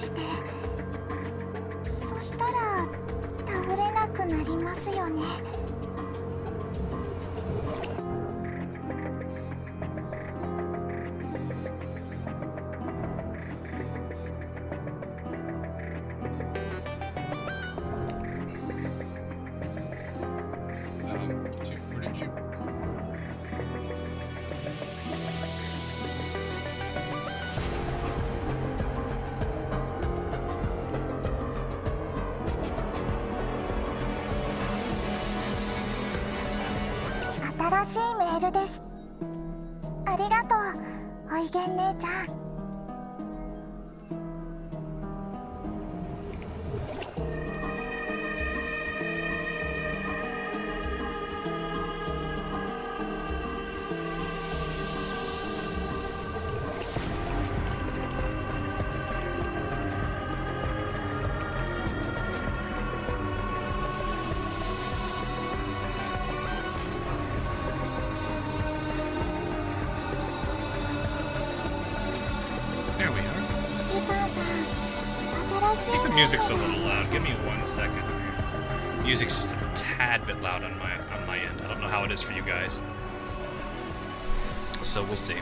して、そしたら倒れなくなりますよね。新しいメールです。ありがとう、おいげん姉ちゃん。I think the music's a little loud. Give me 1 second. Music's just a tad bit loud on my end. I don't know how it is for you guys. So we'll see.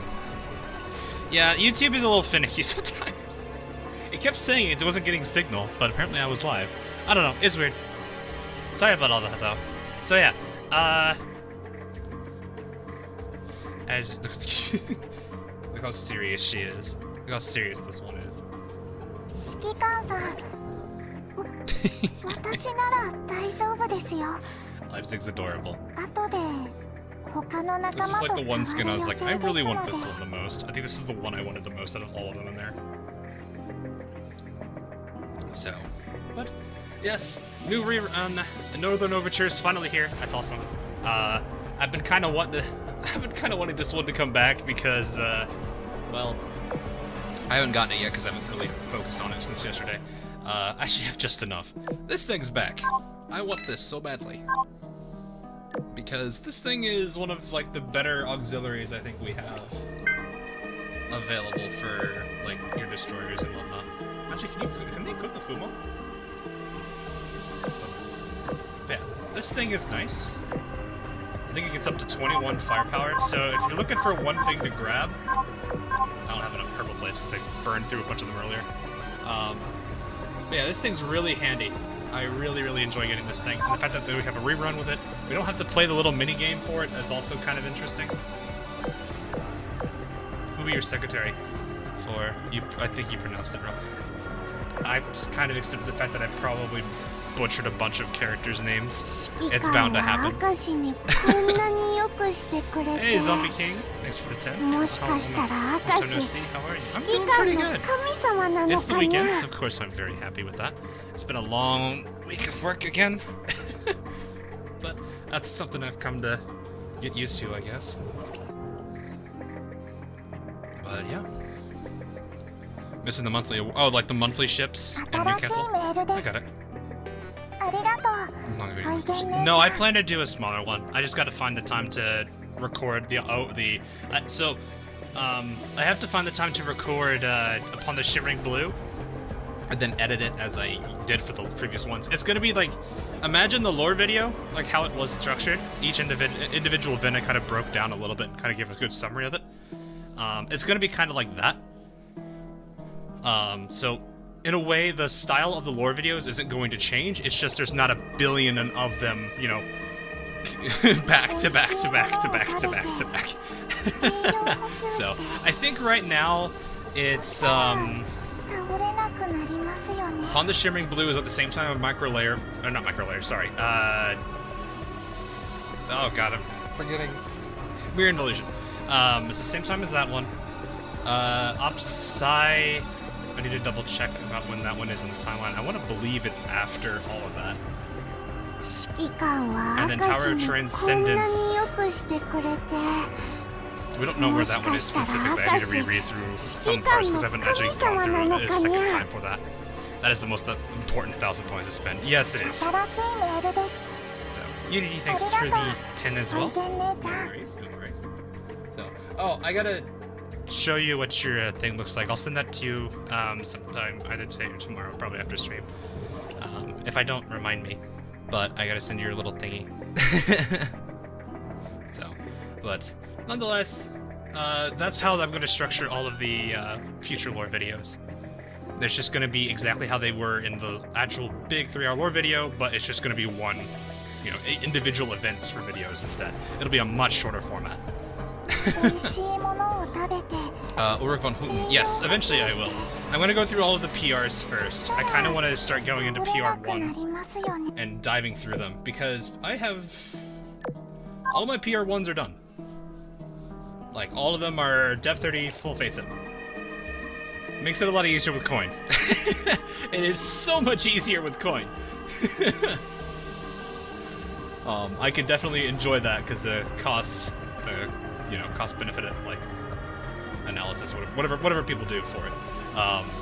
Yeah, YouTube is a little finicky sometimes. It kept saying it wasn't getting signal, but apparently I was live. I don't know. It's weird. Sorry about all that though. So yeah, as look how serious she is. Look how serious this one is. 指揮官さん、私なら大丈夫ですよ。Leipzig's adorable. 後で他の仲間 This is と like the one skin I was 変 like, わ I る予 really 定 want で this すの one で。 the most. I think this is the one I wanted the most out of all of them in there. So, but yes, new Northern Overture is finally here. That's awesome. I've been kind of wanting this one to come back because, well, I haven't gotten it yet because I haven't really focused on it since yesterday. I actually have just enough. This thing's back. I want this so badly. Because this thing is one of, like, the better auxiliaries I think we have available for, like, your destroyers and whatnot. Actually, can they cook the Fumo? Yeah, this thing is nice. I think it gets up to 21 firepower, so if you're looking for one thing to grab, I don't have enough purple plates because I burned through a bunch of them earlier. But yeah, this thing's really handy. I really enjoy getting this thing. And the fact that we have a rerun with it, we don't have to play the little mini game for it, is also kind of interesting. Who be your secretary for you? I think you pronounced it wrong. I've just kind of accepted the fact that I probably butchered a bunch of characters' names. It's bound to happen. Hey, Zombie King. Thanks for the 10. How are you? I'm doing pretty good. It's the weekend, so of course I'm very happy with that. It's been a long week of work again. But that's something I've come to get used to, I guess. But yeah. Missing the monthly, oh, like the monthly ships in Newcastle? I got it. No, I plan to do a smaller one. I just got to find the time to record I have to find the time to record upon the Shimmering Blue, and then edit it as I did for the previous ones. It's gonna be like, imagine the lore video, like how it was structured. Each individual event I kind of broke down a little bit and kind of give a good summary of it. It's gonna be kind of like that. So in a way, the style of the lore videos isn't going to change. It's just there's not a billion of them, you know, back to back to back to back to back to back. So I think right now it's Upon the Shimmering Blue is at the same time of Micro Layer, or not Micro Layer, sorry. Oh god, I'm forgetting. Mirror Illusion. It's the same time as that one. Upside. I need to double check about when that one is in the timeline. I want to believe it's after all of that. And then Tower of Transcendence. We don't know where that one is specifically. I need to reread through some parts because I haven't actually gone through it a second time for that. That is the most important 1,000 points to spend. Yes, it is. So, Unity, thanks for the 10 as well. No worries, no worries. So, oh, I gotta show you what your thing looks like. I'll send that to you sometime either today or tomorrow, probably after stream. If I don't, remind me. But I gotta send you your little thingy. So, but nonetheless, that's how I'm gonna structure all of the future lore videos. There's just gonna be exactly how they were in the actual big 3-hour lore video, but it's just gonna be one, you know, individual events for videos instead. It'll be a much shorter format. Ulrich von Houten. Yes, eventually I will. I'm gonna go through all of the PRs first. I kind of want to start going into PR1 and diving through them because I have all my PR1s are done. Like all of them are Dev 30 full face up. Makes it a lot easier with coin. It is so much easier with coin. I could definitely enjoy that because the cost benefit like analysis, whatever people do for it,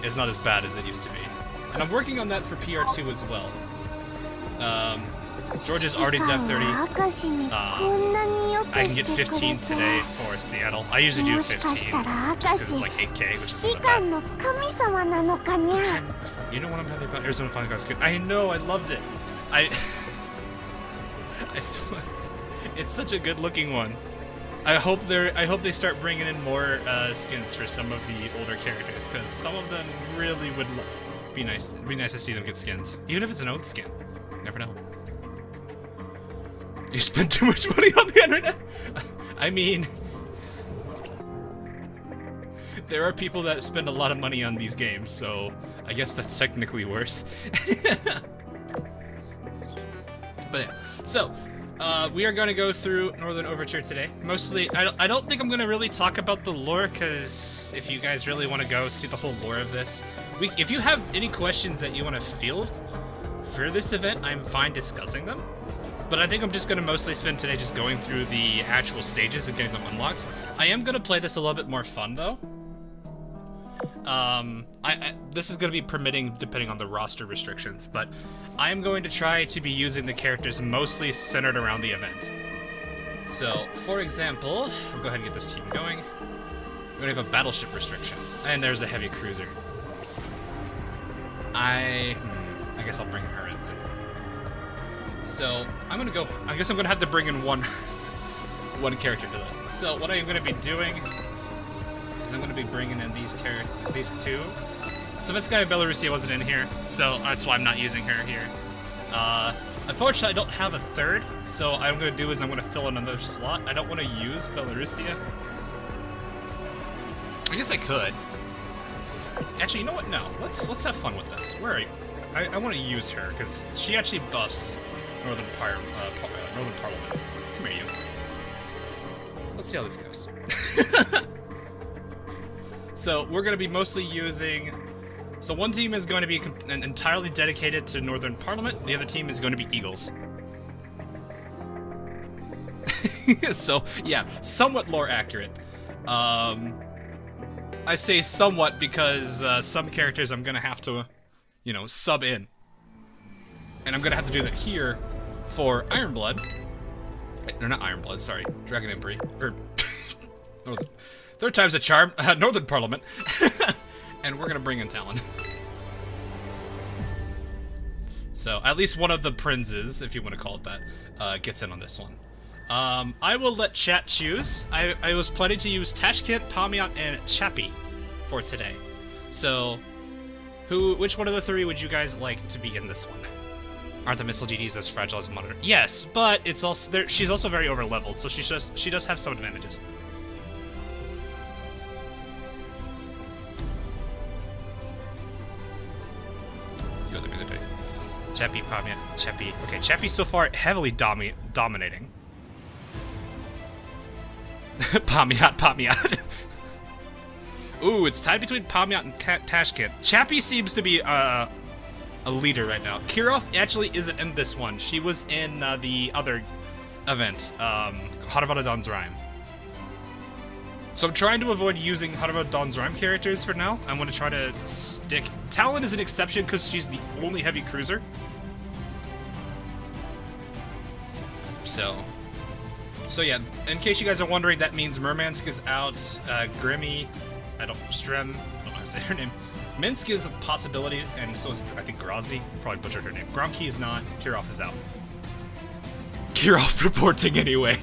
is not as bad as it used to be. And I'm working on that for PR2 as well. George is already Dev 30. I can get 15 today for Seattle. I usually do 15 just because it's like 8K, which isn't that bad. You know what I'm happy about? Arizona finally got a skin. I know, I loved it. It's such a good looking one. I hope they start bringing in more skins for some of the older characters, because some of them really would be nice. It'd be nice to see them get skins, even if it's an oath skin. You never know. You spend too much money on the internet. I mean, there are people that spend a lot of money on these games, so I guess that's technically worse. But yeah, so. We are going to go through Northern Overture today. Mostly, I don't think I'm going to really talk about the lore, because if you guys really want to go see the whole lore of this, if you have any questions that you want to field for this event, I'm fine discussing them. But I think I'm just going to mostly spend today just going through the actual stages and getting them unlocked. I am going to play this a little bit more fun, though. This is going to be permitting depending on the roster restrictions, but I am going to try to be using the characters mostly centered around the event. So, for example, I'll go ahead and get this team going. We're going to have a battleship restriction, and there's a heavy cruiser. I guess I'll bring her in then. So, I guess I'm going to have to bring in one character for that. So, what I'm going to be doing I'm going to be bringing in these two. So this guy Belarusia wasn't in here, so that's why I'm not using her here. Unfortunately, I don't have a third, so what I'm going to do is I'm going to fill in another slot. I don't want to use Belarusia. I guess I could. Actually, you know what? No, let's have fun with this. Where are you? I want to use her because she actually buffs Northern Parliament. Come here, you. Let's see how this goes. So we're going to be mostly using... So one team is going to be entirely dedicated to Northern Parliament. The other team is going to be Eagles. So, yeah, somewhat lore accurate. I say somewhat because some characters I'm going to have to, sub in. And I'm going to have to do that here for Ironblood. Wait, no, not Ironblood, sorry. Dragon Emperor. Or... Northern... Third time's a charm. Northern Parliament. And we're going to bring in Talon. So, at least one of the princes, if you want to call it that, gets in on this one. I will let chat choose. I was planning to use Tashkent, Pamiat, and Chappie for today. So, which one of the three would you guys like to be in this one? Aren't the missile DDs as fragile as a monitor? Yes, but it's also she's also very over-leveled, so she does have some advantages. Chappie, Pamiat, Chappie. Okay, Chappie's so far heavily dominating. Pamiat. Ooh, it's tied between Pamiat and Tashkent. Chappie seems to be a leader right now. Kirov actually isn't in this one. She was in the other event, Harvard Dawn's Rhyme. So I'm trying to avoid using Harvard Dawn's Rhyme characters for now. I'm going to try to stick... Talon is an exception because she's the only heavy cruiser. So So yeah, in case you guys are wondering, that means Murmansk is out. Grimmy, I don't know how to say her name. Minsk is a possibility, and so is, I think, Grozny. Probably butchered her name. Gromky is not. Kirov is out. Kirov reporting anyway.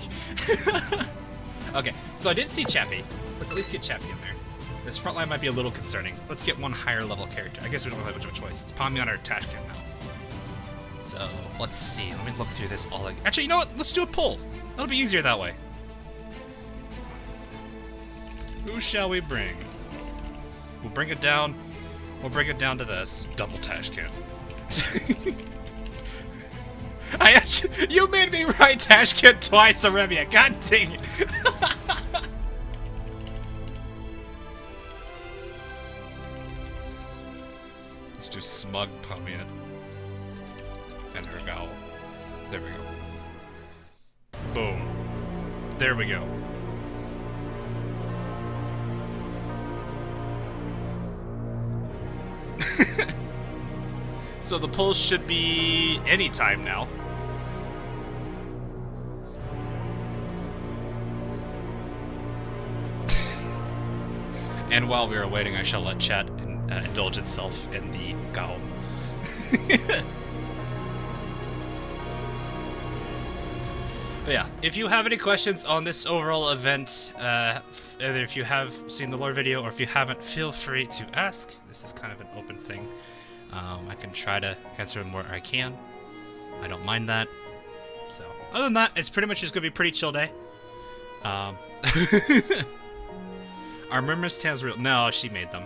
Okay, so I did see Chappie. Let's at least get Chappie in there. This front line might be a little concerning. Let's get one higher level character. I guess we don't have much of a choice. It's Pamion or Tashkent now. So, let's see. Let me look through this all again. Actually, you know what? Let's do a poll. That'll be easier that way. Who shall we bring? We'll bring it down. We'll bring it down to this. Double Tashkent. You made me write Tashkent twice, Aremia. God dang it. Let's do Smug Pamion. And Ergal. There we go. Boom. There we go. So the polls should be anytime now. And while we are waiting, I shall let chat indulge itself in the Gao. But yeah, if you have any questions on this overall event, either if you have seen the lore video or if you haven't, feel free to ask. This is kind of an open thing. I can try to answer them where I can. I don't mind that. So, other than that, it's pretty much just gonna be a pretty chill day. Are Murmur's tales real? No, she made them.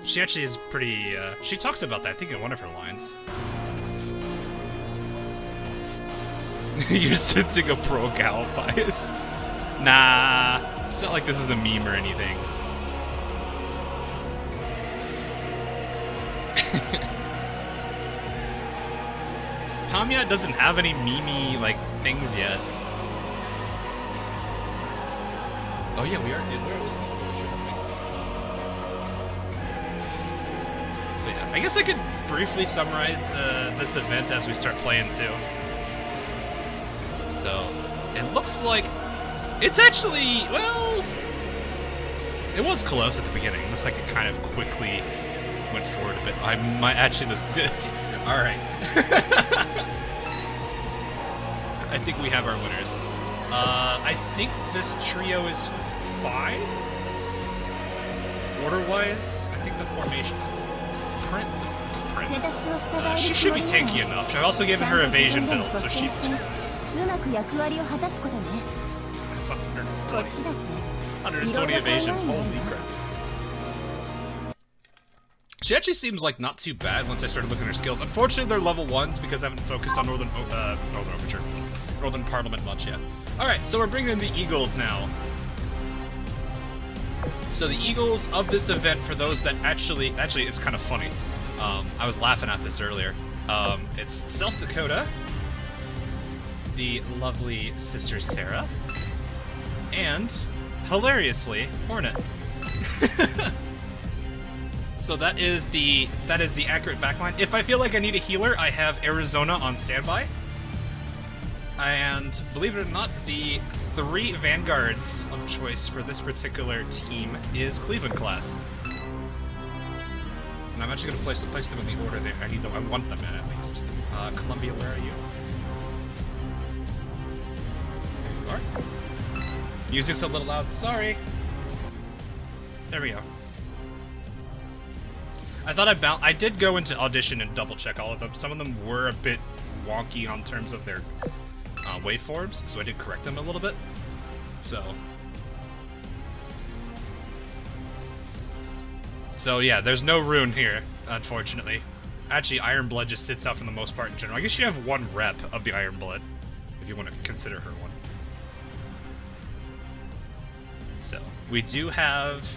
She actually is pretty, she talks about that, I think, in one of her lines. You're sensing a pro-Gal bias. Nah, it's not like this is a meme or anything. Pamiya doesn't have any meme-y, like, things yet. Oh yeah, we're listening to Overture. But yeah, I guess I could briefly summarize this event as we start playing too. So, it looks like it's actually, well, it was close at the beginning. It looks like it kind of quickly went forward a bit. I might actually all right. I think we have our winners. I think this trio is 5 order-wise. I think the formation Prince. She should be tanky enough. I've also given her evasion build, so she's. That's 120 evasion. Holy crap. She actually seems like not too bad once I started looking at her skills. Unfortunately, they're level 1s because I haven't focused on Northern Overture. Northern Parliament much yet. Alright, so we're bringing in the Eagles now. So the Eagles of this event, for those that actually it's kind of funny. I was laughing at this earlier. It's South Dakota, the lovely sister Sarah, and, hilariously, Hornet. So that is the accurate backline. If I feel like I need a healer, I have Arizona on standby. And believe it or not, the 3 vanguards of choice for this particular team is Cleveland class. And I'm actually going to place them in the order that I want them in at least. Columbia, where are you? There you are. Music's a little loud. Sorry. There we go. I thought I did go into Audition and double check all of them. Some of them were a bit wonky on terms of their waveforms, so I did correct them a little bit. So yeah, there's no rune here, unfortunately. Actually, Iron Blood just sits out for the most part in general. I guess you have 1 rep of the Iron Blood, if you want to consider her one. So, we do have...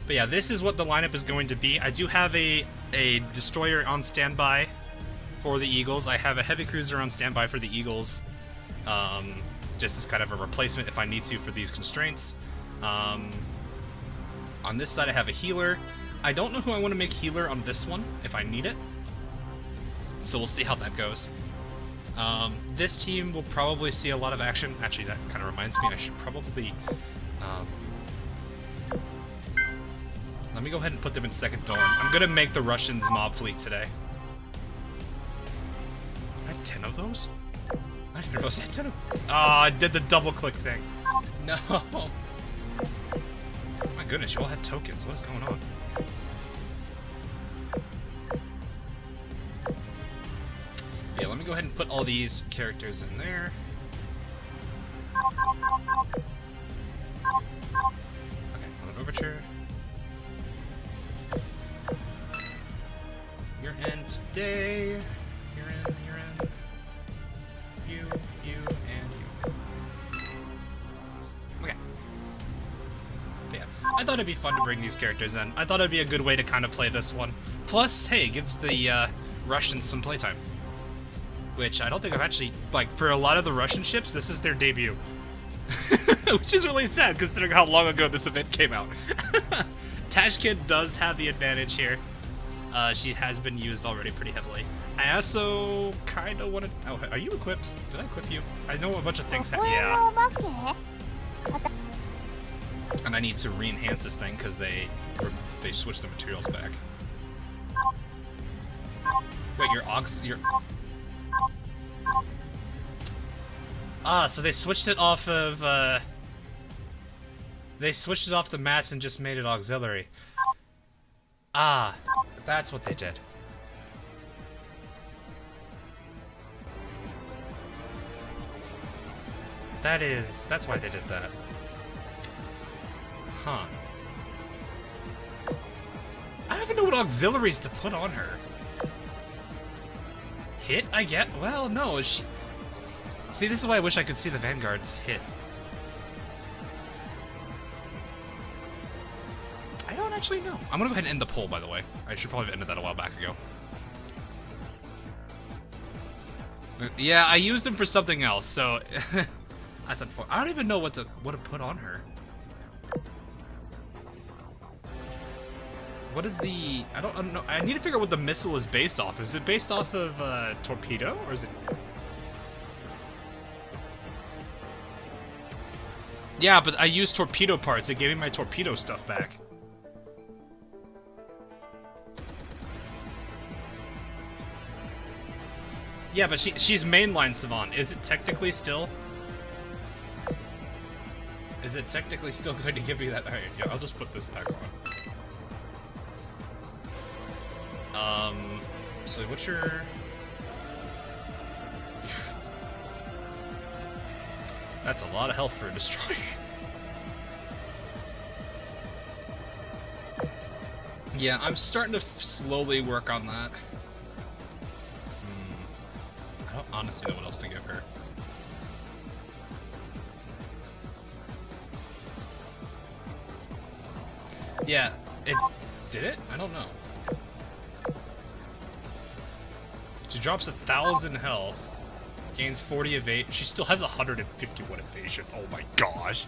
But yeah, this is what the lineup is going to be. I do have a destroyer on standby for the Eagles. I have a heavy cruiser on standby for the Eagles, just as kind of a replacement if I need to for these constraints. On this side, I have a healer. I don't know who I want to make healer on this one, if I need it. So we'll see how that goes. This team will probably see a lot of action. Actually, that kind of reminds me, I should probably... let me go ahead and put them in second dorm. I'm gonna make the Russians mob fleet today. I have 10 of those? I didn't realize I had 10 of them. Oh, I did the double click thing. No. My goodness, you all had tokens. What is going on? Yeah, let me go ahead and put all these characters in there. Okay, on an overture. You're in today. You're in. You, and you. Okay. Yeah, I thought it'd be fun to bring these characters in. I thought it'd be a good way to kind of play this one. Plus, hey, it gives the Russians some playtime. Which I don't think I've actually, like, for a lot of the Russian ships, this is their debut. Which is really sad, considering how long ago this event came out. Tashkent does have the advantage here. She has been used already pretty heavily. I also kind of want to... Oh, are you equipped? Did I equip you? I know a bunch of things yeah. And I need to re-enhance this thing because they switched the materials back. Wait, your Augs... Ah, so they switched it off of, they switched it off the mats and just made it auxiliary. Ah, that's what they did. That's why they did that. Huh. I don't even know what auxiliaries to put on her. Hit, I get? Well, no, is she... See, this is why I wish I could see the Vanguard's hit. I don't actually know. I'm gonna go ahead and end the poll, by the way. I should probably have ended that a while back ago. Yeah, I used them for something else, so... That's unfortunate. I don't even know what to put on her. What is the... I don't know. I need to figure out what the missile is based off. Is it based off of torpedo, or is it... Yeah, but I used torpedo parts. It gave me my torpedo stuff back. Yeah, but she's mainline Savant. Is it technically still? Is it technically still going to give me that? Alright, yeah, I'll just put this back on. So what's your... That's a lot of health for a destroyer. Yeah, I'm starting to slowly work on that. I don't honestly know what else to give her. Yeah, it... Did it? I don't know. She drops 1,000 health. Gains 40 evasion. She still has 151 evasion. Oh my gosh.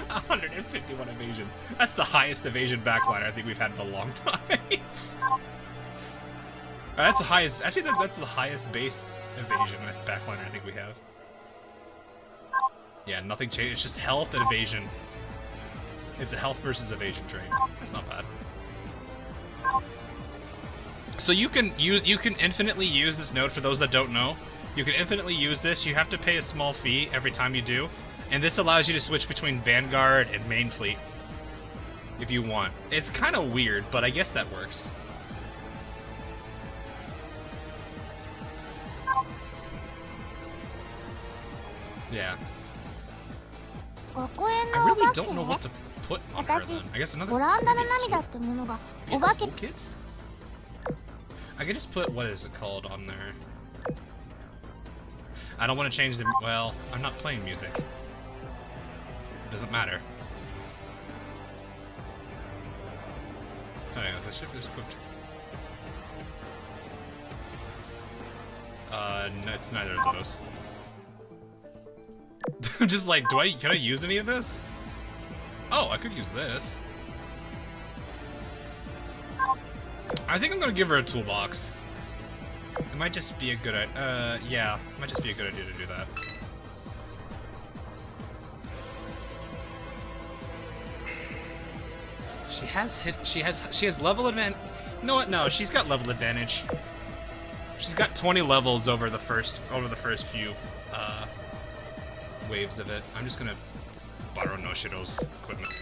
151 evasion. That's the highest evasion backliner I think we've had in a long time. That's the highest. Actually, that's the highest base evasion backliner I think we have. Yeah, nothing changed. It's just health and evasion. It's a health versus evasion drain. That's not bad. So you can infinitely use this node. For those that don't know, you can infinitely use this. You have to pay a small fee every time you do, and this allows you to switch between Vanguard and main fleet if you want. It's kind of weird, but I guess that works. Yeah. I really don't know what to put on her then. I guess another kit? I could just put, what is it called, on there? I don't want to change the... Well, I'm not playing music. It doesn't matter. Oh yeah, the ship is equipped. No, it's neither of those. I'm just like, can I use any of this? Oh, I could use this. I think I'm gonna give her a toolbox. It might just be a good yeah, it might just be a good idea to do that. She has level advantage. You know what? No, she's got level advantage. She's got 20 levels over the first few waves of it. I'm just gonna borrow Noshiro's equipment.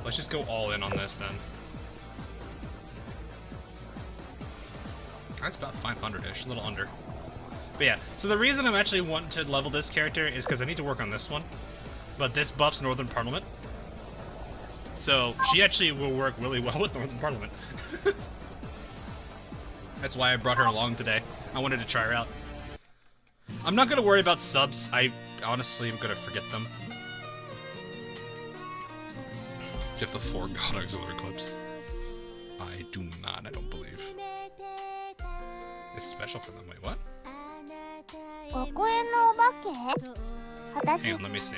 Let's just go all in on this then. That's about 500-ish, a little under. But yeah, so the reason I'm actually wanting to level this character is because I need to work on this one. But this buffs Northern Parliament. So she actually will work really well with Northern Parliament. That's why I brought her along today. I wanted to try her out. I'm not gonna worry about subs. I honestly am gonna forget them. Do you have the 4 God Auxiliary clips? I do not, I don't believe. It's special for them. Wait, what? Hang on, let me see.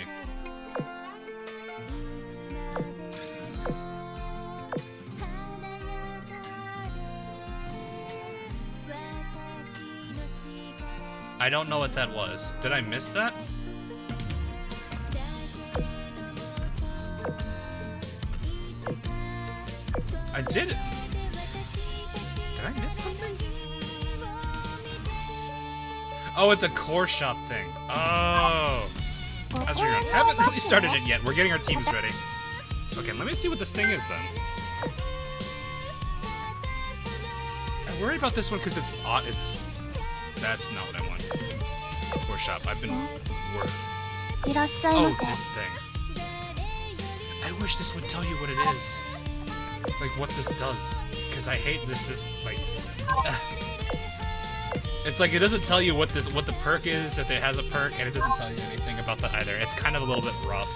I don't know what that was. Did I miss that? I did it. Did I miss something? Oh, it's a core shop thing. Oh. Azur, haven't really started it yet. We're getting our teams ready. Okay, let me see what this thing is then. I worry about this one because it's odd. That's not what I want. It's a core shop. I've been worried. Oh, this thing. I wish this would tell you what it is. Like what this does. Because I hate this like it's like it doesn't tell you what the perk is, if it has a perk, and it doesn't tell you anything about that either. It's kind of a little bit rough.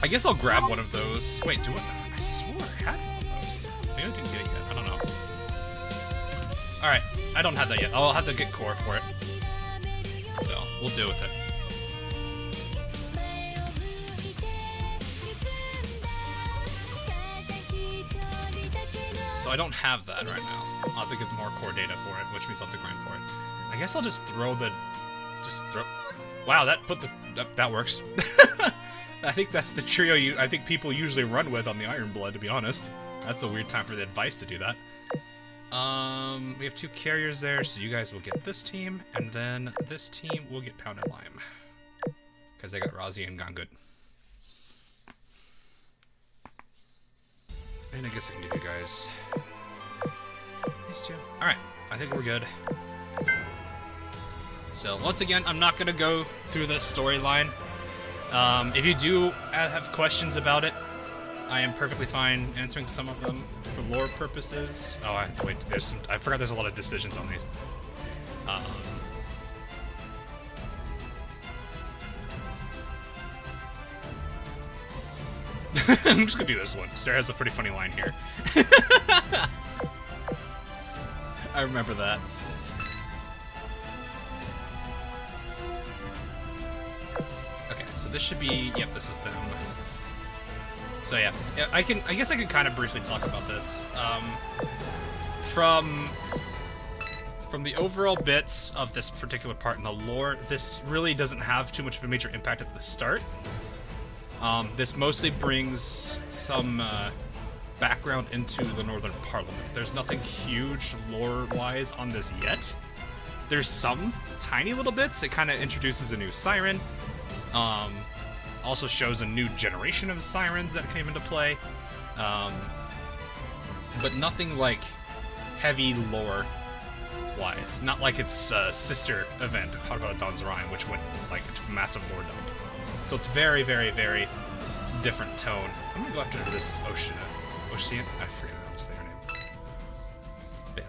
I guess I'll grab one of those. Wait, do it. I swore I had one of those. Maybe I didn't get it yet. I don't know. Alright, I don't have that yet. I'll have to get core for it. So, we'll deal with it. So I don't have that right now. I'll have to get more core data for it, which means I'll have to grind for it. I guess I'll just throw the... Wow, that works. I think that's the trio I think people usually run with on the Iron Blood, to be honest. That's a weird time for the advice to do that. We have 2 carriers there, so you guys will get this team, and then this team will get Pound and Lime. Because I got Razi and Gangut. And I guess I can give you guys these 2. Alright, I think we're good. So, once again, I'm not going to go through the storyline. If you do have questions about it, I am perfectly fine answering some of them for lore purposes. Oh, I have to wait. I forgot there's a lot of decisions on these. I'm just gonna do this one. Sarah has a pretty funny line here. I remember that. Okay, so this should be. Yep, this is them. So yeah, I guess I can kind of briefly talk about this. From the overall bits of this particular part in the lore, this really doesn't have too much of a major impact at the start. This mostly brings some background into the Northern Parliament. There's nothing huge lore-wise on this yet. There's some tiny little bits. It kind of introduces a new siren. Also shows a new generation of sirens that came into play. But nothing like heavy lore-wise. Not like its sister event, Harvard Danzarain, which went like a massive lore dump. So it's very, very, very different tone. I'm gonna go after this Ocean. I forget how to say her name. But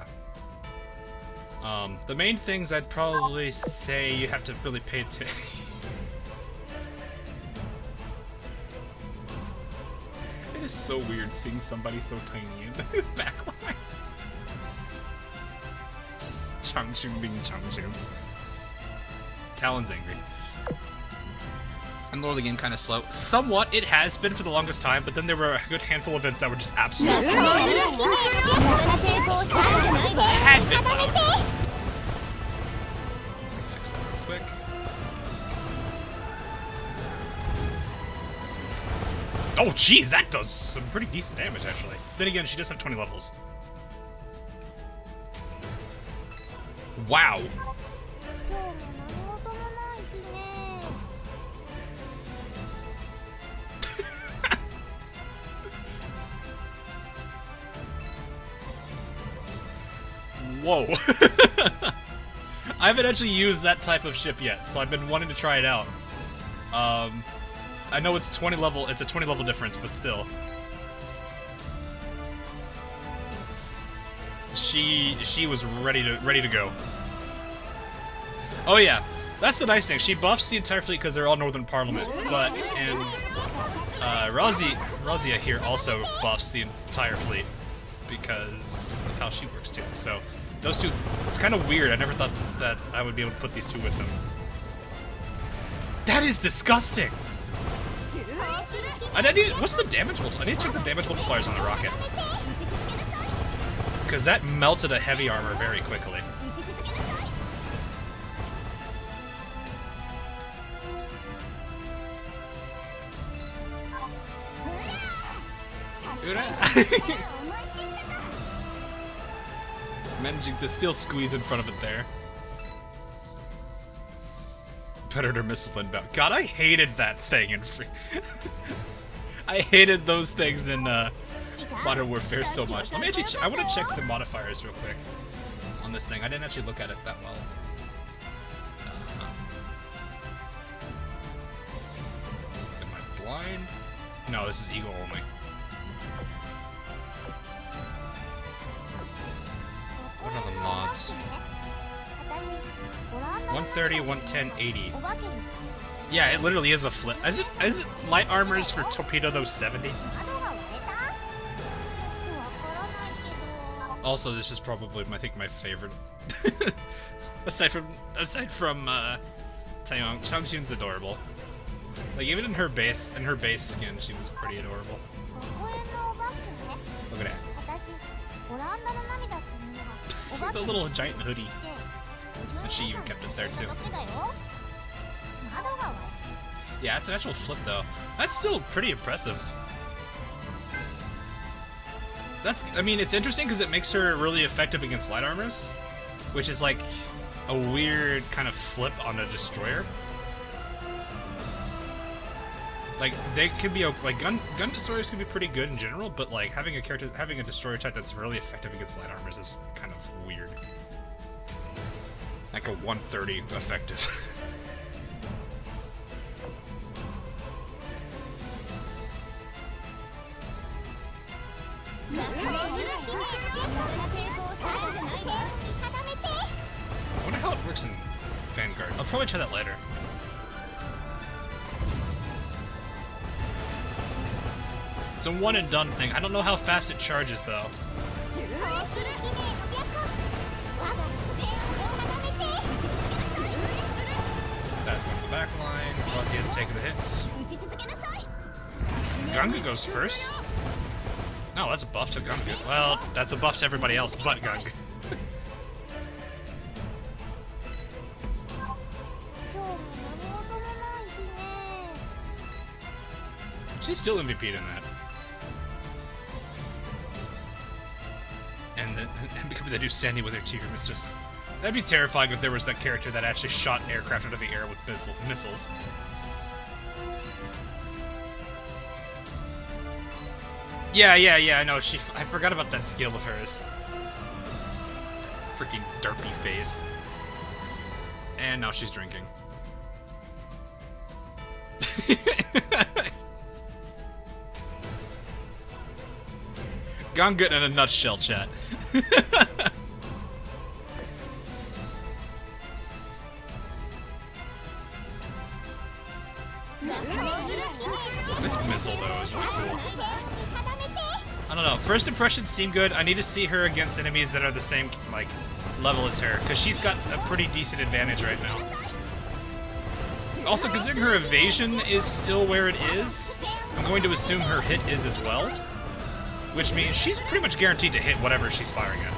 yeah. The main things I'd probably say you have to really pay attention. It is so weird seeing somebody so tiny in the backline. Changchun being Changchun. Talon's angry. And the game kind of slow. Somewhat, it has been for the longest time, but then there were a good handful of events that were just absolutely tad bit loud. Fix that real quick. Oh, geez, that does some pretty decent damage, actually. Then again, she does have 20 levels. Wow. Whoa. I haven't actually used that type of ship yet, so I've been wanting to try it out. I know it's 20 level, it's a 20 level difference, but still. She was ready to go. Oh yeah, that's the nice thing. She buffs the entire fleet because they're all Northern Parliament, but Razia here also buffs the entire fleet because of how she works too. So those two, it's kind of weird. I never thought that I would be able to put these two with them. That is disgusting. I need. What's the damage multiplier? I need to check the damage multipliers on the rocket. Because that melted a heavy armor very quickly. Managing to still squeeze in front of it there. Predator missile inbound. God, I hated that thing in free. I hated those things in Modern Warfare so much. Let me actually. I want to check the modifiers real quick on this thing. I didn't actually look at it that well. Am I blind? No, this is Eagle only. What are the mods? 130, 110, 80. Yeah, it literally is a flip. Is it light armors for torpedo those 70? Also, this is probably I think my favorite. aside from Taeyong, Sangxun's adorable. Like even in her base skin, she was pretty adorable. Look at that. The little giant hoodie. And she even kept it there too. Yeah, it's an actual flip though. That's still pretty impressive. I mean, it's interesting because it makes her really effective against light armors, which is like a weird kind of flip on a destroyer. Like they could be like gun destroyers can be pretty good in general, but like having a destroyer type that's really effective against light armors is kind of weird. Like a 130 effective. I wonder how it works in Vanguard. I'll probably try that later. It's a one and done thing. I don't know how fast it charges though. That's going to the back line. Lucky has taken the hits. Gunga goes first. No, that's a buff to Gunga. Well, that's a buff to everybody else but Gunga. She's still MVP'd in that. And becoming the new Sandy with her tier mistress. That'd be terrifying if there was that character that actually shot aircraft out of the air with missiles. Yeah, I know. I forgot about that skill of hers. Freaking derpy face. And now she's drinking. Gunga in a nutshell, chat. This missile, though, is really cool. I don't know. First impressions seem good. I need to see her against enemies that are the same, like, level as her, because she's got a pretty decent advantage right now. Also, considering her evasion is still where it is, I'm going to assume her hit is as well. Which means she's pretty much guaranteed to hit whatever she's firing at.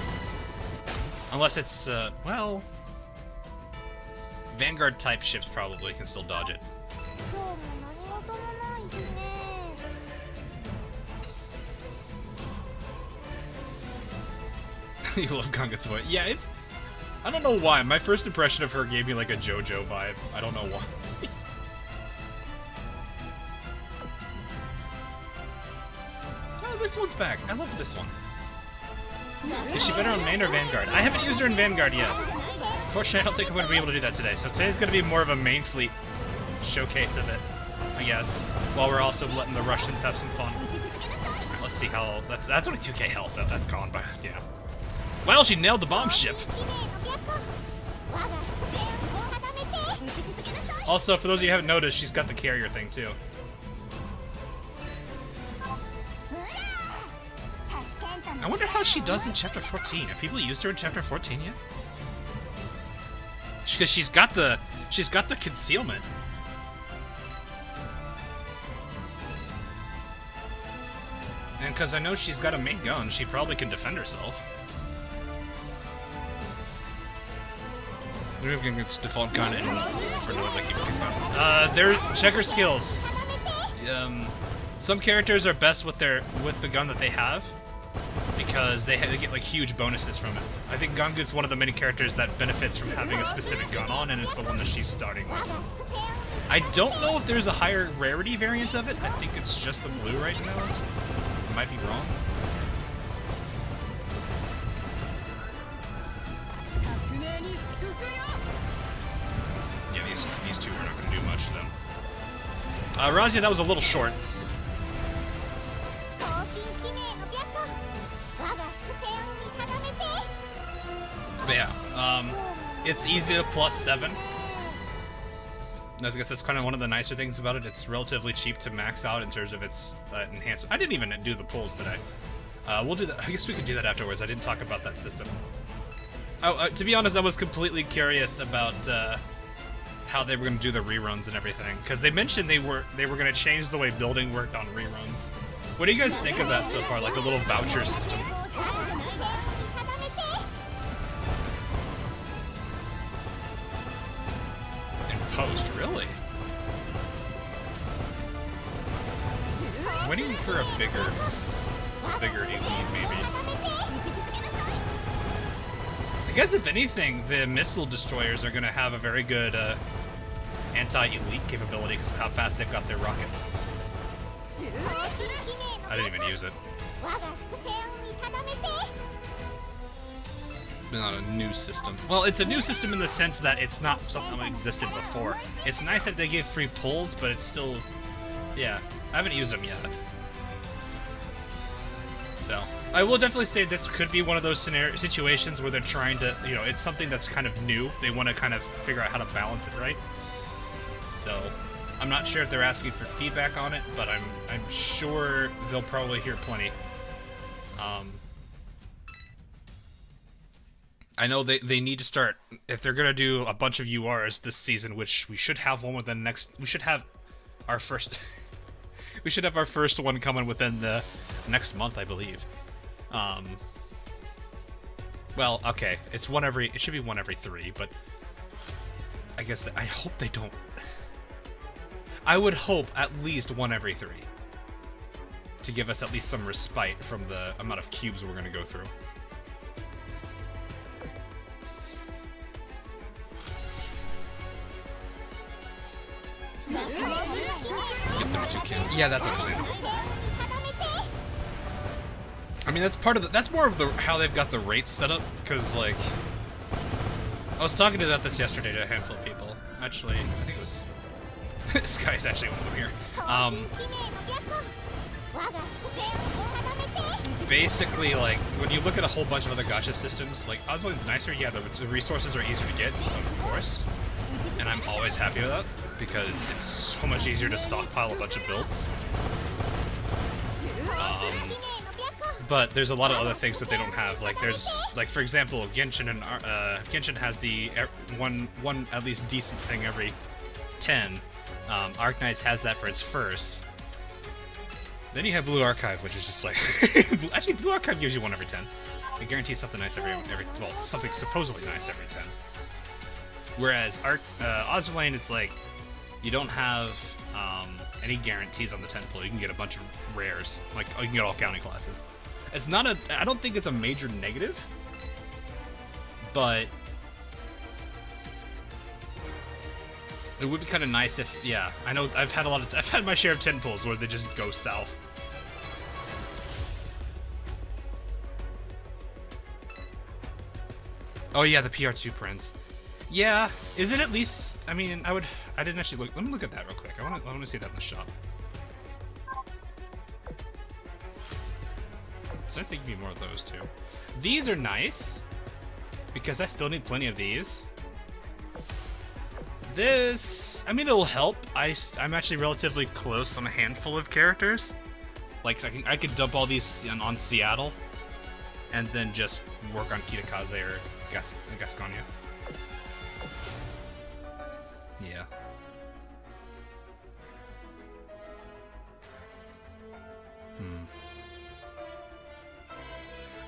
Unless it's, well... Vanguard type ships probably can still dodge it. You love Ganga's voice. Yeah, it's... I don't know why. My first impression of her gave me like a JoJo vibe. I don't know why. Oh, this one's back. I love this one. Is she better on main or Vanguard? I haven't used her in Vanguard yet. Unfortunately, I don't think I'm going to be able to do that today. So today's going to be more of a main fleet showcase of it, I guess. While we're also letting the Russians have some fun. Alright, let's see how... That's only 2k health, though. That's gone by... Yeah. Well, she nailed the bomb ship. Also, for those of you who haven't noticed, she's got the carrier thing, too. I wonder how she does in Chapter 14. Have people used her in Chapter 14 yet? Because she's got the concealment. And because I know she's got a main gun, she probably can defend herself. Moving its default gun in for no like check her skills. Some characters are best with the gun that they have because they get like huge bonuses from it. I think Gangut's one of the many characters that benefits from having a specific gun on, and it's the one that she's starting with. I don't know if there's a higher rarity variant of it. I think it's just the blue right now. I might be wrong. Yeah, these two are not going to do much to them. Razia, that was a little short. But yeah, it's easy to +7. I guess that's kind of one of the nicer things about it. It's relatively cheap to max out in terms of its enhancement. I didn't even do the pulls today. We'll do that. I guess we could do that afterwards. I didn't talk about that system. Oh, to be honest, I was completely curious about how they were going to do the reruns and everything, because they mentioned they were going to change the way building worked on reruns. What do you guys think of that so far? Like a little voucher system. In post, really? I'm waiting for a bigger elite, maybe. I guess if anything, the missile destroyers are going to have a very good anti-elite capability because of how fast they've got their rocket. I didn't even use it. Not a new system. Well, it's a new system in the sense that it's not something that existed before. It's nice that they give free pulls, but it's still... Yeah, I haven't used them yet. So, I will definitely say this could be one of those situations where they're trying to, you know, it's something that's kind of new. They want to kind of figure out how to balance it right. So, I'm not sure if they're asking for feedback on it, but I'm sure they'll probably hear plenty. I know they need to start, if they're going to do a bunch of URs this season, which we should have one within the next, we should have our first... We should have our first one coming within the next month, I believe. Well, okay, it should be one every 3, but I guess I hope they don't. I would hope at least one every 3 to give us at least some respite from the amount of cubes we're going to go through. Get 32 kills. Yeah, that's understandable. I mean, that's part of that's more of how they've got the rates set up, because, like, I was talking about this yesterday to a handful of people. Actually, I think it was... Sky's actually one of them here. Basically, like, when you look at a whole bunch of other gacha systems, like, Ozlin's nicer, yeah, the resources are easier to get, of course. And I'm always happy with that, because it's so much easier to stockpile a bunch of builds. But there's a lot of other things that they don't have. Like, there's, like, for example, Genshin has the one at least decent thing every 10. Arknights has that for its first. Then you have Blue Archive, which is just like... Actually, Blue Archive gives you 1 every 10. It guarantees something nice every well, something supposedly nice every 10. Whereas Azur Lane, it's like, you don't have any guarantees on the 10 pull. You can get a bunch of rares. Like, you can get all counting classes. It's not a... I don't think it's a major negative. But... it would be kind of nice if... Yeah, I know I've had I've had my share of 10 pulls where they just go south. Oh yeah, the PR2 prints. Yeah, is it at least... I mean, I didn't actually look... Let me look at that real quick. I want to see that in the shop. So I think it'd be more of those too. These are nice, because I still need plenty of these. This... I mean, it'll help. I'm actually relatively close on a handful of characters. Like, so I could dump all these on Seattle, and then just work on Kitakaze or Gasconia. Yeah.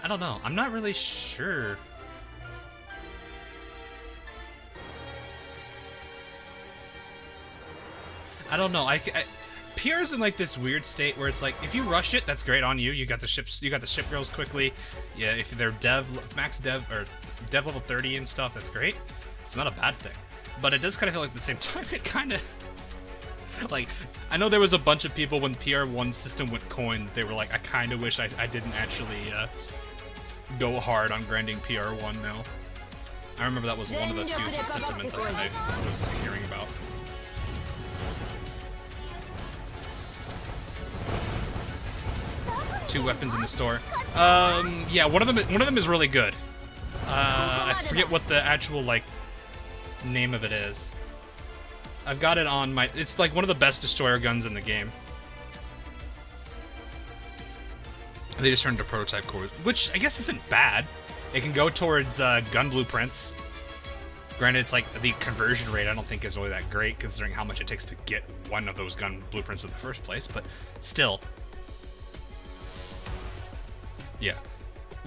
I don't know. I'm not really sure. I don't know. PR's in like this weird state where it's like, if you rush it, that's great on you. You got the ships. You got the ship girls quickly. Yeah, if they're max dev or dev level 30 and stuff, that's great. It's not a bad thing. But it does kind of feel like at the same time, it kind of... Like, I know there was a bunch of people when PR1 system went coin, they were like, I kind of wish I didn't actually go hard on grinding PR1 now. I remember that was one of the few sentiments I was hearing about. Two weapons in the store. Yeah, one of them is really good. I forget what the actual, like, name of it is. I've got it on my... It's like one of the best destroyer guns in the game. They just turned into prototype cores, which I guess isn't bad. It can go towards gun blueprints. Granted, it's like the conversion rate I don't think is really that great considering how much it takes to get one of those gun blueprints in the first place, but still. Yeah.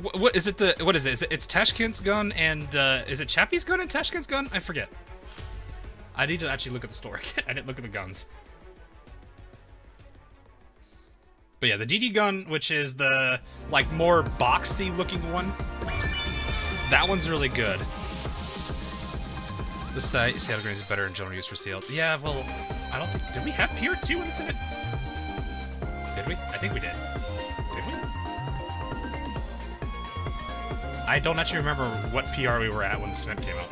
What is it? What is it? It's Tashkent's gun and is it Chappie's gun and Tashkent's gun? I forget. I need to actually look at the store again. I didn't look at the guns. But yeah, the DD gun, which is the like more boxy looking one, that one's really good. The Seattle Grenade is better in general use for Seattle. Yeah, well, I don't think... Did we have PR2 in this event? Did we? I think we did. Did we? I don't actually remember what PR we were at when this event came out.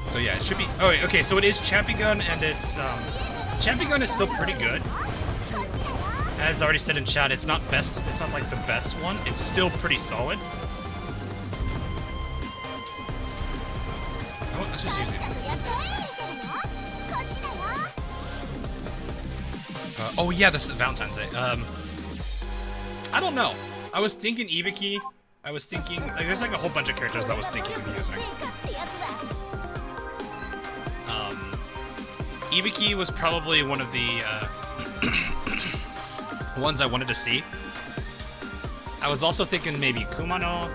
So yeah, it should be... Oh, okay, so it is Chappie Gun, and it's... Chappie Gun is still pretty good. As already said in chat, it's not best... It's not like the best one. It's still pretty solid. Oh, let's just use it. Oh yeah, this is Valentine's Day. I don't know. I was thinking Ibiki. I was thinking... Like, there's like a whole bunch of characters I was thinking of using. Ibiki was probably one of the ones I wanted to see. I was also thinking maybe Kumano.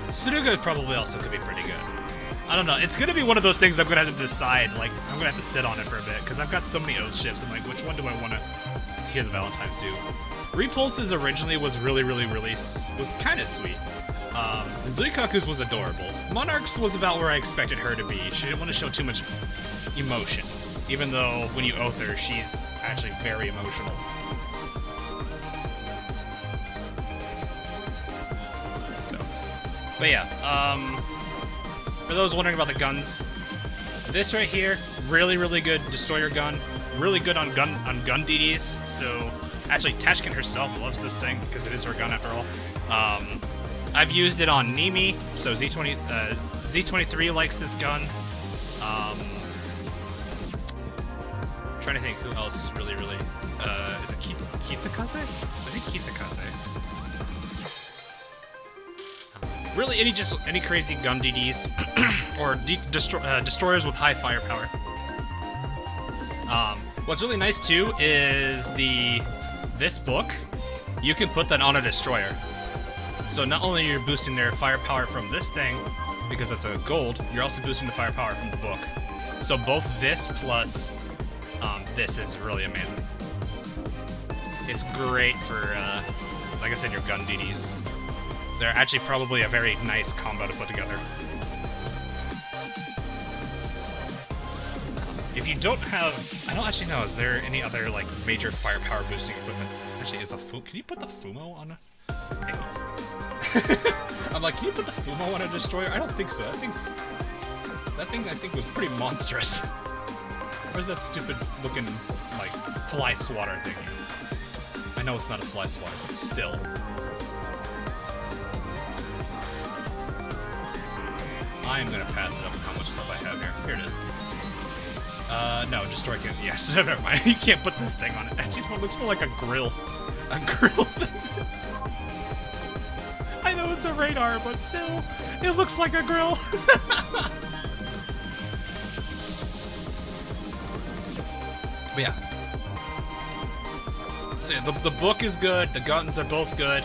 Suruga probably also could be pretty good. I don't know. It's going to be one of those things I'm going to have to decide. Like, I'm going to have to sit on it for a bit, because I've got so many Oath ships. I'm like, which one do I want to hear the Valentine's do? Repulses originally was was kind of sweet. Zuikaku's was adorable. Monarch's was about where I expected her to be. She didn't want to show too much emotion, even though when you oath her, she's actually very emotional. So, but yeah, for those wondering about the guns, this right here, really good destroyer gun, really good on gun DDs. So actually, Tashkent herself loves this thing because it is her gun after all. I've used it on Nimi, so Z23 likes this gun. Trying to think who else really, is it Kitakaze? I think Kitakaze. really any crazy gun DDs or destroyers with high firepower. What's really nice too is this book. You can put that on a destroyer. So not only are you boosting their firepower from this thing, because it's a gold, you're also boosting the firepower from the book. So both this plus this is really amazing. It's great for, like I said, your gun DDs. They're actually probably a very nice combo to put together. If you don't have, I don't actually know, is there any other like major firepower boosting equipment? Actually, is the can you put the Fumo on a? Hang on. I'm like, can you put the Fumo on a destroyer? I don't think so. That thing I think was pretty monstrous. Where's that stupid looking like fly swatter thing? I know it's not a fly swatter, but still. I am gonna pass it up with how much stuff I have here. Here it is. No, destroy can. Yes, never mind. You can't put this thing on it. That just looks more like a grill. A grill thing. I know it's a radar, but still, it looks like a grill. But yeah. So yeah, the book is good. The guns are both good.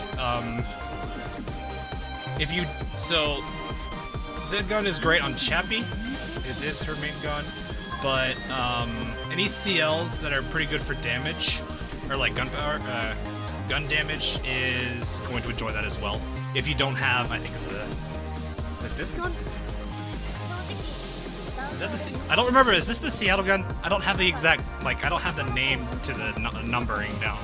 The gun is great on Chappie. It is her main gun. But any CLs that are pretty good for damage, or like gun power, gun damage, is going to enjoy that as well. If you don't have, I think it's is it this gun? Is that the? I don't remember. Is this the Seattle gun? I don't have the exact, like, I don't have the name to the numbering down.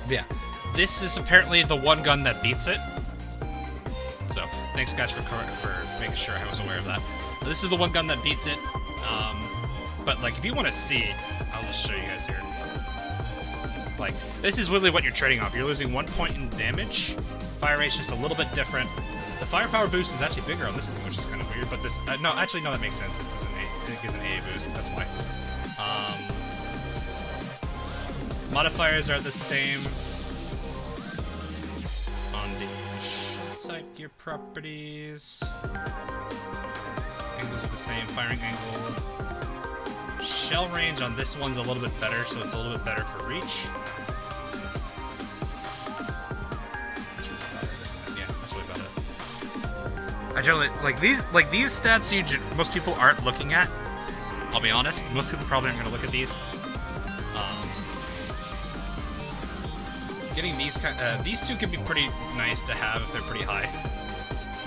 Yeah, this is apparently the one gun that beats it. So, thanks guys for making sure I was aware of that. But this is the one gun that beats it. But like, if you want to see, I'll just show you guys here. Like, this is really what you're trading off. You're losing 1 point in damage. Fire rate's just a little bit different. The firepower boost is actually bigger on this thing, which is kind of weird. But this, no, actually, no, that makes sense. This is an A. It gives an AA boost. That's why. Modifiers are the same on the side gear properties. Angles are the same, firing angle. Shell range on this one's a little bit better, so it's a little bit better for reach. That's really about it. Yeah, that's really about it. I generally like these stats. Most people aren't looking at. I'll be honest. Most people probably aren't going to look at these. Getting these two can be pretty nice to have if they're pretty high,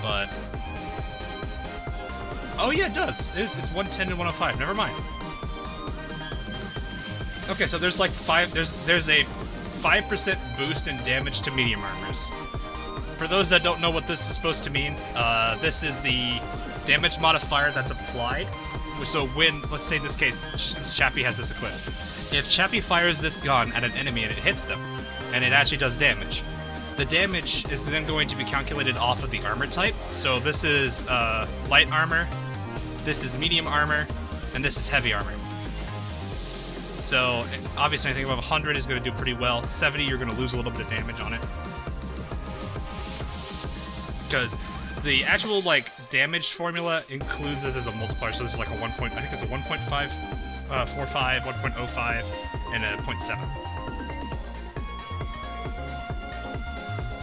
but oh yeah, it does. It's 110 and 105. Never mind. Okay, so there's like there's a 5% boost in damage to medium armors. For those that don't know what this is supposed to mean, this is the damage modifier that's applied. So when, let's say in this case, since Chappie has this equipped, if Chappie fires this gun at an enemy and it hits them, and it actually does damage, the damage is then going to be calculated off of the armor type. So this is light armor, this is medium armor, and this is heavy armor. So obviously anything above 100 is going to do pretty well. 70, you're going to lose a little bit of damage on it. Because the actual like damage formula includes this as a multiplier, so this is like a 1 point, I think it's a 1.5, 45, 1.05, and a 0.7.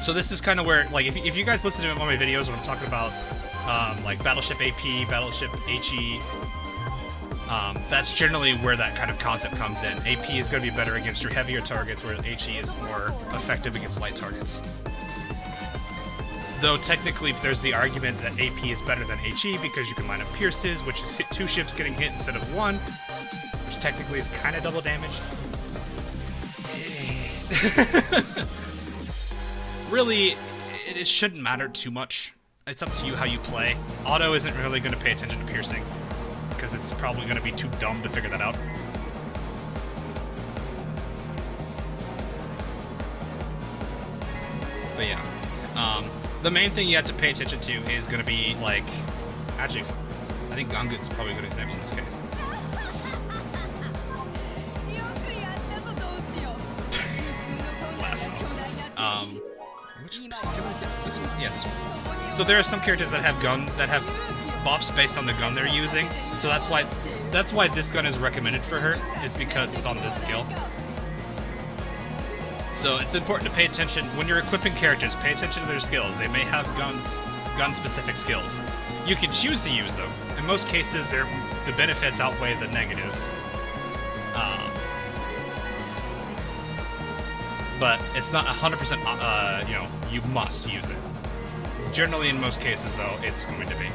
So this is kind of where, like, if you guys listen to one of my videos when I'm talking about like Battleship AP, Battleship HE, that's generally where that kind of concept comes in. AP is going to be better against your heavier targets, whereas HE is more effective against light targets. Though technically there's the argument that AP is better than HE because you can line up pierces, which is 2 ships getting hit instead of 1, which technically is kind of double damage. Really, it shouldn't matter too much. It's up to you how you play. Auto isn't really going to pay attention to piercing, because it's probably going to be too dumb to figure that out. But yeah, the main thing you have to pay attention to is going to be, like, actually, I think Gangut's probably a good example in this case. Laugh. Which skill is this? This one? Yeah, this one. So there are some characters that have buffs based on the gun they're using. So that's why this gun is recommended for her, is because it's on this skill. So it's important to pay attention when you're equipping characters. Pay attention to their skills. They may have gun-specific skills. You can choose to use them. In most cases, the benefits outweigh the negatives. But it's not 100%. You must use it. Generally, in most cases, though, it's going to be.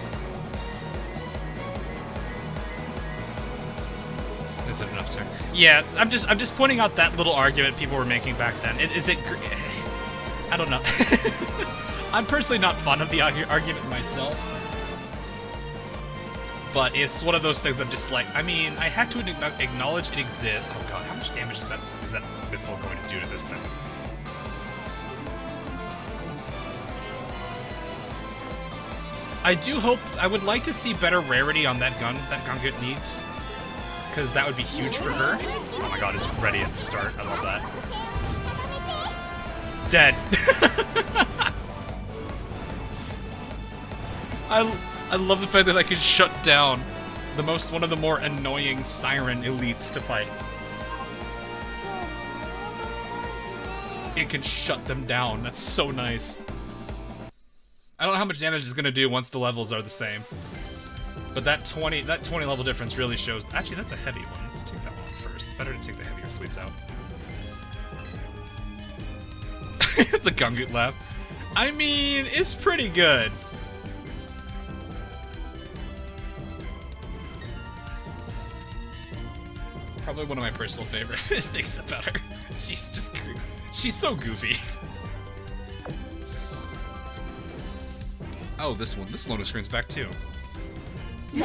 Is it enough time? Yeah, I'm just pointing out that little argument people were making back then. Is it? I don't know. I'm personally not fond of the argument myself, but it's one of those things I'm just like. I mean, I have to acknowledge it exists. Oh god, how much damage is that missile going to do to this thing? I do hope. I would like to see better rarity on that gun that Gangut needs. Because that would be huge for her. Oh my god, it's ready at the start. I love that. Dead. I love the fact that I can shut down one of the more annoying siren elites to fight. It can shut them down. That's so nice. I don't know how much damage it's gonna do once the levels are the same. But that 20 level difference really shows. Actually, that's a heavy one. Let's take that one first. Better to take the heavier fleets out. The Gungut laugh. I mean, it's pretty good. Probably one of my personal favorite things about her. She's so goofy. Oh, this loading screen's back too. But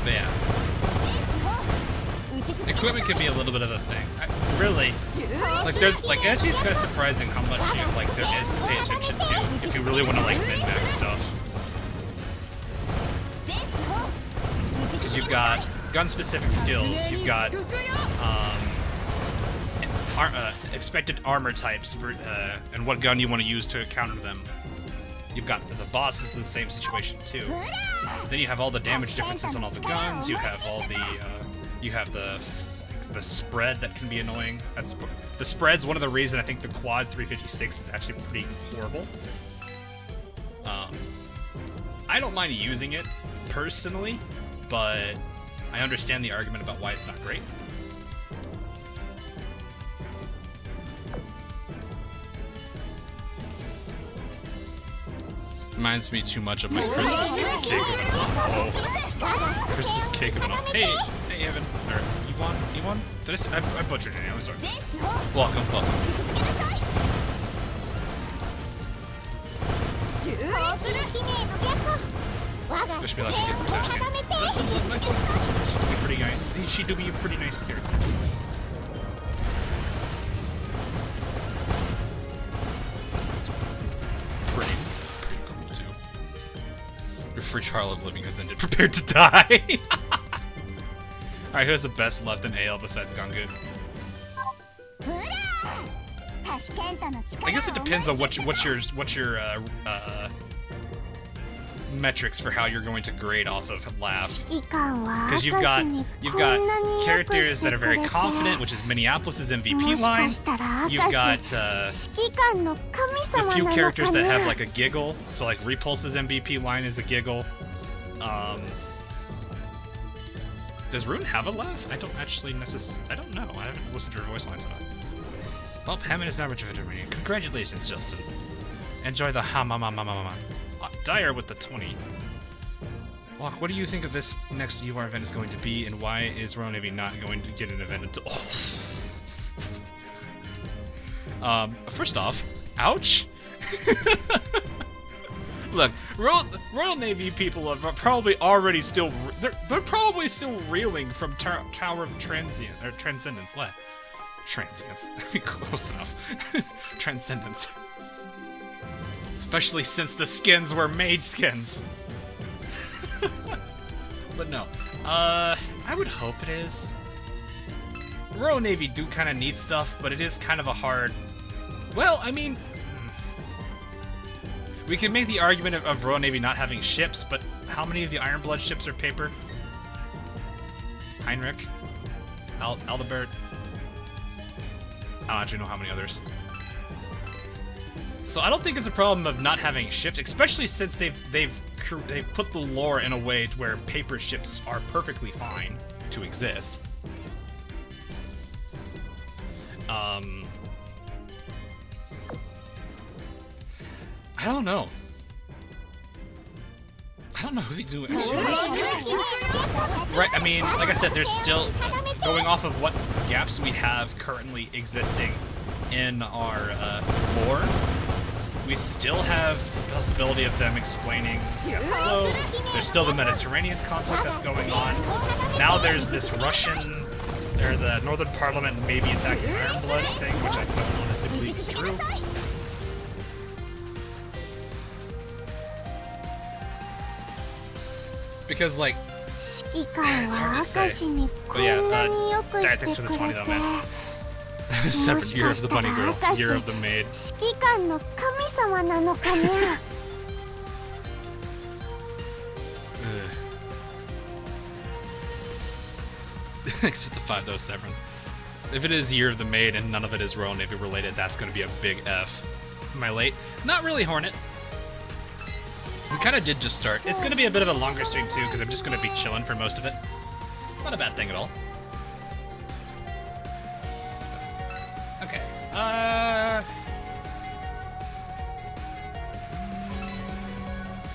yeah. Equipment can be a little bit of a thing. Really, actually, it's kind of surprising how much there is to pay attention to if you really want to min-max stuff. Because you've got gun-specific skills, you've got expected armor types for and what gun you want to use to counter them. You've got the boss is the same situation too. Then you have all the damage differences on all the guns. You have all the the spread that can be annoying. The spread's one of the reasons I think the quad 356 is actually pretty horrible. I don't mind using it personally, but I understand the argument about why it's not great. Reminds me too much of my Christmas cake of an all. Oh. Christmas cake of an all. Hey, Evan. Or, Iwan? Did I say? I butchered your name, I'm sorry. Welcome. Wish me luck to get some touch game. She'd be pretty nice. She'd be a pretty nice character. Pretty cool too. Your free trial of living has ended. Prepared to die. Alright, who has the best left in AL besides Gangut? I guess it depends on what's your metrics for how you're going to grade off of Laugh. Because you've got characters that are very confident, which is Minneapolis' MVP line. You've got a few characters that have like a giggle, so like Repulse's MVP line is a giggle. Does Rune have a laugh? I don't actually I don't know. I haven't listened to her voice lines enough. Well, Hammond is now returned to me. Congratulations, Justin. Enjoy the ha-ma-ma-ma-ma-ma. Dyer with the 20. Walk, what do you think of this next UR event is going to be, and why is Royal Navy not going to get an event until... Oh. First off, ouch. Look, Royal Navy people are probably already still... They're probably still reeling from Tower of Transcendence. Transience. Close enough. Transcendence. Especially since the skins were made skins. But no. I would hope it is. Royal Navy do kind of need stuff, but it is kind of a hard... Well, I mean... We can make the argument of Royal Navy not having ships, but how many of the Iron Blood ships are paper? Heinrich? Aldebert? I don't actually know how many others. So I don't think it's a problem of not having ships, especially since they've put the lore in a way to where paper ships are perfectly fine to exist. I don't know. I don't know who they do it. Right, I mean, like I said, there's still, going off of what gaps we have currently existing in our lore, we still have the possibility of them explaining flow. There's still the Mediterranean conflict that's going on. Now there's this Russian, or the Northern Parliament maybe attacking Iron Blood thing, which I don't honestly believe is true. Because, like, it's hard to say. But yeah, thanks for the 20 though, man. Separate Year of the Bunny Girl, Year of the Maid. Thanks for the 507. If it is Year of the Maid and none of it is Royal Navy related, that's going to be a big F. Am I late? Not really, Hornet. We kind of did just start. It's going to be a bit of a longer stream, too, because I'm just going to be chilling for most of it. Not a bad thing at all. So, okay.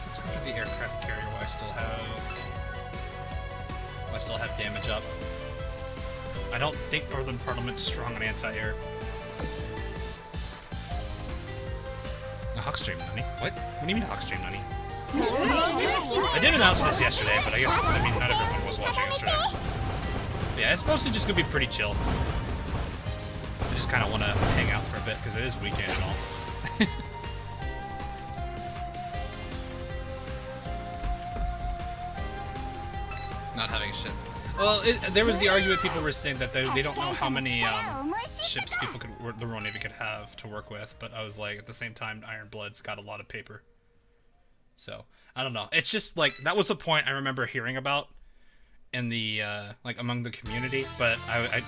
Let's go for the aircraft carrier while I still have damage up. I don't think Northern Parliament's strong on anti-air. A Hawkstream, Nunny? What? What do you mean Hawkstream, Nunny? I did announce this yesterday, but I guess, I mean, not everyone was watching yesterday. But yeah, it's mostly just gonna be pretty chill. I just kind of want to hang out for a bit, because it is weekend and all. Not having shit. Well, there was the argument people were saying that they don't know how many ships the Royal Navy could have to work with, but I was like, at the same time, Iron Blood's got a lot of paper. So, I don't know. It's just, like, that was the point I remember hearing about in the, like, among the community, but I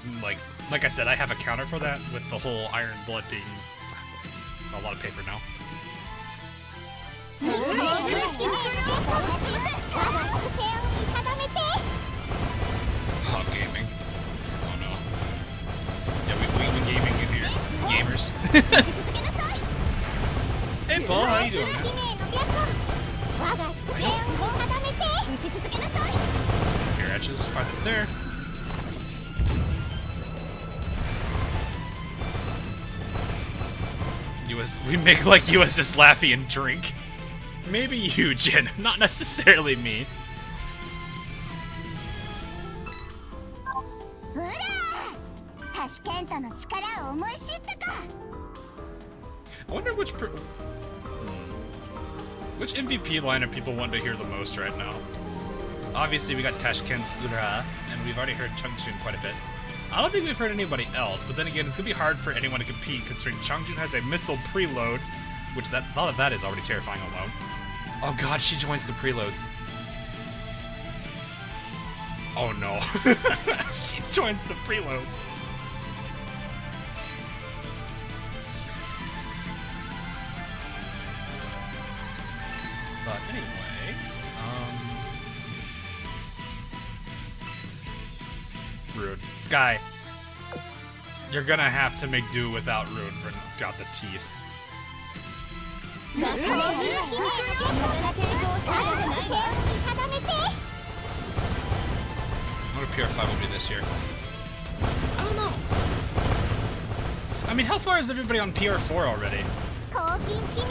like I said, I have a counter for that with the whole Iron Blood being a lot of paper now. Oh, gaming. Oh, no. Yeah, we gaming in here. Gamers. Hey, Paul, how you doing, man? Your edges farther there. We make like USS Laffy and drink. Maybe you, Jin, not necessarily me. I wonder which MVP line are people wanting to hear the most right now? Obviously, we got Tashkent's Ura, and we've already heard Chungjun quite a bit. I don't think we've heard anybody else, but then again, it's gonna be hard for anyone to compete considering Chungjun has a missile preload, which thought of that is already terrifying alone. Oh god, she joins the preloads. Oh no. She joins the preloads. But anyway, Rude. Sky, you're gonna have to make do without Rude for got the teeth. What a PR5 will be this year? I don't know. I mean, how far is everybody on PR4 already?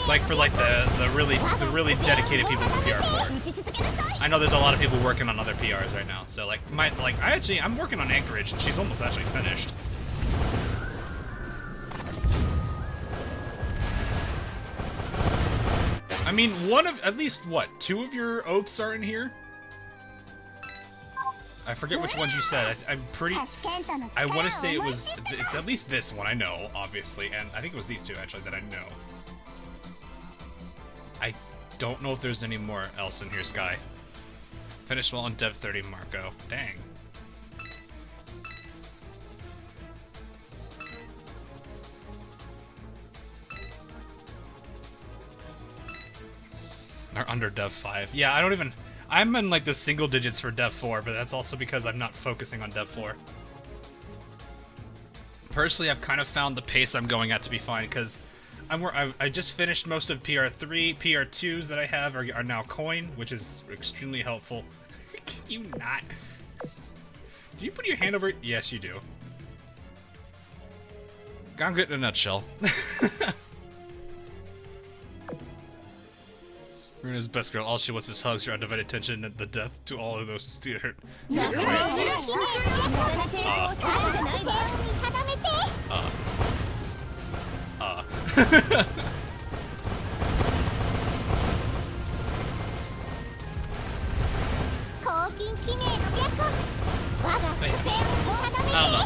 Like for like the really dedicated people for PR4. I know there's a lot of people working on other PRs right now. So like I'm working on Anchorage and she's almost actually finished. I mean, at least, what, 2 of your oaths are in here? I forget which ones you said. I'm pretty... I want to say it's at least this one, I know, obviously, and I think it was these 2, actually, that I know. I don't know if there's any more else in here, Sky. Finished well on Dev 30, Marco. Dang. Or under Dev 5. Yeah, I don't even... I'm in like the single digits for Dev 4, but that's also because I'm not focusing on Dev 4. Personally, I've kind of found the pace I'm going at to be fine, because I just finished most of PR3. PR2s that I have are now coin, which is extremely helpful. Can you not? Do you put your hand over it? Yes, you do. I'm good in a nutshell. Runa's best girl. All she wants is hugs, your undivided attention, and the death to all of those who steal her.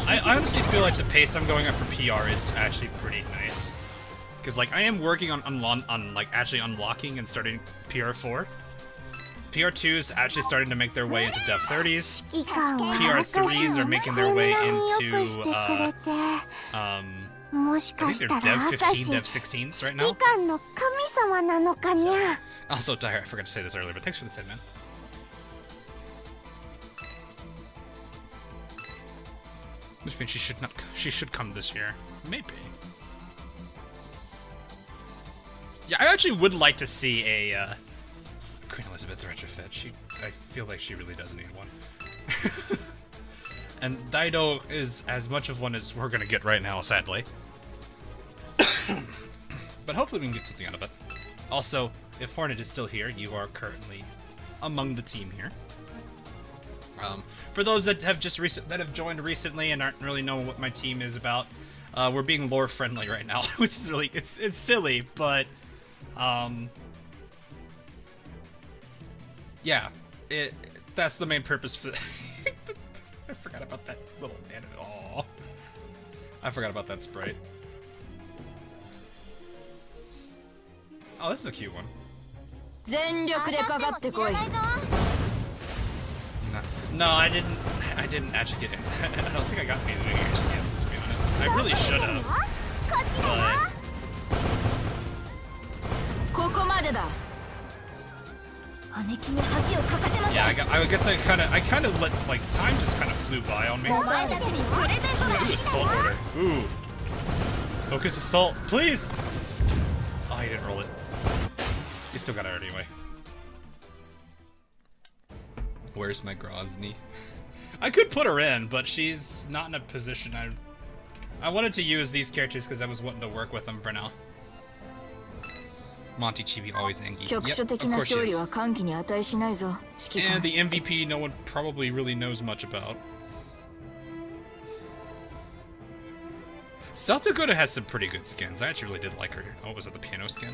I honestly feel like the pace I'm going at for PR is actually pretty nice. Because, like, I am working on like, actually unlocking and starting PR4. PR2's actually starting to make their way into Dev 30s. PR3s are making their way into, I think they're Dev 15, Dev 16s right now. Also, Dire, I forgot to say this earlier, but thanks for the tip, man. Which means she should come this year. Maybe. Yeah, I actually would like to see a Queen Elizabeth retrofit. I feel like she really does need one. And Dido is as much of one as we're gonna get right now, sadly. But hopefully we can get something out of it. Also, if Hornet is still here, you are currently among the team here. For those that have joined recently and aren't really knowing what my team is about, we're being lore friendly right now, which is really it's silly, but yeah, that's the main purpose for. I forgot about that little man. Oh, I forgot about that sprite. Oh, this is a cute one. No, I didn't actually get it. I don't think I got any New Year's skins, to be honest. I really should have. But... yeah, I guess I kind of let, like, time just kind of flew by on me. Ooh, assault order. Ooh. Focus assault, please! Oh, he didn't roll it. You still got it anyway. Where's my Grozny? I could put her in, but she's not in a position. I wanted to use these characters because I was wanting to work with them for now. Monty Chibi always angry. Yep, of course she is. And the MVP no one probably really knows much about. South Dakota has some pretty good skins. I actually really did like her. Oh, was it the piano skin?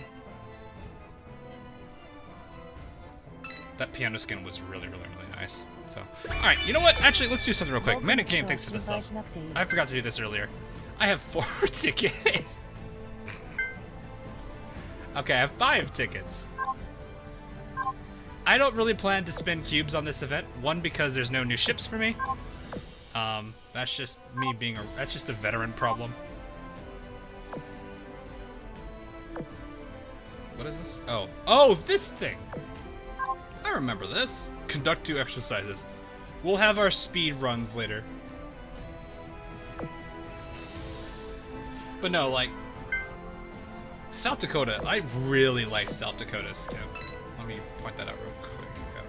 That piano skin was really, really, really nice. So, alright, you know what? Actually, let's do something real quick. Manic Game, thanks for the sub. I forgot to do this earlier. I have 4 tickets. Okay, I have 5 tickets. I don't really plan to spend cubes on this event. One, because there's no new ships for me. That's just me being that's just a veteran problem. What is this? Oh, this thing. I remember this. Conduct 2 exercises. We'll have our speed runs later. But no, like, South Dakota, I really like South Dakota's skin. Let me point that out real quick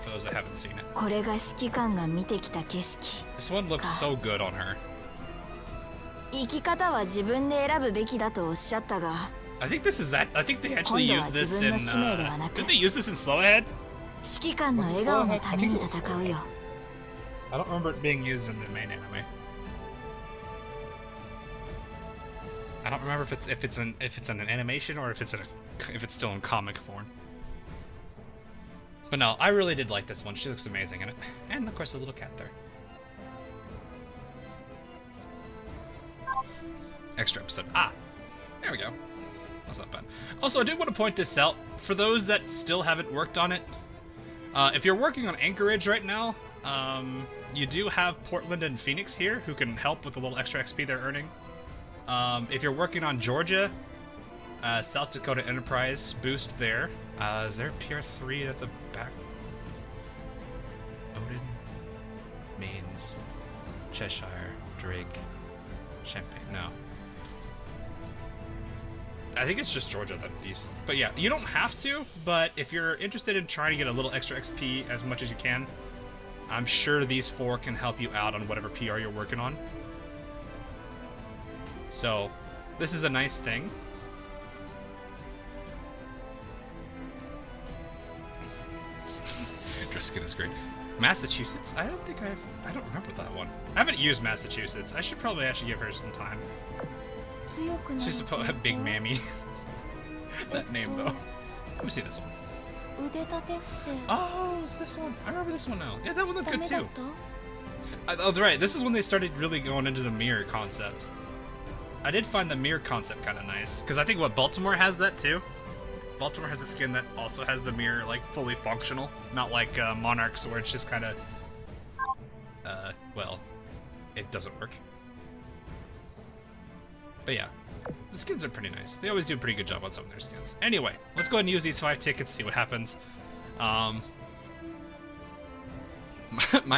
for those that haven't seen it. This one looks so good on her. I think this is that. I think they actually used this in. Did they use this in Slow Ahead? I don't remember it being used in the main anime. I don't remember if it's an animation or if it's still in comic form. But no, I really did like this one. She looks amazing in it. And of course a little cat there. Extra episode. Ah, there we go. That's not bad. Also, I did want to point this out. For those that still haven't worked on it, if you're working on Anchorage right now, you do have Portland and Phoenix here who can help with the little extra XP they're earning. If you're working on Georgia, South Dakota Enterprise boost there. Is there PR3 that's a back? Odin, Mainz, Cheshire, Drake, Champaign. No. I think it's just Georgia that these. But yeah, you don't have to, but if you're interested in trying to get a little extra XP as much as you can, I'm sure these 4 can help you out on whatever PR you're working on. So, this is a nice thing. Driskin is great. Massachusetts? I don't remember that one. I haven't used Massachusetts. I should probably actually give her some time. She's a big mammy. That name though. Let me see this one. Oh, it's this one. I remember this one now. Yeah, that one looked good too. Oh, right. This is when they started really going into the mirror concept. I did find the mirror concept kind of nice. Because I think Baltimore has that too. Baltimore has a skin that also has the mirror like fully functional. Not like Monarchs where it's just kind of... well, it doesn't work. But yeah, the skins are pretty nice. They always do a pretty good job on some of their skins. Anyway, let's go ahead and use these 5 tickets, see what happens. Might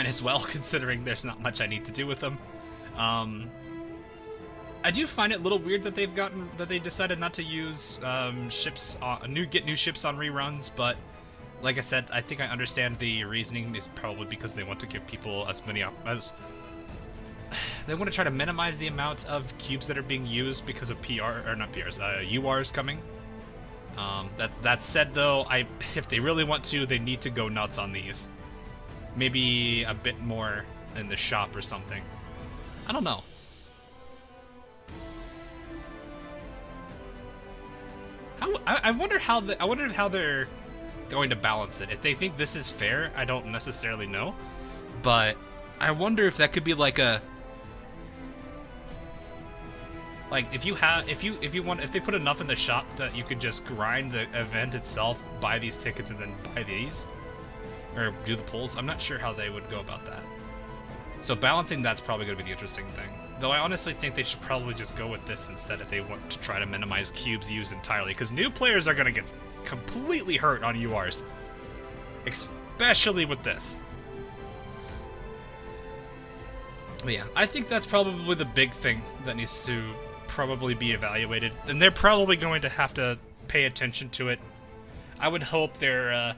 as well, considering there's not much I need to do with them. I do find it a little weird that they decided not to use ships get new ships on reruns, but like I said, I think I understand the reasoning is probably because they want to give people as many as they want to try to minimize the amount of cubes that are being used because of URs coming. That said, though, if they really want to, they need to go nuts on these. Maybe a bit more in the shop or something. I don't know. I wonder how they're going to balance it. If they think this is fair, I don't necessarily know, but I wonder if that could be like a. Like if they put enough in the shop that you could just grind the event itself, buy these tickets, and then buy these, or do the pulls. I'm not sure how they would go about that. So balancing that's probably going to be the interesting thing. Though I honestly think they should probably just go with this instead if they want to try to minimize cubes used entirely, because new players are going to get completely hurt on URs, especially with this. But yeah, I think that's probably the big thing that needs to probably be evaluated, and they're probably going to have to pay attention to it. I would hope they're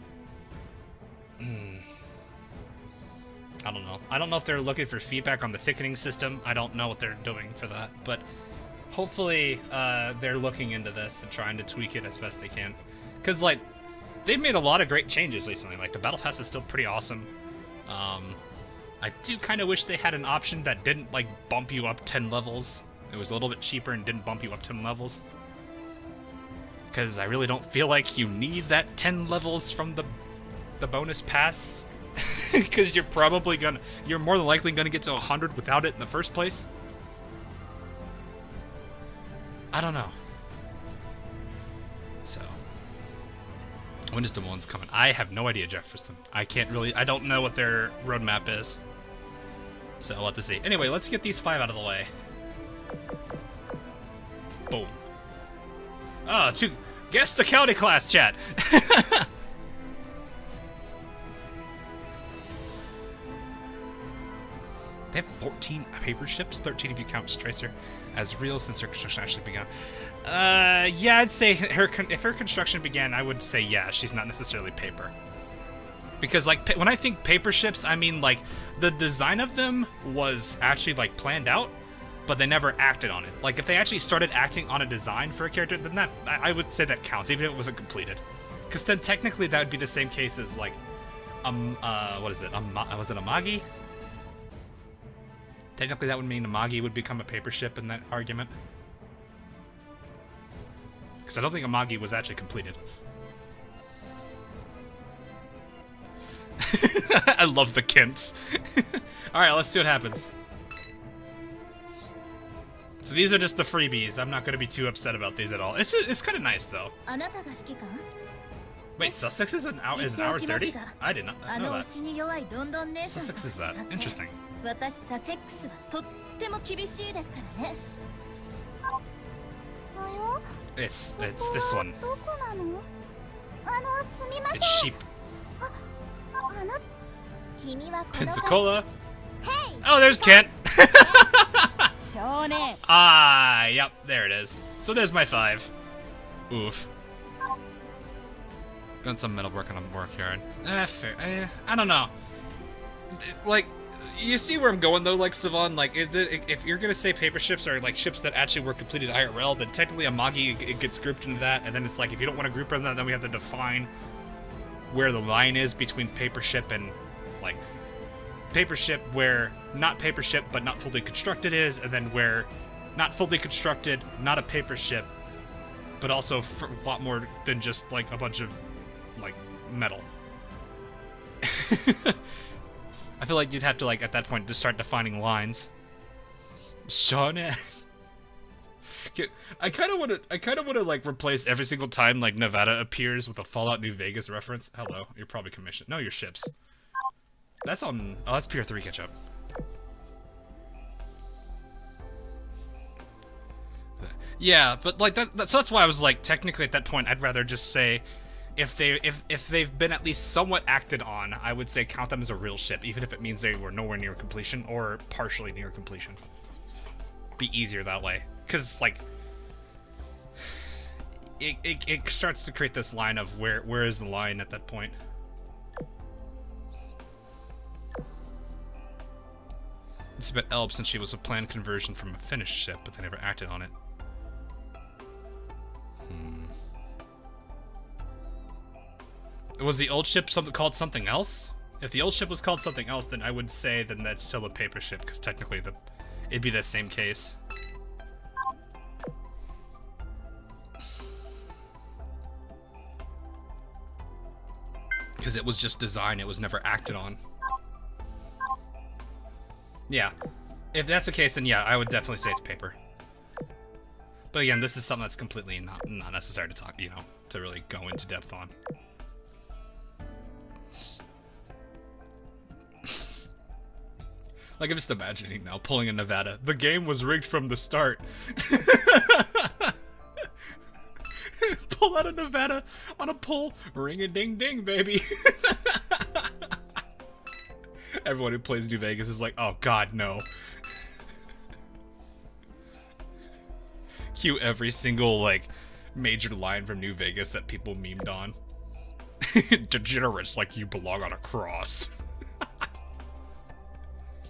I don't know. I don't know if they're looking for feedback on the ticketing system. I don't know what they're doing for that, but hopefully they're looking into this and trying to tweak it as best they can. Because like they've made a lot of great changes recently. Like the battle pass is still pretty awesome. I do kind of wish they had an option that didn't like bump you up 10 levels. It was a little bit cheaper and didn't bump you up 10 levels. Because I really don't feel like you need that 10 levels from the bonus pass. Because you're more than likely gonna get to 100 without it in the first place. I don't know. So, when is Des Moines coming? I have no idea, Jefferson. I don't know what their roadmap is. So we'll have to see. Anyway, let's get these 5 out of the way. Boom. Oh, guess the county class, chat. They have 14 paper ships, 13 if you count Tracer as real since her construction actually began. Yeah, I'd say if her construction began, I would say yeah, she's not necessarily paper. Because like when I think paper ships, I mean like the design of them was actually like planned out, but they never acted on it. Like if they actually started acting on a design for a character, then I would say that counts, even if it wasn't completed. Because then technically that would be the same case as like, what is it? Was it Amagi? Technically, that would mean Amagi would become a paper ship in that argument. Because I don't think Amagi was actually completed. I love the kints. Alright, let's see what happens. So these are just the freebies. I'm not going to be too upset about these at all. It's kind of nice, though. Wait, Sussex is an hour 30? I did not know that. Sussex is that. Interesting. It's this one. It's sheep. Pensacola. Oh, there's Kent. Ah, yep, there it is. So there's my 5. Oof. Done some metal work on a workyard. Fair. I don't know. Like, you see where I'm going though, like Savon. Like, if you're gonna say paper ships are like ships that actually were completed IRL, then technically Amagi it gets grouped into that. And then it's like if you don't want to group them, then we have to define where the line is between paper ship and like paper ship where not paper ship but not fully constructed is, and then where not fully constructed, not a paper ship, but also for a lot more than just like a bunch of like metal. I feel like you'd have to like at that point just start defining lines. Sean, I kind of want to like replace every single time like Nevada appears with a Fallout New Vegas reference. Hello, you're probably commissioned. No, your ships. That's on. Oh, that's Pier 3 catch up. Yeah, but like so that's why I was like, technically at that point, I'd rather just say, if they've been at least somewhat acted on, I would say count them as a real ship, even if it means they were nowhere near completion or partially near completion. Be easier that way, because like it starts to create this line of where is the line at that point. It's a bit Elb since she was a planned conversion from a finished ship, but they never acted on it. Was the old ship called something else? If the old ship was called something else, then I would say then that's still a paper ship, because technically it'd be the same case. Because it was just design, it was never acted on. Yeah, if that's the case, then yeah, I would definitely say it's paper. But again, this is something that's completely not necessary to talk, to really go into depth on. Like, I'm just imagining now, pulling in Nevada. The game was rigged from the start. Pull out of Nevada on a pull. Ring-a-ding-ding, baby. Everyone who plays New Vegas is like, oh god, no. Cue every single, like, major line from New Vegas that people memed on. Degenerates like you belong on a cross.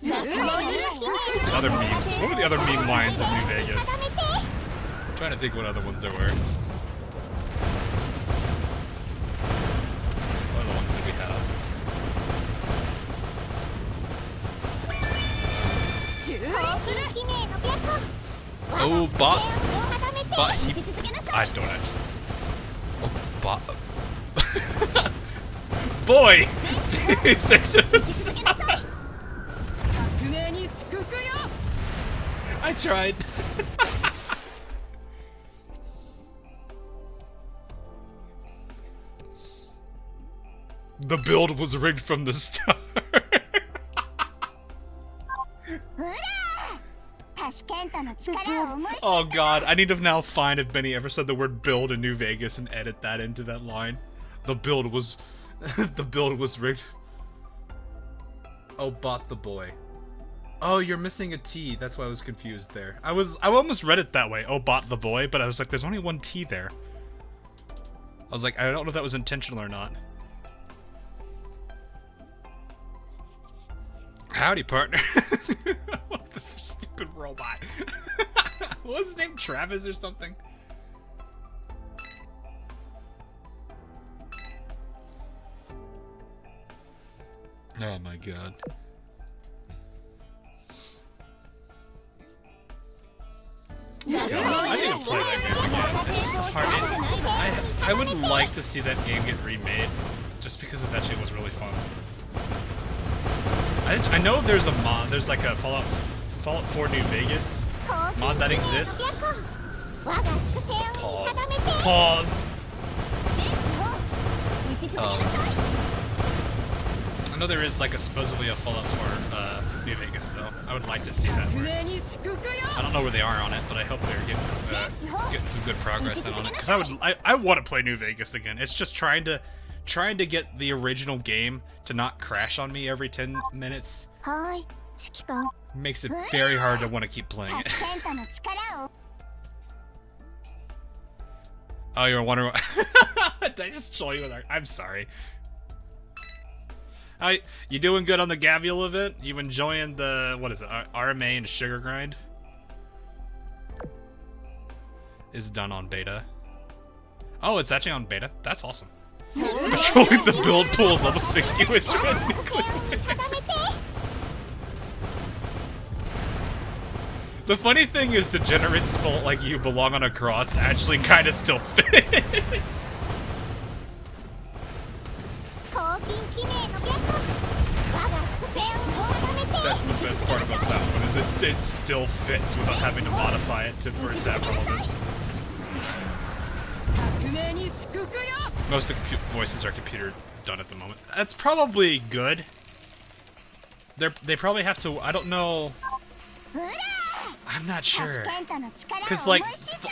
Other memes. What were the other meme lines of New Vegas? I'm trying to think what other ones there were. What other ones did we have? Oh, bots. I don't actually. Oh, bot. Boy! Thanks for this. I tried. The build was rigged from the start. Oh god, I need to now find if Benny ever said the word build in New Vegas and edit that into that line. The build was the build was rigged. Oh, bot the boy. Oh, you're missing a T. That's why I was confused there. I almost read it that way. Oh, bot the boy, but I was like, there's only one T there. I was like, I don't know if that was intentional or not. Howdy, partner. What the stupid robot. What was his name? Travis or something? Oh my god. I need to play that game again. It's just hard. I would like to see that game get remade, just because it actually was really fun. I know there's a mod. There's like a Fallout 4 New Vegas mod that exists. Pause. I know there is like supposedly a Fallout 4 New Vegas though. I would like to see that. I don't know where they are on it, but I hope they're getting some good progress on it. Because I want to play New Vegas again. It's just trying to get the original game to not crash on me every 10 minutes. Makes it very hard to want to keep playing it. Oh, you're wondering did I just show you that? I'm sorry. You doing good on the Gabule event? You enjoying the, what is it, RMA and Sugar Grind? Is done on beta. Oh, it's actually on beta? That's awesome. Controlling the build pools almost makes you The funny thing is, degenerates like you belong on a cross actually kind of still fits. That's the best part about that one, is it still fits without having to modify it for it to have relevance. Most of the voices are computer done at the moment. That's probably good. They probably have to, I don't know. I'm not sure. Cause like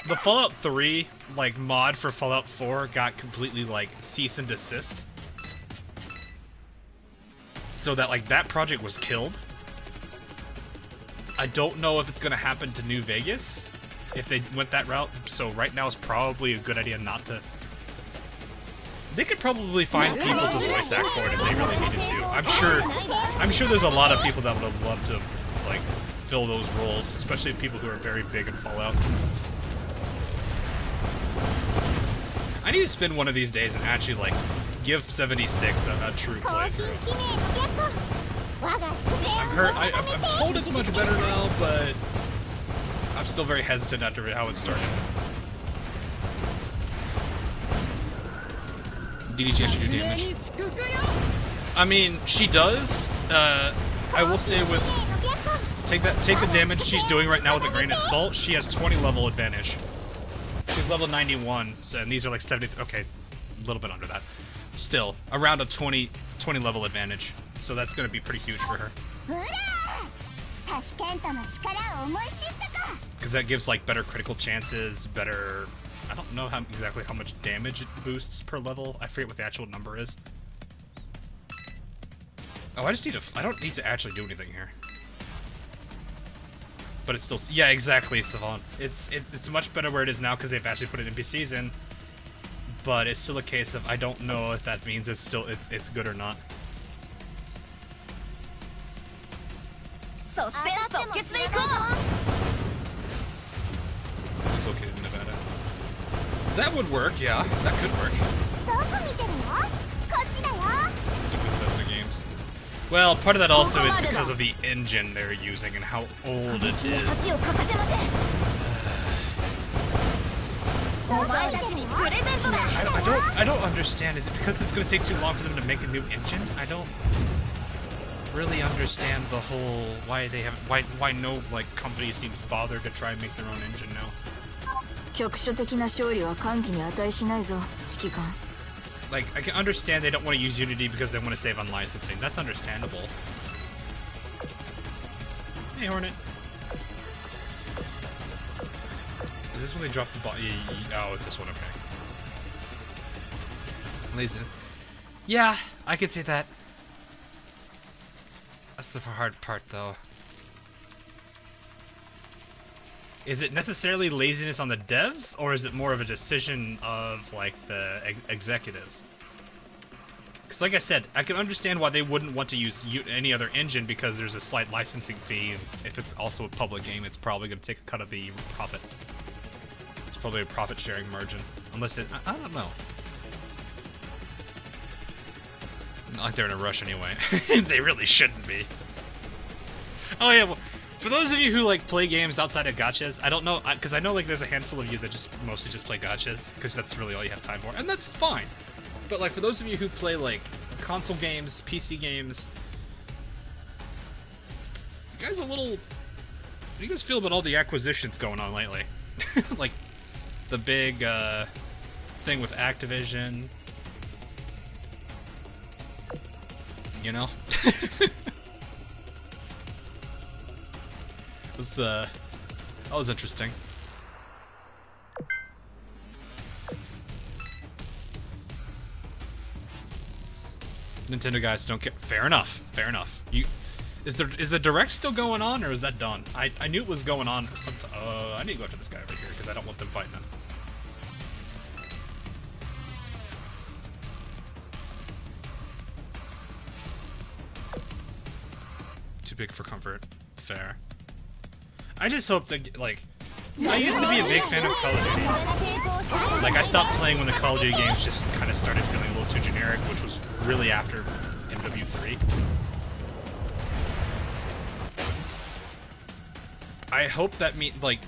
the Fallout 3 like mod for Fallout 4 got completely like cease and desist. So that like that project was killed. I don't know if it's gonna happen to New Vegas if they went that route. So right now is probably a good idea not to. They could probably find people to voice act for it if they really needed to. I'm sure there's a lot of people that would have loved to like fill those roles, especially people who are very big in Fallout. I need to spend one of these days and actually like give 76 a true playthrough. I'm told it's much better now, but I'm still very hesitant after how it started. DDG should do damage. I mean, she does. I will say with take the damage she's doing right now with a grain of salt. She has 20 level advantage. She's level 91, so, and these are like 70. Okay, a little bit under that. Still around a 20 level advantage. So that's going to be pretty huge for her. Because that gives like better critical chances, better. I don't know exactly how much damage it boosts per level. I forget what the actual number is. Oh, I don't need to actually do anything here. But it's still, yeah, exactly, Savant. It's much better where it is now because they've actually put NPCs in. But it's still a case of I don't know if that means it's good or not. It's located in Nevada. That would work, yeah. That could work. Bethesda games. Well, part of that also is because of the engine they're using and how old it is. I don't understand. Is it because it's going to take too long for them to make a new engine? I don't really understand the whole why no like company seems bothered to try and make their own engine now. Like, I can understand they don't want to use Unity because they want to save on licensing. That's understandable. Hey, Hornet. Is this when they drop the ball? Oh, it's this one. Okay. Laziness. Yeah, I could see that. That's the hard part, though. Is it necessarily laziness on the devs, or is it more of a decision of, like, the executives? Because, like I said, I can understand why they wouldn't want to use any other engine because there's a slight licensing fee. If it's also a public game, it's probably going to take a cut of the profit. It's probably a profit-sharing margin. Unless it... I don't know. Not like they're in a rush anyway. They really shouldn't be. Oh, yeah, well... For those of you who like play games outside of gachas, I don't know, because I know like there's a handful of you that just mostly just play gachas, because that's really all you have time for, and that's fine. But like for those of you who play like console games, PC games, guys a little... What do you guys feel about all the acquisitions going on lately? Like, the big, thing with Activision. You know? That was interesting. Nintendo guys don't get... Fair enough. Fair enough. Is the direct still going on, or is that done? I knew it was going on for some time. I need to go after this guy over here, because I don't want them fighting him. Too big for comfort. Fair. I just hope that, like... I used to be a big fan of Call of Duty. Like, I stopped playing when the Call of Duty games just kind of started feeling a little too generic, which was really after MW3. I hope that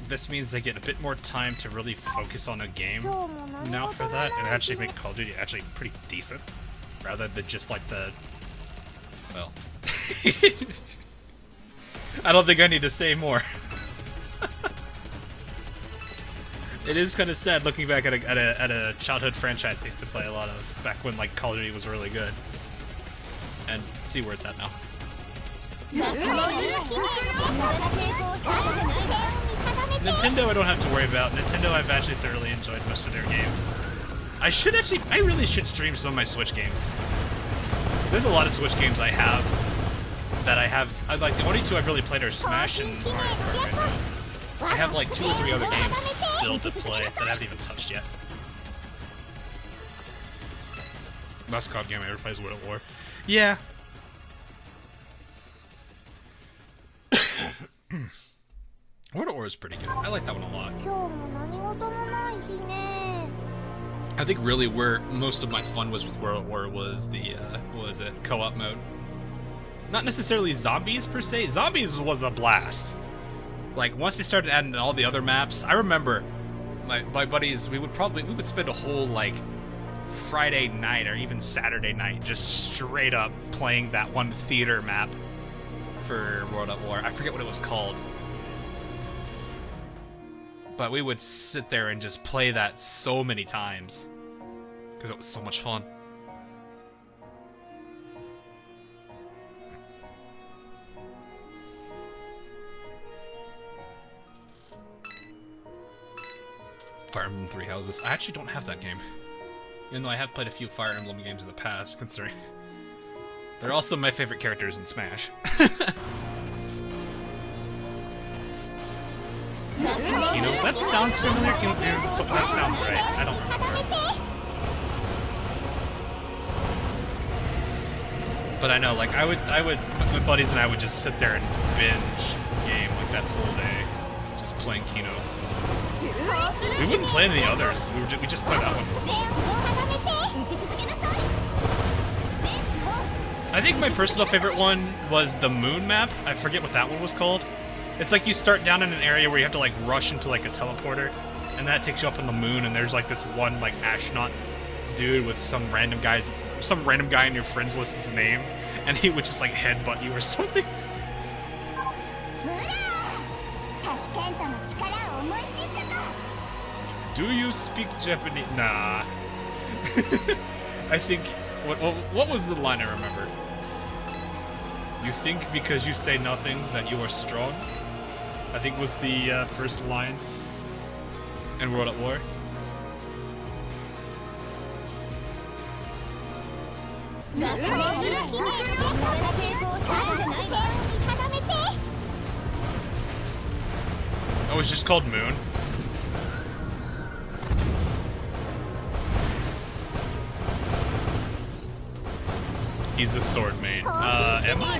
this means they get a bit more time to really focus on a game now for that, and actually make Call of Duty actually pretty decent, rather than just like the... Well... I don't think I need to say more. It is kind of sad looking back at a childhood franchise I used to play a lot of back when like Call of Duty was really good, and see where it's at now. Nintendo I don't have to worry about. Nintendo I've actually thoroughly enjoyed most of their games. I really should stream some of my Switch games. There's a lot of Switch games I have that I like the only two I've really played are Smash and Mario Kart right now. I have like 2 or 3 other games still to play that I haven't even touched yet. Last COD game I ever played is World at War. Yeah. World at War is pretty good. I like that one a lot. I think really where most of my fun was with World at War was the, what was it, co-op mode. Not necessarily zombies per se. Zombies was a blast. Like, once they started adding all the other maps, I remember my buddies, we would spend a whole, like, Friday night or even Saturday night just straight up playing that one theater map for World at War. I forget what it was called. But we would sit there and just play that so many times. Because it was so much fun. Fire Emblem Three Houses. I actually don't have that game. Even though I have played a few Fire Emblem games in the past, considering they're also my favorite characters in Smash. Kino, that sounds familiar. Kino, that sounds right. I don't remember. But I know, like, I would, my buddies and I would just sit there and binge game like that whole day, just playing Kino. We wouldn't play any of the others. We just played that one. I think my personal favorite one was the moon map. I forget what that one was called. It's like you start down in an area where you have to like rush into like a teleporter, and that takes you up on the moon, and there's like this one like astronaut dude with some random guy in your friends list's name, and he would just like headbutt you or something. Do you speak Japanese? Nah. I think... What was the line I remember? You think because you say nothing that you are strong? I think was the first line in World at War. Oh, it's just called Moon. He's a sword main. Am I?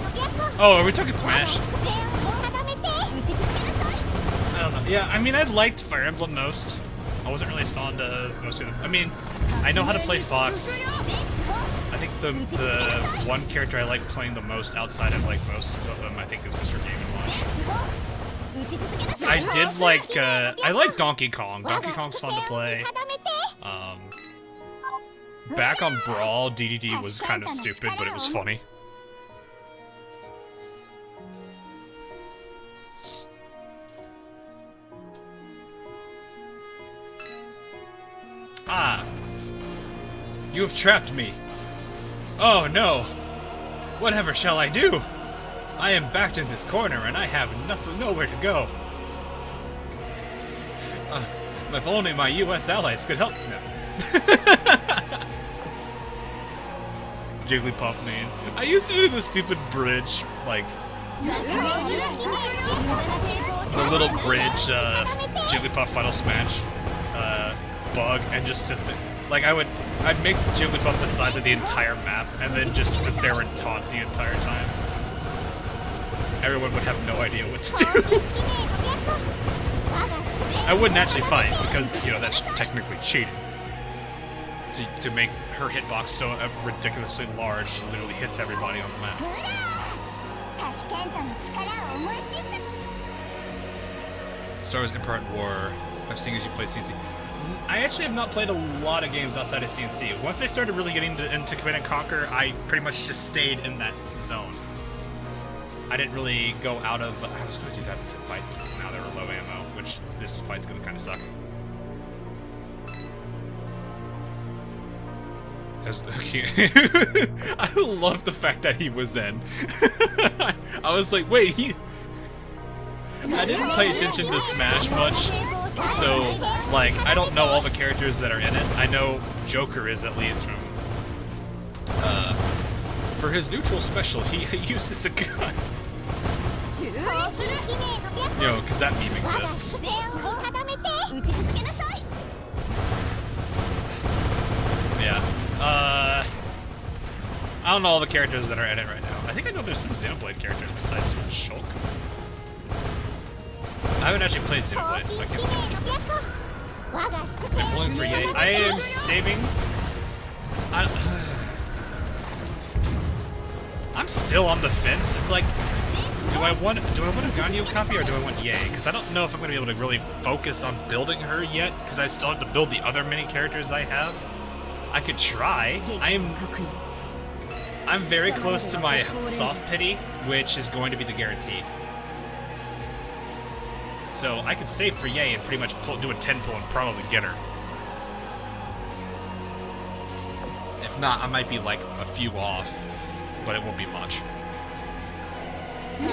Oh, are we talking Smash? I don't know. Yeah, I mean, I liked Fire Emblem most. I wasn't really fond of most of them. I mean, I know how to play Fox. I think the one character I like playing the most outside of like most of them, I think, is Mr. Game & Watch. I did like, I like Donkey Kong. Donkey Kong's fun to play. Back on Brawl, DDD was kind of stupid, but it was funny. You have trapped me. Oh no! Whatever shall I do? I am backed in this corner and I have nowhere to go. If only my US allies could help. No. Jigglypuff main. I used to do the stupid bridge, like the little bridge Jigglypuff Final Smash bug, and just sit there. Like I'd make Jigglypuff the size of the entire map, and then just sit there and taunt the entire time. Everyone would have no idea what to do. I wouldn't actually fight because, you know, that's technically cheating. To make her hitbox so ridiculously large, she literally hits everybody on the map. Star Wars Empire at War. I've seen as you play CNC. I actually have not played a lot of games outside of CNC. Once I started really getting into Command & Conquer, I pretty much just stayed in that zone. I didn't really go out of... I was going to do that to fight. Now they were low ammo, which this fight's going to kind of suck. Okay. I love the fact that he was Zen. I was like, wait, I didn't pay attention to Smash much, so, like, I don't know all the characters that are in it. I know Joker is, at least, from... for his neutral special, he uses a gun. You know, because that meme exists. Yeah. I don't know all the characters that are in it right now. I think I know there's some Xenoblade characters besides Shulk. I haven't actually played Xenoblade, so I can't say much. I'm pulling for Yay. I am saving... I'm still on the fence. It's like, do I want a Ganyu copy or do I want Yay? Because I don't know if I'm going to be able to really focus on building her yet, because I still have to build the other many characters I have. I could try. I'm very close to my soft pity, which is going to be the guarantee. So I could save for Yay and pretty much do a 10 pull and probably get her. If not, I might be like a few off, but it won't be much. So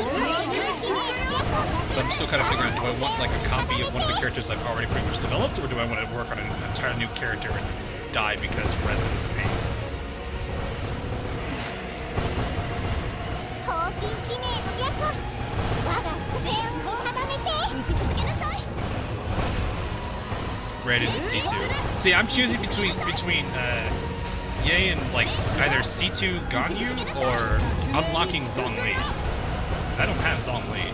I'm still kind of figuring out, do I want like a copy of one of the characters I've already pretty much developed, or do I want to work on an entire new character and die because resin is a pain? Right into C2. See, I'm choosing between Yay and like either C2 Ganyu or unlocking Zhongli. I don't have Zhongli.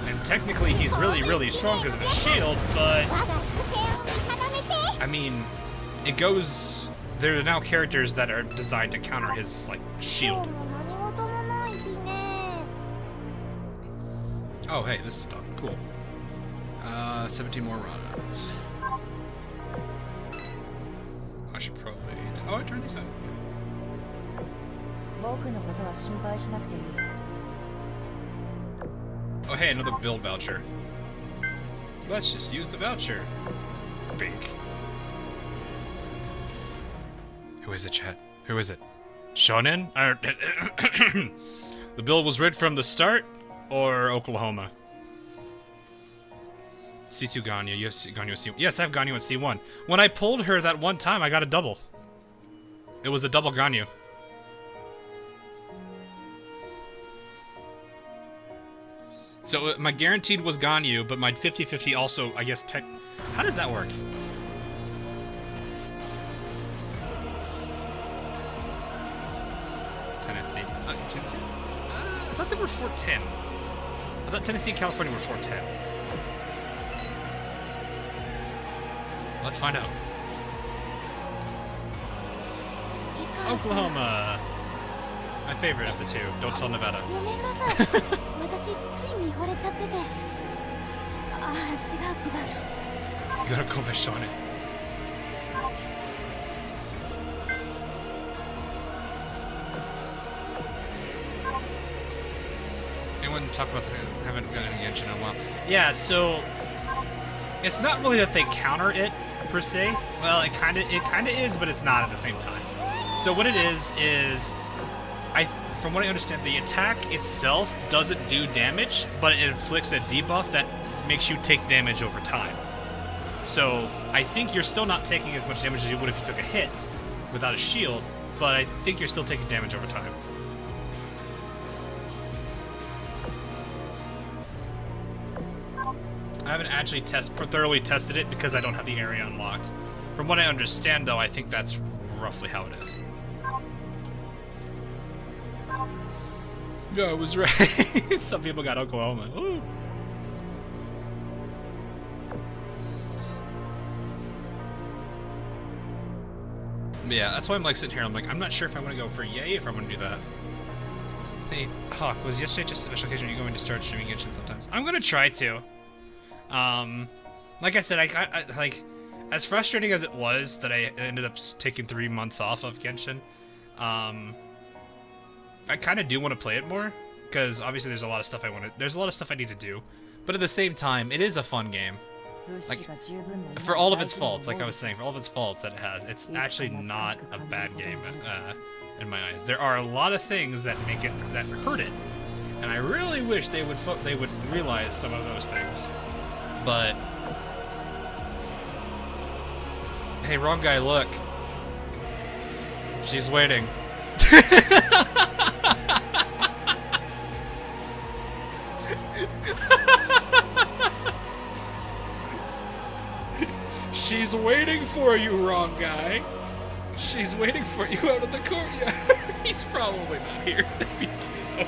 And technically he's really strong because of his shield, but I mean, it goes... There are now characters that are designed to counter his, like, shield. Oh, hey, this is done. Cool. 17 more runs. I should probably... Oh, I turned these on. Oh, hey, another build voucher. Let's just use the voucher. Bink. Who is it, chat? Who is it? Shonen? The build was rigged from the start, or Oklahoma? C2 Ganyu. You have Ganyu at C1. Yes, I have Ganyu at C1. When I pulled her that one time, I got a double. It was a double Ganyu. So my guaranteed was Ganyu, but my 50-50 also, I guess, How does that work? Tennessee. Tennessee? I thought they were 410. I thought Tennessee and California were 410. Let's find out. Oklahoma. My favorite of the two. Don't tell Nevada. You gotta go by Shawnee. Anyone talk about that? I haven't gotten any Genshin in a while. Yeah, so it's not really that they counter it per se. Well, it kind of is, but it's not at the same time. So what it is from what I understand, the attack itself doesn't do damage, but it inflicts a debuff that makes you take damage over time. So I think you're still not taking as much damage as you would if you took a hit without a shield, but I think you're still taking damage over time. I haven't actually thoroughly tested it because I don't have the area unlocked. From what I understand, though, I think that's roughly how it is. Yeah, I was right. Some people got Oklahoma. Ooh. Yeah, that's why I'm like sitting here. I'm like, I'm not sure if I want to go for yay, if I want to do that. Hey, Hawk, was yesterday just a special occasion? Are you going to start streaming Genshin sometimes? I'm gonna try to. Like I said, I like, as frustrating as it was that I ended up taking 3 months off of Genshin, I kind of do want to play it more, because obviously there's a lot of stuff there's a lot of stuff I need to do, but at the same time, it is a fun game. Like, for all of its faults, like I was saying, for all of its faults that it has, it's actually not a bad game, in my eyes. There are a lot of things that that hurt it, and I really wish they would realize some of those things. But hey, wrong guy, look. She's waiting. She's waiting for you, wrong guy. She's waiting for you out of the courtyard. He's probably not here. That'd be funny though.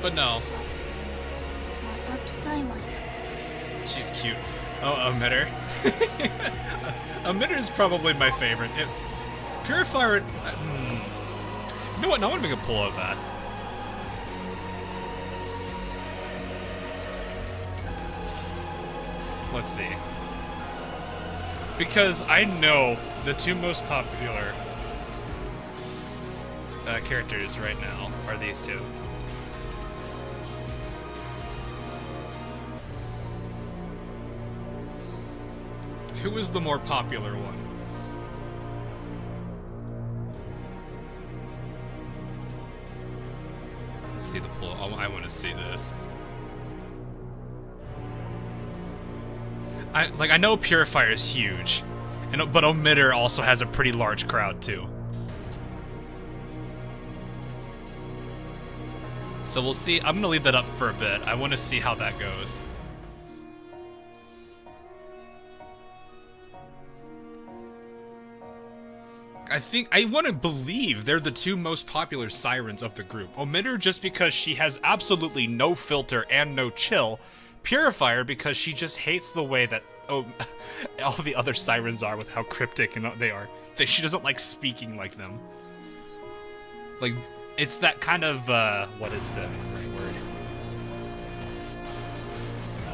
But no. She's cute. Oh, Emitter. Emitter is probably my favorite. Purifier. You know what? Now I want to make a pull of that. Let's see. Because I know the two most popular characters right now are these two. Who is the more popular one? Let's see the poll. I want to see this. I know Purifier is huge, but Emitter also has a pretty large crowd too. So we'll see. I'm gonna leave that up for a bit. I want to see how that goes. I want to believe they're the two most popular sirens of the group. Emitter just because she has absolutely no filter and no chill. Purifier because she just hates the way that all the other sirens are with how cryptic and they are. She doesn't like speaking like them. Like, it's that kind of, what is the right word?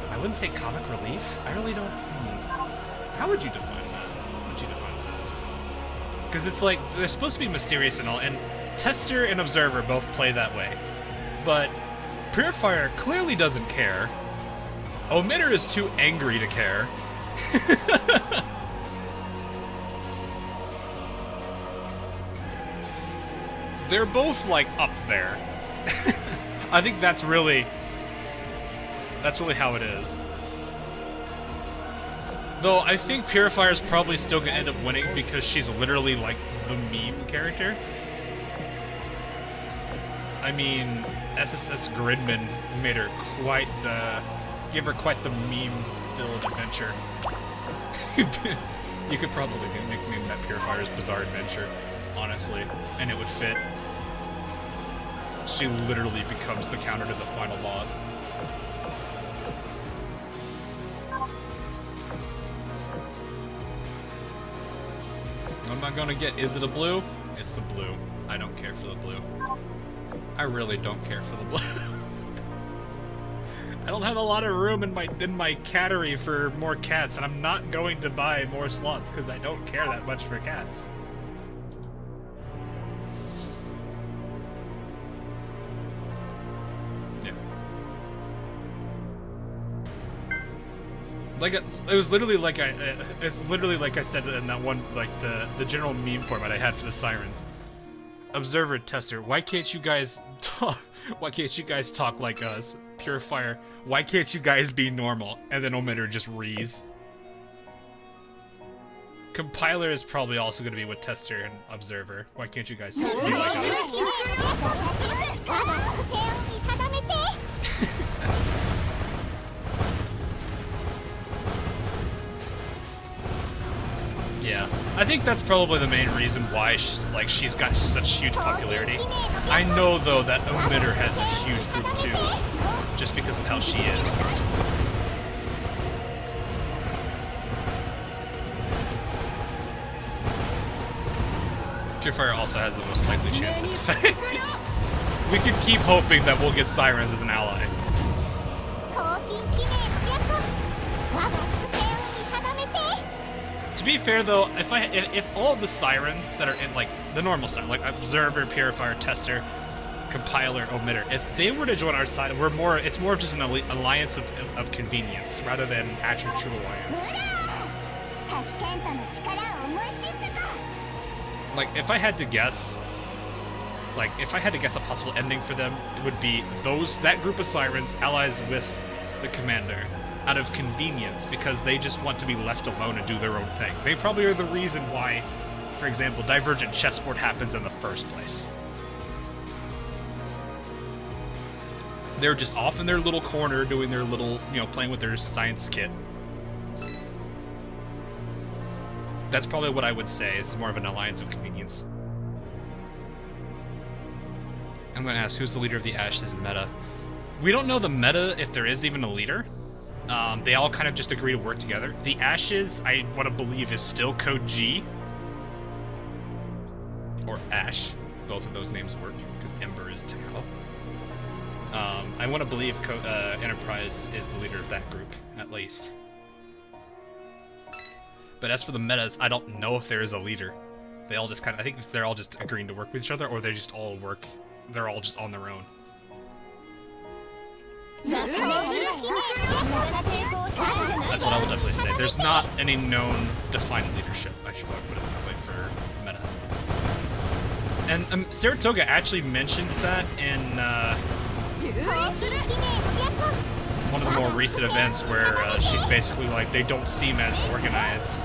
I wouldn't say comic relief. I really don't, How would you define that? How would you define that as? Because it's like, they're supposed to be mysterious and all, and Tester and Observer both play that way. But Purifier clearly doesn't care. Emitter is too angry to care. They're both, like, up there. I think that's really how it is. Though, I think Purifier's probably still gonna end up winning because she's literally, like, the meme character. I mean, SSS Gridman made her give her quite the meme-filled adventure. You could probably nickname that Purifier's Bizarre Adventure, honestly, and it would fit. She literally becomes the counter to the final boss. What am I gonna get? Is it a blue? It's the blue. I don't care for the blue. I really don't care for the blue. I don't have a lot of room in my cattery for more cats, and I'm not going to buy more slots because I don't care that much for cats. Yeah, Like it was literally like it's literally like I said in that one, like the general meme format I had for the sirens. Observer, tester, why can't you guys talk? Why can't you guys talk like us? Purifier, why can't you guys be normal? And then Emitter just rees. Compiler is probably also going to be with tester and observer. Why can't you guys be like us? Yeah, I think that's probably the main reason why she's got such huge popularity. I know though that Emitter has a huge group too, just because of how she is. Purifier also has the most likely chance. We could keep hoping that we'll get Sirens as an ally. To be fair though, if all of the Sirens that are in like the normal side, like Observer, Purifier, Tester, Compiler, Emitter, if they were to join our side, it's more of just an alliance of convenience rather than actual true alliance. Like if I had to guess, a possible ending for them, it would be that group of Sirens allies with the Commander out of convenience because they just want to be left alone and do their own thing. They probably are the reason why, for example, Divergent Chessboard happens in the first place. They're just off in their little corner doing their little, playing with their science kit. That's probably what I would say is more of an alliance of convenience. I'm going to ask, who's the leader of the Ashes meta? We don't know the meta if there is even a leader. They all kind of just agree to work together. The Ashes, I want to believe, is still Code G. Or Ash. Both of those names work, because Ember is Takao. I want to believe Enterprise is the leader of that group, at least. But as for the metas, I don't know if there is a leader. They all just I think they're all just agreeing to work with each other, or they just all work, they're all just on their own. That's what I would definitely say. There's not any known defined leadership, I should probably put it that way, for meta. And Saratoga actually mentions that in one of the more recent events where she's basically like, they don't seem as organized.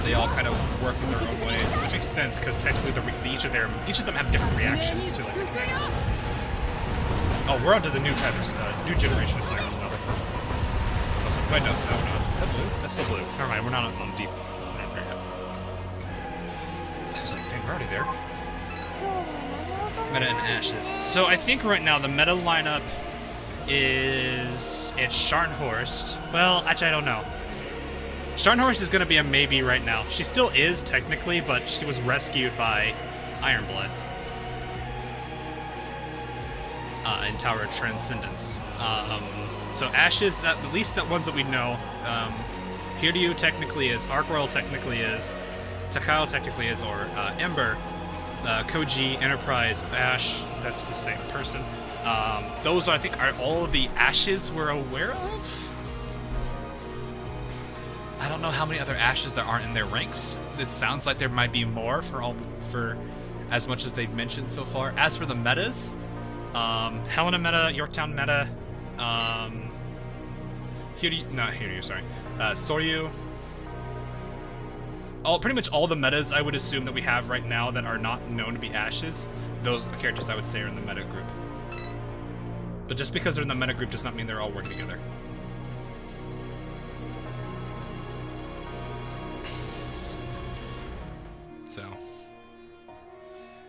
They all kind of work in their own ways. It makes sense because technically each of them have different reactions to the thing. Oh, we're onto the new new generation of Sirens now. Oh, wait, no. Is that blue? That's still blue. Never mind, we're not on deep. We're not there yet. I was like, dang, we're already there. Meta and Ashes. So I think right now the meta lineup it's Scharnhorst. Well, actually I don't know. Scharnhorst is going to be a maybe right now. She still is technically, but she was rescued by Ironblood in Tower of Transcendence. So Ashes, at least the ones that we know. Hiryu technically is, Arc Royal technically is, Takao technically is, or Ember. Koji, Enterprise, Ash, that's the same person. Those, I think, are all of the Ashes we're aware of. I don't know how many other Ashes there aren't in their ranks. It sounds like there might be more for as much as they've mentioned so far. As for the metas, Helena meta, Yorktown meta, Soryu. Pretty much all the metas I would assume that we have right now that are not known to be Ashes, those characters I would say are in the meta group. But just because they're in the meta group does not mean they're all working together. So,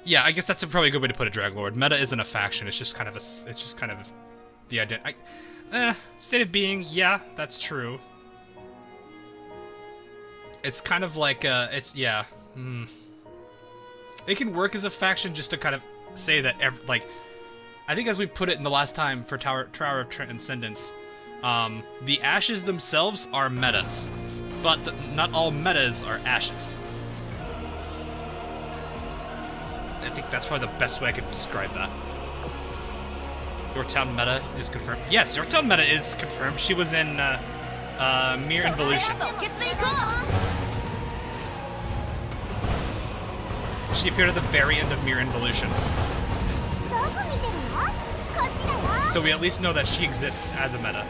yeah, I guess that's probably a good way to put it, Draglord. Meta isn't a faction; it's just kind of the identity. State of being, yeah, that's true. It's kind of like, It can work as a faction just to kind of say that, I think as we put it in the last time for Tower of Transcendence, the Ashes themselves are metas, but not all metas are Ashes. I think that's probably the best way I could describe that. Yorktown meta is confirmed. Yes, Yorktown meta is confirmed. She was in Mere Involution. She appeared at the very end of Mere Involution. So we at least know that she exists as a meta.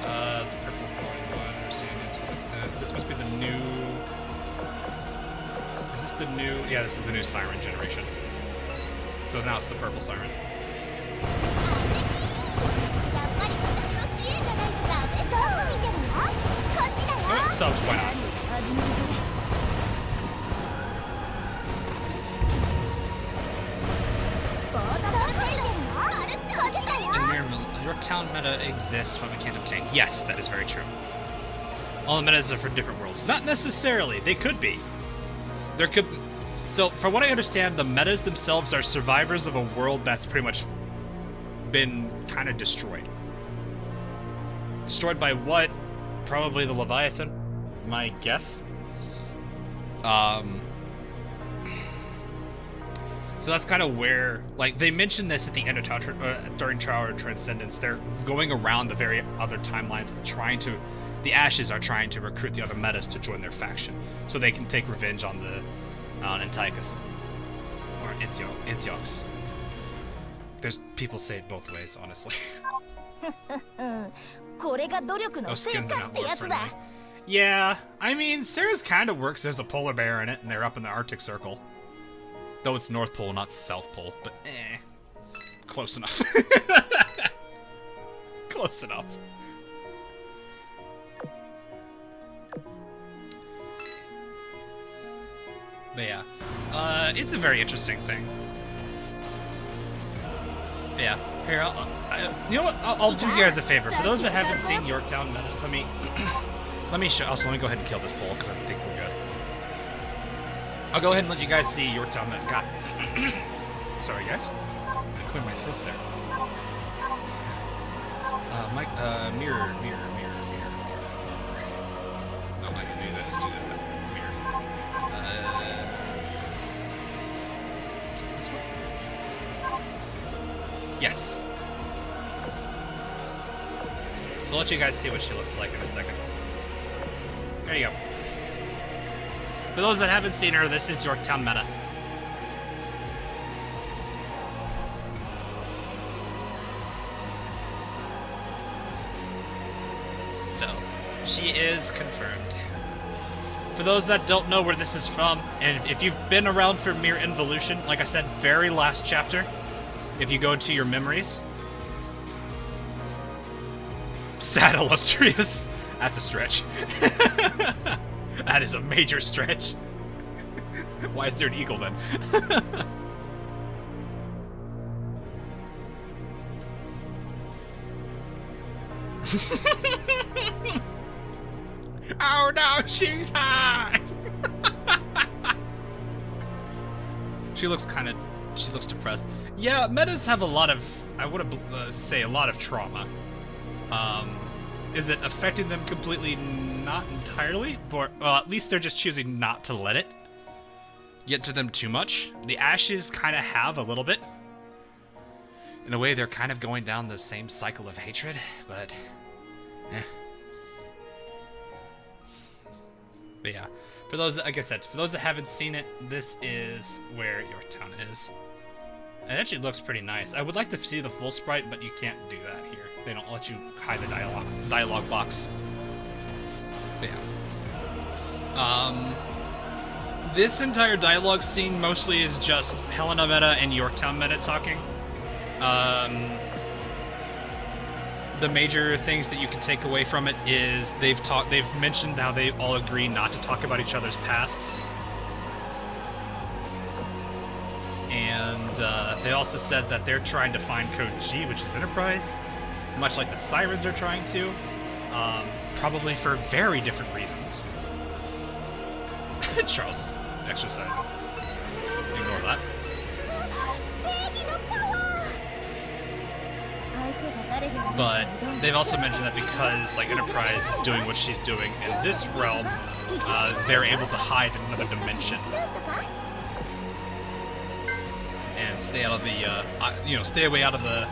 The purple one, we're seeing it. This must be the new... Is this the new... Yeah, this is the new Siren generation. So now it's the purple Siren. Subs, why not? Yorktown meta exists, but we can't obtain. Yes, that is very true. All the metas are for different worlds. Not necessarily. They could be. There could... So, from what I understand, the metas themselves are survivors of a world that's pretty much been kind of destroyed. Destroyed by what? Probably the Leviathan, my guess. So that's kind of where, like, they mentioned this at the end of during Tower of Transcendence. They're going around the very other timelines and trying to... The Ashes are trying to recruit the other metas to join their faction, so they can take revenge on the Antiochus. Or Antiochus. There's people say it both ways, honestly. Oh, skins are not more friendly. Yeah, I mean, Sarah's kind of works. There's a polar bear in it, and they're up in the Arctic Circle. Though it's North Pole, not South Pole, but close enough. Close enough. But yeah, it's a very interesting thing. Yeah, here, you know what? I'll do you guys a favor. For those that haven't seen Yorktown meta, let me show. Also, let me go ahead and kill this poll because I think we're good. I'll go ahead and let you guys see Yorktown meta. God, sorry guys, I cleared my throat there. Mike, mirror. No, I'm not gonna do this. Do that. Mirror. This one. Yes. So I'll let you guys see what she looks like in a second. There you go. For those that haven't seen her, this is Yorktown meta. So, she is confirmed. For those that don't know where this is from, and if you've been around for Mere Involution, like I said, very last chapter, if you go to your memories. Sad illustrious. That's a stretch. That is a major stretch. Why is there an eagle then? Oh no, she's high. She looks depressed. Yeah, metas have a lot of, I would say a lot of trauma. Is it affecting them completely? Not entirely, but well, at least they're just choosing not to let it get to them too much. The Ashes kind of have a little bit. In a way, they're kind of going down the same cycle of hatred, but But yeah, for those that, like I said, for those that haven't seen it, this is where Yorktown is. It actually looks pretty nice. I would like to see the full sprite, but you can't do that here. They don't let you hide the dialogue box. But yeah. This entire dialogue scene mostly is just Helena meta and Yorktown meta talking. The major things that you can take away from it is they've mentioned how they all agree not to talk about each other's pasts. And they also said that they're trying to find Code G, which is Enterprise, much like the Sirens are trying to, probably for very different reasons. Charles exercising. Ignore that. But they've also mentioned that because like Enterprise is doing what she's doing in this realm, they're able to hide in another dimension. And and stay out of the, stay away out of the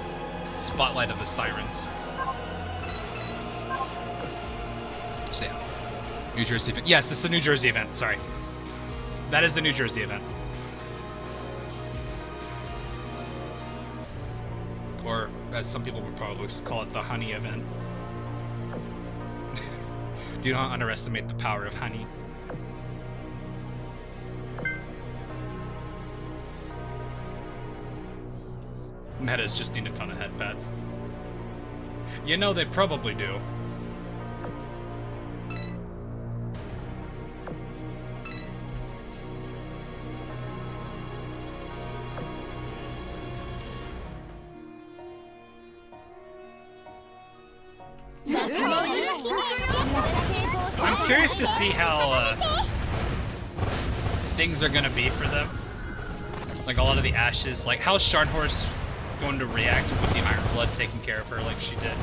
spotlight of the sirens. So yeah, New Jersey event. Yes, this is the New Jersey event. Sorry, that is the New Jersey event. Or, as some people would probably call it, the honey event. Do not underestimate the power of honey. Metas just need a ton of headpads. You know, they probably do. I'm curious to see how things are gonna be for them. Like a lot of the ashes, like how's Sharnhorse going to react with the Iron Blood taking care of her like she did?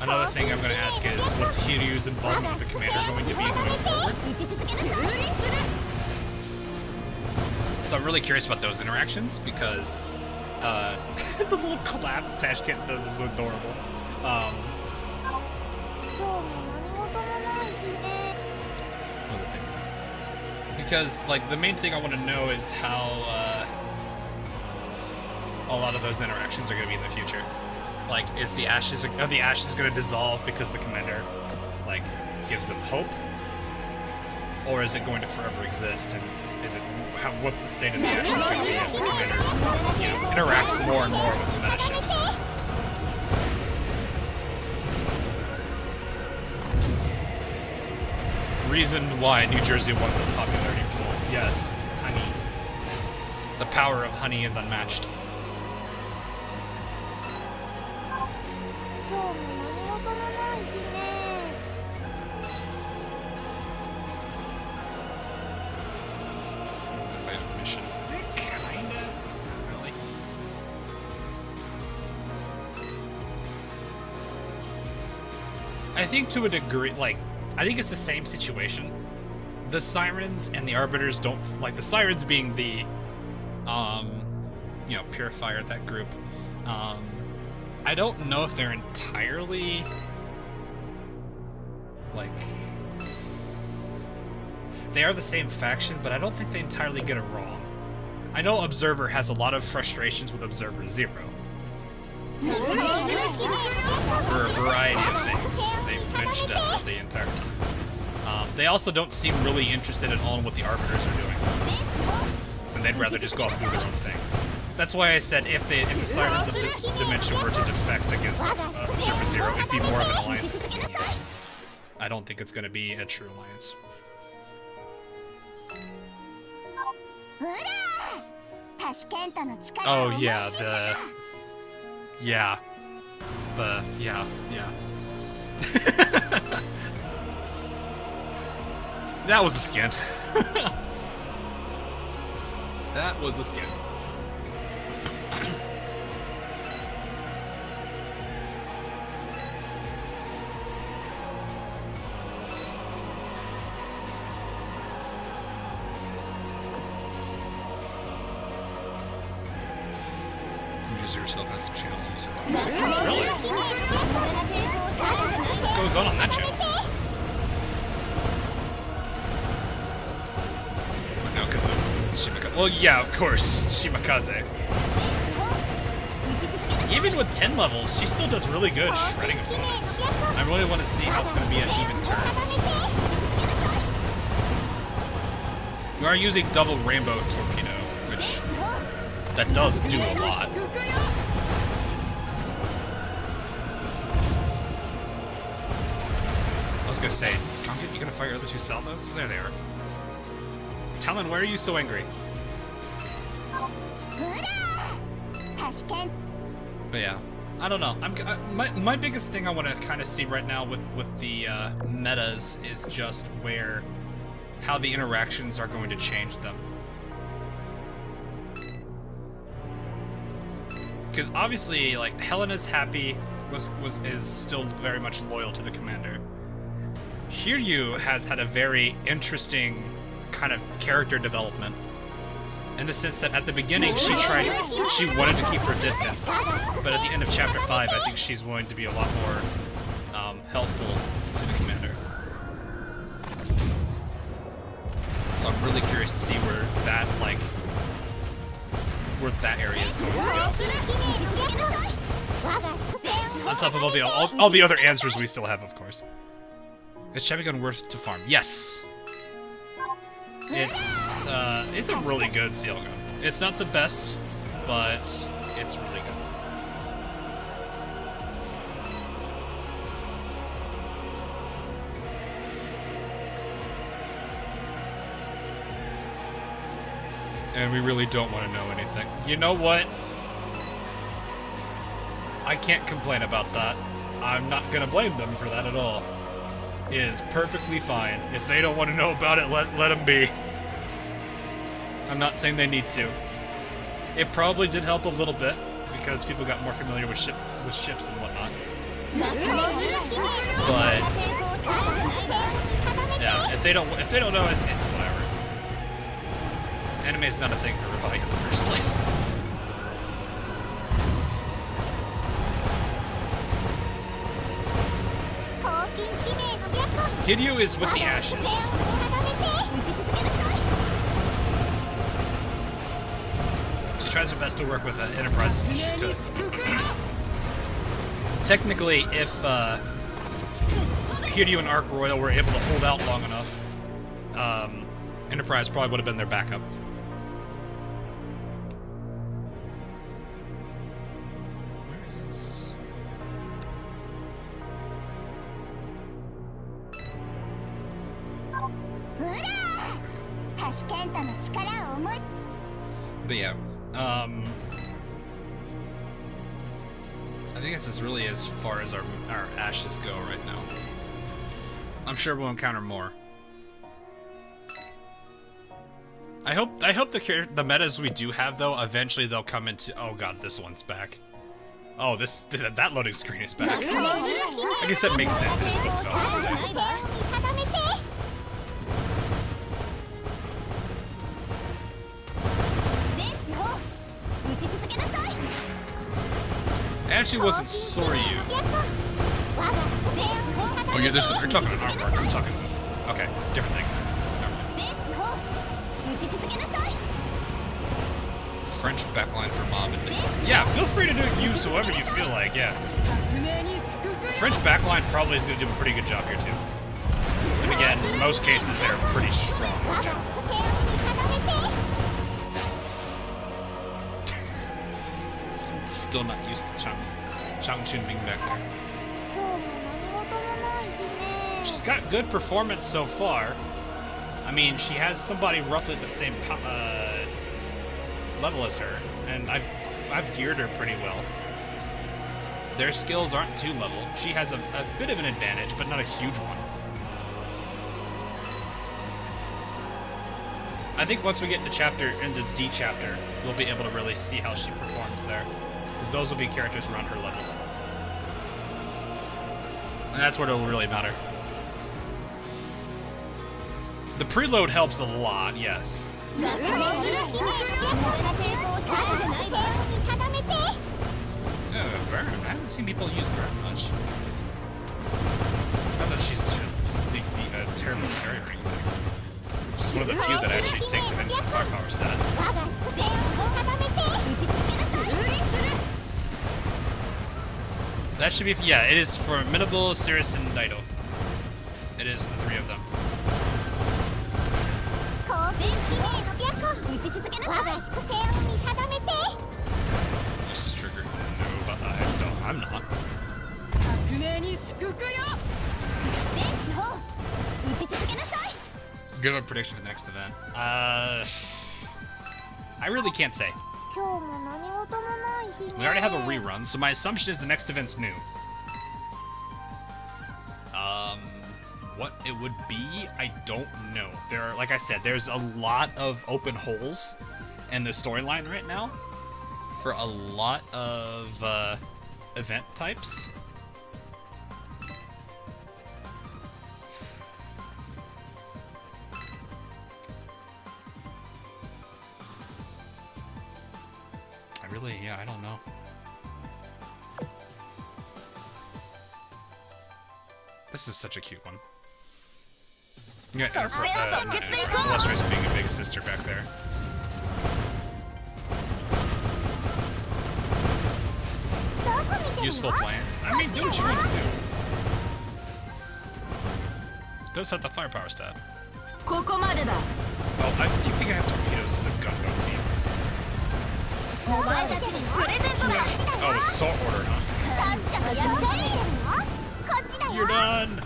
Another thing I'm gonna ask is, what's Hiryu's involvement with the commander going to be going forward? So I'm really curious about those interactions because the little clap Tashkent does is adorable. What was I saying? Because, like, the main thing I want to know is how a lot of those interactions are going to be in the future. Like, are the ashes going to dissolve because the commander, like, gives them hope? Or is it going to forever exist? And is it what's the state of the ashes going to be as the commander, interacts more and more with the meta ships? Reason why New Jersey won the popularity pool. Yes, honey. The power of honey is unmatched. Mission. Kinda. Really. I think to a degree, like, I think it's the same situation. The Sirens and the Arbiters don't, like, the Sirens being the, Purifier, that group. I don't know if they're entirely, like, they are the same faction, but I don't think they entirely get it wrong. I know Observer has a lot of frustrations with Observer Zero. For a variety of things. They've mentioned it the entire time. They also don't seem really interested at all in what the Arbiters are doing. And they'd rather just go off and do their own thing. That's why I said if the Sirens of this dimension were to defect against Observer Zero, it'd be more of an alliance. I don't think it's going to be a true alliance. Oh yeah, yeah. That was a skin. That was a skin. Yourself as a channel user. Really? What goes on that channel? No, because of Shimakaze. Well, yeah, of course, Shimakaze. Even with 10 levels, she still does really good shredding opponents. I really want to see how it's going to be at even turns. You are using double rainbow torpedo, which that does do a lot. I was gonna say, Conket, you gonna fire your other two salvos? There they are. Talon, why are you so angry? But yeah, I don't know. My biggest thing I want to kind of see right now with the metas is just how the interactions are going to change them. Because obviously, like, Helena's happy is still very much loyal to the commander. Hiryu has had a very interesting kind of character development. in the sense that at the beginning she wanted to keep her distance, but at the end of chapter 5, I think she's going to be a lot more helpful to the commander. So I'm really curious to see where that area is going to go. On top of all the other answers we still have, of course. Is Chubby Gun worth to farm? Yes. It's a really good seal gun. It's not the best, but it's really good. And we really don't want to know anything. You know what? I can't complain about that. I'm not gonna blame them for that at all. It is perfectly fine. If they don't want to know about it, let them be. I'm not saying they need to. It probably did help a little bit because people got more familiar with ships and whatnot. But yeah, if they don't know, it's whatever. Anime is not a thing for everybody in the first place. Hideo is with the ashes. She tries her best to work with Enterprise as she could. Technically, if Hideo and Arc Royal were able to hold out long enough, Enterprise probably would have been their backup. Where is... But yeah, I think it's really as far as our ashes go right now. I'm sure we'll encounter more. I hope the metas we do have though eventually they'll come into. Oh god, this one's back. Oh, that loading screen is back. I guess that makes sense. It is supposed to go. I actually wasn't Soryu. Oh yeah, you're talking about artwork. I'm talking. Okay, different thing. French backline for Mom and Dad. Yeah, feel free to use whoever you feel like. Yeah. French backline probably is going to do a pretty good job here too. And again, in most cases they're pretty strong. Still not used to Changchun being back there. She's got good performance so far. I mean, she has somebody roughly at the same level as her, and I've geared her pretty well. Their skills aren't too level. She has a bit of an advantage, but not a huge one. I think once we get into D chapter, we'll be able to really see how she performs there. Because those will be characters around her level. And that's where it'll really matter. The preload helps a lot, yes. Yeah, Burn. I haven't seen people use Burn much. Not that she's a terrible carrier or anything. She's one of the few that actually takes advantage of the firepower stat. That should be, yeah, it is for Minable, Cirrus, and Daito. It is the three of them. This is triggered. No, but I'm not. Give a prediction for the next event. I really can't say. We already have a rerun, so my assumption is the next event's new. What it would be, I don't know. Like I said, there's a lot of open holes in the storyline right now for a lot of event types. Yeah, I don't know. This is such a cute one. Yeah, Illustrious being a big sister back there. Useful plans. I mean, do what you want to do. Does have the firepower stat. Oh, I keep thinking I have torpedoes as a gun team. Oh, the salt order, huh? You're done!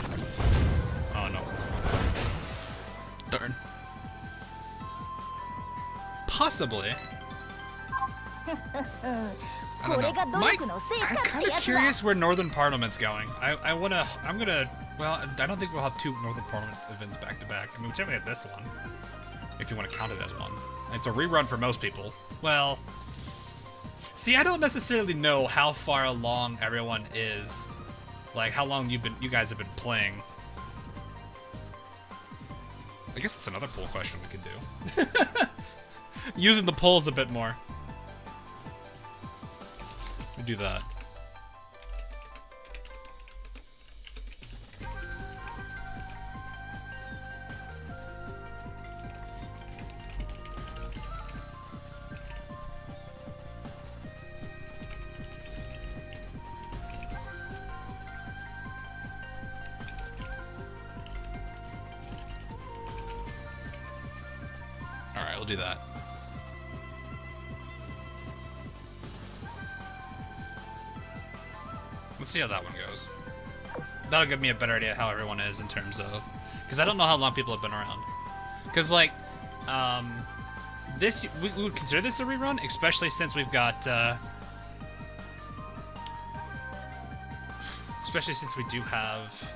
Oh no. Darn. Possibly. I don't know. I'm kind of curious where Northern Parliament's going. Well, I don't think we'll have 2 Northern Parliament events back to back. I mean, we definitely have this one, if you want to count it as one. It's a rerun for most people. Well, see, I don't necessarily know how far along everyone is. Like, how long you guys have been playing. I guess it's another poll question we could do. Using the polls a bit more. We do that. Alright, we'll do that. Let's see how that one goes. That'll give me a better idea how everyone is in terms of... Because I don't know how long people have been around. Because, like, this... We would consider this a rerun, especially since we've got, especially since we do have,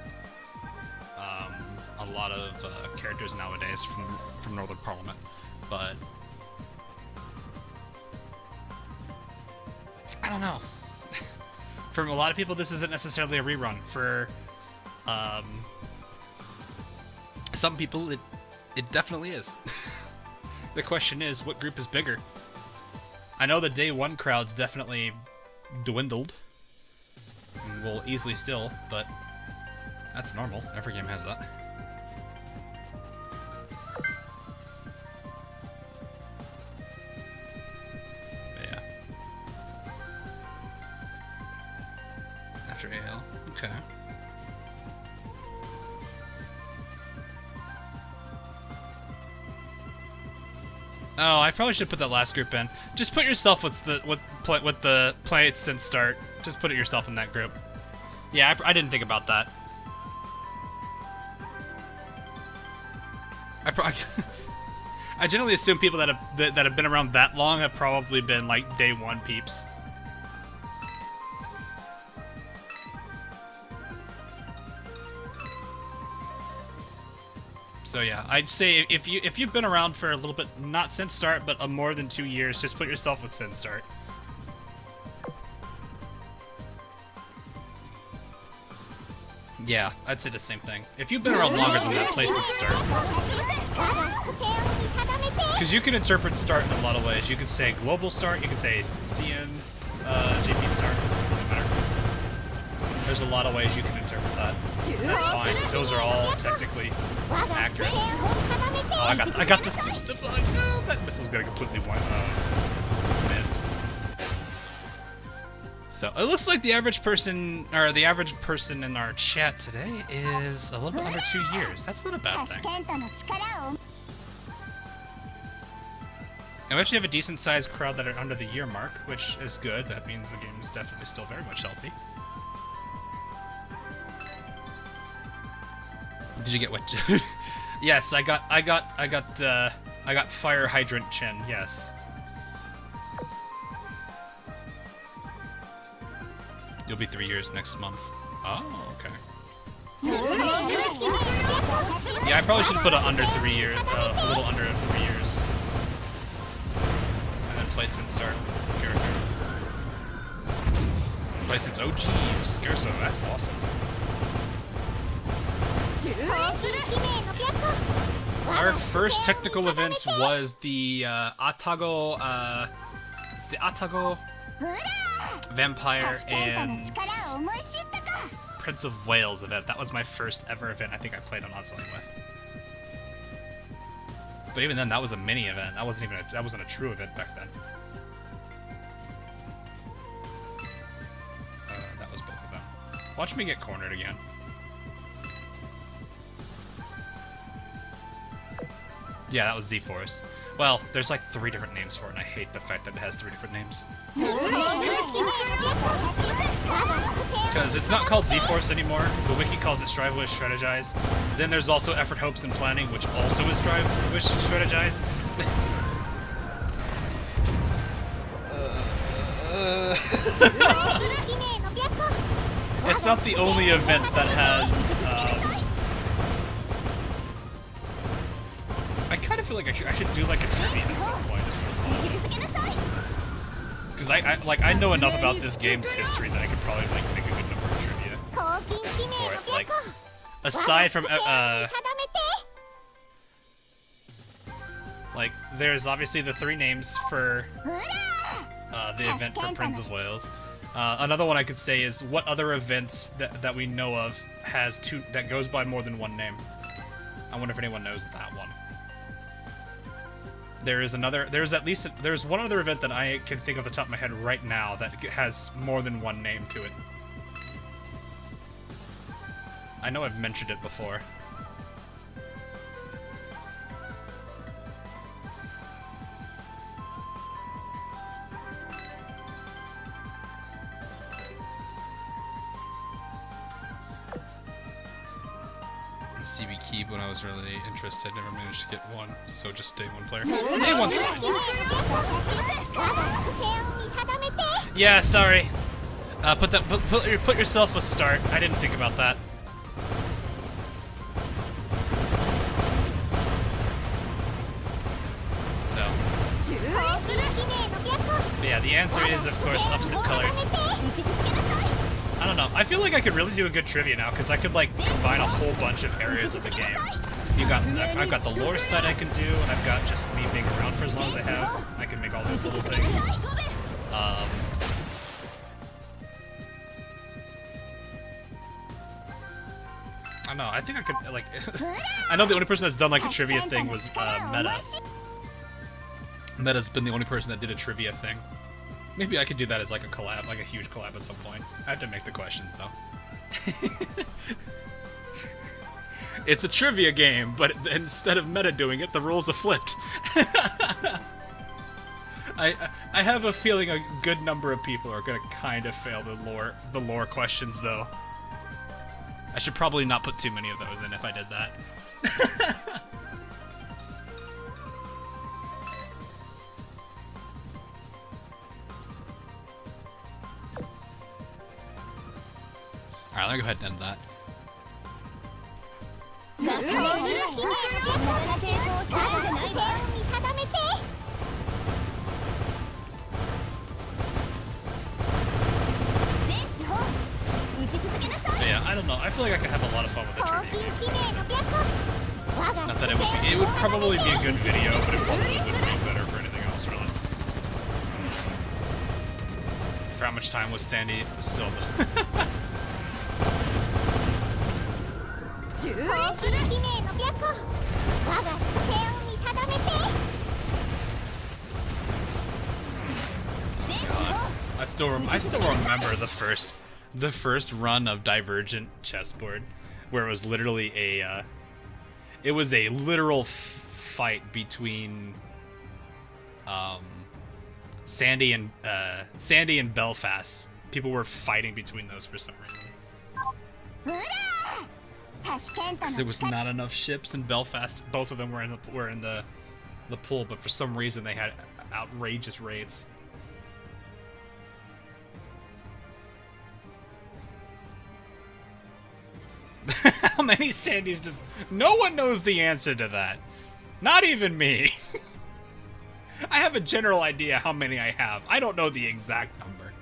a lot of, characters nowadays from Northern Parliament. But... I don't know. For a lot of people, this isn't necessarily a rerun. For some people, it definitely is. The question is, what group is bigger? I know the day one crowd's definitely dwindled. Well, easily still, but that's normal. Every game has that. AL. Okay. Oh, I probably should put that last group in. Just put yourself with the play it since start. Just put it yourself in that group. Yeah, I didn't think about that. I generally assume people that have been around that long have probably been like day one peeps. So yeah, I'd say if you've been around for a little bit, not since start, but more than 2 years, just put yourself with since start. Yeah, I'd say the same thing. If you've been around longer than that, play since start. Because you can interpret start in a lot of ways. You can say global start, you can say CN, GP start, doesn't matter. There's a lot of ways you can interpret that. That's fine. Those are all technically accurate. Oh, I got this. Oh, that missile's gonna completely miss. So it looks like the average person, or the average person in our chat today, is a little bit under 2 years. That's not a bad thing. And we actually have a decent sized crowd that are under the year mark, which is good. That means the game is definitely still very much healthy. Did you get what? Yes, I got fire hydrant chin. Yes. You'll be 3 years next month. Oh, okay. Yeah, I probably should put it under 3 years, a little under 3 years, and then played since start character. Played since OG Scarso. That's awesome. Our first technical event was the Atago, it's the Atago, Vampire, and Prince of Wales event. That was my first ever event I think I played on Azur with. But even then, that was a mini event. That wasn't a true event back then. That was both of them. Watch me get cornered again. Yeah, that was Z-Force. Well, there's like 3 different names for it, and I hate the fact that it has 3 different names. Because it's not called Z-Force anymore. The wiki calls it Strive, Wish, Strategize. Then there's also Effort, Hopes, and Planning, which also is Strive, Wish, Strategize. It's not the only event that has... I kind of feel like I should do like a trivia at some point. Because I know enough about this game's history that I could probably like make a good number of trivia for it. Like, aside from like, there's obviously the 3 names for the event for Prince of Wales. Another one I could say is what other event that we know of has 2 that goes by more than 1 name. I wonder if anyone knows that one. There's one other event that I can think of off the top of my head right now that has more than 1 name to it. I know I've mentioned it before. CB Keep when I was really interested. Never managed to get one, so just day 1 player. Day 1's fine. Yeah, sorry. Put yourself a start. I didn't think about that. So. But yeah, the answer is of course opposite color. I don't know. I feel like I could really do a good trivia now because I could like combine a whole bunch of areas of the game. I've got the lore side I can do, and I've got just me being around for as long as I have. I can make all those little things. I don't know. I think I could like. I know the only person that's done like a trivia thing was Meta. Meta's been the only person that did a trivia thing. Maybe I could do that as like a collab, like a huge collab at some point. I have to make the questions though. It's a trivia game, but instead of Meta doing it, the rules are flipped. I have a feeling a good number of people are gonna kind of fail the lore questions though. I should probably not put too many of those in if I did that. Alright, let me go ahead and end that. But yeah, I don't know. I feel like I could have a lot of fun with the trivia game. Not that it would probably be a good video, but it probably wouldn't be better for anything else, really. For how much time was Sandy still? I still remember the first run of Divergent Chessboard, where it was literally a literal fight between Sandy and Belfast. People were fighting between those for some reason. Because there was not enough ships in Belfast. Both of them were in the pool, but for some reason they had outrageous rates. How many Sandys does... No one knows the answer to that. Not even me. I have a general idea how many I have. I don't know the exact number.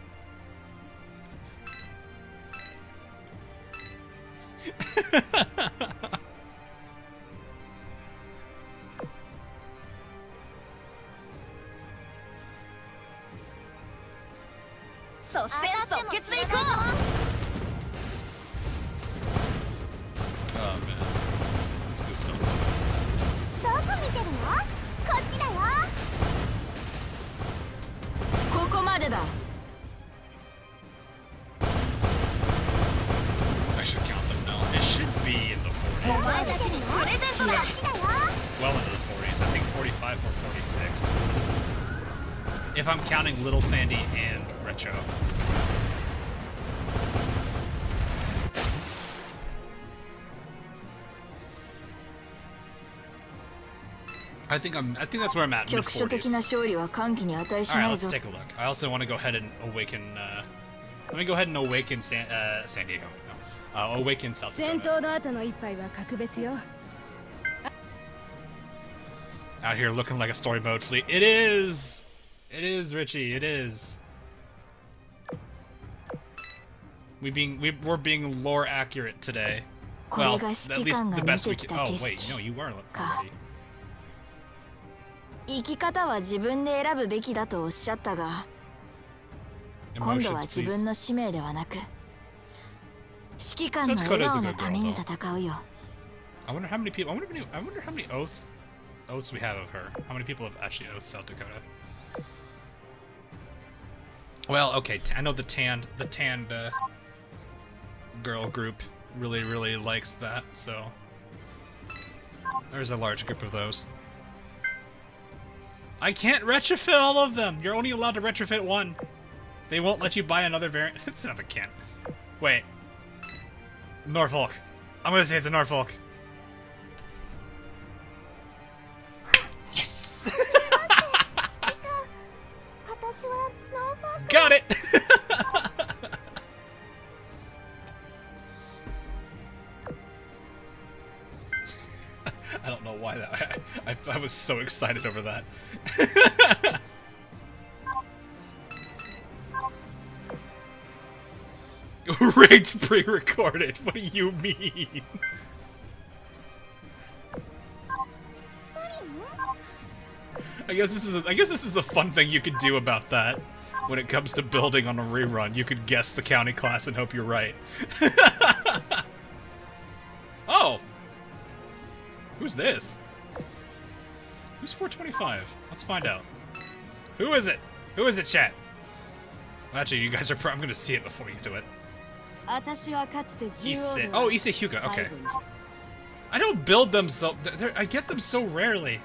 率先即決でいこう。 Oh man, that's good stuff. どこ見てるの？こっちだよ。ここまでだ。 I should count them now. It should be in the お 40s. 前たちにプレゼントだ。 こっちだよ。 Well into the 40s. I think 45 or 46. If I'm counting Little Sandy and Retro. I think that's where I'm at. 局所的な Mid 40s. 勝利は歓喜に値し All な right, い let's ぞ。 take a look. I also want to go ahead and awaken. Let me go ahead and awaken San Diego. No. Awaken South 戦 Dakota. 闘の後の一杯は格別よ。 Out here looking like a story mode fleet. It is. It is, Richie. It is. We're being lore accurate today. これ Well, が at 指揮 least 官が the 見 best て we き can. た Oh 景 wait, 色 no, you were か。 already. 生き方は自分で選ぶべきだとおっしゃったが、今度は Emotions, 自 please. 分の使命ではなく、指揮官の笑顔のために戦うよ。 I wonder how many people. I wonder how many oaths we have of her. How many people have actually oathed South Dakota? Well, okay. I know the tanned girl group really likes that. So there's a large group of those. I can't retrofit all of them. You're only allowed to retrofit one. They won't let you buy another variant. It's not a can't. Wait. Norfolk. I'm gonna say it's a Norfolk. Yes! 指揮官、私はノーフォーク。 Got it! I don't know why that. I was so excited over that. Rigged pre-recorded. What do you mean? I guess this is a fun thing you could do about that. When it comes to building on a rerun, you could guess the county class and hope you're right. Oh! Who's this? Who's 425? Let's find out. Who is it? Who is it, chat? Actually, you guys are I'm gonna see it before you do it. 私はかつて中央 Issei. では Oh, Issei Hyuga. 最 Okay. 後に I don't build them so... I get them so rarely.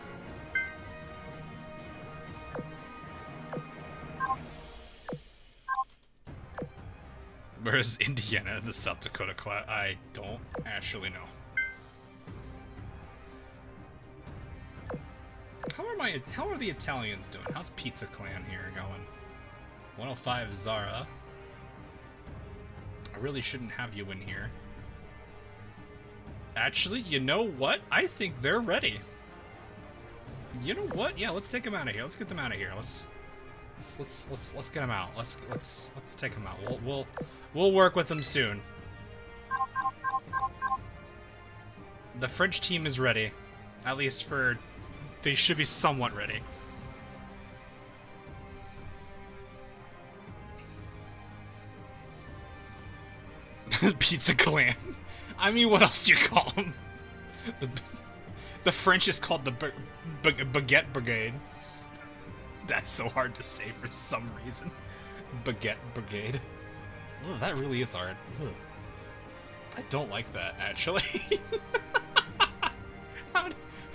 Whereas Indiana and the South Dakota class, I don't actually know. How are the Italians doing? How's Pizza Clan here going? 105 Zara. I really shouldn't have you in here. Actually, you know what? I think they're ready. You know what? Yeah, let's take them out of here. Let's get them out of here. Let's get them out. Let's take them out. We'll work with them soon. The French team is ready. At least for... They should be somewhat ready. Pizza Clan. I mean, what else do you call them? The French is called the Baguette Brigade. That's so hard to say for some reason. Baguette Brigade. Ugh, that really is hard. Ugh. I don't like that, actually.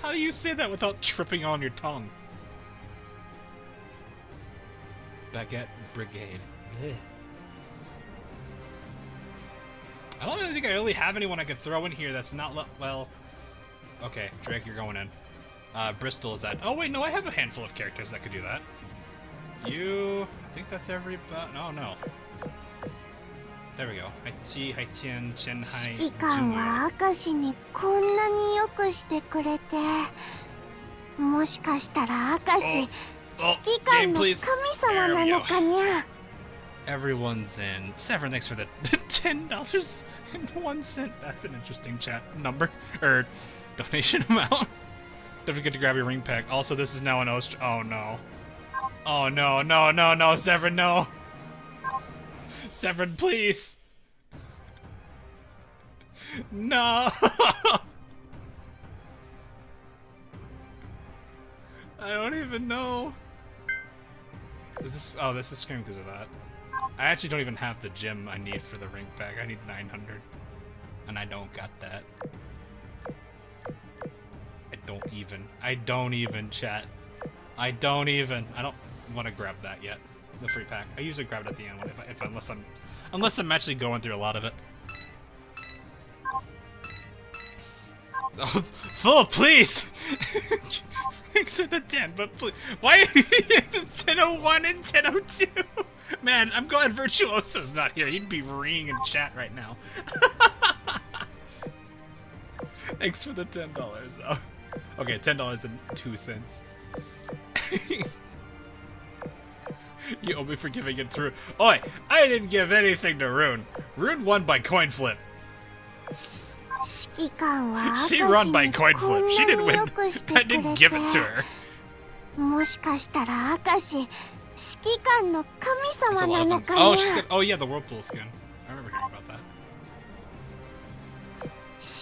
How do you say that without tripping on your tongue? Baguette Brigade. Ugh. I don't really think I really have anyone I could throw in here that's not well. Okay, Drake, you're going in. Bristol is at. Oh wait, no, I have a handful of characters that could do that. You, I think that's everybody. No. There we go. Haiti, Haitian, Chen Hai. 指揮官は明石にこんなによくしてくれて、もしかしたら明石、指揮官の神様なのかにゃ。 Everyone's in. Severin, thanks for the $10.01. That's an interesting chat number or donation amount. Don't forget to grab your ring pack. Also, this is now an Oh no. Oh no, Severin, no. Severin, please. No. I don't even know. Is this? Oh, this is screaming because of that. I actually don't even have the gem I need for the ring pack. I need 900, and I don't got that. I don't even, chat. I don't want to grab that yet. The free pack. I usually grab it at the end unless I'm actually going through a lot of it. Oh, full, please. Thanks for the 10, but please. Why 1001 and 1002? Man, I'm glad Virtuoso's not here. He'd be ringing in chat right now. Thanks for the $10 though. Okay, $10.02. You owe me for giving it to Rune. Oi, I didn't give anything to Rune. Rune won by coin flip. She won by coin flip. She didn't win. I didn't give it to her. Oh, she's got, oh yeah, the whirlpool skin. I remember hearing about that. Thanks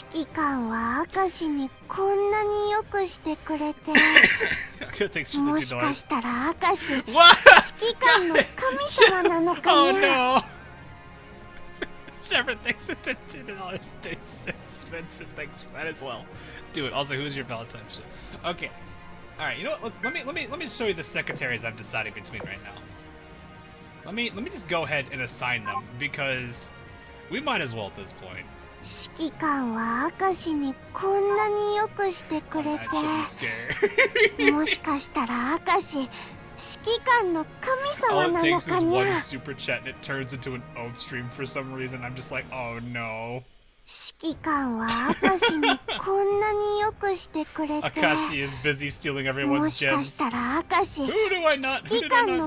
for the $2. What? Oh no! Severin, thanks for the $2.36. Vincent, thanks for that as well. Do it. Also, who's your Valentine's ship? Okay. All right. You know what? Let me show you the secretaries I'm deciding between right now. Let me just go ahead and assign them because we might as well at this point. I should be scared. All it takes is one super chat and it turns into an own stream for some reason. I'm just like, oh no. Akashi is busy stealing everyone's gems. Who did I not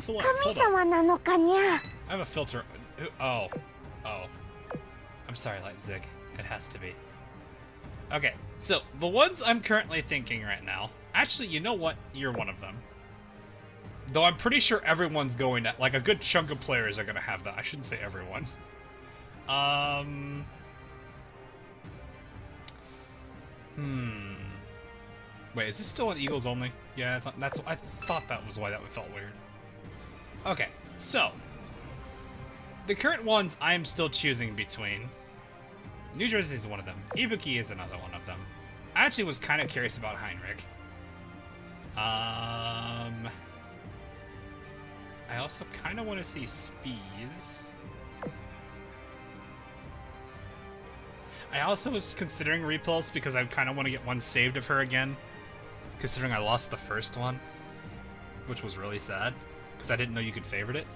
select? Hold on. I have a filter. Oh. I'm sorry, Leipzig. It has to be. Okay, so the ones I'm currently thinking right now. Actually, you know what? You're one of them. Though I'm pretty sure everyone's going to, like, a good chunk of players are going to have that. I shouldn't say everyone. Wait, is this still an Eagles only? Yeah, it's not, I thought that was why that felt weird. Okay, so the current ones I am still choosing between. New Jersey is one of them. Ibuki is another one of them. I actually was kind of curious about Heinrich. I also kind of want to see Spees. I also was considering Repulse because I kind of want to get one saved of her again, considering I lost the first one, which was really sad because I didn't know you could favorite it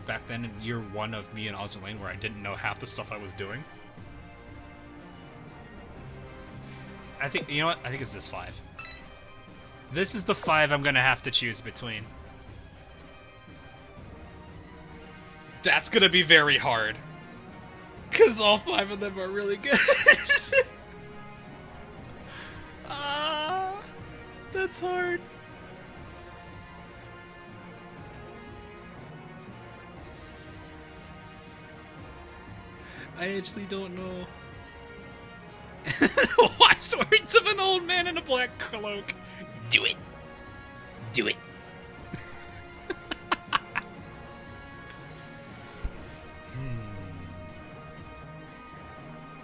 back then in year 1 of me and Azur Lane, where I didn't know half the stuff I was doing. I think, you know what? I think it's this 5. This is the 5 I'm gonna have to choose between. That's gonna be very hard. Because all 5 of them are really good. That's hard. I actually don't know. Wise words of an old man in a black cloak. Do it. Do it.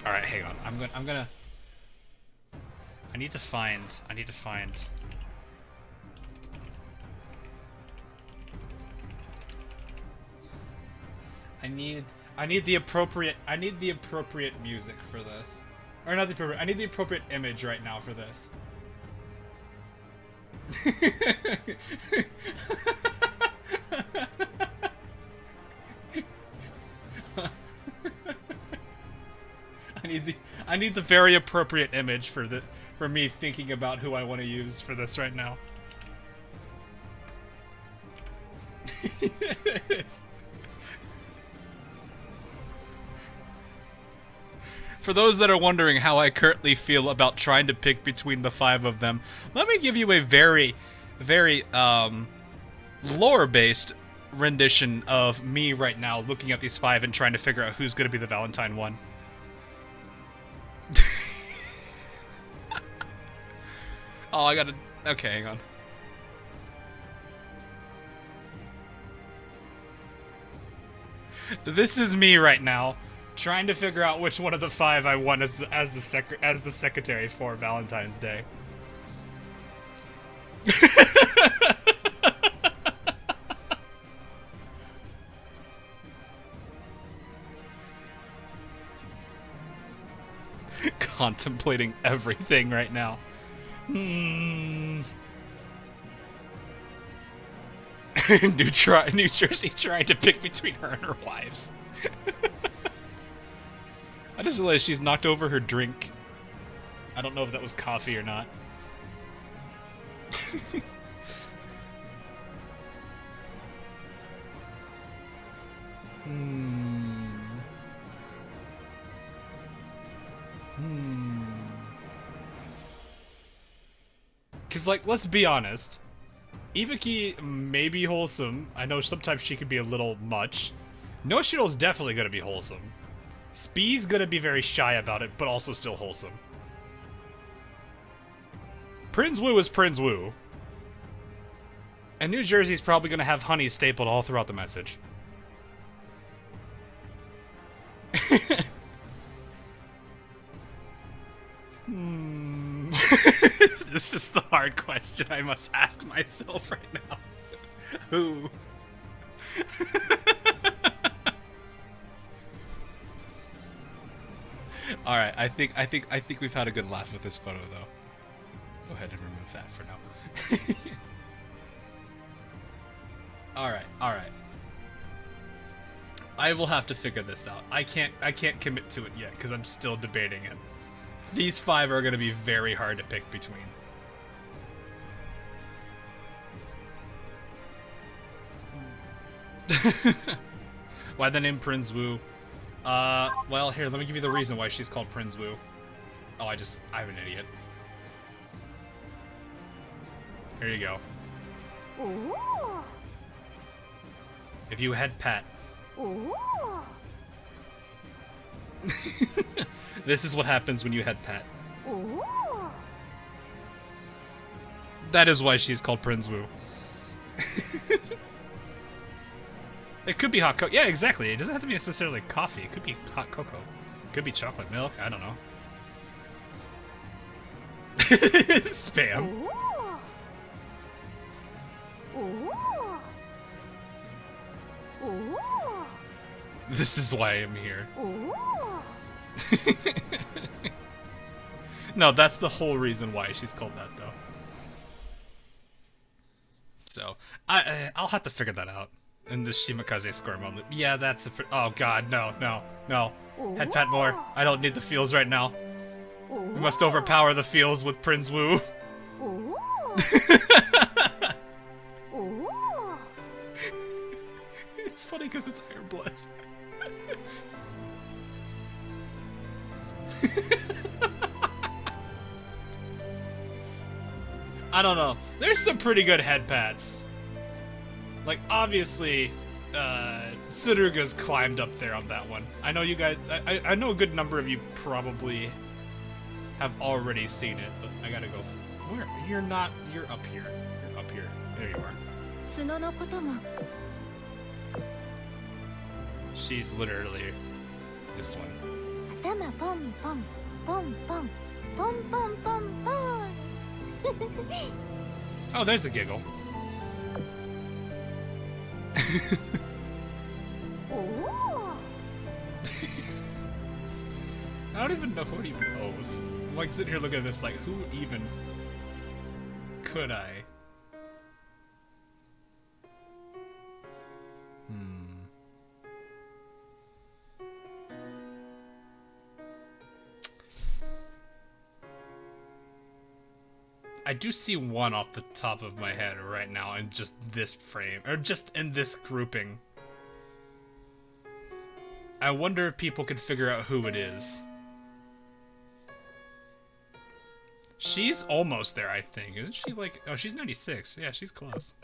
All right, hang on. I need to find. I need the appropriate music for this. Or not the appropriate. I need the appropriate image right now for this. I need the very appropriate image for me thinking about who I want to use for this right now. For those that are wondering how I currently feel about trying to pick between the 5 of them, let me give you a very, very lore-based rendition of me right now looking at these 5 and trying to figure out who's going to be the Valentine one. Oh, I gotta... Okay, hang on. This is me right now, trying to figure out which one of the 5 I want as the secretary for Valentine's Day. Contemplating everything right now. New Jersey trying to pick between her and her wives. I just realized she's knocked over her drink. I don't know if that was coffee or not. Because, like, let's be honest. Ibuki may be wholesome. I know sometimes she can be a little much. Noshiro's definitely going to be wholesome. Spee's going to be very shy about it, but also still wholesome. Prince Wu is Prince Wu. And New Jersey's probably going to have honey stapled all throughout the message. This is the hard question I must ask myself right now. Who? All right, I think we've had a good laugh with this photo though. Go ahead and remove that for now. All right. I will have to figure this out. I can't commit to it yet because I'm still debating it. These 5 are going to be very hard to pick between. Why the name Prince Wu? Well, here, let me give you the reason why she's called Prince Wu. Oh, I'm an idiot. Here you go. Ooh. If you had Pat. Ooh. This is what happens when you head Pat. Ooh. That is why she's called Prince Wu. It could be hot cocoa. Yeah, exactly. It doesn't have to be necessarily coffee. It could be hot cocoa. It could be chocolate milk. I don't know. Spam. Ooh. Ooh. Ooh. This is why I'm here. Ooh. No, that's the whole reason why she's called that, though. So, I'll have to figure that out. In the Shimakaze score moment. Yeah, that's a... Oh, God, no. Head pat more. I don't need the feels right now. We must overpower the feels with Prince Wu. Ooh. Ooh. It's funny because it's Iron Blood. I don't know. There's some pretty good head pats. Like, obviously, Suruga's climbed up there on that one. I know you guys... I know a good number of you probably have already seen it, but I gotta go... Where? You're not... You're up here. You're up here. There you are. She's literally this one. Oh, there's a giggle. I don't even know who even oath. I'm like sitting here looking at this like, who even could I? I do see one off the top of my head right now in just this frame, or just in this grouping. I wonder if people could figure out who it is. She's almost there, I think. Isn't she like... Oh, she's 96. Yeah, she's close.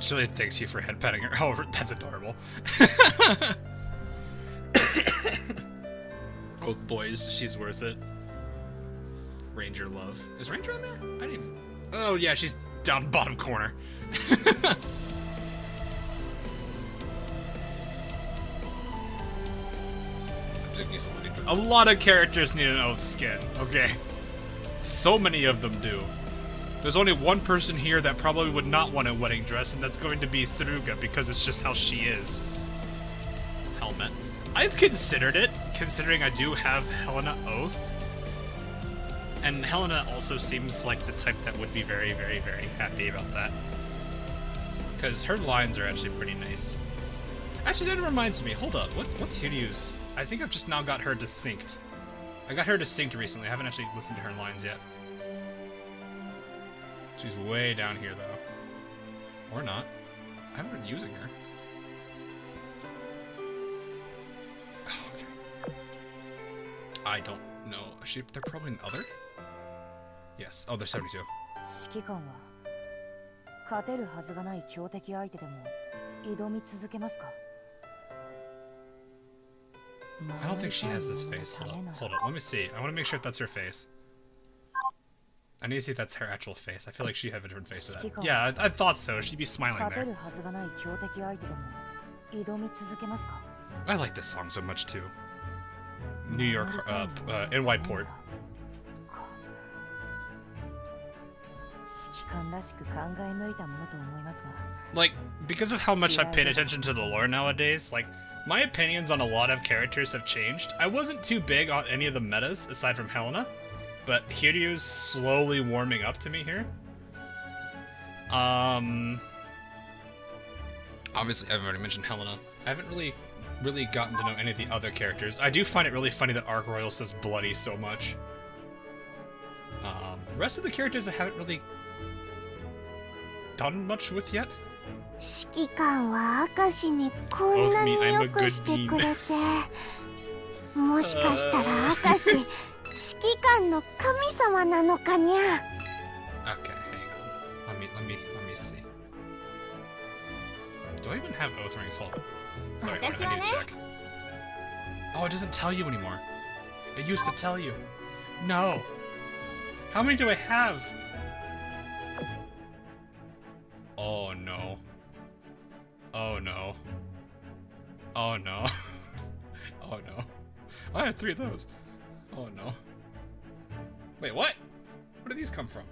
She really thanks you for head petting her. Oh, that's adorable. Oh, boys, she's worth it. Ranger love. Is Ranger on there? I didn't even... Oh, yeah, she's down bottom corner. A lot of characters need an oath skin. Okay. So many of them do. There's only one person here that probably would not want a wedding dress, and that's going to be Saruga, because it's just how she is. Helmet. I've considered it, considering I do have Helena oathed. And Helena also seems like the type that would be very, very, very happy about that. Because her lines are actually pretty nice. Actually, that reminds me. Hold up. What's Hiryu's? I think I've just now got her desynced. I got her desynced recently. I haven't actually listened to her lines yet. She's way down here, though. Or not. I haven't been using her. Oh, okay. I don't know. They're probably an other? Yes. Oh, they're 72. 指揮官は勝てるはずがない強敵相手でも挑み続けますか I don't think she has this face. Hold up. Let me see. I want to make sure if that's her face. I need to see if that's her actual face. I feel like she'd have a different face to that. Yeah, I thought so. She'd be smiling there. I like this song so much too. New York, NY Port. Like, because of how much I paid attention to the lore nowadays, like, my opinions on a lot of characters have changed. I wasn't too big on any of the metas, aside from Helena, but Hiryu's slowly warming up to me here. Obviously, I've already mentioned Helena. I haven't really gotten to know any of the other characters. I do find it really funny that Arc Royal says bloody so much. The rest of the characters I haven't really done much with yet. 指揮官は明石にこんなによくしてくれて、もしかしたら明石、指揮官の神様なのかにゃ。 Okay, hang on. Let me see. Do I even have oath rings? Hold on. Sorry, I need to check. Oh, it doesn't tell you anymore. It used to tell you. No. How many do I have? Oh no. Oh no. Oh no. Oh no. I have 3 of those. Oh no. Wait, what? Where did these come from?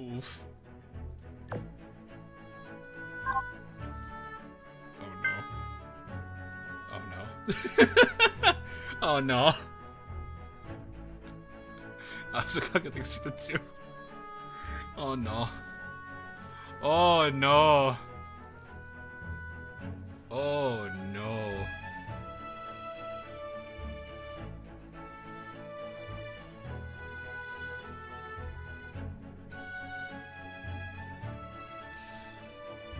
Oof. Oh no. Oh no. Oh no. I was gonna get things to do. Oh no. Oh no. Oh no.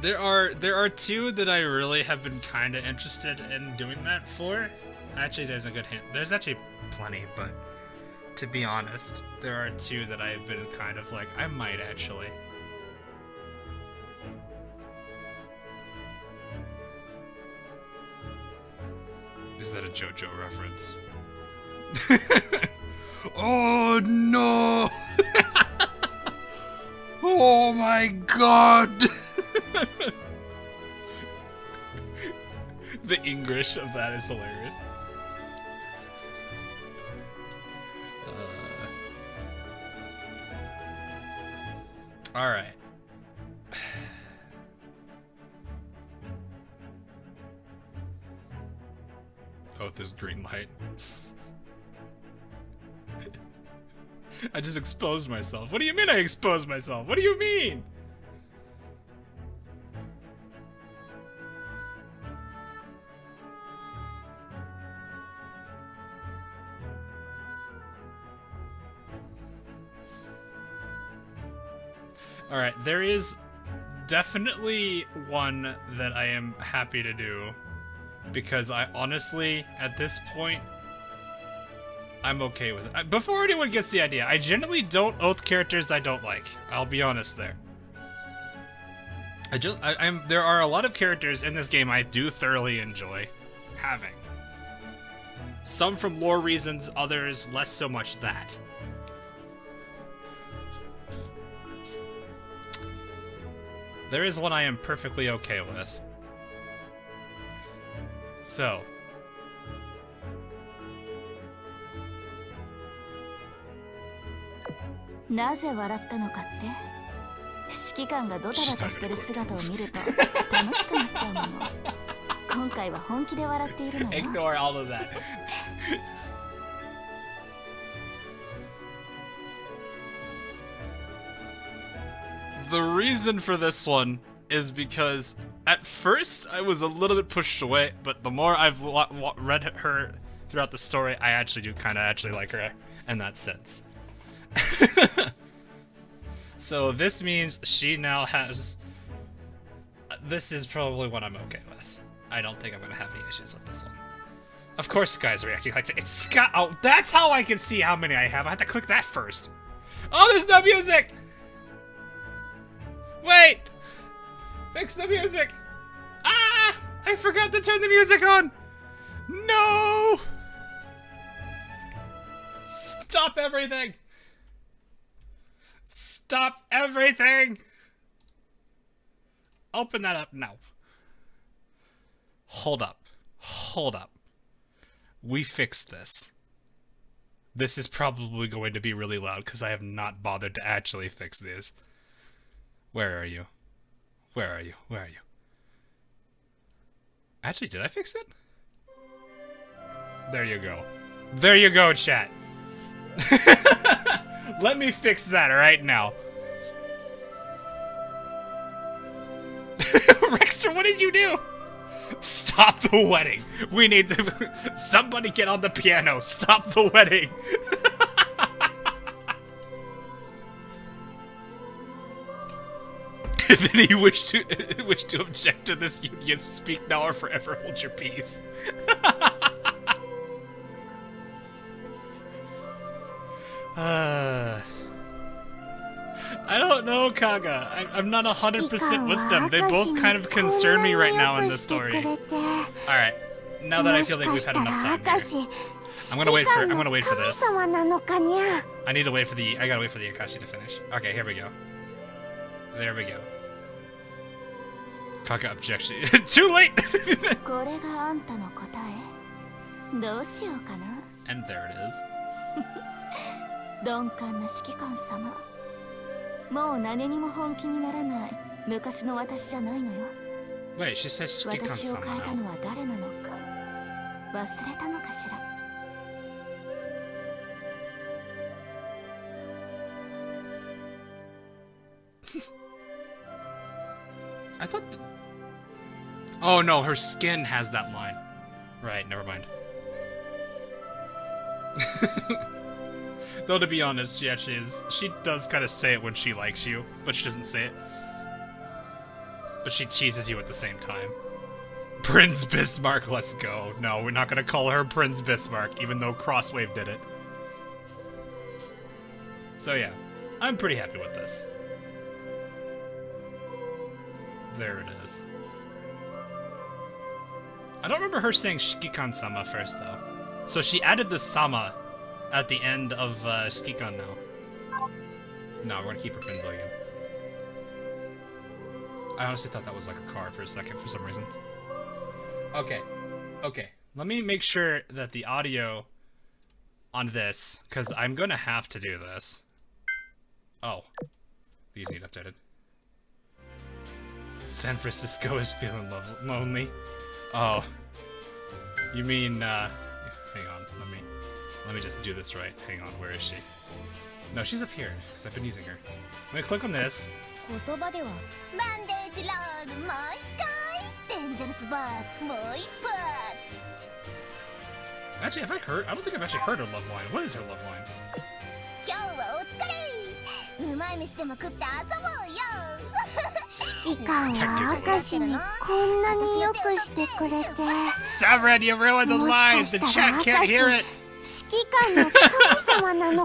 There are 2 that I really have been kind of interested in doing that for. Actually, there's a good hint. There's actually plenty, but to be honest, there are 2 that I've been kind of like, I might actually. Is that a JoJo reference? Oh no! Oh my god! The English of that is hilarious. Alright. Oath is green light. I just exposed myself. What do you mean I exposed myself? What do you mean? Alright, there is definitely one that I am happy to do, because I honestly, at this point, I'm okay with it. Before anyone gets the idea, I generally don't oath characters I don't like. I'll be honest there. There are a lot of characters in this game I do thoroughly enjoy having. Some from lore reasons, others less so much that. There is one I am perfectly okay with. So.なぜ笑ったのかって指揮官がドタバタしてる姿を見ると楽しくなっちゃうもの。今回は本気で笑っているのよ。Ignore all of that. The reason for this one is because at first I was a little bit pushed away, but the more I've read her throughout the story, I actually do kind of actually like her in that sense. So this means she now has... This is probably what I'm okay with. I don't think I'm going to have any issues with this one. Of course Sky's reacting like that. It's Sky... Oh, that's how I can see how many I have. I have to click that first. Oh, there's no music! Wait! Fix the music! Ah! I forgot to turn the music on! No! Stop everything! Stop everything! Open that up now. Hold up. Hold up. We fixed this. This is probably going to be really loud because I have not bothered to actually fix this. Where are you? Where are you? Where are you? Actually, did I fix it? There you go. There you go, chat. Let me fix that right now. Rexter, what did you do? Stop the wedding. We need to... Somebody get on the piano. Stop the wedding. If any wish to object to this union, speak now or forever hold your peace. I don't know, Kaga. I'm not 100% with them. They both kind of concern me right now in this story. Alright, now that I feel like we've had enough time here, I'm gonna wait for this. I need to wait for the I gotta wait for the Akashi to finish. Okay, here we go. There we go. Kaga objection. Too late! And there it is. 鈍感な指揮官様もう何にも本気にならない昔の私じゃないのよ Wait, she says 指揮官私を様変えたの now. は誰なのか忘れたのかしら I thought... Oh no, her skin has that line. Right, never mind. Though to be honest, she actually is. She does kind of say it when she likes you, but she doesn't say it. But she teases you at the same time. Prince Bismarck, let's go. No, we're not gonna call her Prince Bismarck, even though Crosswave did it. So yeah, I'm pretty happy with this. There it is. I don't remember her saying Shikikan-sama first, though. So she added the sama at the end of Shikikan now. No, we're gonna keep her Pinzo again. I honestly thought that was like a car for a second for some reason. Okay. Okay. Let me make sure that the audio on this, because I'm gonna have to do this. Oh. These need updated. San Francisco is feeling lonely. Oh. You mean, hang on, let me just do this right. Hang on, where is she? No, she's up here, because I've been using her. I'm gonna click on this. Actually, have I heard? I don't think I've actually heard her love line. What is her love line? Sovereign, you ruined the lines! The chat can't hear it!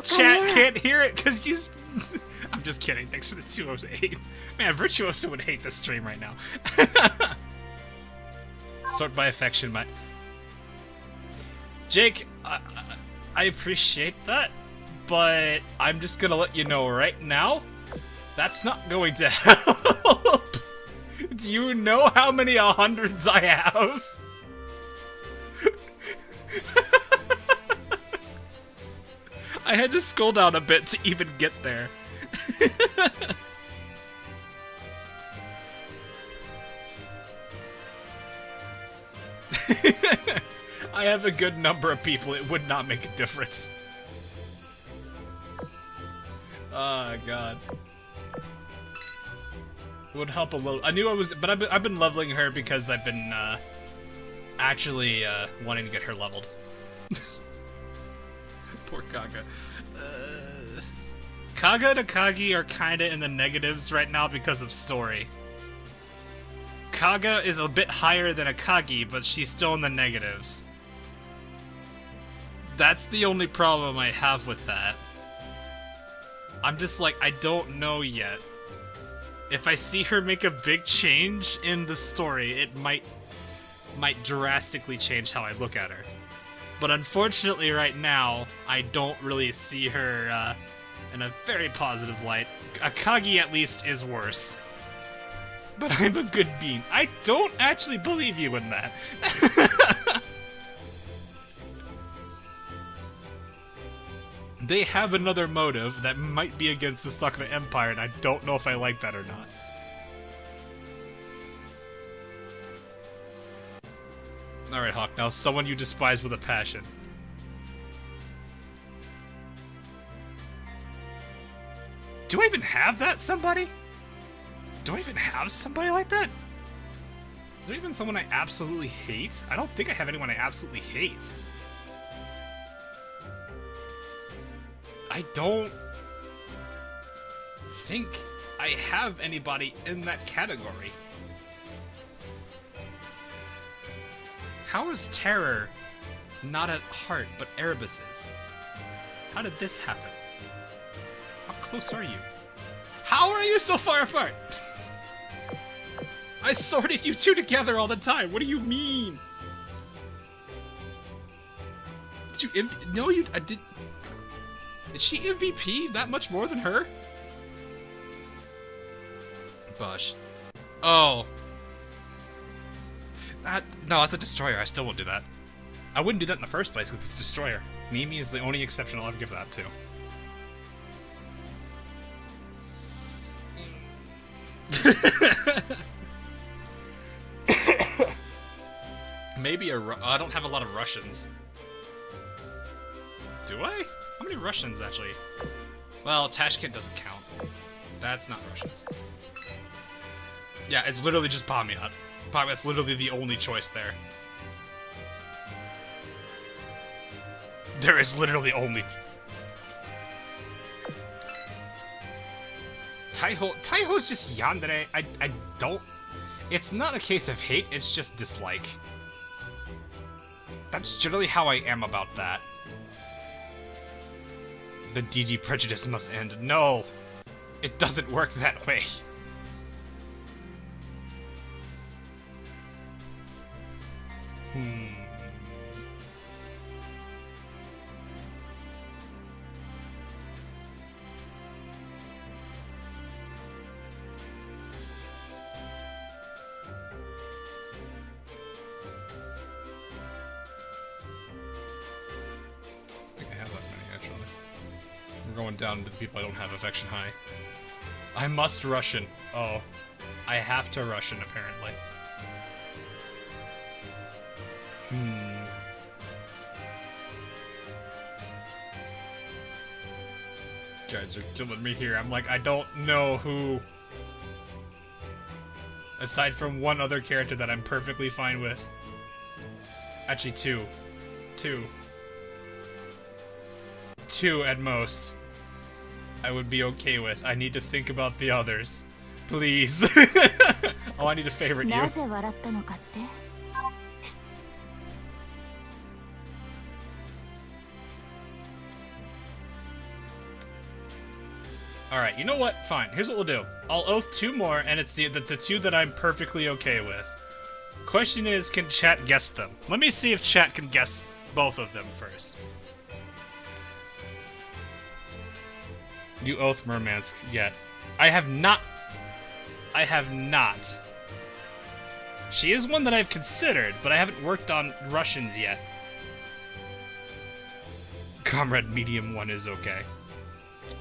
Chat can't hear it because just kidding. Thanks for the 208. Man, Virtuoso would hate this stream right now. Sort by affection, my... Jake, I appreciate that, but I'm just gonna let you know right now, that's not going to help. Do you know how many 100s I have? I had to scroll down a bit to even get there. I have a good number of people, it would not make a difference. Oh god. It would help a little. I knew I was, but I've been leveling her because I've been actually wanting to get her leveled. Poor Kaga. Kaga and Akagi are kinda in the negatives right now because of story. Kaga is a bit higher than Akagi, but she's still in the negatives. That's the only problem I have with that. I'm just like, I don't know yet. If I see her make a big change in the story, it might drastically change how I look at her. But unfortunately right now, I don't really see her in a very positive light. Akagi at least is worse. But I'm a good bean. I don't actually believe you in that. They have another motive that might be against the Sakura Empire, and I don't know if I like that or not. Alright, Hawk, now someone you despise with a passion. Do I even have that, somebody? Do I even have somebody like that? Is there even someone I absolutely hate? I don't think I have anyone I absolutely hate. I don't think I have anybody in that category. How is Terror not at heart, but Erebus is? How did this happen? How close are you? How are you so far apart? I sorted you two together all the time. What do you mean? Did you no, you... I did... Is she MVP that much more than her? Gosh. Oh. No, that's a destroyer. I still won't do that. I wouldn't do that in the first place because it's a destroyer. Mimi is the only exception I'll ever give that to. Maybe I don't have a lot of Russians. Do I? How many Russians, actually? Well, Tashkent doesn't count. That's not Russians. Yeah, it's literally just Pamiat. That's literally the only choice there. There is literally only... Taiho's just yandere. I don't... It's not a case of hate, it's just dislike. That's generally how I am about that. The DD prejudice must end. No! It doesn't work that way. Going down to the people I don't have affection high. I must Russian. Oh. I have to Russian, apparently. Guys are killing me here. I'm like, I don't know who... Aside from one other character that I'm perfectly fine with. Actually, two. Two at most. I would be okay with. I need to think about the others. Please. Oh, I need to favorite you. Alright, you know what? Fine. Here's what we'll do. I'll oath 2 more, and it's the 2 that I'm perfectly okay with. Question is, can chat guess them? Let me see if chat can guess both of them first. You oath Murmansk yet. I have not. I have not. She is one that I've considered, but I haven't worked on Russians yet. Comrade Medium 1 is okay.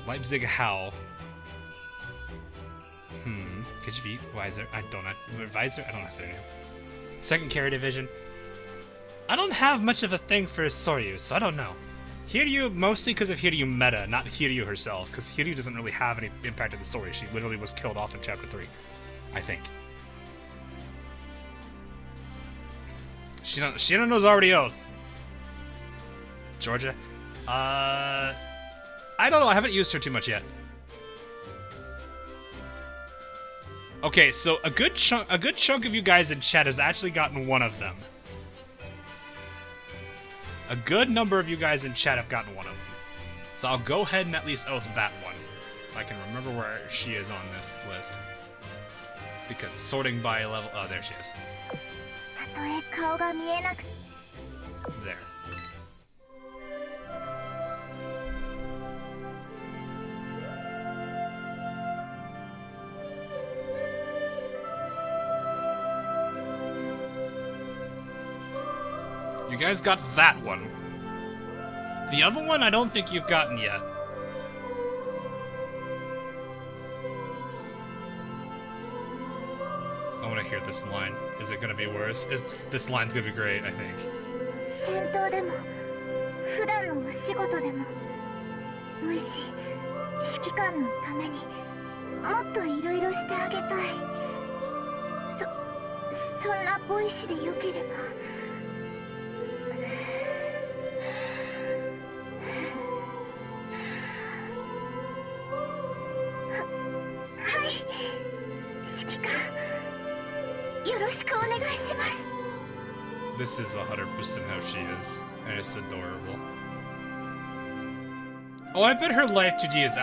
Leipzig Howl. Kajvit, Weiser, I don't know. Weiser? I don't know her name. Second Carry Division. I don't have much of a thing for Soryu, so I don't know. Hiryu, mostly because of Hiryu meta, not Hiryu herself, because Hiryu doesn't really have any impact in the story. She literally was killed off in Chapter 3, I think. Shino knows already oath. Georgia? I don't know, I haven't used her too much yet. Okay, so a good chunk of you guys in chat has actually gotten one of them. A good number of you guys in chat have gotten one of them. So I'll go ahead and at least oath that one. If I can remember where she is on this list. Because sorting by level... Oh, there she is. There. You guys got that one. The other one I don't think you've gotten yet. I want to hear this line. Is it going to be worth? This line's going to be great, I think. 戦闘でも普段のお仕事でも無意識指揮官のためにもっといろいろしてあげたいそんなボイシでよければはい指揮官よろしくお願いします This is 100% how she is, and it's adorable. Oh, I bet her life 2D is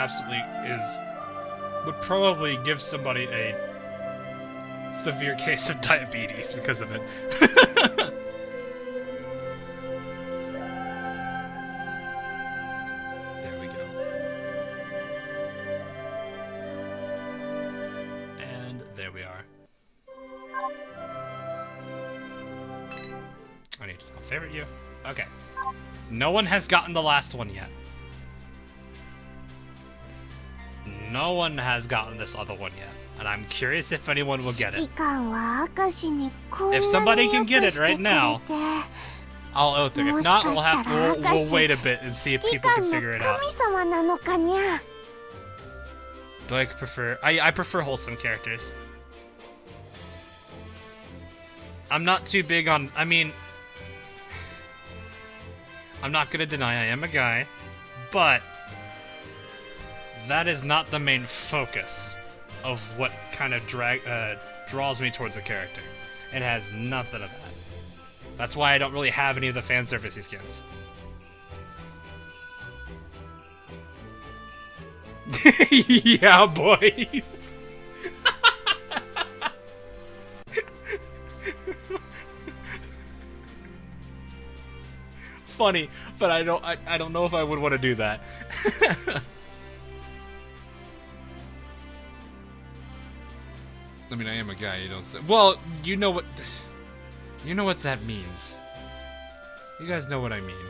would probably give somebody a severe case of diabetes because of it. There we go. And there we are. I'll favorite you. Okay. No one has gotten the last one yet. No one has gotten this other one yet. And I'm curious if anyone will get it. If somebody can get it right now, I'll oath her. If not, we'll wait a bit and see if people can figure it out. Do I prefer... I prefer wholesome characters. I'm not too big on... I mean... I'm not gonna deny I am a guy, but that is not the main focus of what kind of draws me towards a character. It has nothing of that. That's why I don't really have any of the fan servicey skins. Yeah, boys. Funny, but I don't know if I would want to do that. I mean, I am a guy. You don't say. Well, you know what that means. You guys know what I mean.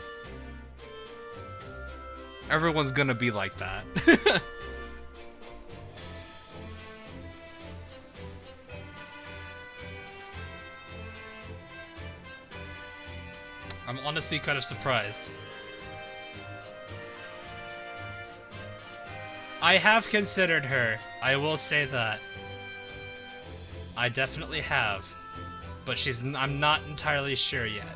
Everyone's gonna be like that. I'm honestly kind of surprised. I have considered her. I will say that. I definitely have. But I'm not entirely sure yet.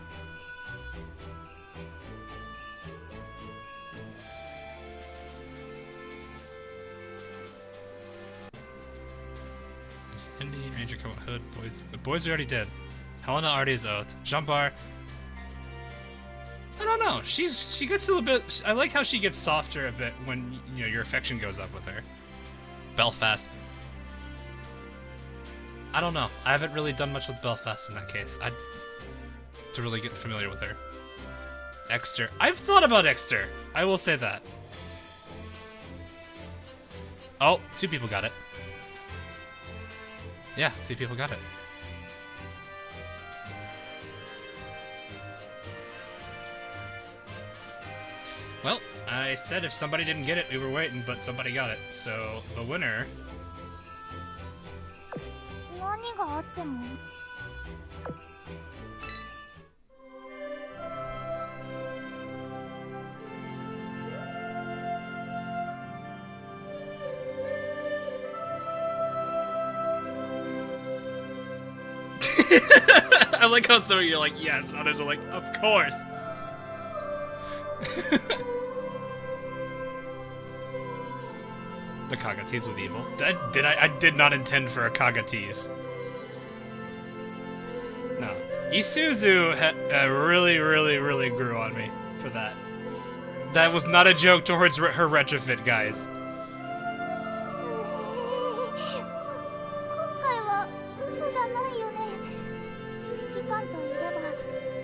Is Indian Ranger come with Hood? Boys. The boys we already did. Helena already is oath. Jambar. I don't know. She gets a little bit. I like how she gets softer a bit when your affection goes up with her. Belfast. I don't know. I haven't really done much with Belfast in that case. To really get familiar with her. Exter. I've thought about Exter. I will say that. Oh, 2 people got it. Yeah, 2 people got it. Well, I said if somebody didn't get it, we were waiting, but somebody got it. So, the winner... 何があっても I like how some of you are like, yes, others are like, of course. The Kagatees with evil. I did not intend for a Kagatees. No. Isuzu really grew on me for that. That was not a joke towards her retrofit, guys. 今回は嘘じゃないよね。指揮官といれば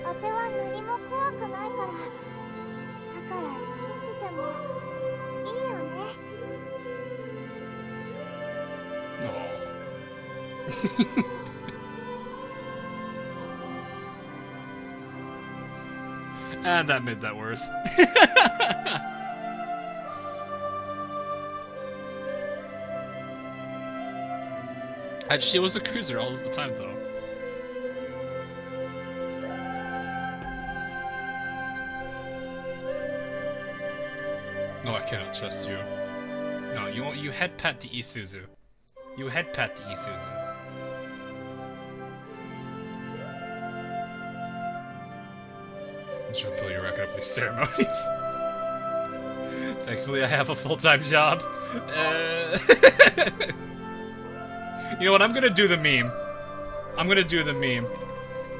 当ては何も怖くないから。だから信じてもいいよね。 And that made that worth. And she was a cruiser all the time, though. No, I cannot trust you. No, you head pat to Isuzu. You head pat to Isuzu. She'll pull your record up with ceremonies. Thankfully, I have a full-time job. You know what? I'm gonna do the meme. I'm gonna do the meme.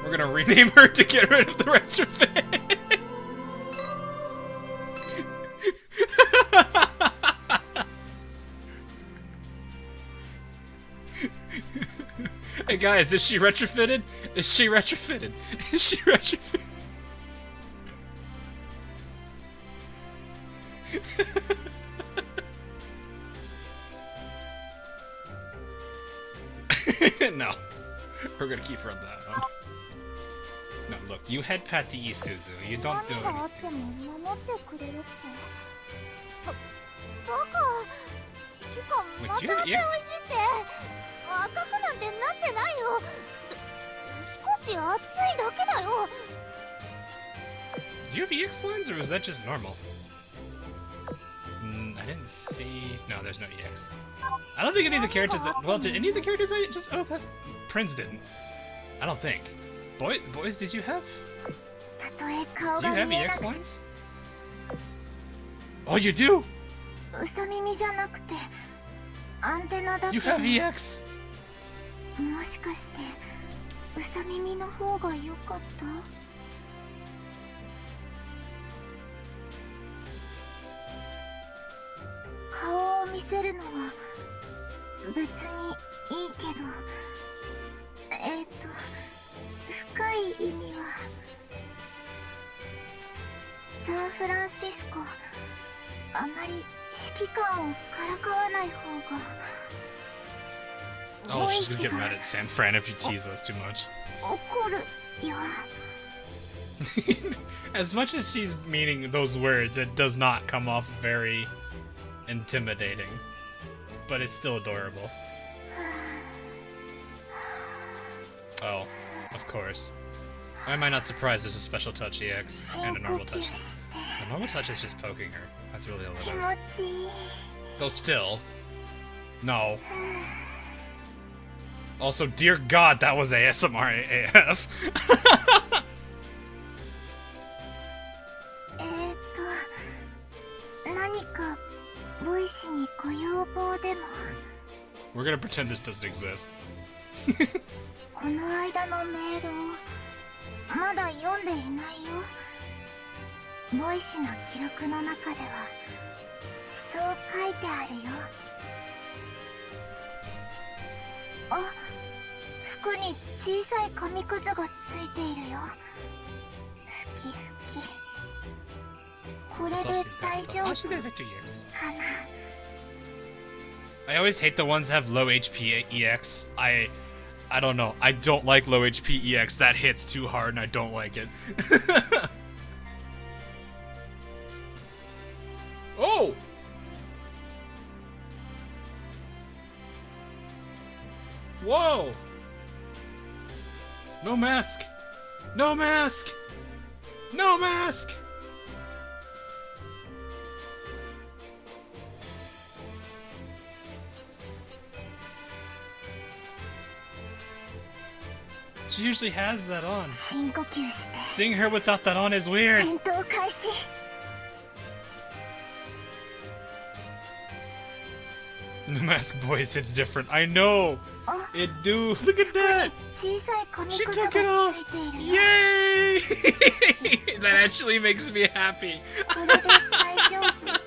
We're gonna rename her to get rid of the retrofit. Hey guys, is she retrofitted? Is she retrofitted? Is she retrofitted? No. We're gonna keep her on that one. No, look, you head pat to Isuzu. You don't do 何があっても anything. 守ってくれるって。バカ、指揮官また当てをいじって。赤くなんてなってないよ。少し熱いだけだよ。 Do you have EX lines, or is that just normal? I didn't see... No, there's no EX. I don't think any of the characters... Well, did any of the characters I just... Oh, that... Prince didn't. I don't think. Boys, did you have... Do you have EX lines? Oh, you do? うさ耳じゃなくてアンテナだけ。 You have EX! もしかしてうさ耳の方が良かった？顔を見せるのは別にいいけど、深い意味はサンフランシスコ、あまり指揮官をからかわない方が。 Oh, she's gonna get mad at San Fran if you tease us too much. 怒るよ。 As much as she's meaning those words, it does not come off very intimidating. But it's still adorable. Oh, of course. Why am I not surprised there's a special touch EX and a normal touch? A normal touch is just poking her. That's really all it 気 is. 持ちいい。 Though still... No. Also, dear God, that was ASMR AF. 何かボイスにご要望でも。 We're gonna pretend this doesn't exist. この間のメールをまだ読んでいないよ。ボイスの記録の中ではそう書いてあるよ。あ、服に小さい紙くずがついているよ。ふきふき。これで That's all she's 大 got. 丈 Oh, 夫 she's got Victor EX. かな。 I always hate the ones that have low HP EX. I don't know. I don't like low HP EX. That hits too hard and I don't like it. Oh! Whoa! No mask! No mask! No mask! She usually has that on. 深呼吸して Seeing her without that on is weird. 戦闘開始。 The mask boys, it's different. I know. It do. Look at that. 小さい紙 She くず took it が off. ついているよ。 Yay! That actually makes me happy. これで大丈夫かな。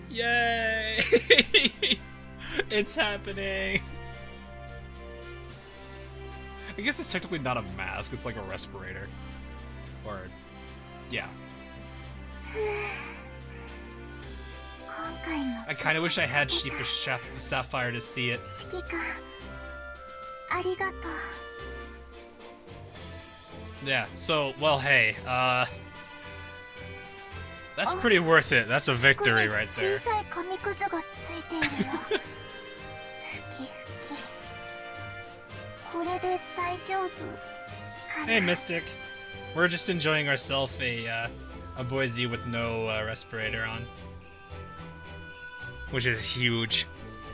Yay! It's happening. I guess it's technically not a mask. It's like a respirator. Or, yeah. 今回の I kind of wish I had Sheepish Sapphire to see it. 指揮官ありがとう。 Yeah, so, well, hey, that's pretty worth it. That's a victory right 小 there. さい紙くずがついているよ。ふきふき。これで大丈夫かな。 Hey, Mystic. We're just enjoying ourselves a Boise with no respirator on. Which is huge.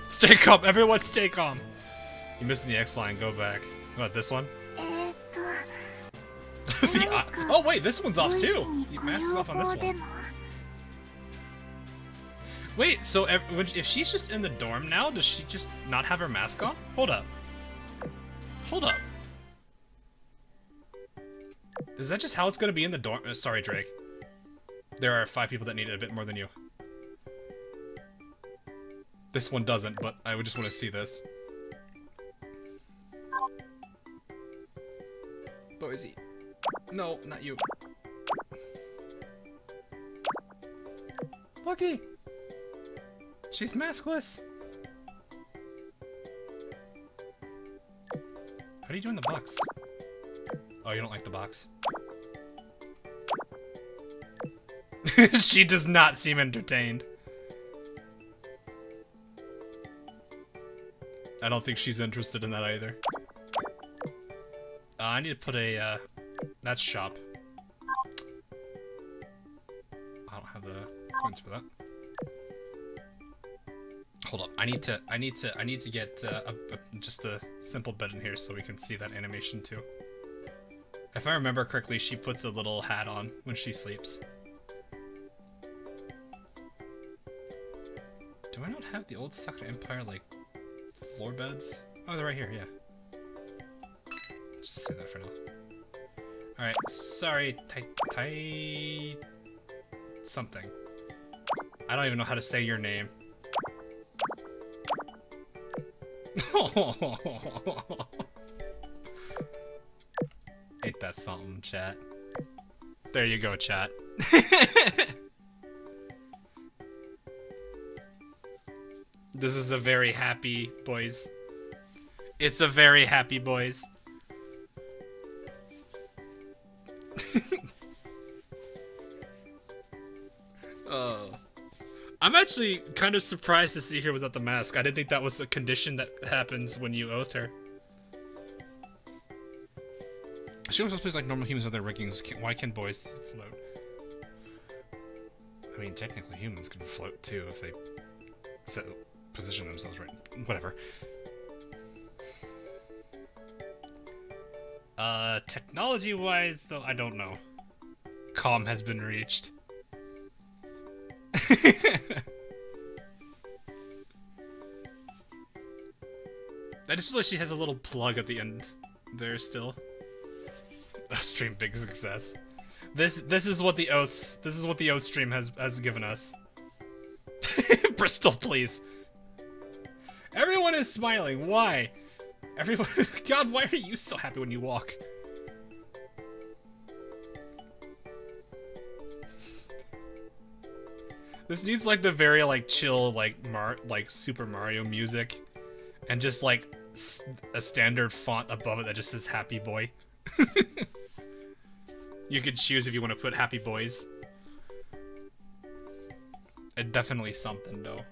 Stay calm, everyone stay calm. You missed the X line, go back. What, this one? 何か Oh wait, this one's off ボイス too. に The ご mask is 要 off on this 望で one. も Wait, so if she's just in the dorm now, does she just not have her mask on? Hold up. Hold up. Is that just how it's gonna be in the dorm? Sorry, Drake. There are 5 people that need it a bit more than you. This one doesn't, but I would just want to see this. Boise. No, not you. Lucky! She's maskless! How do you do in the box? Oh, you don't like the box? She does not seem entertained. I don't think she's interested in that either. I need to put a, that's shop. I don't have the coins for that. Hold up, I need to get just a simple bed in here so we can see that animation too. If I remember correctly, she puts a little hat on when she sleeps. Do I not have the old Sakura Empire, like, floor beds? Oh, they're right here, yeah. Just say that for now. Alright, sorry, something. I don't even know how to say your name. Ain't that something, chat? There you go, chat. This is a very happy boys. It's a very happy boys. I'm actually kind of surprised to see her without the mask. I didn't think that was a condition that happens when you oath her. She always plays like normal humans with their riggings. Why can boys float? I mean, technically humans can float too if they position themselves right. Whatever. Technology-wise, though, I don't know. Calm has been reached. I just feel like she has a little plug at the end there still. Stream big success. This is what the oath stream has given us. Bristol, please. Everyone is smiling. Why? Everyone. God, why are you so happy when you walk? This needs like the very like chill like Super Mario music, and just like a standard font above it that just says Happy Boy. You could choose if you want to put Happy Boys. It's definitely something though.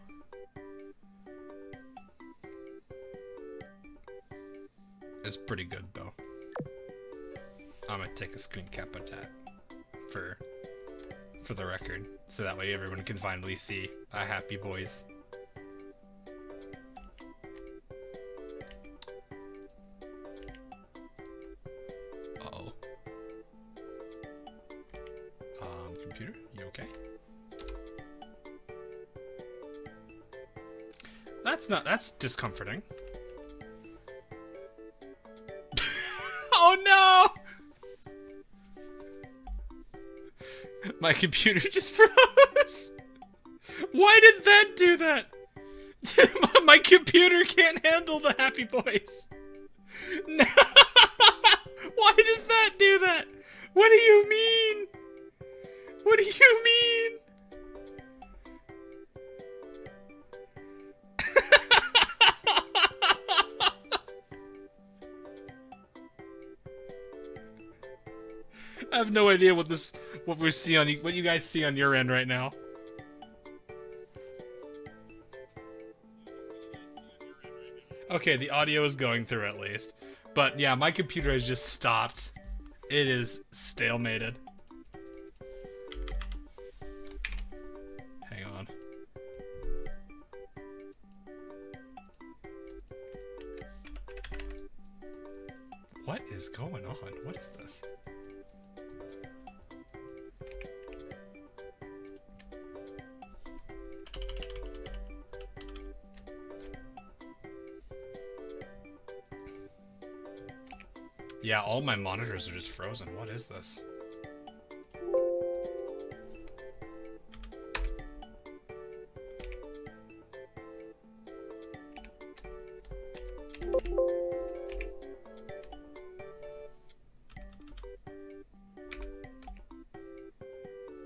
It's pretty good though. I'm gonna take a screen cap of that for the record, so that way everyone can finally see a Happy Boys. Uh-oh. Computer, you okay? That's discomforting. Oh no! My computer just froze! Why did that do that? My computer can't handle the Happy Boys. No! Why did that do that? What do you mean? What do you mean? I have no idea what you guys see on your end right now. Okay, the audio is going through at least. But yeah, my computer has just stopped. It is stalemated. Hang on. What is going on? What is this? Yeah, all my monitors are just frozen. What is this?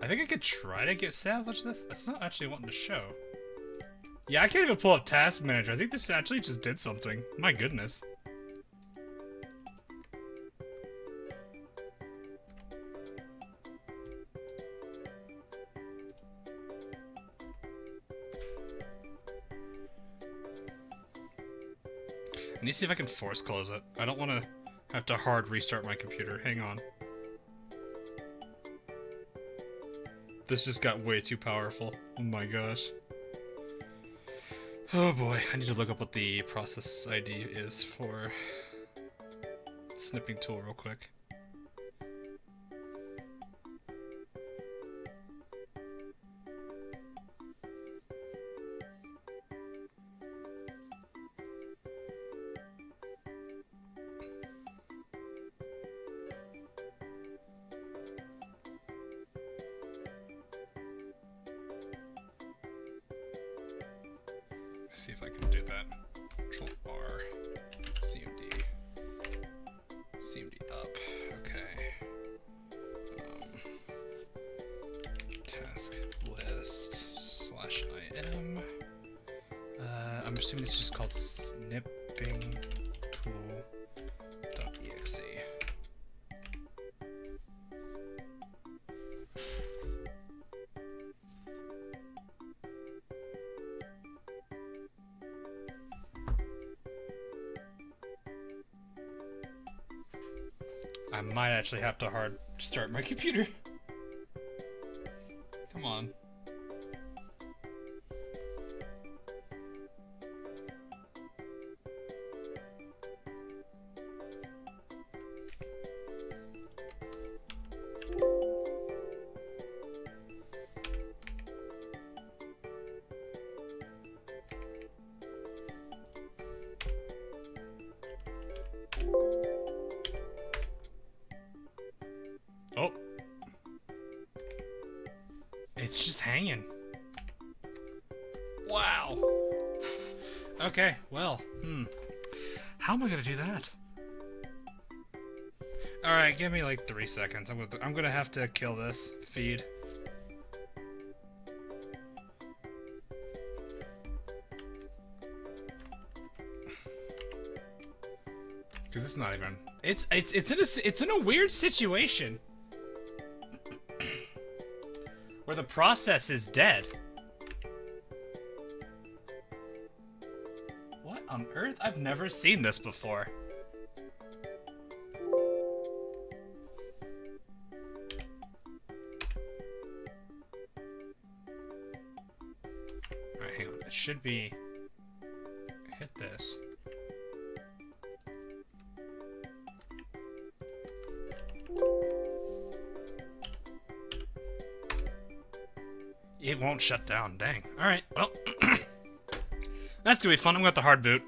I think I could try to salvage this. It's not actually wanting to show. Yeah, I can't even pull up Task Manager. I think this actually just did something. My goodness. I need to see if I can force close it. I don't want to have to hard restart my computer. Hang on. This just got way too powerful. Oh my gosh. Oh boy, I need to look up what the process ID is for snipping tool real quick. See if I can do that. Control R, CMD, CMD up. Okay. Task list /IM. I'm assuming this is just called snipping tool.exe. I might actually have to hard start my computer. Come on. Oh. It's just hanging. Wow. Okay, well, how am I gonna do that? Alright, give me like 3 seconds. I'm gonna have to kill this feed. Cause it's not even. It's in a weird situation where the process is dead. What on earth? I've never seen this before. Alright, hang on. It should be. Hit this. It won't shut down. Dang. Alright, well. That's gonna be fun. I'm gonna have to hard boot.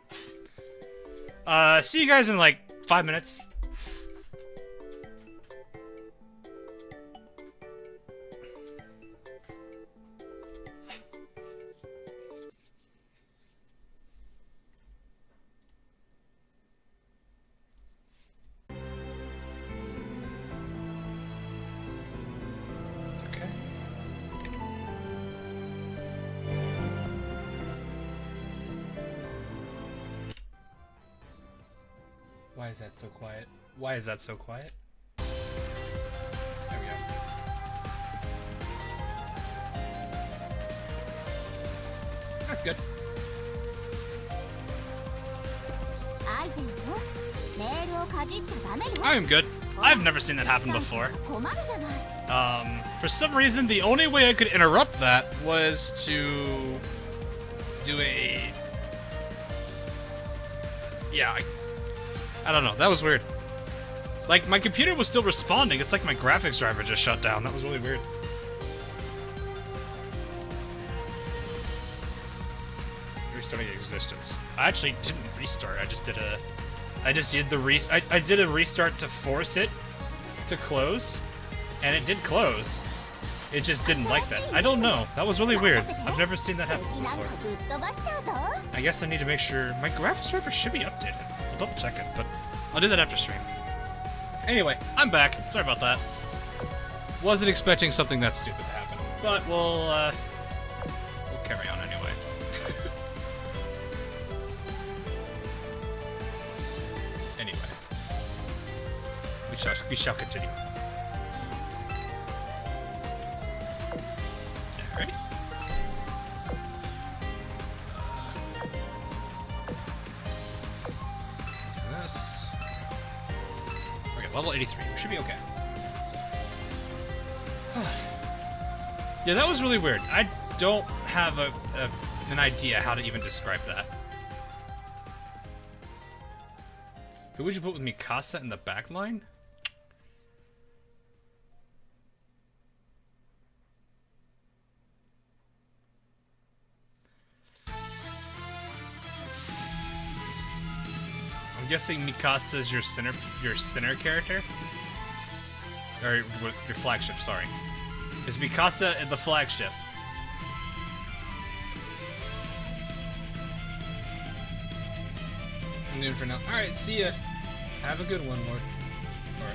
See you guys in like 5 minutes. Okay. Why is that so quiet? Why is that so quiet? There we go. That's good. I am good. I've never seen that happen before. For some reason, the only way I could interrupt that was to do a... Yeah, I don't know. That was weird. Like, my computer was still responding. It's like my graphics driver just shut down. That was really weird. Restarting existence. I actually didn't restart. I did a restart to force it to close, and it did close. It just didn't like that. I don't know. That was really weird. I've never seen that happen before. I guess I need to make sure my graphics driver should be updated. I'll double check it, but I'll do that after stream. Anyway, I'm back. Sorry about that. Wasn't expecting something that stupid to happen, but we'll carry on anyway. Anyway, we shall continue. Alright. This. Okay, level 83. We should be okay. Yeah, that was really weird. I don't have an idea how to even describe that. Who would you put with Mikasa in the back line? I'm guessing Mikasa is your center character, or your flagship. Sorry, is Mikasa in the flagship? I'm good for now. All right, see ya. Have a good one, Lord, or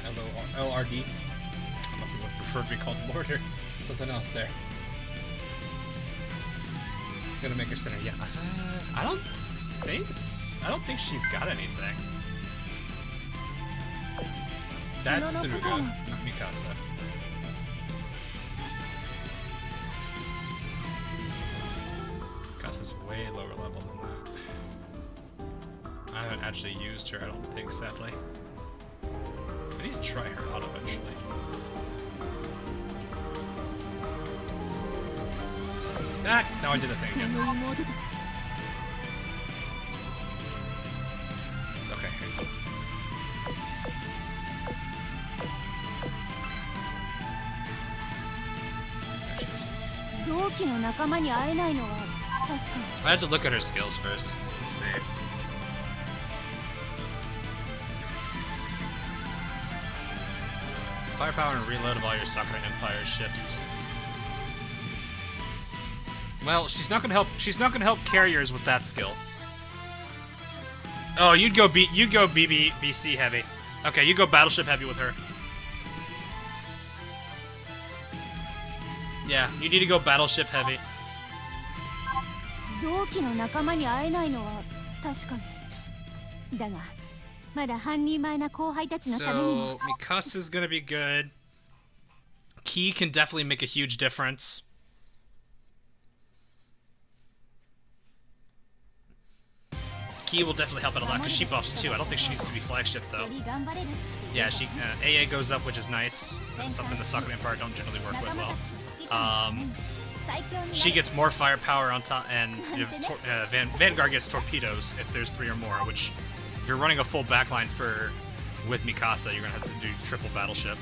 LRD. I don't know if you would prefer to be called Lord or something else there. Gonna make her center. Yeah, I don't think she's got anything. That's Tsuruga, not Mikasa. Mikasa's way lower level than that. I haven't actually used her, I don't think, sadly. I need to try her out eventually. Ah! Now I did the thing again. Okay, here you go. There she is. I have to look at her skills first. Let's see. Firepower and reload of all your Sakura Empire ships. Well, she's not gonna help. She's not gonna help carriers with that skill. Oh, you'd go BC heavy. Okay, you go battleship heavy with her. Yeah, you need to go battleship heavy. 同期の仲間に会えないのは確かに。だが、まだ半人前な後輩たちのためにも。So Mikasa's gonna be good. Key can definitely make a huge difference. Key will definitely help out a lot because she buffs too. I don't think she needs to be flagship though. Yeah, she AA goes up, which is nice. That's something the Sakura Empire don't generally work with well. She gets more firepower on top, and Vanguard gets torpedoes if there's 3 or more. Which, if you're running a full backline with Mikasa, you're gonna have to do triple battleship.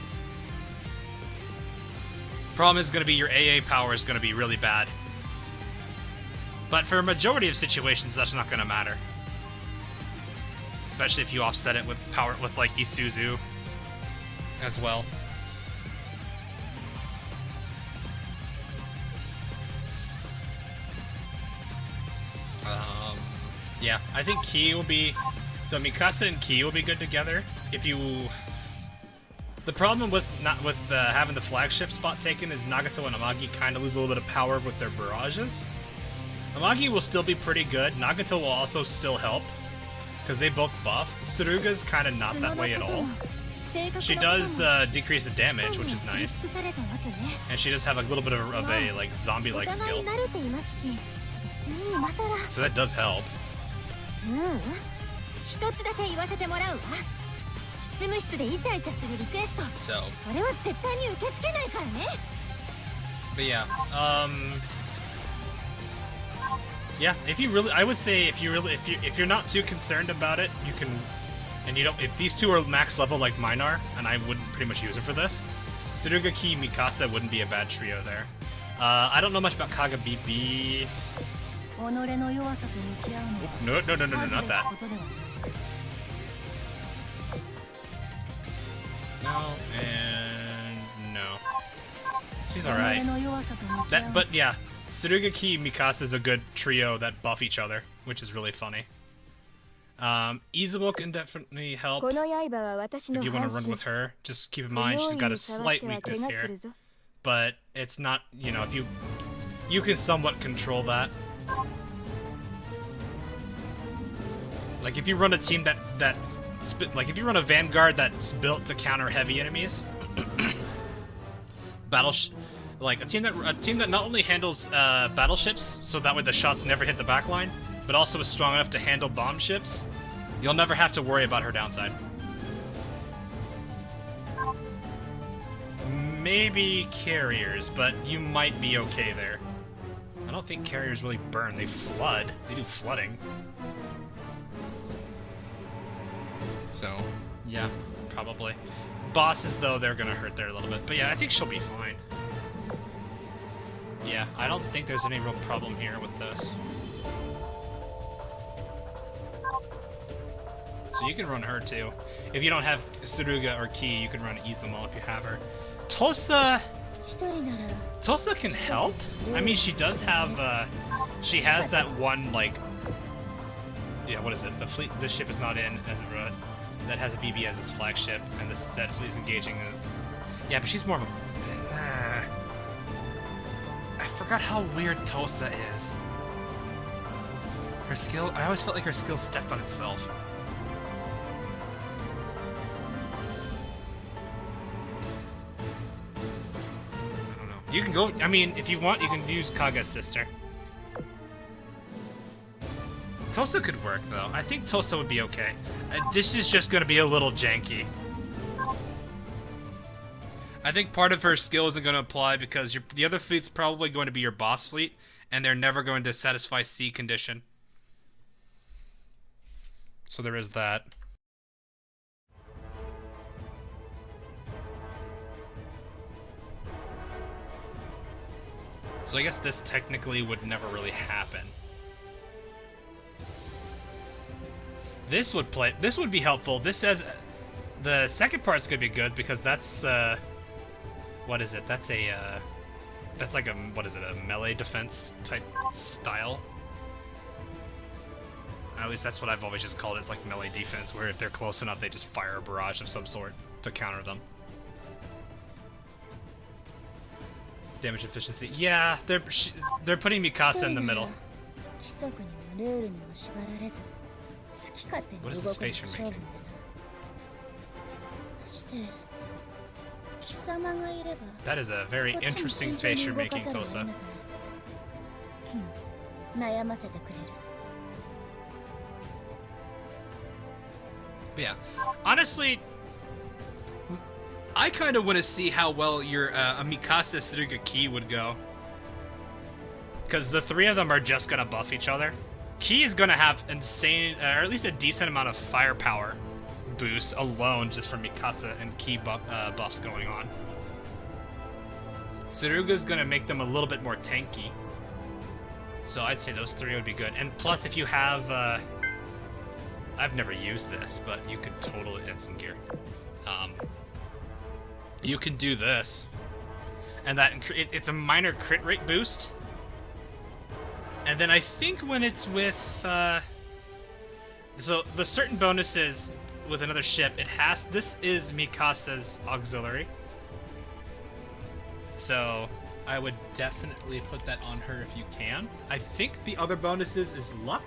Problem is gonna be your AA power is gonna be really bad. But for a majority of situations, that's not gonna matter. Especially if you offset it with power with like Isuzu as well. Yeah, I think Key will be... So Mikasa and Key will be good together. If you... The problem with having the flagship spot taken is Nagato and Amagi kind of lose a little bit of power with their barrages. Amagi will still be pretty good. Nagato will also still help, because they both buff. Tsuruga's kind of not that way at all. She does decrease the damage, which is nice. And she does have a little bit of a like zombie-like skill. So that does help. So. But yeah, yeah, if you really, I would say if you're not too concerned about it, you can, and you don't, if these two are max level like mine are, and I wouldn't pretty much use it for this, Tsuruga, Key, Mikasa wouldn't be a bad trio there. I don't know much about Kaga BB. Oh, no, not that. No, and no. She's alright. But yeah, Tsuruga, Key, Mikasa is a good trio that buff each other, which is really funny. Izumo can definitely help if you want to run with her. Just keep in mind she's got a slight weakness here, but it's not, you know, if you can somewhat control that. Like if you run a team like if you run a Vanguard that's built to counter heavy enemies, like a team that not only handles battleships, so that way the shots never hit the backline, but also is strong enough to handle bomb ships, you'll never have to worry about her downside. Maybe carriers, but you might be okay there. I don't think carriers really burn, they flood. They do flooding. So, yeah, probably. Bosses, though, they're gonna hurt there a little bit. But yeah, I think she'll be fine. Yeah, I don't think there's any real problem here with this. So you can run her, too. If you don't have Tsuruga or Key, you can run Izumo if you have her. Tosa can help. I mean, she does have, she has that one, like... Yeah, what is it? The ship is not in, as it wrote. That has a BB as its flagship, and the set fleet is engaging. Yeah, but she's more of a... I forgot how weird Tosa is. Her skill... I always felt like her skill stepped on itself. I don't know. You can go... I mean, if you want, you can use Kaga's sister. Tosa could work, though. I think Tosa would be okay. This is just going to be a little janky. I think part of her skill isn't going to apply because the other fleet's probably going to be your boss fleet, and they're never going to satisfy C condition. So there is that. So I guess this technically would never really happen. This would be helpful. This says the second part's gonna be good because that's what is it? That's a that's like a, what is it, a melee defense type style. At least that's what I've always just called it. It's like melee defense, where if they're close enough, they just fire a barrage of some sort to counter them. Damage efficiency. Yeah, they're putting Mikasa in the middle. What is this face you're making? That is a very interesting face you're making, Tosa. But yeah, honestly, I kind of want to see how well your a Mikasa Tsuruga Ki would go. Because the three of them are just going to buff each other. Ki is going to have insane, or at least a decent amount of firepower boost alone just from Mikasa and Ki buffs going on. Tsuruga's going to make them a little bit more tanky. So I'd say those three would be good. And plus, if you have... I've never used this, but you could totally... It's in gear. You can do this. And that it's a minor crit rate boost. And then I think when it's with... so the certain bonuses with another ship, it has... This is Mikasa's auxiliary. So I would definitely put that on her if you can. I think the other bonuses is luck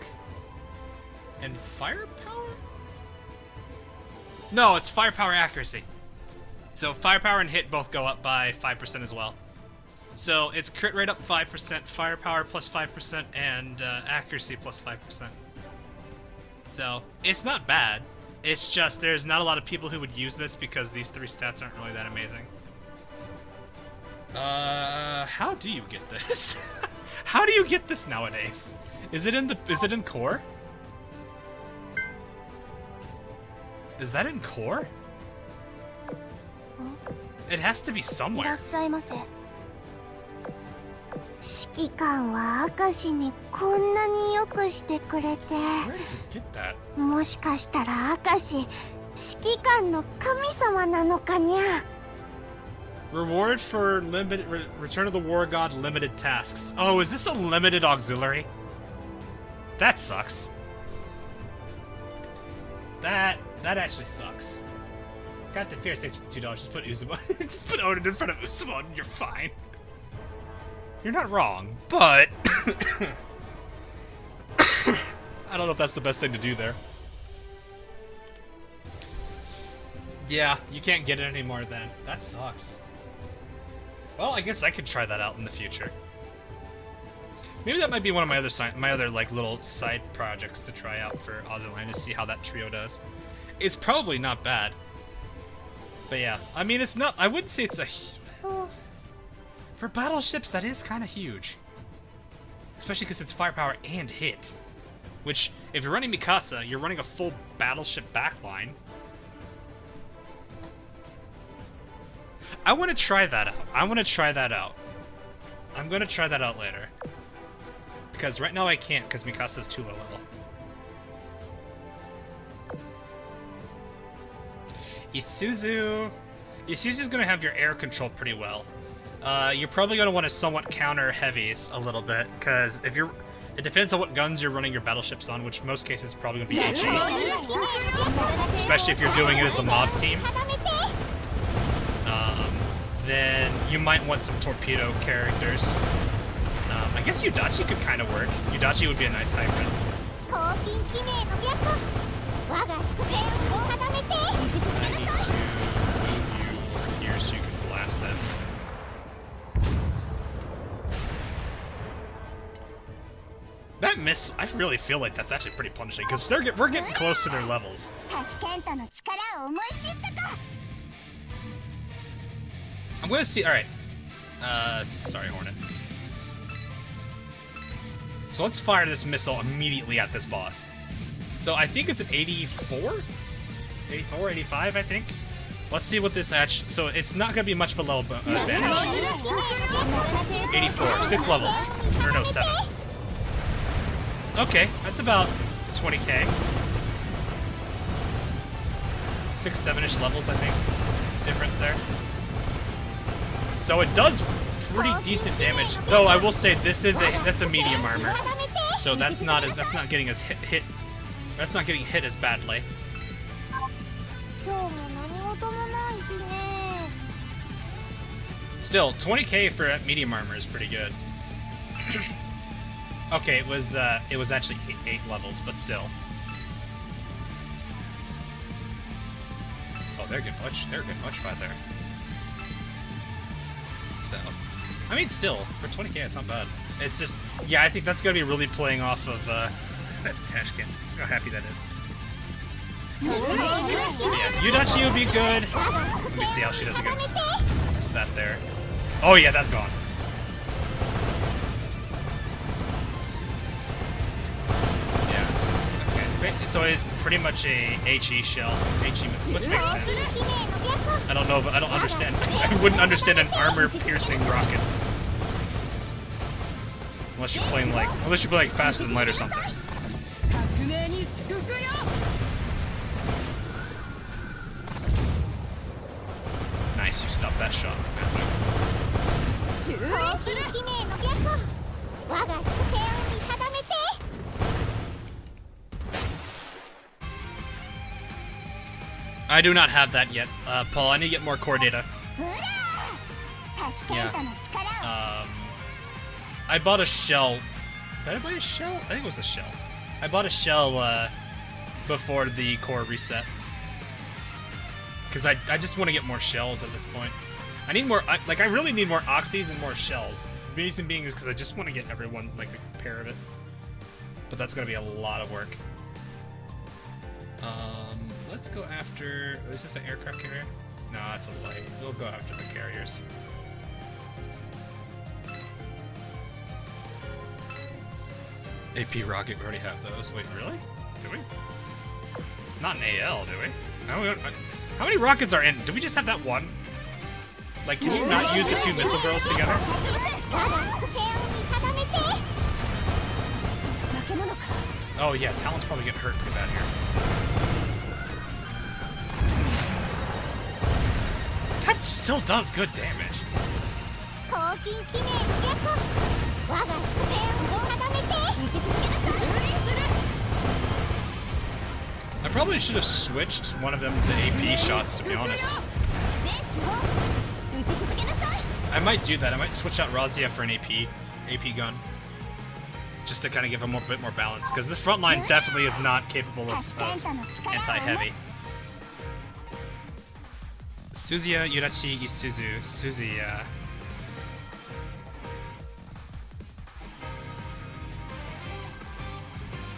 and firepower? No, it's firepower accuracy. So firepower and hit both go up by 5% as well. So it's crit rate up 5%, firepower plus 5%, and accuracy plus 5%. So it's not bad. It's just there's not a lot of people who would use this because these three stats aren't really that amazing. How do you get this? How do you get this nowadays? Is it in core? Is that in core? It has to be somewhere. 指揮官は明石にこんなによくしてくれて、 Where did you get that? もしかしたら明石指揮官の神様なのかにゃ。 Reward for limited Return of the War God limited tasks. Oh, is this a limited auxiliary? That sucks. That actually sucks. Got the fear stakes $2. Just put Uzumon. Just put Odin in front of Uzumon and you're fine. You're not wrong, but I don't know if that's the best thing to do there. Yeah, you can't get it anymore then. That sucks. Well, I guess I could try that out in the future. Maybe that might be one of my other like little side projects to try out for Azur to see how that trio does. It's probably not bad. But yeah, I mean it's not, I wouldn't say it's a, well, for battleships that is kind of huge. Especially because it's firepower and hit. Which, if you're running Mikasa, you're running a full battleship backline. I want to try that out. I'm going to try that out later. Because right now I can't, because Mikasa's too low level. Isuzu's going to have your air controlled pretty well. You're probably going to want to somewhat counter heavies a little bit, because if you're... It depends on what guns you're running your battleships on, which most cases is probably going to be HE. Especially if you're doing it as a mob team. Then you might want some torpedo characters. I guess Yudachi could kind of work. Yudachi would be a nice hybrid. I need to move you here so you can blast this. That miss, I really feel like that's actually pretty punishing, because we're getting close to their levels. I'm gonna see, alright. Sorry, Hornet. So let's fire this missile immediately at this boss. So I think it's an 84? 84, 85, I think? Let's see what this actually... So it's not gonna be much of a level advantage. 84, 6 levels. Or no, 7. Okay, that's about 20k. 6, 7-ish levels, I think. Difference there. So it does pretty decent damage. Though I will say that's a medium armor, so that's not getting us hit. That's not getting hit as badly. Still, 20k for medium armor is pretty good. Okay, it was actually 8 levels, but still. Oh, they're getting much right there. So, I mean, still, for 20k, it's not bad. It's just, yeah, I think that's gonna be really playing off of that Tashkin. How happy that is. Yeah, Yudachi would be good. Let me see how she does against that there. Oh yeah, that's gone. Yeah. Okay, so it's pretty much a HE shell, which makes sense. I don't know, but I don't understand. I wouldn't understand an armor-piercing rocket unless you're playing like Faster Than Light or something. Nice, you stopped that shot. I do not have that yet, Paul. I need to get more core data. Yeah. I bought a shell. Did I buy a shell? I think it was a shell. I bought a shell before the core reset. Because I just want to get more shells at this point. I need more, like, I really need more oxys and more shells. The reason being is because I just want to get everyone, like, a pair of it. But that's going to be a lot of work. Let's go after, is this an aircraft carrier? No, that's a light. We'll go after the carriers. AP rocket, we already have those. Wait, really? Do we? Not an AL, do we? How many rockets are in? Do we just have that one? Like, can you not use the 2 missile girls together? Oh yeah, Talon's probably getting hurt pretty bad here. That still does good damage. I probably should have switched one of them to AP shots, to be honest. I might do that. I might switch out Razia for an AP gun. Just to kind of give them a bit more balance. Because the front line definitely is not capable of anti-heavy. Suzuya, Yurachi, Isuzu, Suzuya.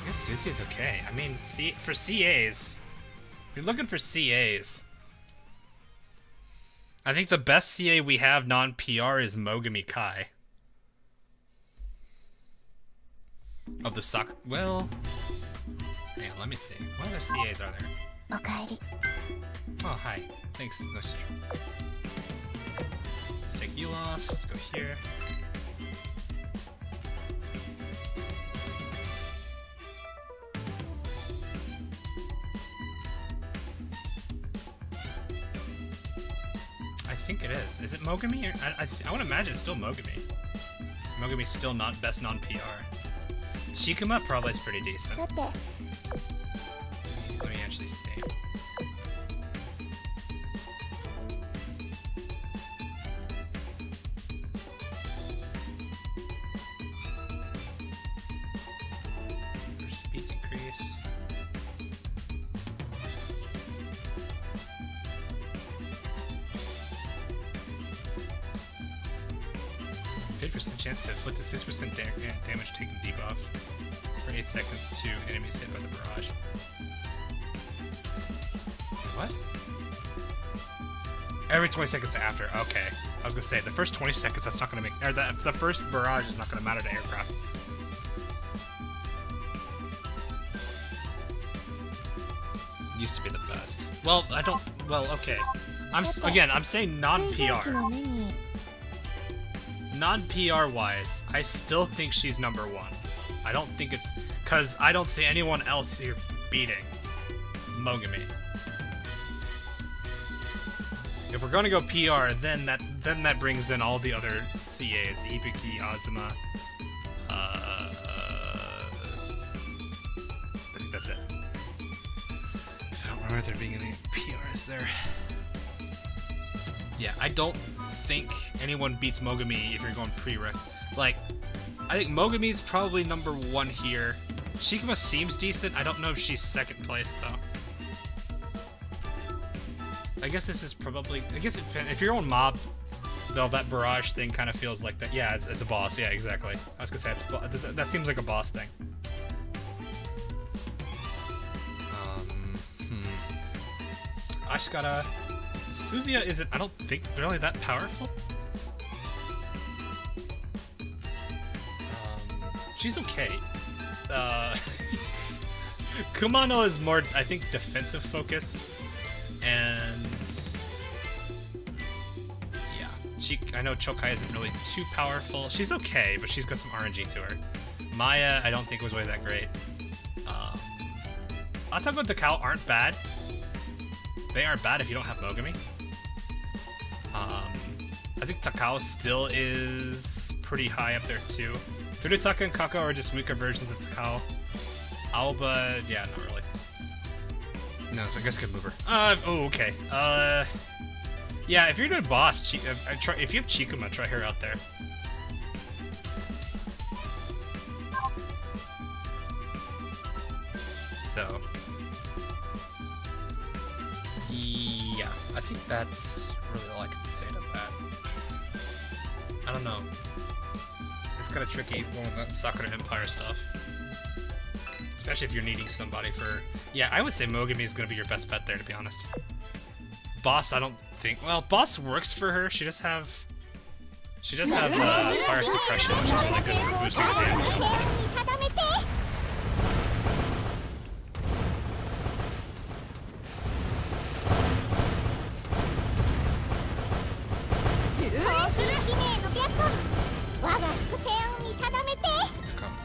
I guess Suzuya's okay. I mean, for CAs, if you're looking for CAs, I think the best CA we have non-PR is Mogami Kai. Of the sock. Well, hang on, let me see. What other CAs are there? Oh, hi. Thanks, Nostra. Let's take you off. Let's go here. I think it is. Is it Mogami? Or, I would imagine it's still Mogami. Mogami's still not best non-PR. Shikuma probably is pretty decent. Let me actually see. Speed decreased. Chance to inflict a 6% damage taken debuff for 8 seconds to enemies hit by the barrage. What? Every 20 seconds after. Okay. I was gonna say the first 20 seconds that's not gonna make, or the first barrage is not gonna matter to aircraft. Used to be the best. Well, I don't. Well, okay. I'm saying non-PR. Non-PR wise, I still think she's #1. I don't think it's because I don't see anyone else here beating Mogami. If we're gonna go PR, then then that brings in all the other CAs, Ibuki, Azuma. I think that's it. I don't remember there being any PRs there. Yeah, I don't think anyone beats Mogami if you're going pre-rec. Like, I think Mogami's probably number 1 here. Shikima seems decent. I don't know if she's second place, though. I guess this is probably... I guess if you're on mob, though, that barrage thing kind of feels like that. Yeah, it's a boss. Yeah, exactly. I was gonna say, that seems like a boss thing. Ashikara... Suzuya isn't, I don't think, really that powerful. She's okay. Kumano is more, I think, defensive focused, and yeah, I know Chokai isn't really too powerful. She's okay, but she's got some RNG to her. Maya, I don't think was really that great. Atago and Takao aren't bad. They aren't bad if you don't have Mogami. I think Takao still is pretty high up there too. Furutaka and Kako are just weaker versions of Takao. Aoba, yeah, not really. No, so I guess good mover. Oh, okay. Yeah, if you're doing boss, if you have Chikuma, try her out there. So, yeah, I think that's really all I can say to that. I don't know. It's kind of tricky going with that Sakura Empire stuff. Especially if you're needing somebody for... Yeah, I would say Mogami is going to be your best bet there, to be honest. Boss, I don't think... Well, Boss works for her. She does have... fire suppression, which is really good for boosting the damage.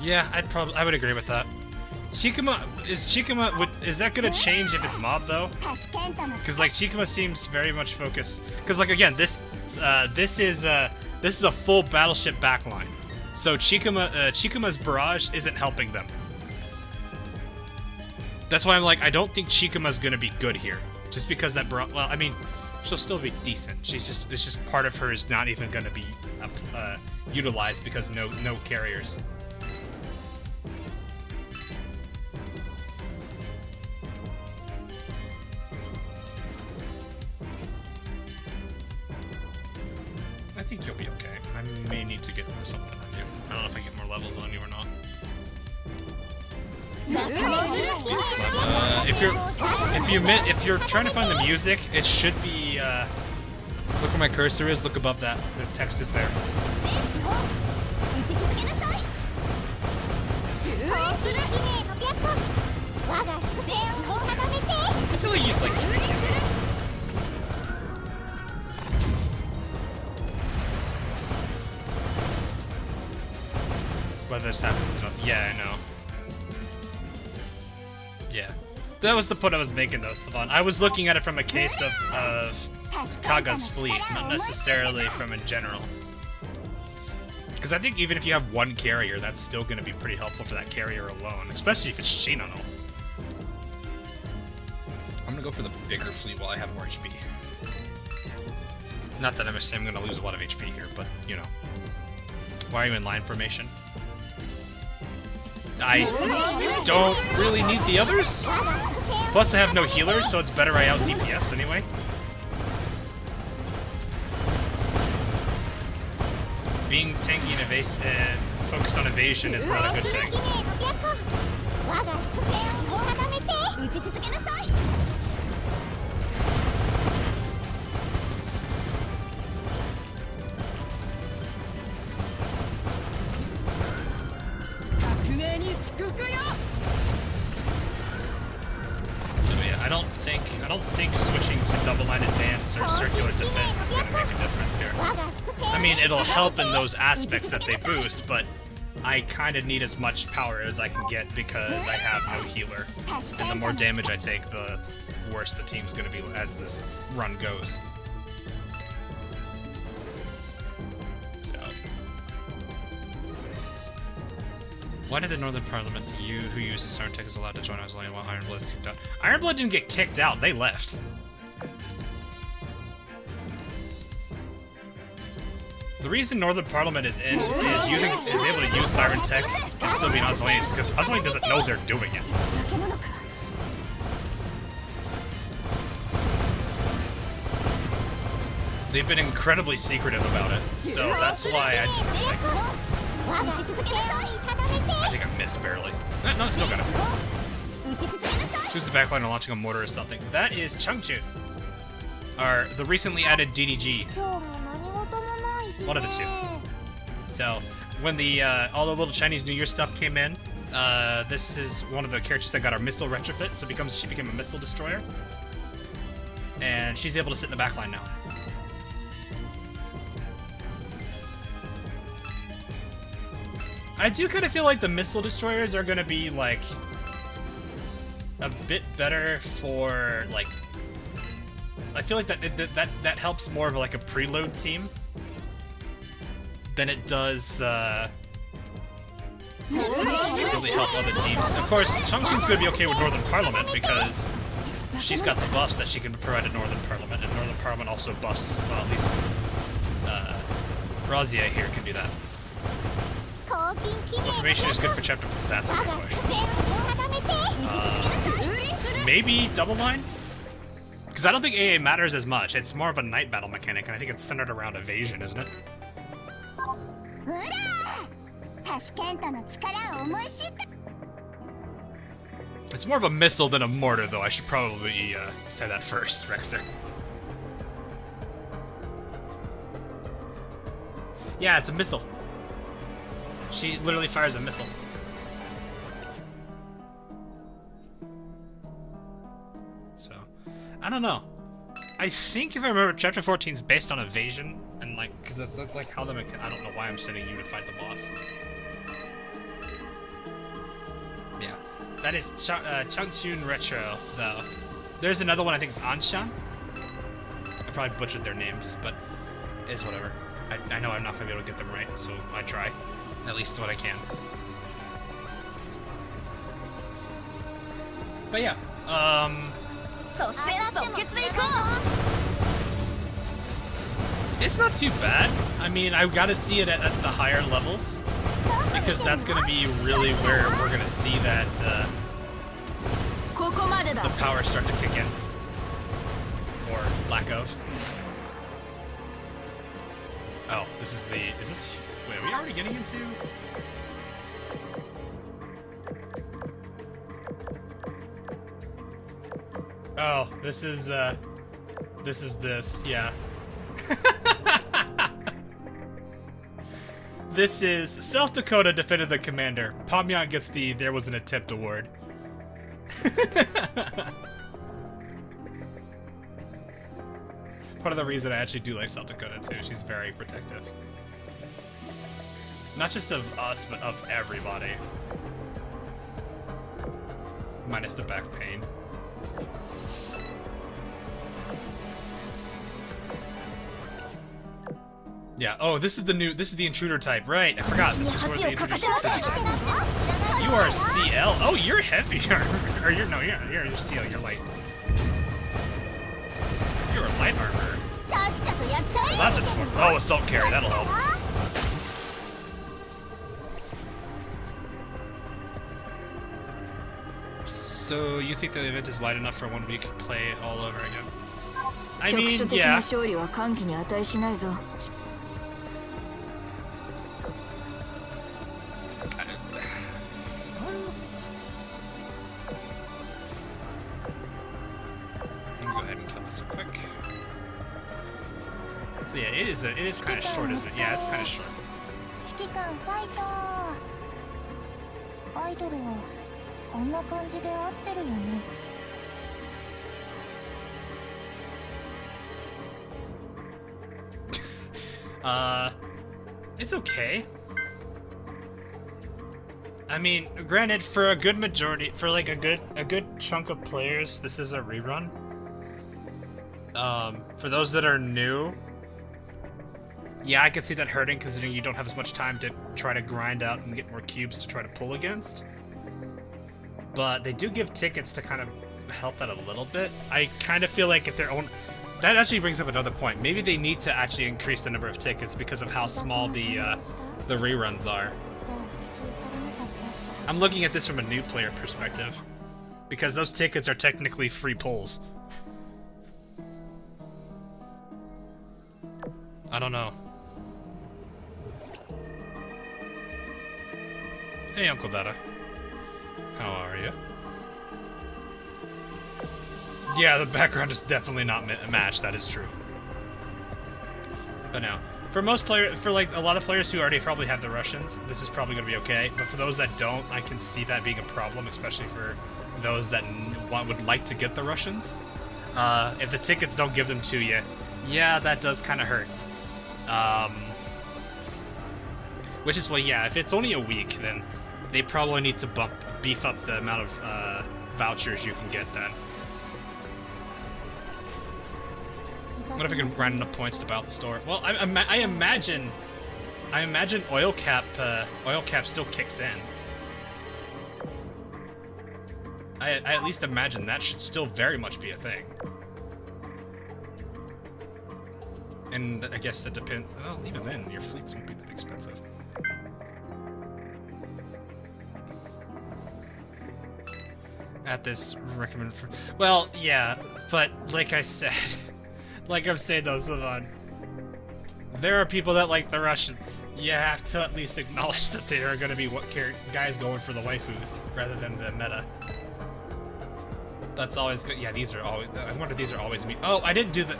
Yeah, I would agree with that. Chikuma, is that gonna change if it's mob though? Because like Chikuma seems very much focused. Because like again, this is a full battleship backline, so Chikuma's barrage isn't helping them. That's why I'm like, I don't think Chikuma's gonna be good here, just because that barrage. Well, I mean, she'll still be decent. It's just part of her is not even gonna be utilized because no carriers. I think you'll be okay. I may need to get something on you. I don't know if I get more levels on you or not. If you're trying to find the music, it should be look where my cursor is, look above that. The text is there. I feel like you'd like whether this happens is not. Yeah, I know. Yeah. That was the point I was making though, Savon. I was looking at it from a case of Kaga's fleet, not necessarily from in general. Because I think even if you have one carrier, that's still going to be pretty helpful for that carrier alone, especially if it's Shinano. I'm going to go for the bigger fleet while I have more HP. Not that I'm going to lose a lot of HP here, but, you know. Why are you in line formation? I don't really need the others. Plus I have no healers, so it's better I out DPS anyway. Being tanky and focused on evasion is not a good thing. So yeah, I don't think switching to double-line advance or circular defense is gonna make a difference here. I mean, it'll help in those aspects that they boost, but I kind of need as much power as I can get because I have no healer. And the more damage I take, the worse the team's gonna be as this run goes. Why did the Northern Parliament, you who uses Siren Tech is allowed to join Azur while Ironblood is kicked out? Ironblood didn't get kicked out, they left. The reason Northern Parliament is able to use Siren Tech and still be an Azur is because Azur doesn't know they're doing it. They've been incredibly secretive about it, so that's why I think I missed barely. No, still got it. Choose the backline and launching a mortar or something. That is Changchun, the recently added DDG. One of the two. So, when the all the little Chinese New Year stuff came in, this is one of the characters that got our missile retrofit, so she became a missile destroyer. And she's able to sit in the backline now. I do kind of feel like the missile destroyers are gonna be like a bit better for like. I feel like that helps more of like a preload team than it does really help other teams. Of course, Changchun's gonna be okay with Northern Parliament because she's got the buffs that she can provide at Northern Parliament, and Northern Parliament also buffs. Well, at least Razia here can do that. Information is good for chapter 4. That's a good question. Maybe double line? Because I don't think AA matters as much. It's more of a night battle mechanic, and I think it's centered around evasion, isn't it? It's more of a missile than a mortar, though. I should probably say that first, Rexer. Yeah, it's a missile. She literally fires a missile. So, I don't know. I think if I remember, chapter 14 is based on evasion, and like, because that's like how the I don't know why I'm sending you to fight the boss. Yeah, that is Changchun Retro, though. There's another one, I think it's Anshan. I probably butchered their names, but it's whatever. I know I'm not gonna be able to get them right, so I try. At least what I can. But yeah, it's not too bad. I mean, I gotta see it at the higher levels, because that's gonna be really where we're gonna see that the power start to kick in, or lack of. Oh, this is this? Wait, are we already getting into? Oh, this is this, yeah. This is South Dakota defended the commander. Pomyang gets the There Was an Attempt award. Part of the reason I actually do like South Dakota too. She's very protective. Not just of us, but of everybody. Minus the back pain. Yeah, oh, this is the intruder type, right? I forgot. This is where they introduced the intruder type. You are a CL? Oh, you're heavy. Or you're a CL, you're light. You're a light armor. Well, that's it for. Oh, assault carry, that'll help. So you think the event is light enough for one week to play all over again? I mean, yeah. Let me go ahead and kill this real quick. So yeah, it is kind of short, isn't it? Yeah, it's kind of short. It's okay. I mean, granted, for a good majority, for like a good chunk of players, this is a rerun. For those that are new, Yeah, I can see that hurting, considering you don't have as much time to try to grind out and get more cubes to try to pull against. But they do give tickets to kind of help that a little bit. I kind of feel like if their own... That actually brings up another point. Maybe they need to actually increase the number of tickets because of how small the reruns are. I'm looking at this from a new player perspective, because those tickets are technically free pulls. I don't know. Hey, Uncle Dada. How are you? Yeah, the background is definitely not matched. That is true. But no, for most players, for like a lot of players who already probably have the Russians, this is probably going to be okay. But for those that don't, I can see that being a problem, especially for those that would like to get the Russians. If the tickets don't give them to you, yeah, that does kind of hurt. Which is why, yeah, if it's only a week, then they probably need to beef up the amount of vouchers you can get then. What if I can grind enough points to buy out the store? Well, I imagine oil cap still kicks in. I at least imagine that should still very much be a thing. And I guess it depends. Well, even then, your fleets won't be that expensive. At this recommended for. Well, yeah, but like I said, like I'm saying though, Sylvan, there are people that like the Russians. You have to at least acknowledge that they are going to be guys going for the waifus rather than the meta. That's always good. Yeah, these are always. I wonder if these are always me. Oh, I didn't do the.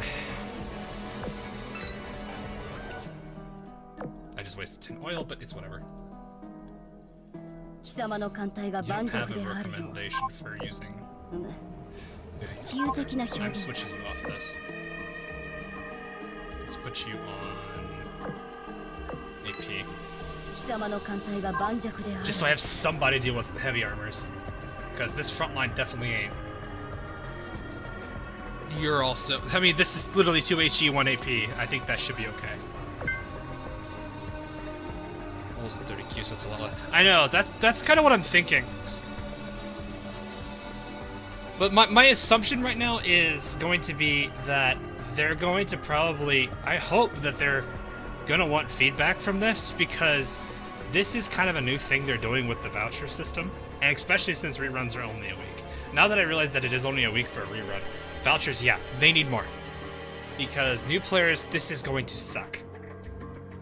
I just wasted 10 oil, but it's whatever. You don't have a recommendation for using... Yeah, I'm switching you off this. Let's put you on... AP. Just so I have somebody to deal with heavy armors. Because this front line definitely ain't. You're also... I mean, this is literally 2 HE, 1 AP. I think that should be okay. And 30 Q, so it's a lot less. I know, that's kind of what I'm thinking. But my assumption right now is going to be that they're going to probably... I hope that they're going to want feedback from this, because this is kind of a new thing they're doing with the voucher system, and especially since reruns are only a week. Now that I realize that it is only a week for a rerun, vouchers, yeah, they need more. Because new players, this is going to suck.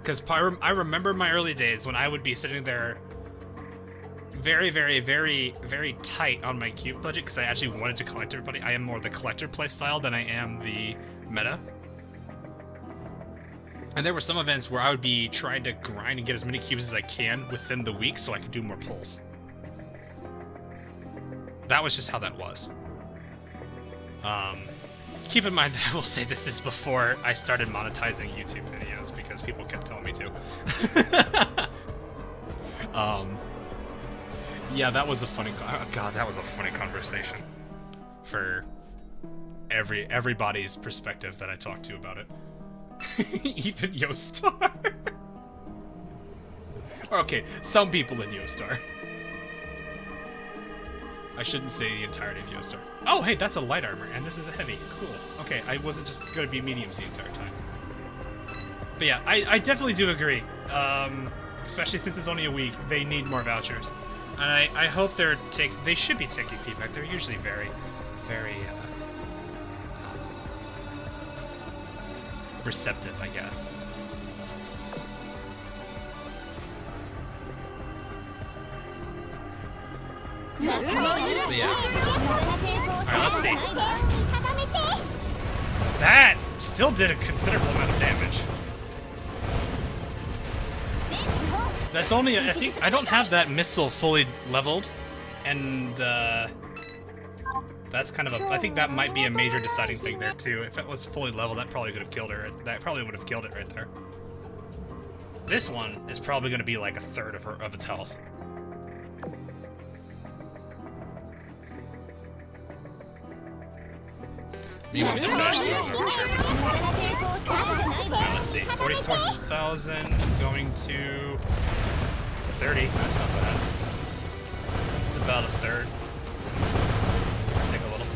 Because I remember my early days when I would be sitting there very, very, very, very tight on my cube budget because I actually wanted to collect everybody. I am more the collector playstyle than I am the meta. And there were some events where I would be trying to grind and get as many cubes as I can within the week so I could do more pulls. That was just how that was. Keep in mind that I will say this is before I started monetizing YouTube videos because people kept telling me to. Yeah, that was a funny. God, that was a funny conversation for everybody's perspective that I talked to about it. Even Yostar. Okay, some people in Yostar. I shouldn't say the entirety of Yostar. Oh, hey, that's a light armor, and this is a heavy. Cool. Okay, I wasn't just going to be mediums the entire time. But yeah, I definitely do agree. Especially since it's only a week, they need more vouchers. And I hope they should be taking feedback. They're usually very, very receptive, I guess. Yeah. Alright, let's see. That still did a considerable amount of damage. That's only, I think, I don't have that missile fully leveled, and that's kind of a, I think that might be a major deciding thing there too. If it was fully leveled, that probably could have killed her. That probably would have killed it right there. This one is probably going to be like a third of its health. You want me to finish the overture? Let's see, 44,000 going to 30. That's not bad. It's about a third. Take a little.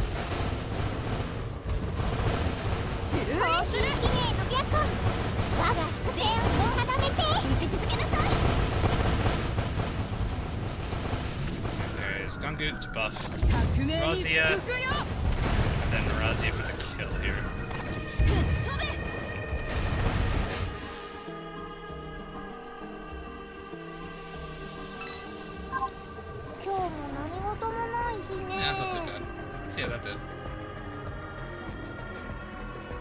There's Gungoot's buff. Razia. And then Razia for the kill here. Yeah, that's not too bad. Let's see how that did.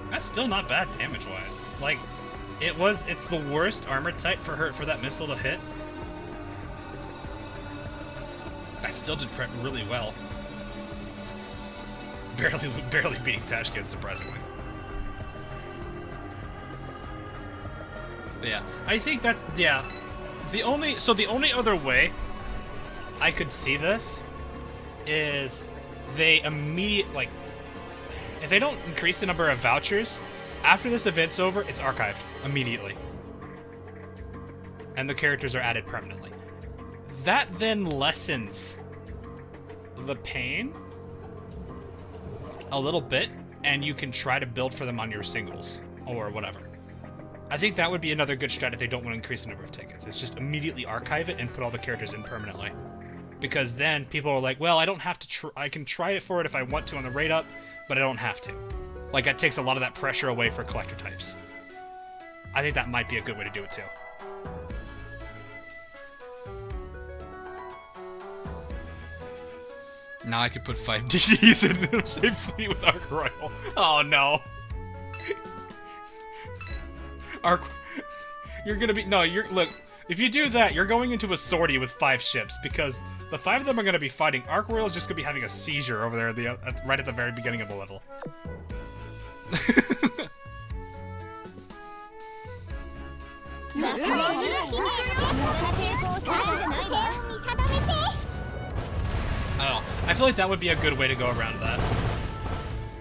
That's still not bad damage-wise. Like, it's the worst armor type for that missile to hit. I still did prep really well. Barely beating Tashkent, surprisingly. But yeah, I think that's, yeah. The only other way I could see this is they like, if they don't increase the number of vouchers, after this event's over, it's archived immediately. And the characters are added permanently. That then lessens the pain a little bit, and you can try to build for them on your singles, or whatever. I think that would be another good strat if they don't want to increase the number of tickets. It's just immediately archive it and put all the characters in permanently. Because then people are like, well, I don't have to I can try it for it if I want to on the rate up, but I don't have to. Like, that takes a lot of that pressure away for collector types. I think that might be a good way to do it too. Now I could put 5 DDs in the same fleet with Arc Royal. Oh no. You're gonna be, look, if you do that, you're going into a sortie with 5 ships, because the 5 of them are gonna be fighting. Arc Royal is just gonna be having a seizure over there right at the very beginning of the level. Oh, I feel like that would be a good way to go around that.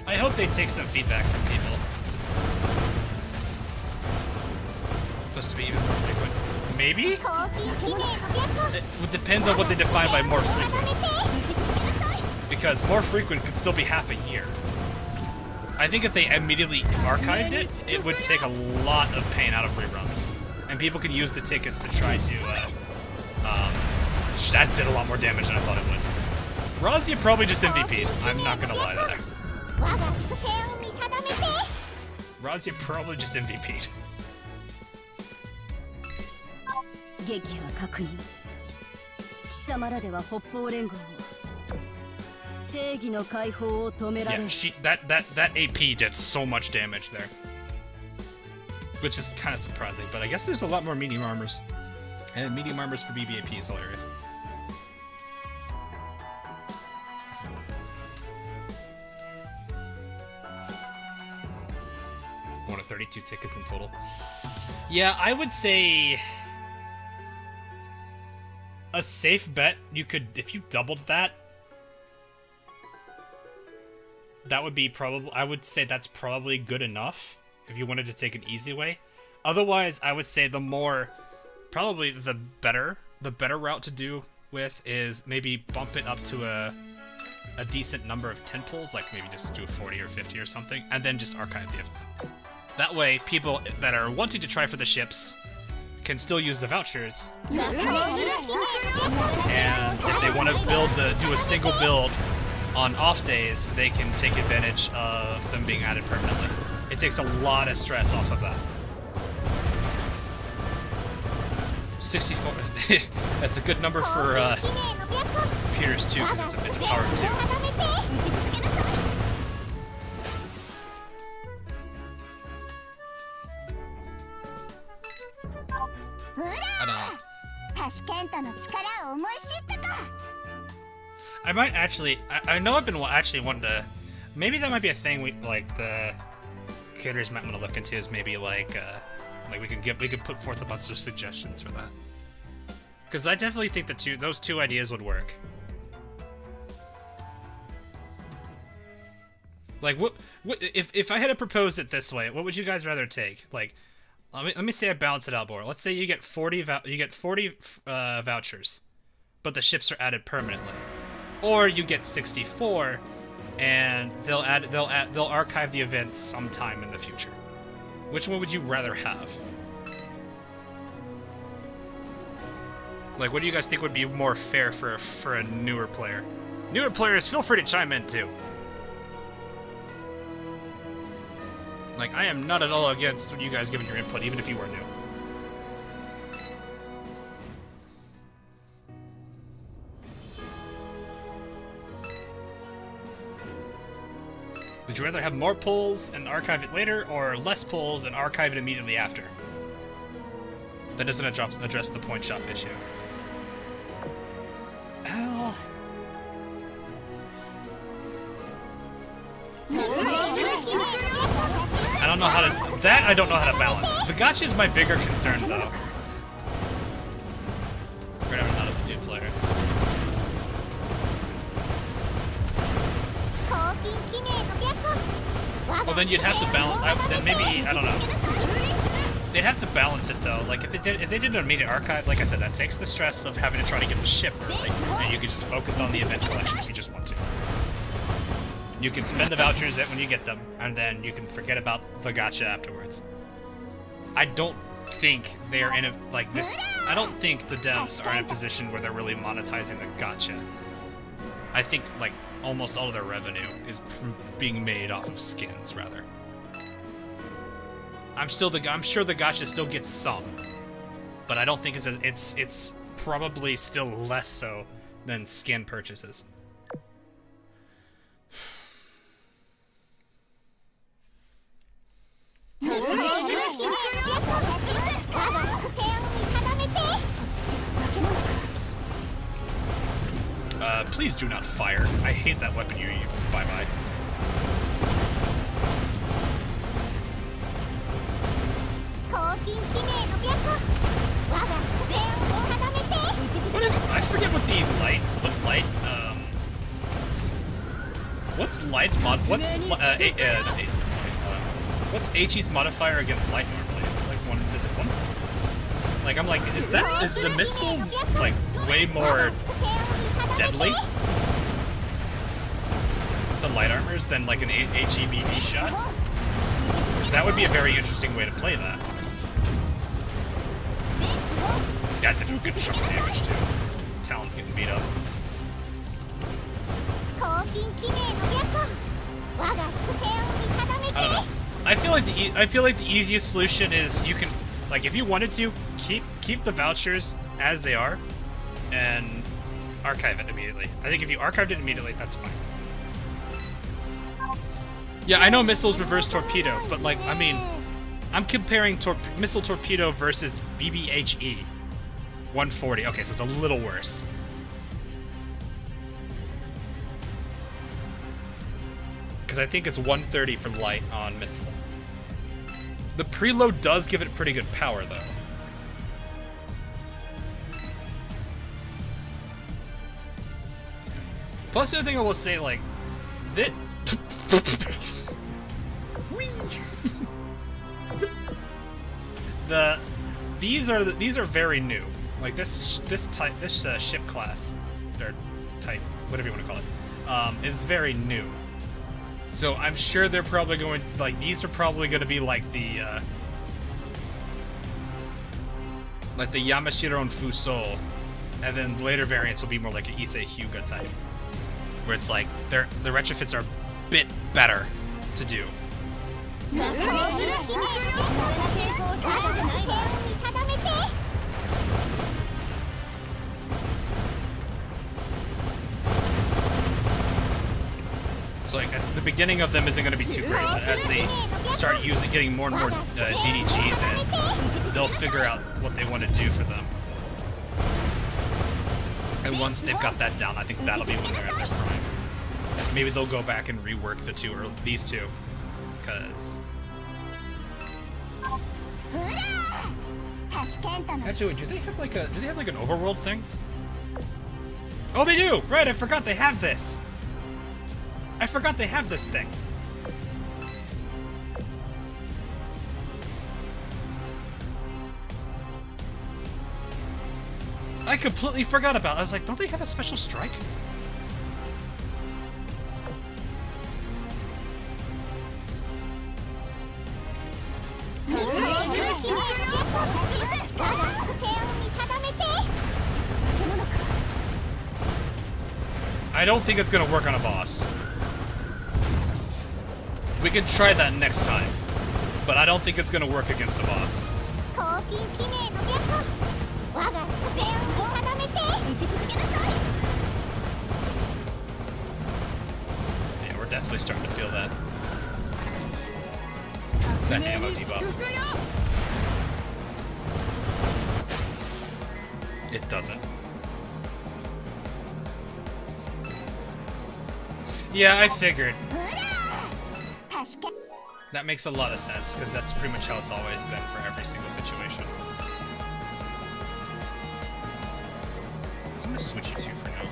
I hope they take some feedback from people. Supposed to be even more frequent. Maybe? It depends on what they define by more frequent. Because more frequent could still be half a year. I think if they immediately archived it, it would take a lot of pain out of reruns. And people can use the tickets to try to, that did a lot more damage than I thought it would. Razia probably just MVP'd. I'm not gonna lie there. Razia probably just MVP'd. 撃破確認。貴様らでは北方連合を正義の解放を止められる。Yeah, that AP did so much damage there. Which is kind of surprising, but I guess there's a lot more medium armors. And medium armors for BBAP is hilarious. One of 32 tickets in total. Yeah, I would say a safe bet, you could, if you doubled that, that would be probably, I would say that's probably good enough if you wanted to take an easy way. Otherwise, I would say the better route to do with is maybe bump it up to a decent number of 10 pulls, like maybe just do 40 or 50 or something, and then just archive the event. That way, people that are wanting to try for the ships can still use the vouchers. And if they want to do a single build on off days, they can take advantage of them being added permanently. It takes a lot of stress off of that. 64. That's a good number for Peters too, because it's a power of 2. I don't know. I might actually. I know I've been actually wanting to. Maybe that might be a thing the creators might want to look into. Is maybe we could put forth a bunch of suggestions for that. Because I definitely think those two ideas would work. Like, what if I had to propose it this way, what would you guys rather take? Like, let me say I balance it out more. Let's say you get 40 vouchers, but the ships are added permanently, or you get 64, and they'll archive the event sometime in the future. Which one would you rather have? Like, what do you guys think would be more fair for a newer player? Newer players, feel free to chime in too. Like, I am not at all against you guys giving your input, even if you are new. Would you rather have more pulls and archive it later, or less pulls and archive it immediately after? That doesn't address the point shop issue. Well... I don't know how to... That I don't know how to balance. The gacha is my bigger concern, though. Right, I'm not a new player. Well, then you'd have to balance... then maybe... I don't know. They'd have to balance it, though. Like, if they did an immediate archive, like I said, that takes the stress of having to try to get the ship early. And you could just focus on the event collection if you just want to. You can spend the vouchers when you get them, and then you can forget about the gacha afterwards. I don't think they're in a, like, this... I don't think the devs are in a position where they're really monetizing the gacha. I think, like, almost all of their revenue is being made off of skins, rather. I'm sure the gacha still gets some, but I don't think it's probably still less so than skin purchases. Please do not fire. I hate that weapon you use. Bye-bye. What is... I forget what the light... what's light's mod... What's... what's HE's modifier against light normally? Is it like one... Is it one? Like, I'm like, is the missile, like, way more deadly to light armors than, like, an HEBB shot? That would be a very interesting way to play that. That did a good chunk of damage, too. Talon's getting beat up. I don't know. I feel like the easiest solution is you can, like, if you wanted to, keep the vouchers as they are, and archive it immediately. I think if you archived it immediately, that's fine. Yeah, I know missiles reverse torpedo, but, like, I mean, I'm comparing missile torpedo versus BBHE 140. Okay, so it's a little worse. Because I think it's 130 for light on missile. The preload does give it pretty good power, though. Plus, the other thing I will say, like, that... These are very new. Like, this ship class, or type, whatever you want to call it, is very new. So I'm sure they're probably going, like, these are probably going to be like the Yamashiro and Fuso, and then later variants will be more like an Issei Hyuga type, where it's like the retrofits are a bit better to do. So, like, at the beginning of them isn't going to be too great, but as they start getting more and more DDGs in, they'll figure out what they want to do for them. And once they've got that down, I think that'll be when they're at their prime. Maybe they'll go back and rework the two, or these two, because... Actually, do they have like an overworld thing? Oh, they do! Right, I forgot they have this! I forgot they have this thing. I completely forgot about it. I was like, don't they have a special strike? I don't think it's gonna work on a boss. We can try that next time, but I don't think it's gonna work against a boss. Yeah, we're definitely starting to feel that. That ammo debuff. It doesn't. Yeah, I figured. That makes a lot of sense, because that's pretty much how it's always been for every single situation. I'm gonna switch you two for now.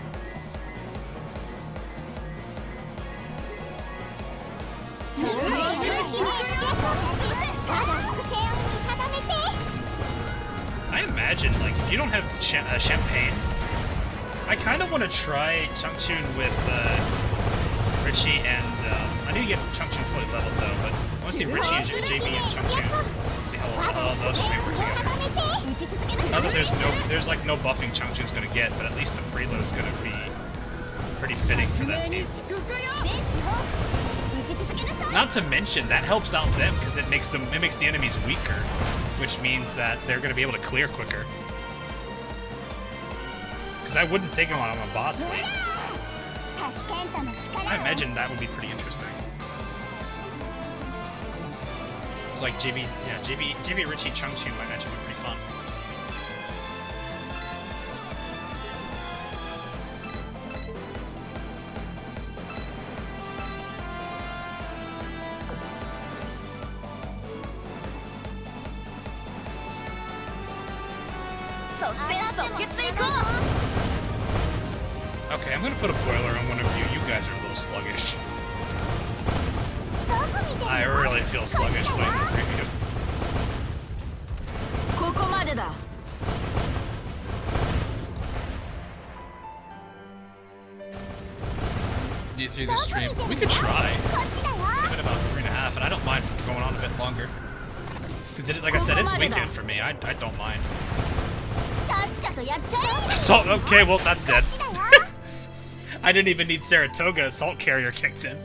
I imagine, like, if you don't have champagne, I kind of want to try Changchun with Richie and I need to get Changchun fully leveled though, but I want to see Richie and JB and Changchun. See how well those two work together. Not that there's like no buffing Changchun's gonna get, but at least the preload's gonna be pretty fitting for that team. Not to mention that helps out them because it makes the enemies weaker, which means that they're gonna be able to clear quicker. Because I wouldn't take them on a boss fight. I imagine that would be pretty interesting. It's like JB Richie Changchun might actually be pretty fun. Okay, I'm gonna put a boiler on one of you. You guys are a little sluggish. I really feel sluggish playing the preview. Do you through this stream? We could try. Give it about 3.5, and I don't mind going on a bit longer. Because, like I said, it's weekend for me. I don't mind. Assault. Okay, well that's dead. I didn't even need Saratoga. Assault carrier kicked in.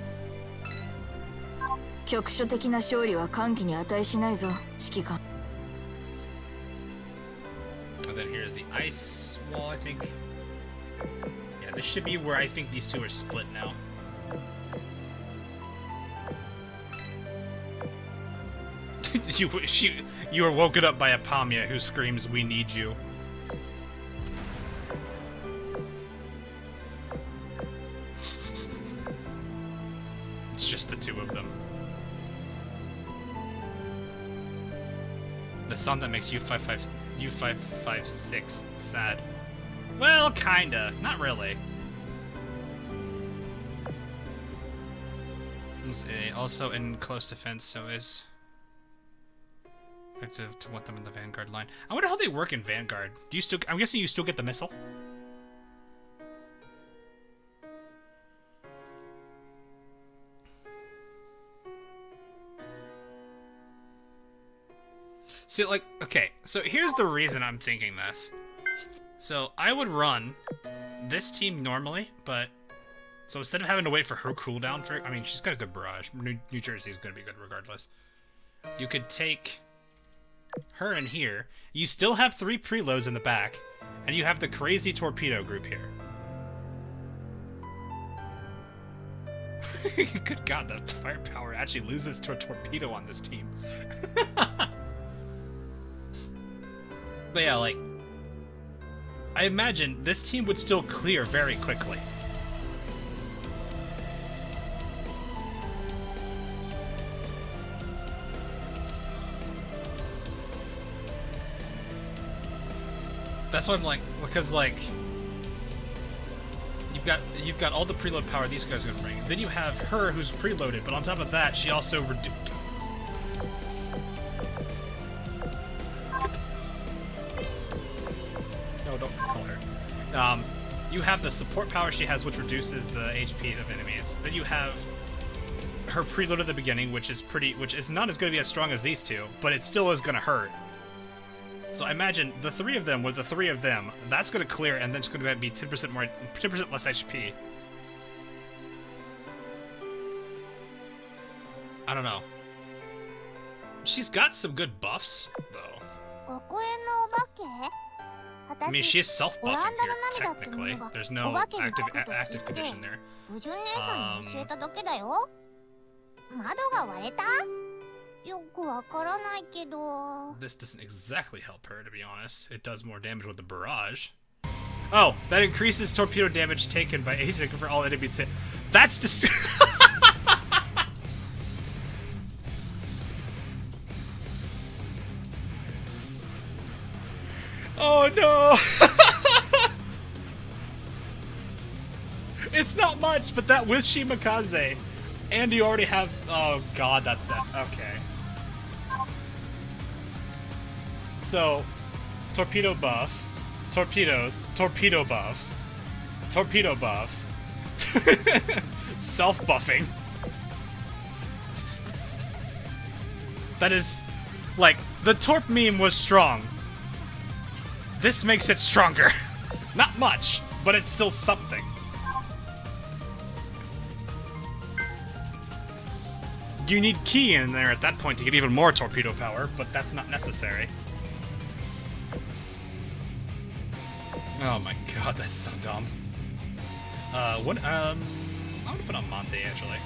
And then here's the ice wall, I think. Yeah, this should be where I think these two are split now. You were woken up by a Pamya who screams, "We need you." It's just the two of them. The song that makes U556 sad. Well, kinda. Not really. Also in close defense, so is effective to want them in the Vanguard line. I wonder how they work in Vanguard. Do you still? I'm guessing you still get the missile. See, like, okay, so here's the reason I'm thinking this. So I would run this team normally, but so instead of having to wait for her cooldown for, I mean, she's got a good barrage. New Jersey is going to be good regardless. You could take her in here. You still have 3 preloads in the back, and you have the crazy torpedo group here. Good God, the firepower actually loses to a torpedo on this team. But yeah, like, I imagine this team would still clear very quickly. That's what I'm like, because like, you've got all the preload power these guys are gonna bring. Then you have her who's preloaded, but on top of that, she also reduced. No, don't call her. You have the support power she has, which reduces the HP of enemies. Then you have her preload at the beginning, which is not as going to be as strong as these two, but it still is going to hurt. So I imagine the three of them, with the three of them, that's going to clear, and then it's going to be 10% less HP. I don't know. She's got some good buffs, though. I mean, she is self-buffing here, technically. There's no active condition there. This doesn't exactly help her, to be honest. It does more damage with the barrage. Oh, that increases torpedo damage taken by Azur for all enemies hit. That's disgusting. Oh no! It's not much, but that with Shimakaze, and you already have. Oh god, that's that. Okay. So, torpedo buff, torpedoes, torpedo buff, torpedo buff, self-buffing. That is, like, the Torp meme was strong. This makes it stronger. Not much, but it's still something. You need Ki in there at that point to get even more torpedo power, but that's not necessary. Oh my god, that's so dumb. I'm gonna put on Monte, actually.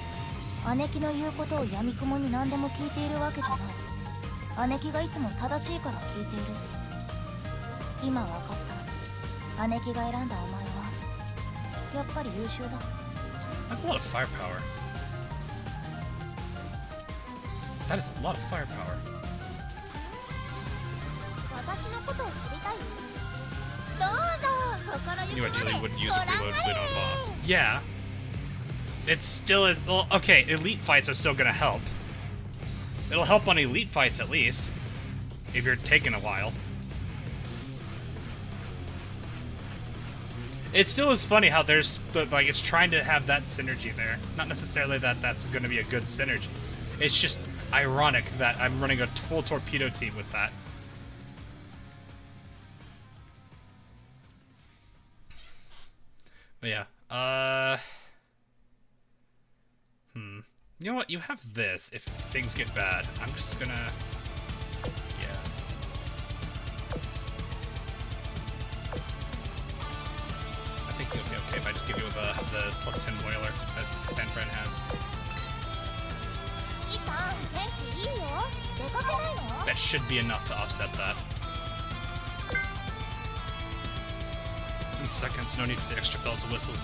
姉貴の言うことを闇雲に何でも聞いているわけじゃない。姉貴がいつも正しいから聞いている。今わかった。姉貴が選んだお前はやっぱり優秀だ。That's a lot of firepower. That is a lot of firepower. 私のことを知りたい？どうぞ、心ゆ You くまで ideally wouldn't use ご a 覧 preload あ fleet on a boss. Yeah. It still is. Well, okay, elite fights are still gonna help. It'll help on elite fights at least. If you're taking a while. It still is funny how there's, like, it's trying to have that synergy there. Not necessarily that that's going to be a good synergy. It's just ironic that I'm running a full torpedo team with that. But yeah, You know what? You have this if things get bad. I'm just gonna... Yeah. I think you'll be okay if I just give you the plus 10 boiler that San Fran has. That should be enough to offset that. In seconds, no need for the extra bells and whistles.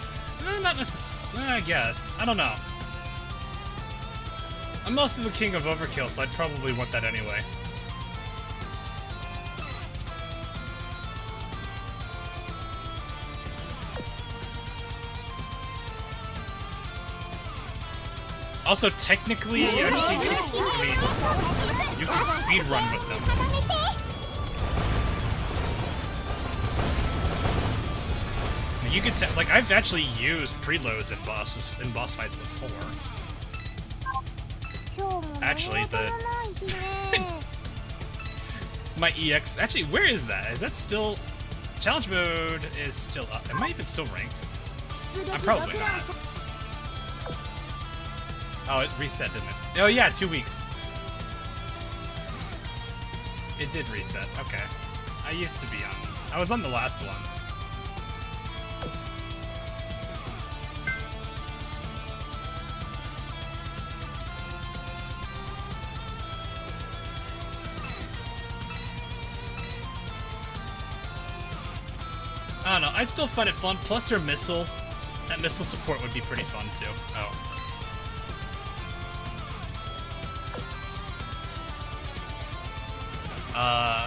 Not necessarily, I guess. I don't know. I'm also the king of overkill, so I'd probably want that anyway. Also, technically, you actually can, I mean, you can speed run with them. You could like, I've actually used preloads in boss fights before. Actually, my EX, actually, where is that? Is that still, challenge mode is still up. Am I even still ranked? I'm probably not. Oh, it reset, didn't it? Oh yeah, 2 weeks. It did reset, okay. I used to be on, I was on the last one. I don't know, I'd still find it fun, plus her missile. That missile support would be pretty fun too. Oh.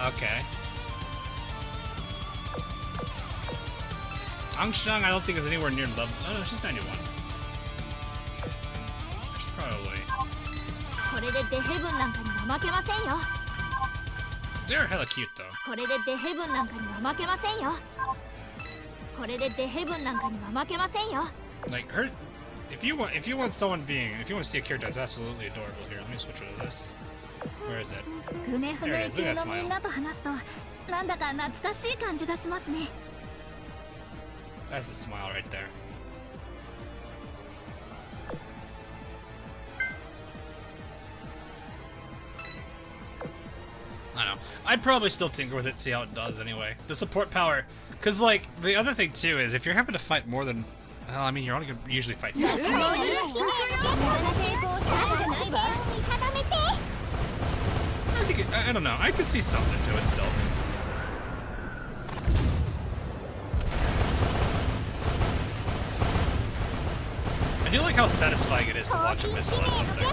Okay. Angshang, I don't think is anywhere near level. Oh, no, she's 91. I should probably. They're hella cute though. これでデヘブンなんかには負けませんよ。 Like her, if you want to see a character that's absolutely adorable here, let me switch to this. Where is it? グネフ There メ it is. Look 級 at that のみん smile. なと話すとなんだか懐かしい感じがしますね。 That's the smile right there. I don't know. I'd probably still tinker with it, see how it does anyway. The support power, because like the other thing too is if you're having to fight more than, well, I mean you're only gonna usually fight 6. I think I don't know. I could see something to it still. I do like how satisfying it is to watch a missile at something.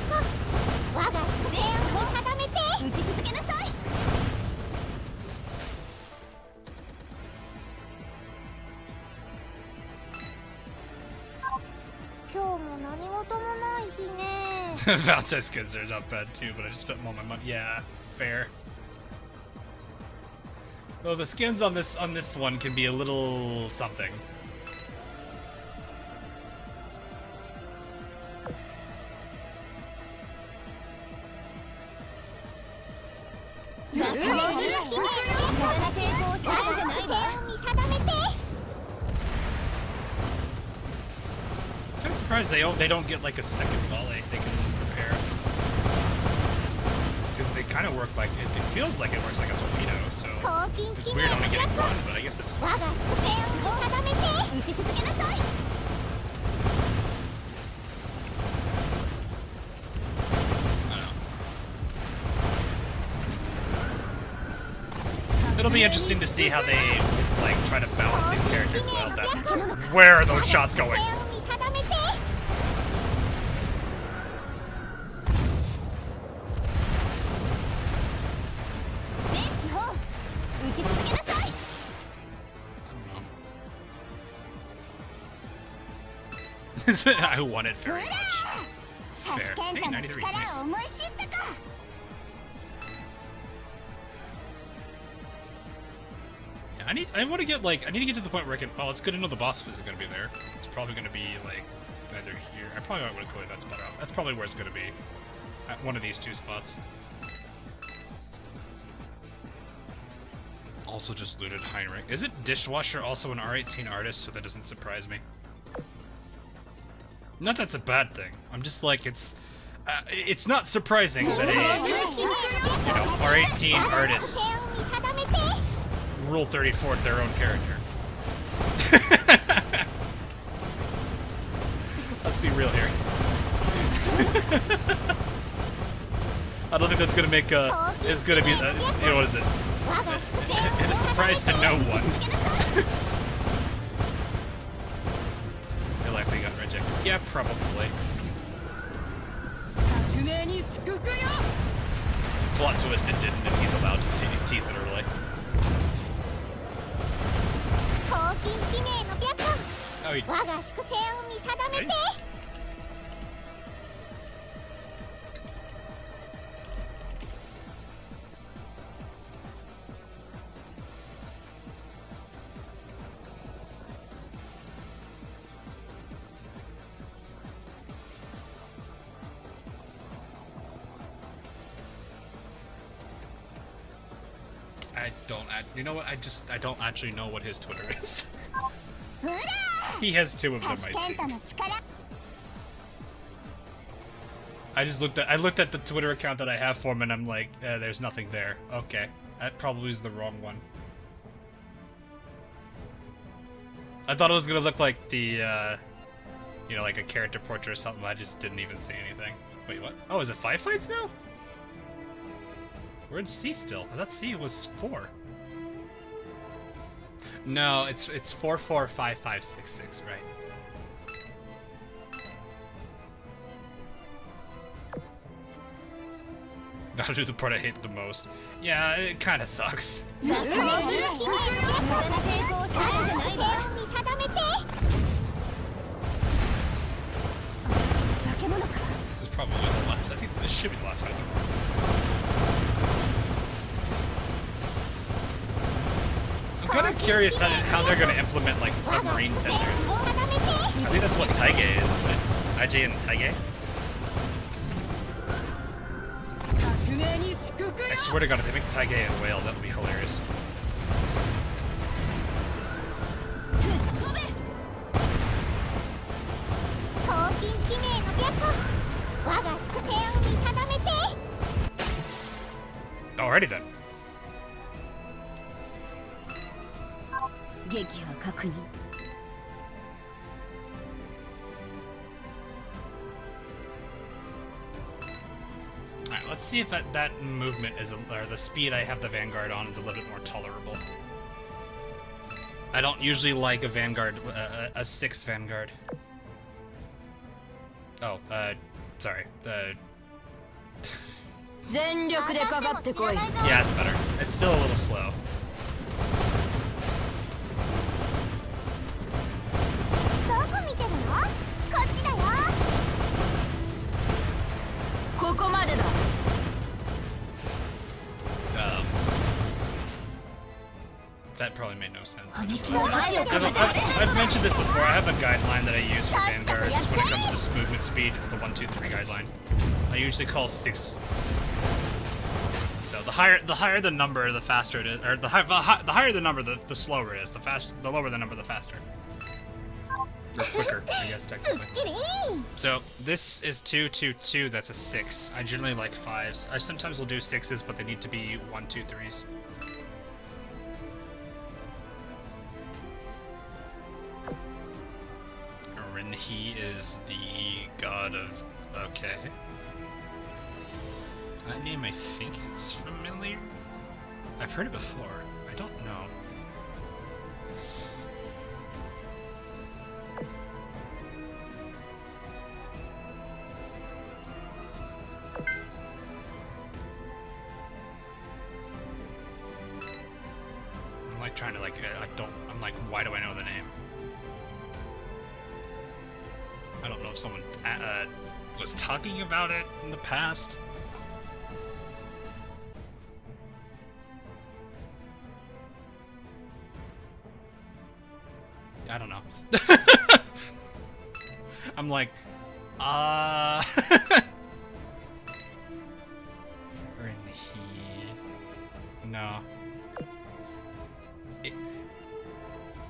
我が伏線を定めて打ち続けなさい。今日も何事もない日ね。Valentine skins are not bad too, but I just spent all my money. Yeah, fair. Well, the skins on this one can be a little something. I'm surprised they don't get like a second volley they can prepare. Because they kind of work like it feels like it works like a torpedo, so it's weird only getting one, but I guess it's fine. 我が伏線を定めて打ち続けなさい。 I don't know. It'll be interesting to see how they like try to balance these characters well. That's where are those shots going? 全資本打ち続けなさい。 I want it very much. Fair. Hey, 93. Nice. 思い知ったか。 Yeah, I need to get to the point where I can. Well, it's good to know the boss isn't gonna be there. It's probably gonna be like either here. I probably might want to clear that spot out. That's probably where it's gonna be. At one of these two spots. Also just looted Heinrich. Is it Dishwasher also an R18 artist? So that doesn't surprise me. Not that's a bad thing. I'm just like it's not surprising that a R18 artist Rule 34 their own character. Let's be real here. I don't think that's gonna make it's gonna be you know what is it? It is a surprise to no one. They likely got rejected. Yeah, probably. Plot twist, it didn't, and he's allowed to tease it early. Oh, he... 我が粛清を見定めて。 You know what? I don't actually know what his Twitter is. He has two of them, I think. I looked at the Twitter account that I have for him, and I'm like, there's nothing there. Okay, that probably is the wrong one. I thought it was gonna look like the, you know, like a character portrait or something. I just didn't even see anything. Wait, what? Oh, is it 5 fights now? Where'd C still? I thought C was 4. No, it's 4 4 5 5 6 6, right? That'll do the part I hate the most. Yeah, it kind of sucks. This is probably the last. I think this should be the last fight. I'm kind of curious how they're gonna implement like submarine tenders. I think that's what Taige is, isn't it? IJ and Taige? I swear to God, if they make Taige a whale, that would be hilarious. Alrighty then. 撃破確認 Alright, let's see if that movement is, or the speed I have the Vanguard on is a little bit more tolerable. I don't usually like a Vanguard, a 6 Vanguard. Oh, sorry.全力でかかってこい Yeah, it's better. It's still a little slow. ここまでだ That probably made no sense. I've mentioned this before. I have a guideline that I use for Vanguards when it comes to movement speed. It's the 1, 2, 3 guideline. I usually call 6. So the higher the number, the faster it is, or the higher the number, the slower it is. The lower the number, the faster. Or quicker, I guess technically. So this is 2, 2, 2. That's a 6. I generally like 5s. I sometimes will do 6s, but they need to be 1, 2, 3s. He is the god of... Okay. That name I think is familiar? I've heard it before. I don't know. I'm like trying to like... I'm like, why do I know the name? I don't know if someone was talking about it in the past. I don't know. I'm like, No.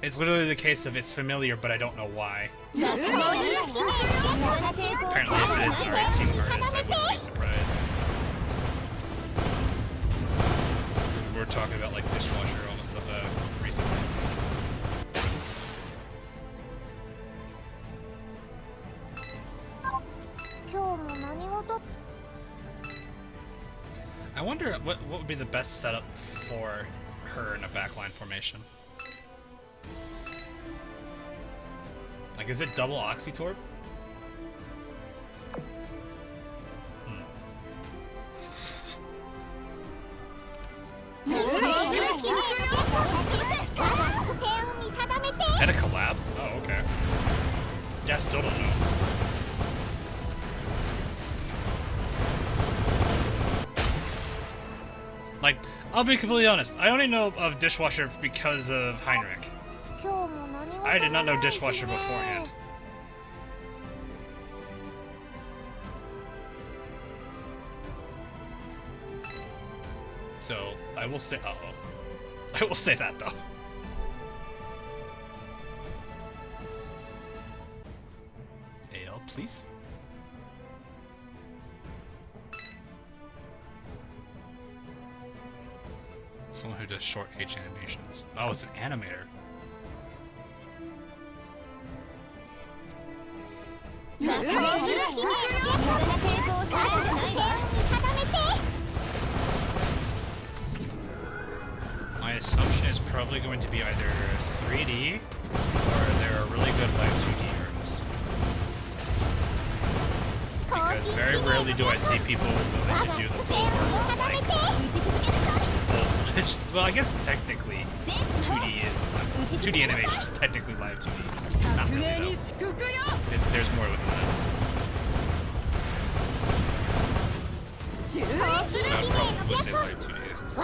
It's literally the case of it's familiar, but I don't know why. Apparently, if it is an R18 artist, I wouldn't be surprised. We're talking about like Dishwasher almost recently. I wonder what would be the best setup for her in a backline formation. Like, is it double Oxytorp? And a collab? Oh, okay. Yeah, still don't know. Like, I'll be completely honest. I only know of Dishwasher because of Heinrich. I did not know Dishwasher beforehand. So, I will say... I will say that, though. AL, please. Someone who does short H animations. Oh, it's an animator. My assumption is probably going to be either 3D or they're a really good live 2D artist. Because very rarely do I see people willing to do the full like well, I guess technically 2D animation is technically live 2D. Not really though. There's more with that. We'll say live 2D. It's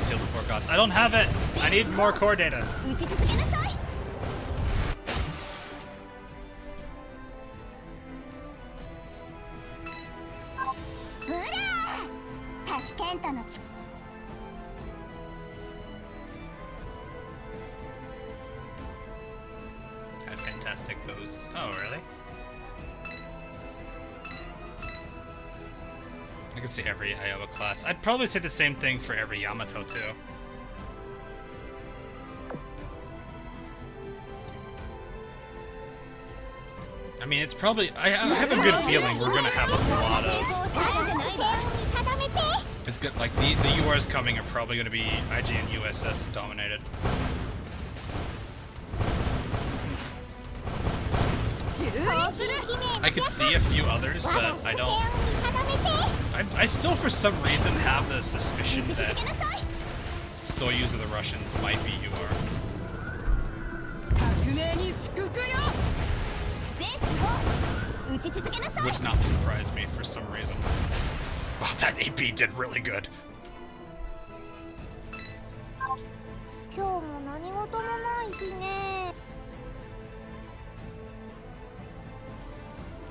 Seal the Four Gods. I don't have it! I need more core data. 打ち続けなさい。ほらタシケンタの力 How fantastic those. Oh, really? I could see every Iowa class. I'd probably say the same thing for every Yamato, too. I mean, it's probably... I have a good feeling we're gonna have a lot of... It's good, like, the URs coming are probably gonna be IG and USS dominated. I could see a few others, but I don't... I still, for some reason, have the suspicion that Soyuz of the Russians might be UR. Would not surprise me for some reason. Wow, that AP did really good. 今日も何事もない日ね。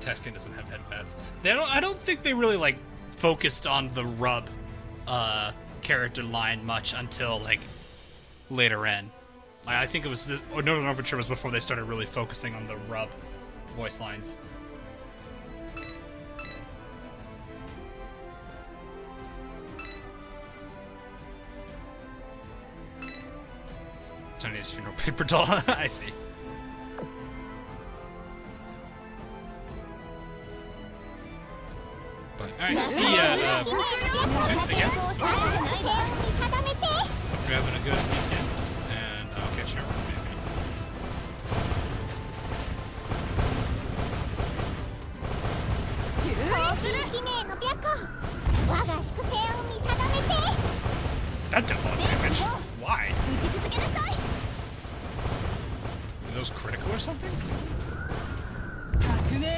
Tashkent doesn't have headpads. They don't. I don't think they really like focused on the Rub character line much until like later in. I think it was this, Northern Overture was before they started really focusing on the Rub voice lines. Chinese funeral paper doll. I see. But alright, see ya. I guess. Hope you're having a good weekend, and I'll catch you around maybe. That did a lot of damage. Why? Are those critical or something? Do I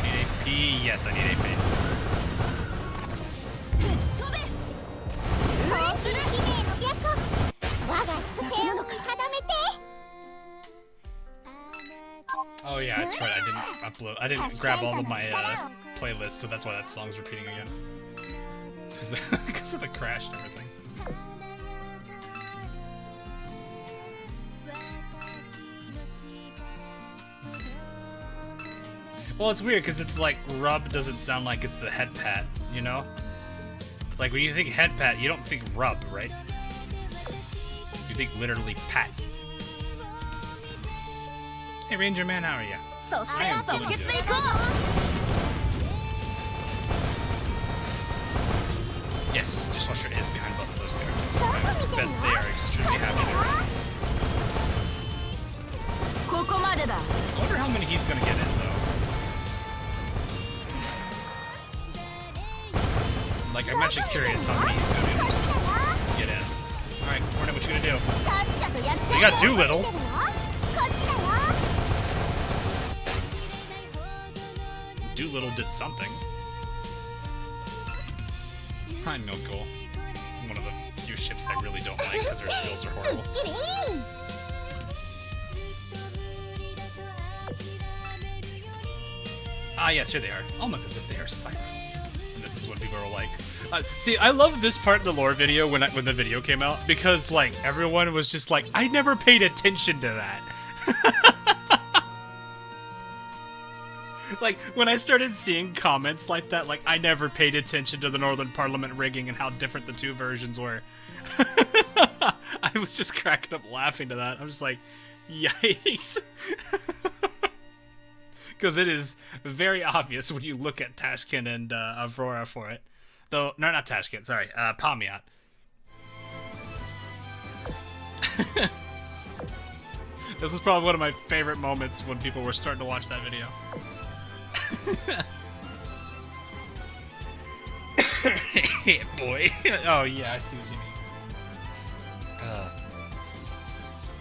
need AP? Yes, I need AP. Oh yeah, that's right. I didn't grab all of my playlists, so that's why that song's repeating again. Because of the crash and everything. Well, it's weird because it's like Rub doesn't sound like it's the head pat, you know? Like when you think head pat, you don't think Rub, right? You think literally pat. Hey, Ranger Man, how are ya? I am feeling good. Yes, Dishwasher is behind both of those characters. I bet they are extremely happy there. I wonder how many he's gonna get in, though. Like, I'm actually curious how many he's gonna be able to get in. Alright, Cornet, what you gonna do? So you got Doolittle. Doolittle did something. I know Goal. One of the few ships I really don't like because their skills are horrible. Ah, yes, here they are. Almost as if they are sirens. And this is what people are like. See, I love this part in the lore video when the video came out because, like, everyone was just like, I never paid attention to that. Like, when I started seeing comments like that, like, I never paid attention to the Northern Parliament rigging and how different the two versions were. I was just cracking up laughing to that. I'm just like, yikes. Because it is very obvious when you look at Tashkent and Aurora for it. Though, no, not Tashkent, sorry, Pamiat. This was probably one of my favorite moments when people were starting to watch that video. Boy. Oh yeah, I see what you mean.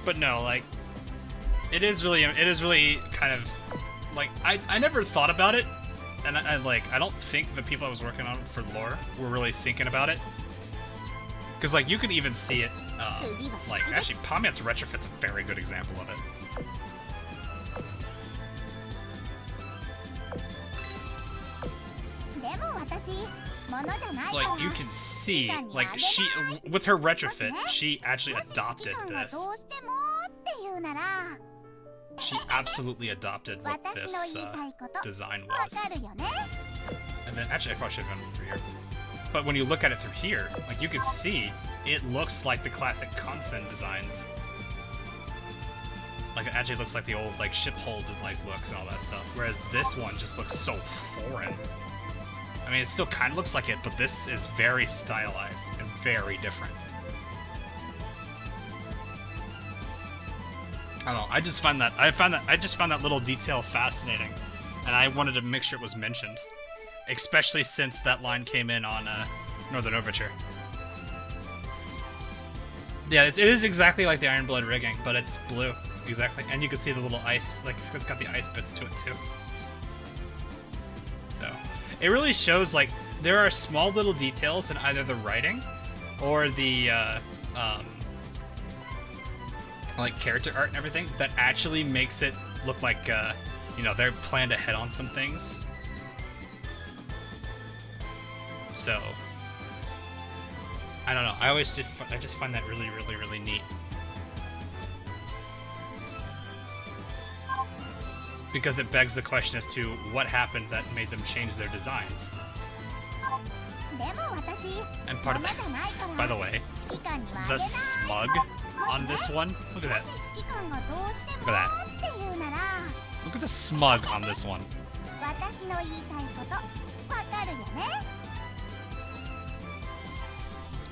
But no, like, it is really kind of like I never thought about it and I don't think the people I was working on for lore were really thinking about it. Because, like, you can even see it, like, actually, Palmiat's retrofit's a very good example of it. It's like, you can see, like, she, with her retrofit, she actually adopted this. She absolutely adopted what this design was. And then, actually, I probably should have gone through here. But when you look at it through here, like, you can see, it looks like the classic Consen designs. Like, it actually looks like the old, like, ship hold, like, looks and all that stuff. Whereas this one just looks so foreign. I mean, it still kind of looks like it, but this is very stylized and very different. I don't know. I just found that little detail fascinating, and I wanted to make sure it was mentioned, especially since that line came in on Northern Overture. Yeah, it is exactly like the Iron Blood rigging, but it's blue, exactly, and you can see the little ice, like it's got the ice bits to it too. So it really shows, like, there are small little details in either the writing or the like character art and everything that actually makes it look like you know, they're planned ahead on some things. So I don't know. I just find that really, really, really neat. Because it begs the question as to what happened that made them change their designs. And part of it, by the way, the smug on this one, look at that. Look at that. Look at the smug on this one.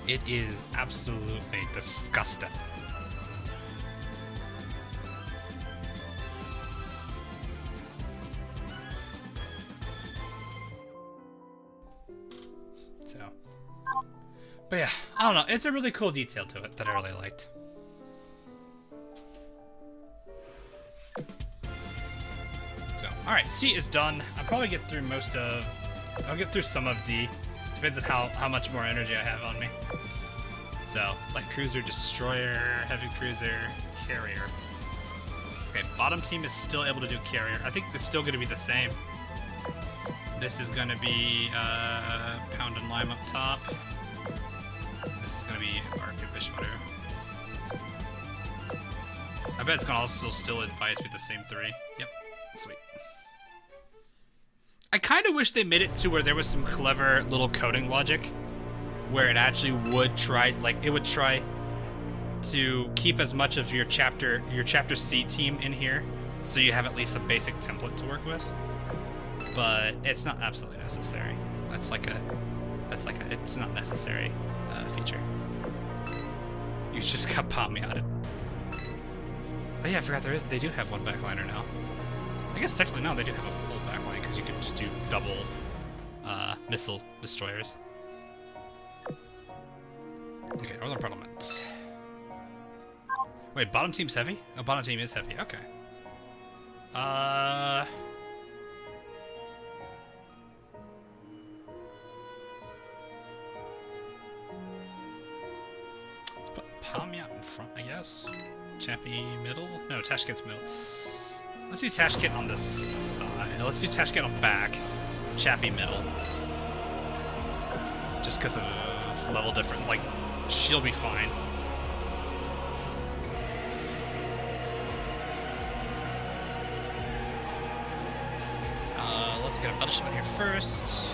It is absolutely disgusting. So, but yeah, I don't know. It's a really cool detail to it that I really liked. So, alright, C is done. I'll probably get through I'll get through some of D. Depends on how much more energy I have on me. So, light cruiser, destroyer, heavy cruiser, carrier. Okay, bottom team is still able to do carrier. I think it's still going to be the same. This is going to be Pound and Lime up top. This is going to be Arc and Vishwaru. I bet it's going to also still advise me the same three. Yep, sweet. I kind of wish they made it to where there was some clever little coding logic where it actually would try, like, it would try to keep as much of your chapter C team in here so you have at least a basic template to work with. But it's not absolutely necessary. That's like a it's not necessary feature. You just got Palmiated. Oh yeah, I forgot they do have one backliner now. I guess technically no, they do have a full backline because you can just do double missile destroyers. Okay, Northern Parliament. Wait, bottom team's heavy? Oh, bottom team is heavy. Okay. Let's put Palmiat in front, I guess. Chappie middle? No, Tashkent's middle. Let's do Tashkent on this side. Let's do Tashkent on back. Chappie middle. Just because of level different. Like, she'll be fine. Let's get a battleship in here first.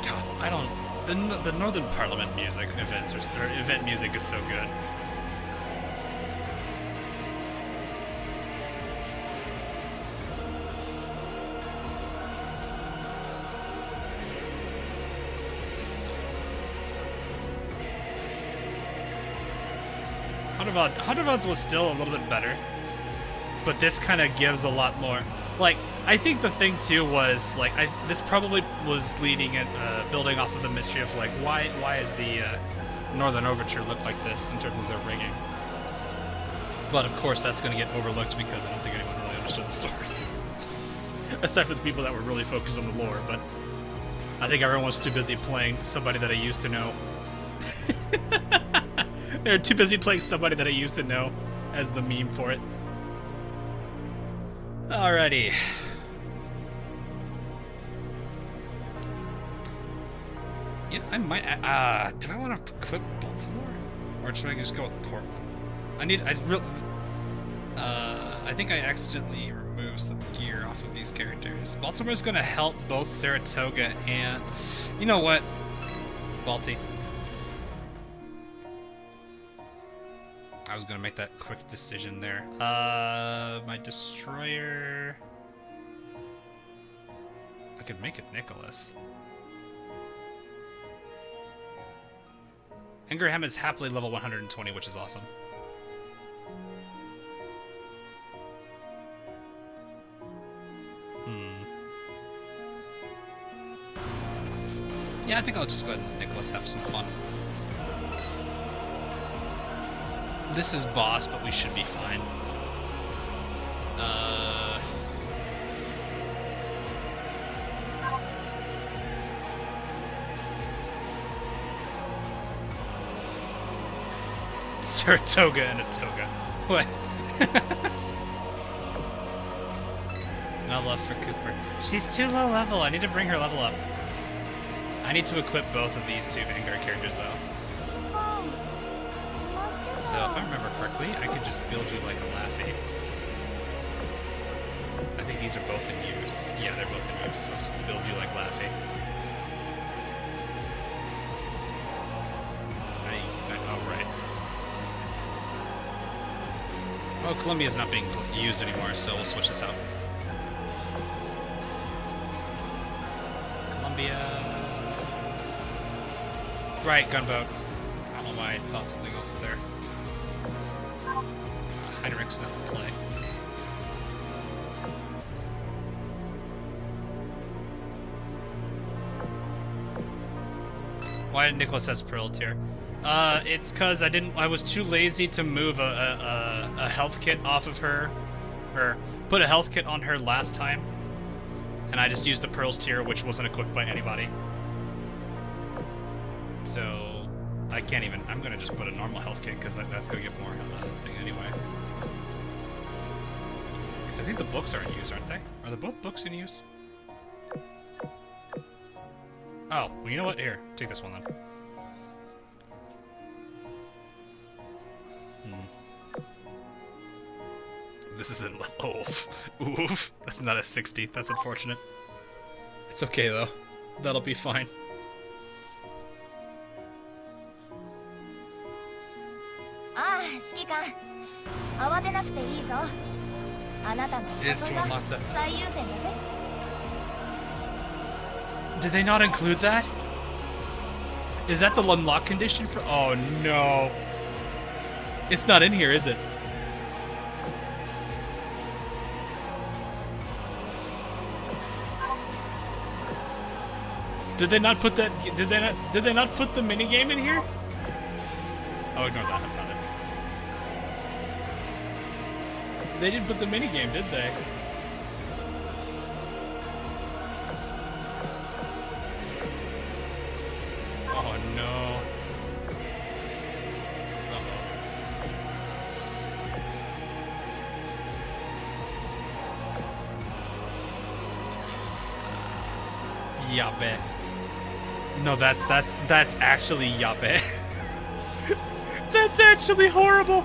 God, I don't... The Northern Parliament music events, or event music is so good. Huntervod's was still a little bit better, but this kind of gives a lot more. Like, I think the thing too was, like, this probably was leading and building off of the mystery of, like, why is the Northern Overture look like this in terms of their rigging? But of course that's going to get overlooked because I don't think anyone really understood the story. Aside from the people that were really focused on the lore, but I think everyone was too busy playing somebody that I used to know. They were too busy playing somebody that I used to know as the meme for it. Alrighty. You know, I might. Do I want to equip Baltimore, or should I just go with Portland? I think I accidentally removed some gear off of these characters. Baltimore's gonna help both Saratoga and, you know what, Balti. I was gonna make that quick decision there. My destroyer. I could make it Nicholas. Ingraham is happily level 120, which is awesome. Yeah, I think I'll just go ahead and let Nicholas have some fun. This is boss, but we should be fine. Saratoga and a toga. What? No love for Cooper. She's too low level. I need to bring her level up. I need to equip both of these two Vanguard characters, though. So, if I remember correctly, I could just build you like a Laffy. I think these are both in use. Yeah, they're both in use, so I'll just build you like Laffy. Oh, right. Oh, Columbia's not being used anymore, so we'll switch this out. Columbia... Right, gunboat. I don't know why I thought something else there. Heinrich's not in play. Why did Nicholas has Pearl tier? It's cause I was too lazy to move a health kit off of her, or put a health kit on her last time. And I just used the Pearls tier, which wasn't equipped by anybody. So, I can't even, I'm gonna just put a normal health kit, because that's gonna get more thing anyway. Because I think the books are in use, aren't they? Are the both books in use? Oh, well, you know what? Here, take this one then. This isn't, oof. Oof. That's not a 60. That's unfortunate. It's okay, though. That'll be fine. It is to unlock the... Did they not include that? Is that the unlock condition for... Oh, no. It's not in here, is it? Did they not put that... Did they not put the minigame in here? Oh, ignore that. That's not it. They didn't put the minigame, did they? Oh, no. Yabe. No, that's actually yabe. That's actually horrible.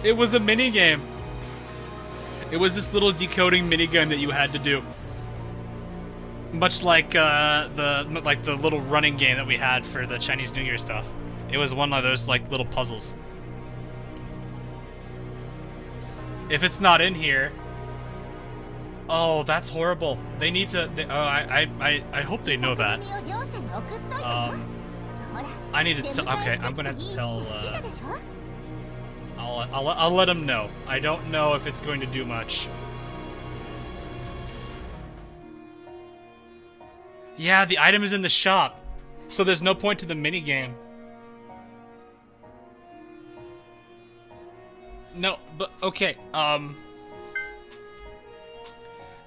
It was a minigame. It was this little decoding minigame that you had to do. Much like the little running game that we had for the Chinese New Year stuff. It was one of those like little puzzles. If it's not in here, oh, that's horrible. They need to. I hope they know that. I need to. Okay, I'm gonna have to tell. I'll let them know. I don't know if it's going to do much. Yeah, the item is in the shop, so there's no point to the minigame. No, but okay.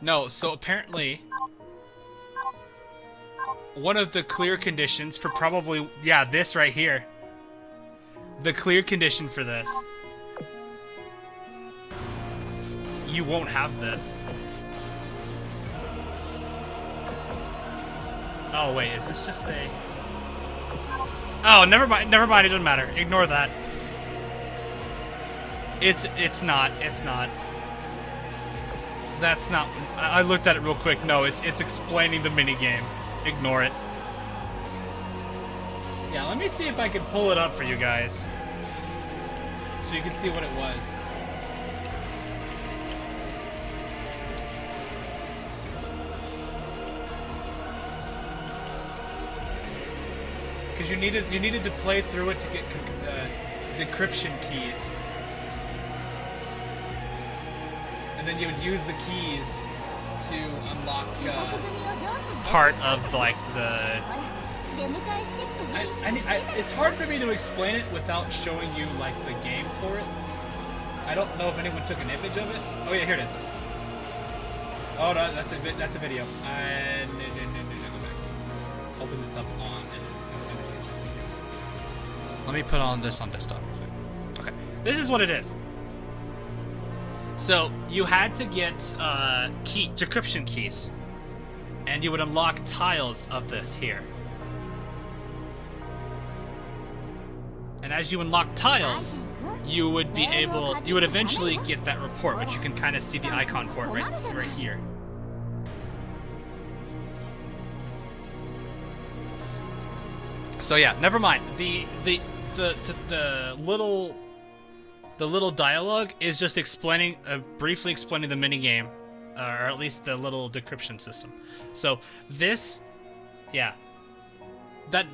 No, so apparently one of the clear conditions for probably, yeah, this right here. The clear condition for this. You won't have this. Oh wait, is this just a... Oh, never mind, it doesn't matter. Ignore that. It's not. That's not... I looked at it real quick. No, it's explaining the minigame. Ignore it. Yeah, let me see if I can pull it up for you guys. So you can see what it was. Because you needed to play through it to get decryption keys. And then you would use the keys to unlock part of like the... it's hard for me to explain it without showing you like the game for it. I don't know if anyone took an image of it. Oh yeah, here it is. Oh no, that's a video. No, go back. Open this up on. Let me put on this on desktop real quick. Okay, this is what it is. So you had to get decryption keys, and you would unlock tiles of this here. And as you unlock tiles, you would eventually get that report, which you can kind of see the icon for it right here. So yeah, never mind. The little dialogue is just explaining, briefly explaining the minigame, or at least the little decryption system. So this, yeah, that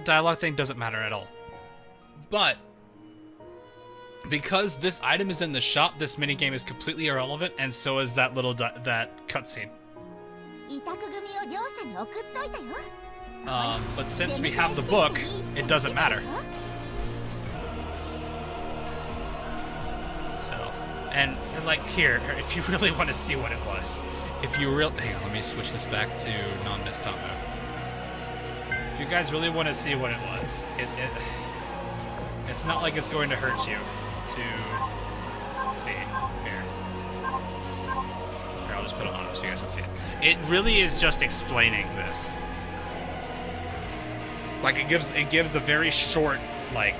dialogue thing doesn't matter at all. But because this item is in the shop, this minigame is completely irrelevant, and so is that little that cutscene. But since we have the book, it doesn't matter. So, and like here, if you really want to see what it was, hang on, let me switch this back to non-desktop mode. If you guys really want to see what it was, it's not like it's going to hurt you to see. Here, I'll just put it on so you guys can see it. It really is just explaining this. Like it gives a very short, like,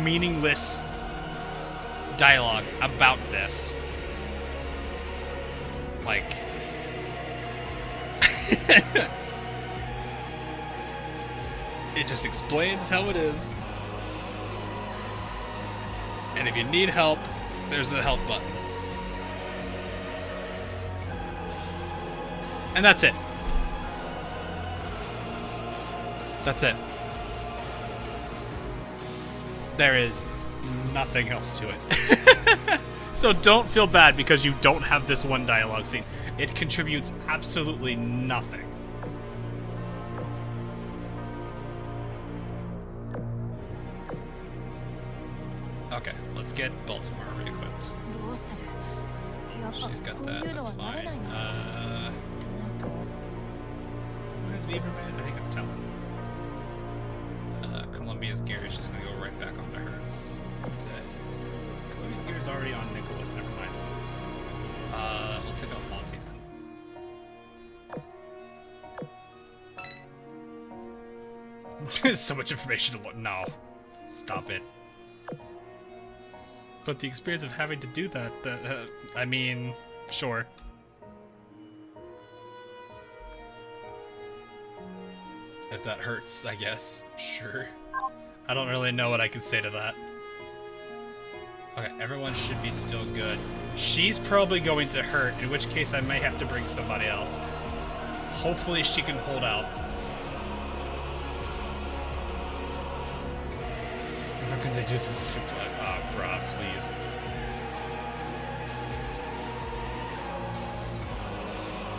meaningless dialogue about this. Like it just explains how it is. And if you need help, there's the help button. And that's it. That's it. There is nothing else to it. So don't feel bad because you don't have this one dialogue scene. It contributes absolutely nothing. Okay, let's get Baltimore re-equipped. She's got that, that's fine. Who has Beaverman? I think it's Talon. Columbia's gear is just gonna go right back onto her instead. Columbia's gear is already on Nicholas, never mind. Let's take out Monty then. So much information to look. No. Stop it. But the experience of having to do that, I mean, sure. If that hurts, I guess. Sure. I don't really know what I can say to that. Okay, everyone should be still good. She's probably going to hurt, in which case I may have to bring somebody else. Hopefully she can hold out. How can they do this? Oh, bruh, please.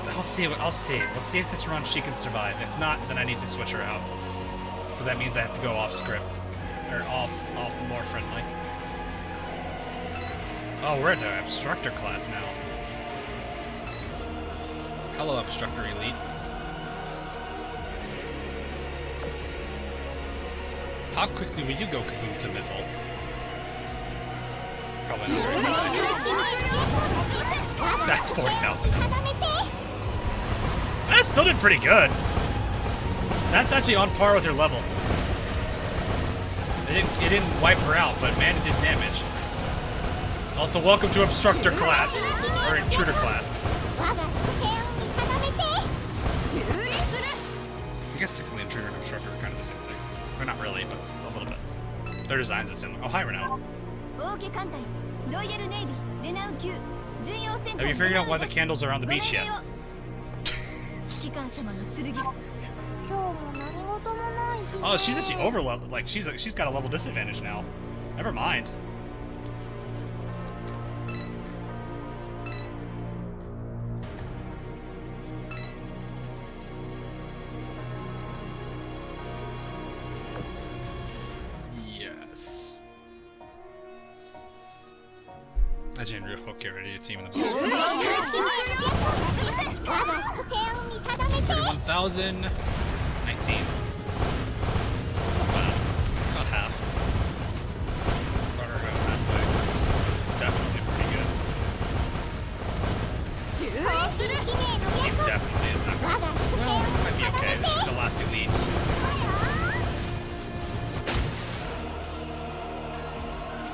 I'll see. Let's see if this run she can survive. If not, then I need to switch her out. But that means I have to go off script. Or off lore friendly. Oh, we're at the Obstructor class now. Hello, Obstructor Elite. How quickly will you go kaboom to missile? Probably not very quickly. That's 40,000. That still did pretty good. That's actually on par with her level. It didn't wipe her out, but man, it did damage. Also, welcome to Obstructor class, or Intruder class. I guess technically Intruder and Obstructor are kind of the same thing. Or not really, but a little bit. Their designs are similar. Oh, hi, Renown. Have you figured out why the candles are on the beach yet? Oh, she's actually over level. Like she's got a level disadvantage now. Never mind. Yes. Imagine real hook get ready to team in the boat. 31,000. 19. That's not bad. About half. Brought her about halfway. That's definitely pretty good. This team definitely is not good. Well, might be okay. This is the last two lead.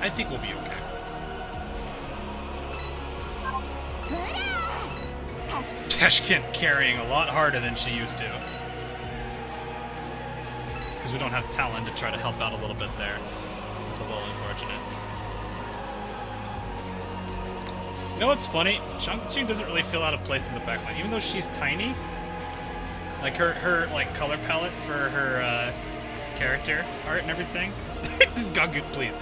I think we'll be okay. Tashkent carrying a lot harder than she used to. Because we don't have Talon to try to help out a little bit there. It's a little unfortunate. You know what's funny? Changchun doesn't really feel out of place in the backline. Even though she's tiny, like her like color palette for her character art and everything. Gagut, please.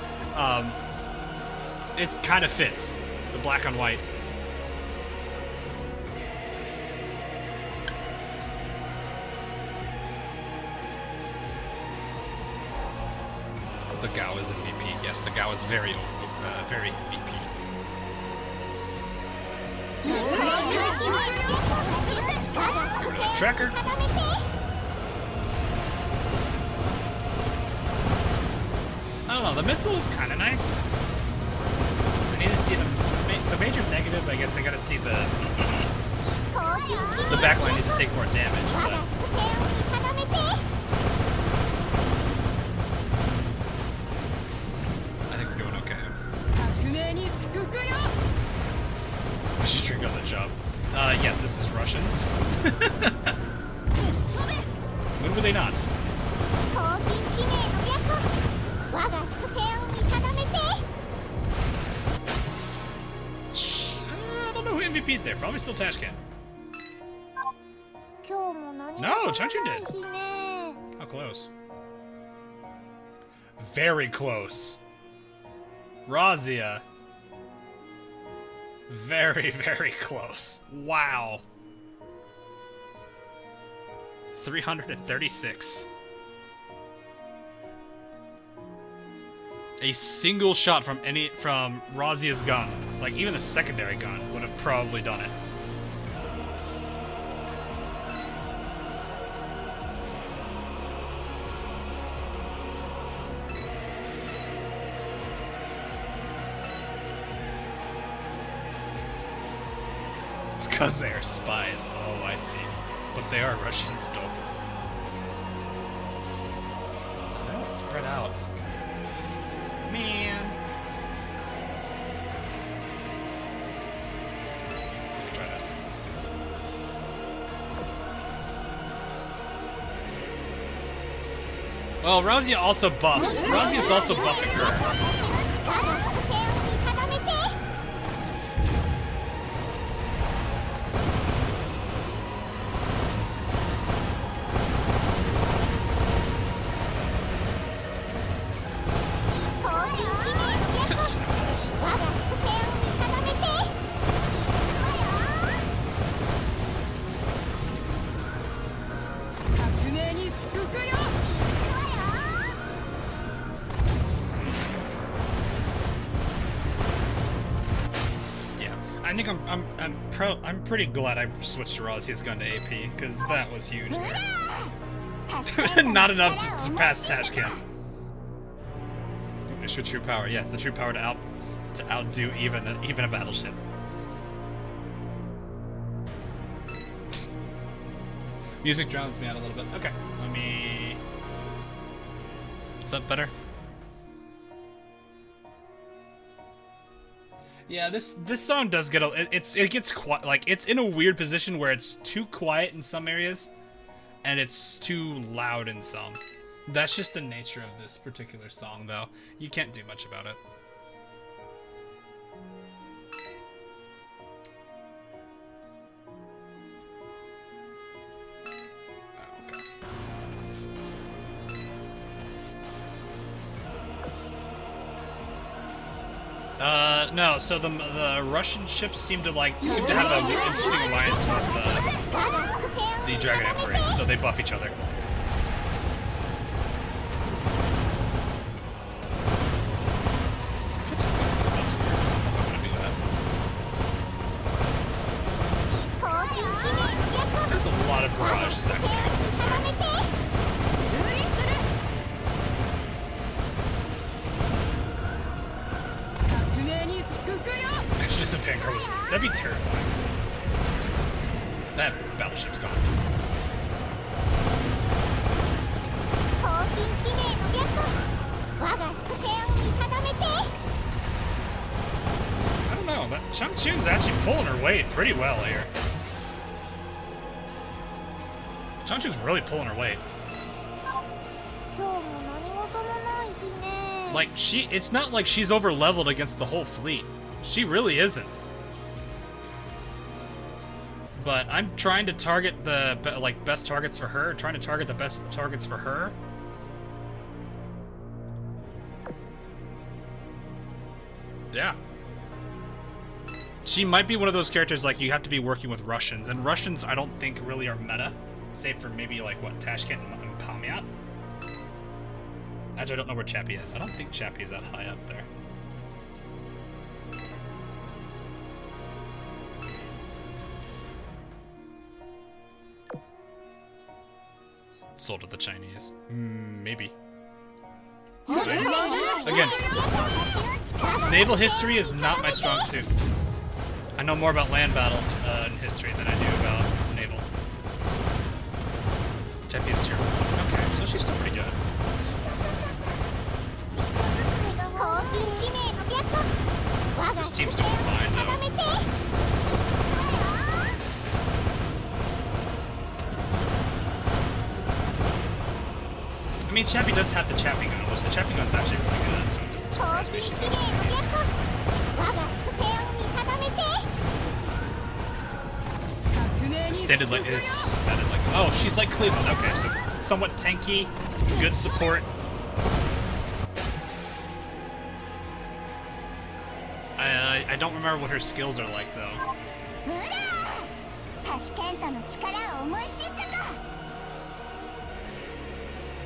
It kind of fits. The black on white. The Gao is MVP. Yes, the Gao is very MVP. Let's get rid of the tracker. I don't know, the missile is kind of nice. I need to see the major negative, I guess I gotta see the backline needs to take more damage, but I think we're doing okay. She's triggered on the job. Yes, this is Russians. When were they not? I don't know who MVP'd there. Probably still Tashkent. No, Changchun did. How close? Very close. Razia. Very, very close. Wow. 336. A single shot from Razia's gun, like even the secondary gun, would have probably done it. It's because they are spies. Oh, I see. But they are Russians, though. They're all spread out. Man. Let me try this. Well, Razia also buffs. Razia's also buffing her. I think I'm pretty glad I switched to Razia's gun to AP, because that was huge. Not enough to pass Tashkent. It's your true power. Yes, the true power to outdo even a battleship. Music drowns me out a little bit. Okay, let me. Is that better? Yeah, this song does get it gets quiet. Like, it's in a weird position where it's too quiet in some areas, and it's too loud in some. That's just the nature of this particular song, though. You can't do much about it. No, so the Russian ships seem to have an interesting alliance with the Dragon Emperor, so they buff each other. There's a lot of barrages actually. Actually, the Vanguard was... That'd be terrifying. That battleship's gone. I don't know. That Changchun's actually pulling her weight pretty well here. Changchun's really pulling her weight. Like, it's not like she's over leveled against the whole fleet. She really isn't. But I'm trying to target the best targets for her. Trying to target the best targets for her. Yeah. She might be one of those characters like you have to be working with Russians, and Russians I don't think really are meta, save for maybe like what Tashkent and Pamiat. Actually, I don't know where Chappie is. I don't think Chappie is that high up there. Sold to the Chinese. Maybe. Again, naval history is not my strong suit. I know more about land battles in history than I do about naval. Chappie is tier 1. Okay, so she's still pretty good. This team's doing fine, though. I mean, Chappie does have the Chappie gun, which the Chappie gun's actually really good, so it doesn't surprise me she's Standard like oh, she's like Cleveland. Okay, so somewhat tanky, good support. I don't remember what her skills are like though.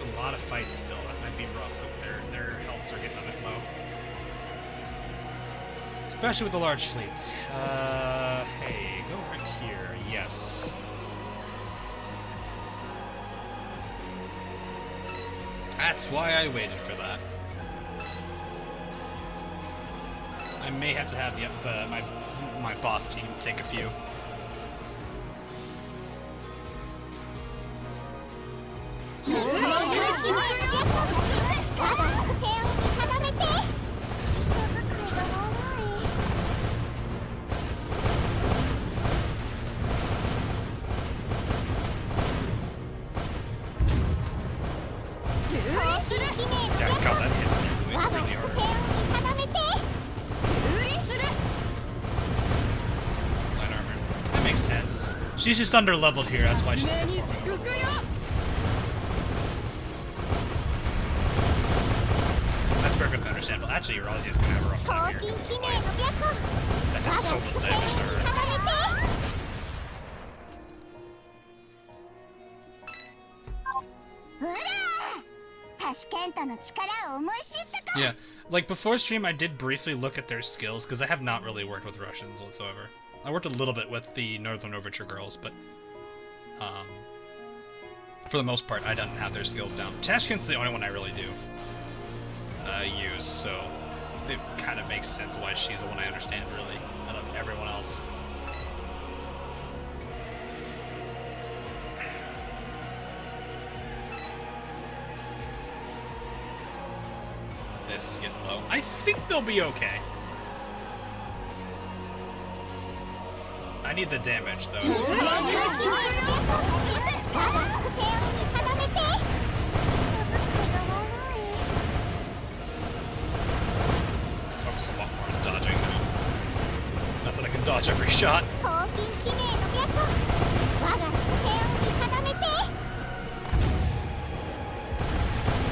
A lot of fights still. That might be rough if their healths are getting a bit low. Especially with the large fleets. Hey, go right here. Yes. That's why I waited for that. I may have to have my boss team take a few. Yeah, I got that hit really hard. Light armor. That makes sense. She's just under leveled here, that's why she's That's perfectly understandable. Actually, Razia's gonna have a rough time here. That did so little damage to her. Yeah, Like, before stream, I did briefly look at their skills, because I have not really worked with Russians whatsoever. I worked a little bit with the Northern Overture girls, but for the most part, I don't have their skills down. Tashkent's the only one I really do use, so it kind of makes sense why she's the one I understand, really, out of everyone else. This is getting low. I think they'll be okay. I need the damage, though. Focus a lot more on dodging now. Not that I can dodge every shot. I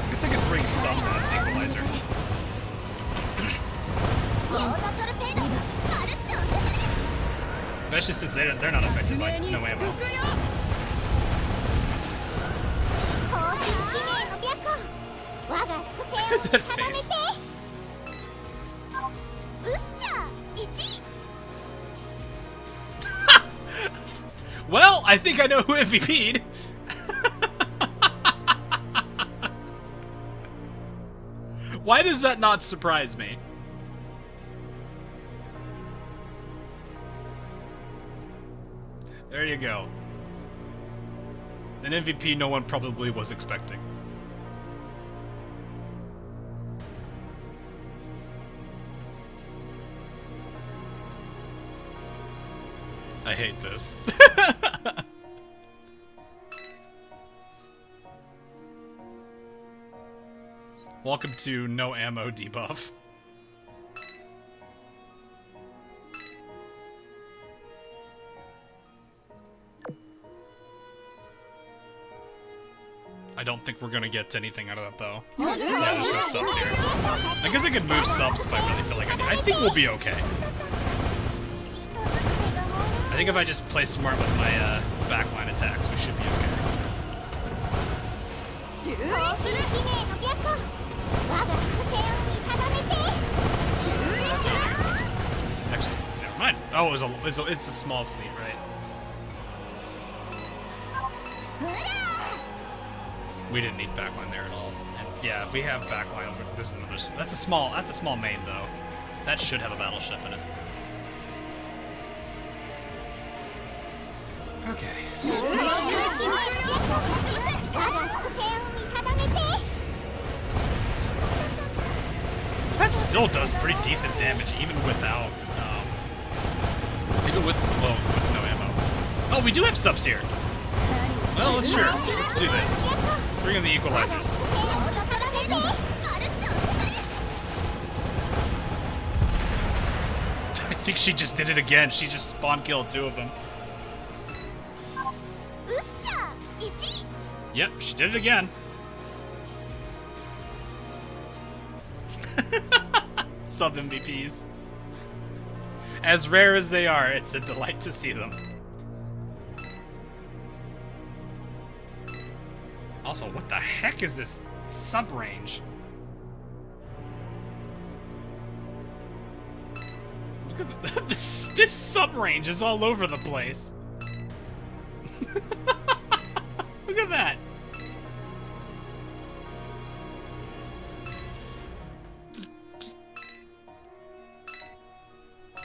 guess I could bring subs as an equalizer. Especially since they're not affected by no ammo. That face. Well, I think I know who MVP'd. Why does that not surprise me? There you go. An MVP no one probably was expecting. I hate this. Welcome to no ammo debuff. I don't think we're gonna get anything out of that, though. Yeah, there's no subs here. I guess I could move subs if I really feel like I need. I think we'll be okay. I think if I just play smart with my backline attacks, we should be okay. Excellent. Never mind. Oh, it's a small fleet, right? We didn't need backline there at all. And yeah, if we have backline, this is another. That's a small main though. That should have a battleship in it. Okay. That still does pretty decent damage, even without, with no ammo. Oh, we do have subs here. Well, let's do this. Bring in the equalizers. I think she just did it again. She just spawn killed two of them. Yep, she did it again. Sub MVPs. As rare as they are, it's a delight to see them. Also, what the heck is this sub-range? Look at this sub-range is all over the place. Look at that.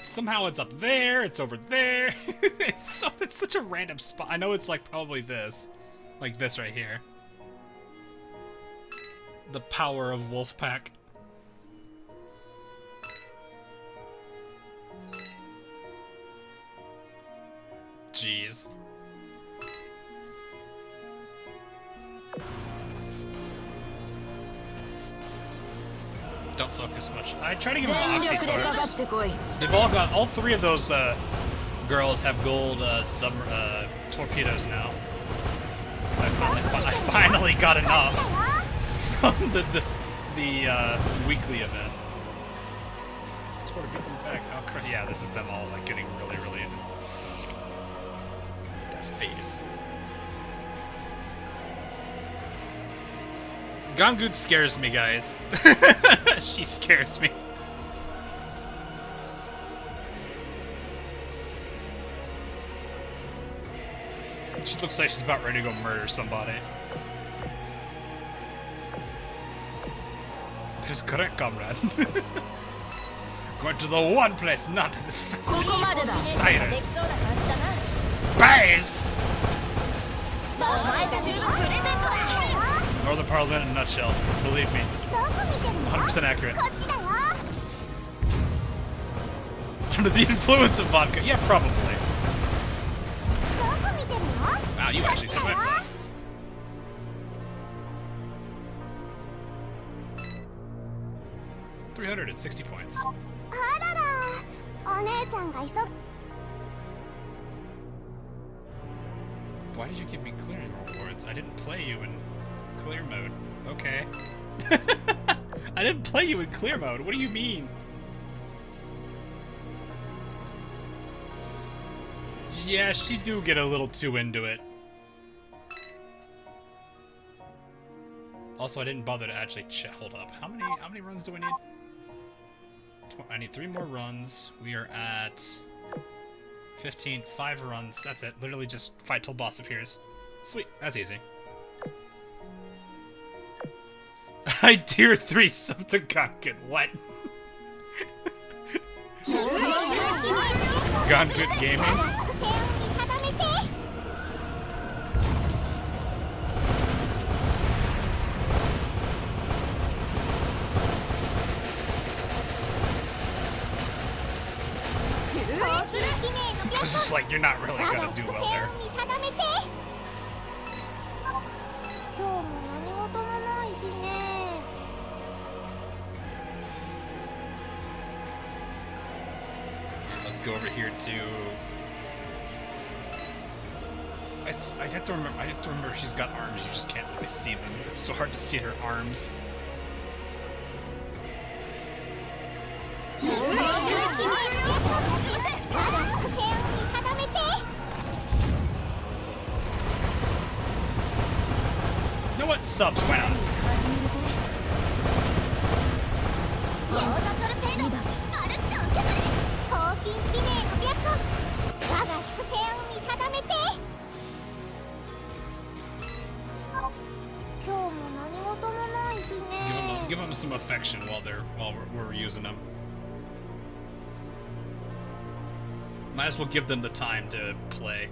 Somehow it's up there, it's over there. It's such a random spot. I know it's like probably this. Like this right here. The power of Wolfpack. Jeez. Don't focus much. I try to give them Oxy torps. They've all three of those girls have gold torpedoes now. I finally got enough from the weekly event. Just want to beat them back. Oh, yeah, this is them all like getting really into that face. Gangut scares me, guys. She scares me. She looks like she's about ready to go murder somebody. There's correct, comrade. Going to the one place not infested with sirens. Space! Northern Parliament in a nutshell. Believe me. 100% accurate. Under the influence of vodka. Yeah, probably. Wow, you actually said that. $360 points. Why did you give me clearing rewards? I didn't play you in clear mode. Okay. I didn't play you in clear mode. What do you mean? Yeah, she do get a little too into it. Also, I didn't bother to actually check. Hold up. How many runs do I need? I need 3 more runs. We are at 15. 5 runs. That's it. Literally just fight till boss appears. Sweet. That's easy. I tier 3 sub to Gangut. What? Gangut Gaming? It's just like, you're not really gonna do well there. Let's go over here to... I have to remember she's got arms, you just can't really see them. It's so hard to see her arms. You know what? Subs, why not? Give them some affection while we're using them. Might as well give them the time to play.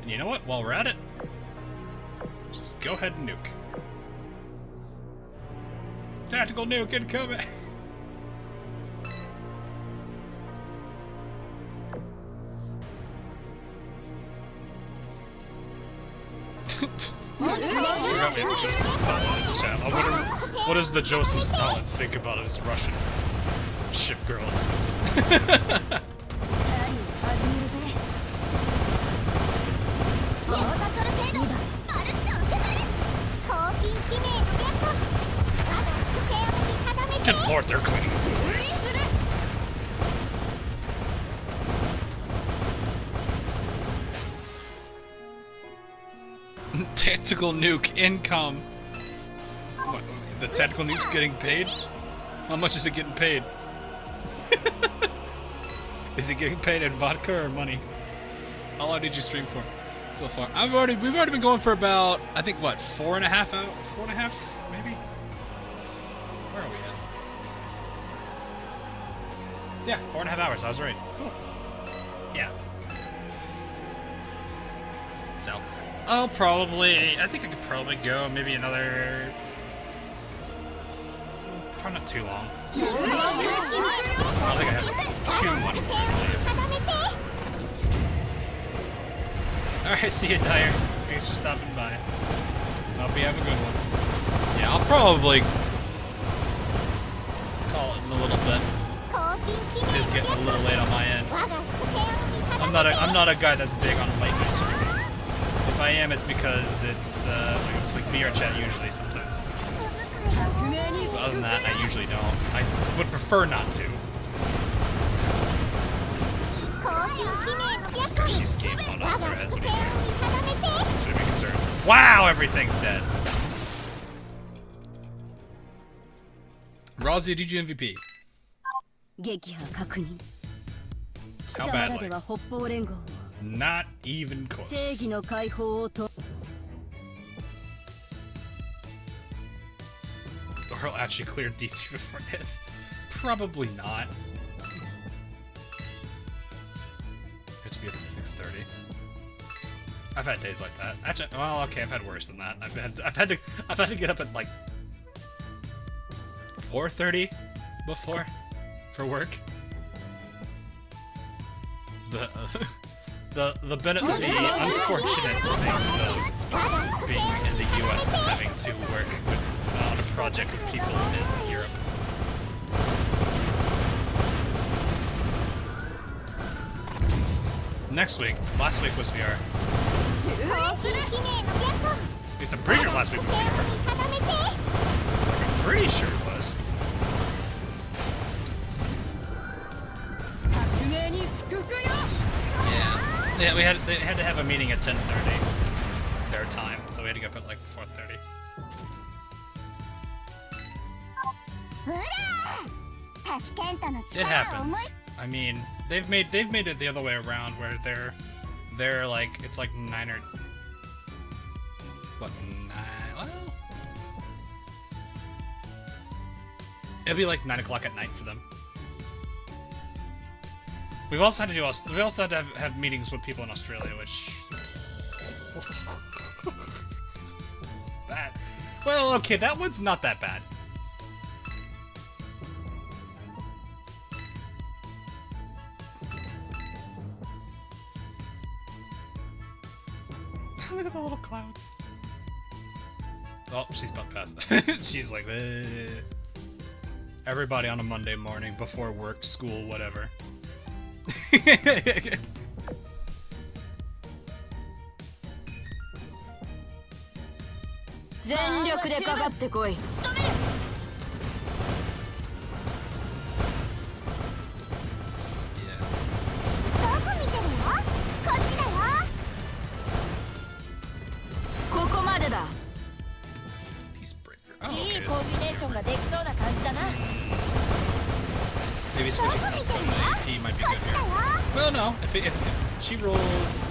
And you know what? While we're at it, just go ahead and nuke. Tactical nuke incoming! What does the Joseph Stalin think about his Russian ship girls? Good lord, they're cleaning this place. Tactical nuke income. What, the tactical nuke's getting paid? How much is it getting paid? Is it getting paid in vodka or money? How long did you stream for so far? We've already been going for about, I think, what, 4.5 hours? 4.5 maybe? Where are we at? Yeah, 4.5 hours. I was right. Cool. Yeah. So, I think I could probably go maybe another... Probably not too long. I don't think I have too much more to do. Alright, see you, Dyer. Thanks for stopping by. Hope you have a good one. Yeah, I'll probably call it in a little bit. It's getting a little late on my end. I'm not a guy that's big on late night streaming. If I am, it's because it's like VR chat usually sometimes. But other than that, I usually don't. I would prefer not to. She escaped on other as should be concerned. Wow, everything's dead. Razia, did you MVP? 撃破確認。貴 How 様 badly? らでは北方連合を Not even close. 正義の解放をと Or he'll actually clear D3 before this. Probably not. Have to be up at 6:30. I've had days like that. Actually, well, okay, I've had worse than that. I've had to get up at like 4:30 before for work. The benefit, the unfortunate things of being in the U.S. and having to work on a project with people in Europe. Next week, last week was VR. At least I'm pretty sure last week was VR. I'm pretty sure it was. 革命に祝福よ Yeah, they had to have a meeting at 10:30 their time, so we had to get up at like 4:30. It happens. I mean, they've made it the other way around where they're like it's like 9 or what 9? Well, it'll be like 9 o'clock at night for them. We've also had to have meetings with people in Australia, which bad. Well, okay, that one's not that bad. Look at the little clouds. Oh, she's about past. She's like, eh. Everybody on a Monday morning before work, school, whatever. 全力でかかってこい ここまでだ Peace breaker. Oh, okay. いいコンビネーションができそうな感じだな Maybe switching stuff to an AP might be good here. Well, no. If she rolls,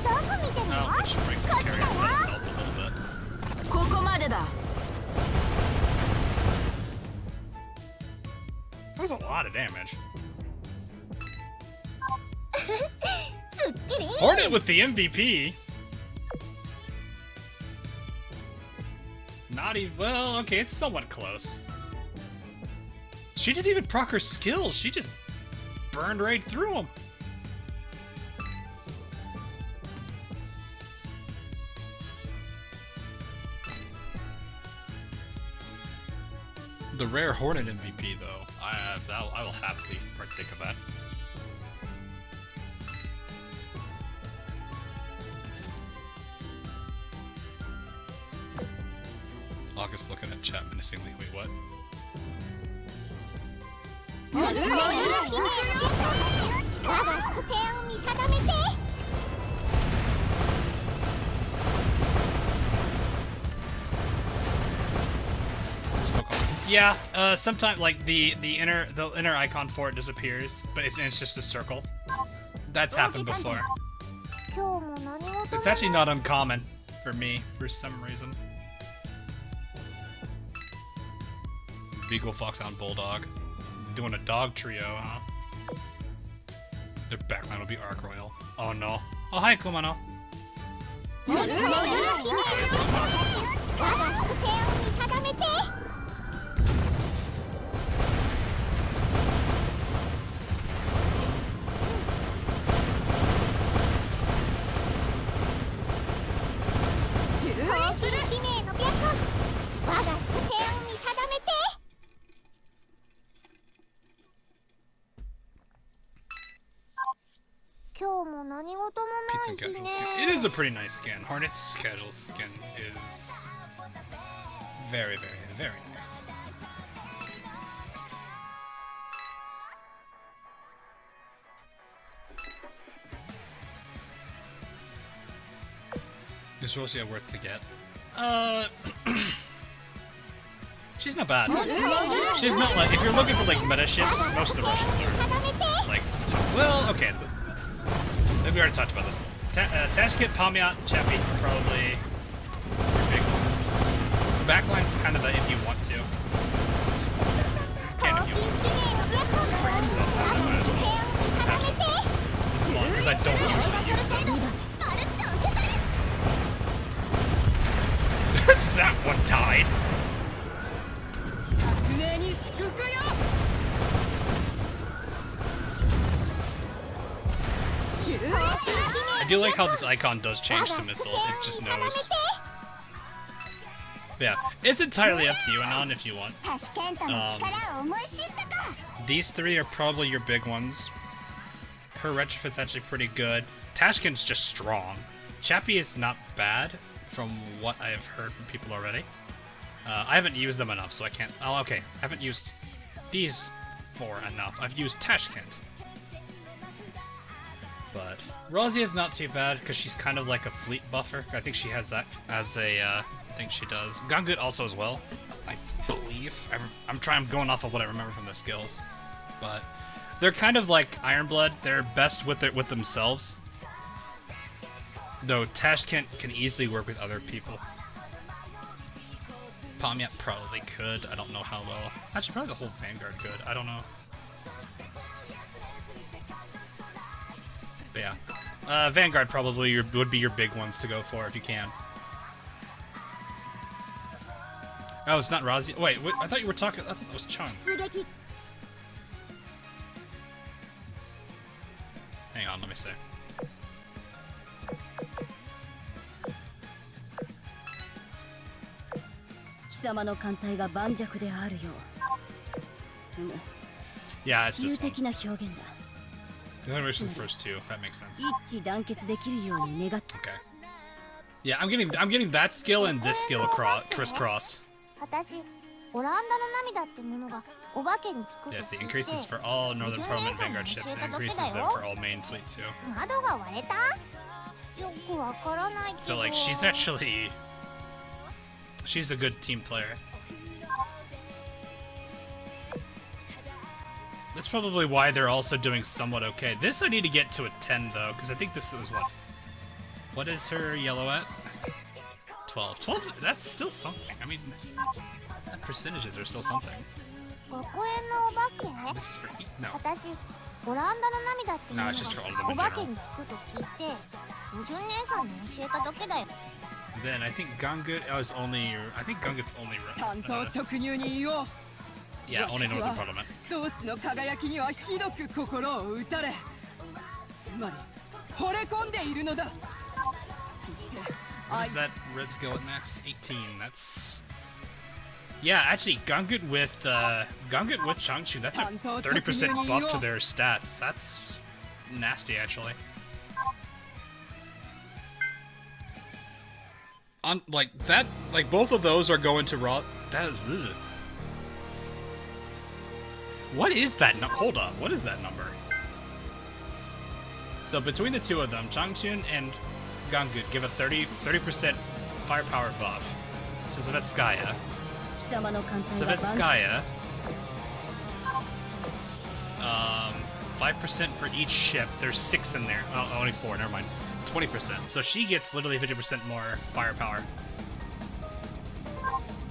oh, which break can carry her help a little bit. ここまでだ That was a lot of damage. すっきり Hornet with the MVP. Not even. Well, okay, it's somewhat close. She didn't even proc her skills. She just burned right through them. The rare Hornet MVP, though, I will happily partake of that. August looking at chat menacingly. Wait, what? 力が伏線を見定めて Still coming. Yeah, sometimes like the inner icon for it disappears, but it's just a circle. That's happened before. 今日も何事も It's actually not uncommon for me for some reason. Beagle, Foxhound, Bulldog. Doing a dog trio, huh? Their backline will be Arc Royal. Oh no. Oh, hi, Kumano. 力が伏線を見定めて 交通記名の白我が伏線を見定めて 今日も何事も Pizza ない日 casual ね skin. It is a pretty nice skin. Hornet's casual skin is very, very, very nice. Is Rosia worth to get? She's not bad. She's not like, if you're looking for like meta ships, most of the Russians are like, well, okay. We already talked about this. Tashkent, Pamyat, Chappie, probably your big ones. Backline's kind of a if you want to. Can if you want. For yourself, I might as well have some. As long as I don't usually use them. That one died. I do like how this icon does change to missile. It just knows. Yeah, it's entirely up to you, Anon, if you want. These three are probably your big ones. Her retrofit's actually pretty good. Tashkent's just strong. Chappie is not bad, from what I have heard from people already. I haven't used them enough, so I can't... Oh, okay. I haven't used these four enough. I've used Tashkent. But Rosie is not too bad, because she's kind of like a fleet buffer. I think she has that as a thing she does. Gungut also as well, I believe. I'm going off of what I remember from the skills. But they're kind of like Ironblood. They're best with themselves. Though Tashkent can easily work with other people. Pamyat probably could. I don't know how well. Actually, probably the whole Vanguard could. I don't know. But yeah. Vanguard probably would be your big ones to go for if you can. Oh, it's not Razi. Wait, I thought you were talking. I thought that was Chung. Hang on, let me see. Yeah, it's this one. The animation of the first two. That makes sense. Okay. Yeah, I'm getting that skill and this skill crisscrossed. Yeah, see, increases for all Northern Parliament Vanguard ships and increases them for all main fleet too. So like, she's a good team player. That's probably why they're also doing somewhat okay. This I need to get to a 10 though, because I think this is what is her yellow at? 12. 12, that's still something. I mean, percentages are still something. This is for heat? No. No, it's just for all of them in general. Then I think Gungut is only. I think Gungut's only. Yeah, only Northern Parliament. What is that red skill at max? 18. That's. Yeah, actually, Gungut with Changchu, that's a 30% buff to their stats. That's nasty, actually. On like that, like both of those are going to raw. That is. Ugh. What is that? Hold up. What is that number? So between the two of them, Changchun and Gungut give a 30% firepower buff to Sovetskaya. Sovetskaya, 5% for each ship. There's 6 in there. Oh, only 4. Never mind. 20%. So she gets literally 50% more firepower.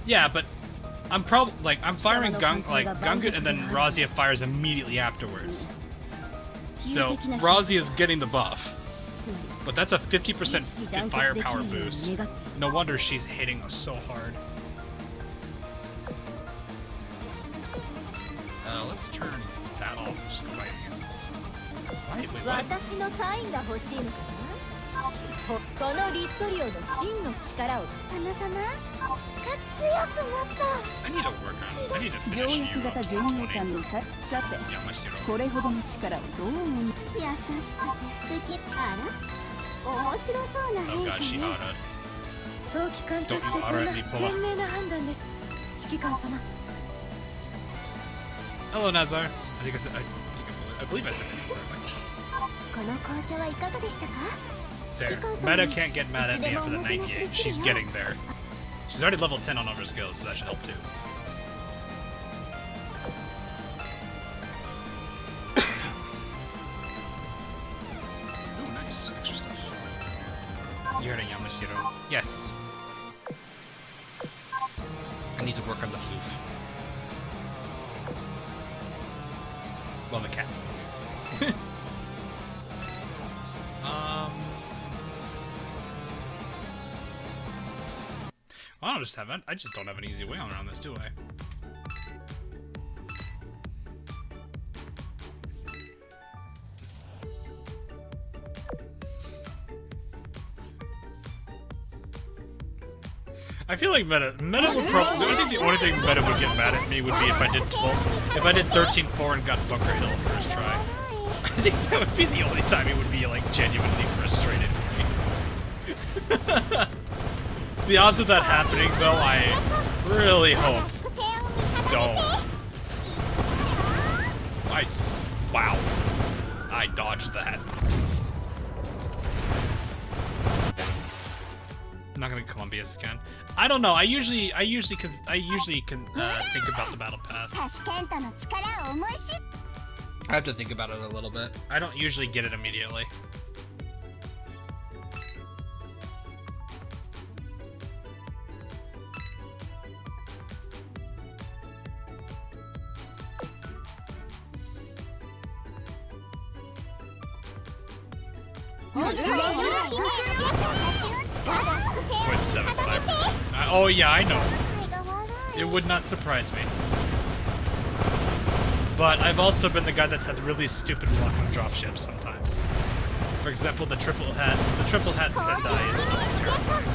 Yeah, but I'm probably like I'm firing Gungut, and then Razia fires immediately afterwards. So Razia is getting the buff, but that's a 50% firepower boost. No wonder she's hitting us so hard. Let's turn that off and just go by enhanceables. Wait, what? I need to work on. I need to finish you up to 20. Oh god, she auto. Don't you auto at me, Pola. Hello, Nazar. I believe I said it correctly. There. Meta can't get mad at me for the 98. She's getting there. She's already level 10 on all her skills, so that should help too. Komashiro. Yes. I need to work on the floof. Well, the cat floof. I just don't have an easy way around this, do I? I feel like Meta would probably. I think the only thing Meta would get mad at me would be if I did 12, if I did 13-4 and got Bunker Hill first try. I think that would be the only time he would be like genuinely frustrated with me. The odds of that happening, though, I really hope don't. Wow, I dodged that. I'm not gonna Columbia scan. I don't know. I usually can think about the battle pass. I have to think about it a little bit. I don't usually get it immediately. Oh yeah, I know. It would not surprise me. But I've also been the guy that's had really stupid luck on dropships sometimes. For example, the triple hat Sendai is still terrifying.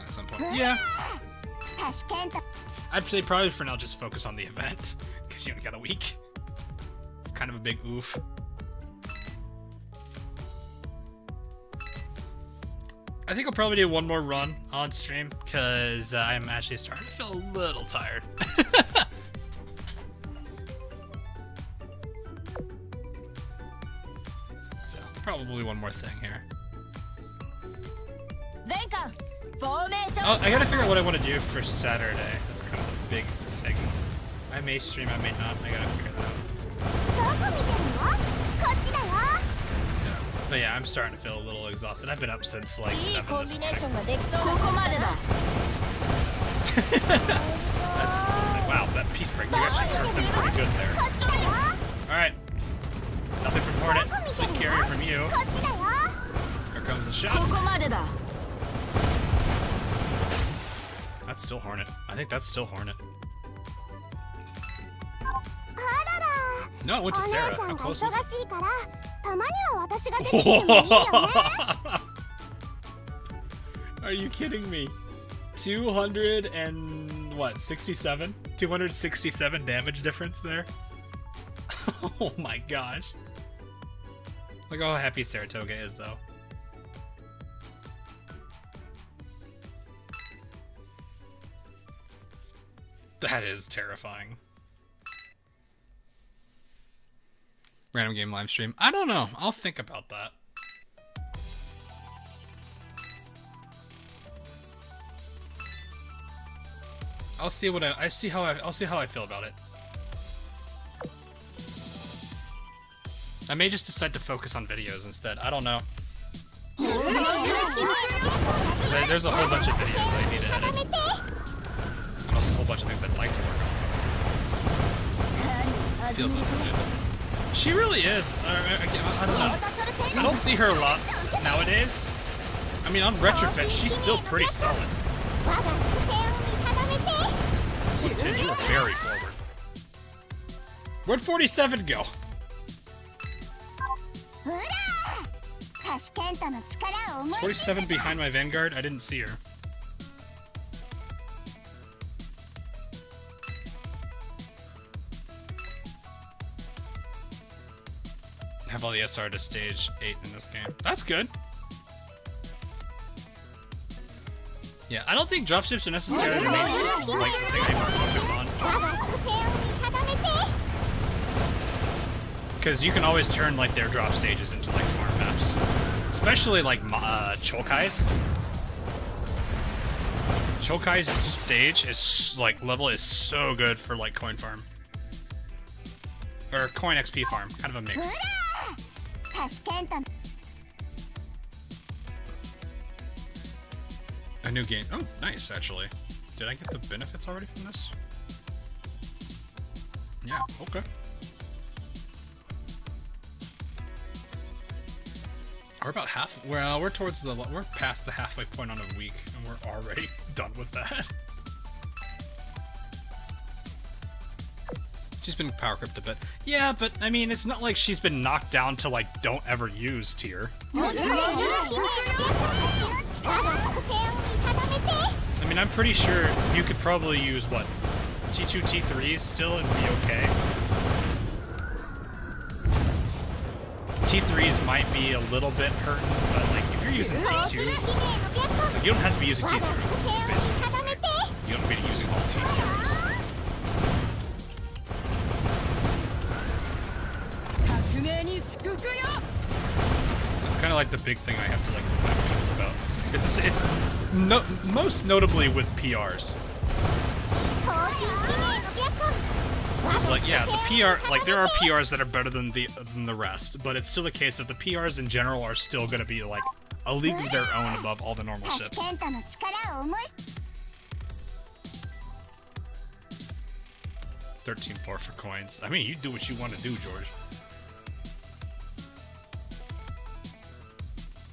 At some point. Yeah. I'd say probably for now just focus on the event, because you only got a week. It's kind of a big oof. I think I'll probably do one more run on stream, because I'm actually starting to feel a little tired. So, probably one more thing here. Oh, I gotta figure out what I want to do for Saturday. That's kind of a big thing. I may stream, I may not. I gotta figure that out. So, but yeah, I'm starting to feel a little exhausted. I've been up since like 7 this morning. Wow, that peace break, you actually worked them pretty good there. Alright. Nothing from Hornet. Big carrier from you. Here comes the shot. That's still Hornet. I think that's still Hornet. No, it went to Sarah. How close was it? Are you kidding me? 200 and what? 67? 267 damage difference there? Oh my gosh. Look how happy Saratoga is though. That is terrifying. Random game live stream. I don't know. I'll think about that. I'll see what I'll see how I feel about it. I may just decide to focus on videos instead. I don't know. There's a whole bunch of videos I need to edit. And also a whole bunch of things I'd like to work on. Feels unfortunate. She really is. I don't know. I don't see her a lot nowadays. I mean, on Retrofit, she's still pretty solid. Tim, you were very forward. Where'd 47 go? 47 behind my Vanguard? I didn't see her. Have all the SR to stage 8 in this game. That's good. Yeah, I don't think dropships are necessarily the main thing I want to focus on. Because you can always turn like their drop stages into like farm maps. especially like Chokai's. Chokai's stage is like level is so good for like coin farm or coin XP farm, kind of a mix. A new game. Oh, nice actually. Did I get the benefits already from this? Yeah. Okay. We're about half. Well, we're towards the. We're past the halfway point on a week, and we're already done with that. She's been power crept a bit. Yeah, but I mean, it's not like she's been knocked down to like don't ever use tier. I mean, I'm pretty sure you could probably use what T2, T3s still and be okay. T3s might be a little bit hurting, but like if you're using T2s, like, you don't have to be using T0s. Basically, you don't have to be using all T0s. It's kind of like the big thing I have to like think about. It's most notably with PRs. It's like, yeah, the PR, like there are PRs that are better than the rest, but it's still the case that the PRs in general are still gonna be like a league of their own above all the normal ships. 13-4 for coins. I mean, you do what you want to do, George.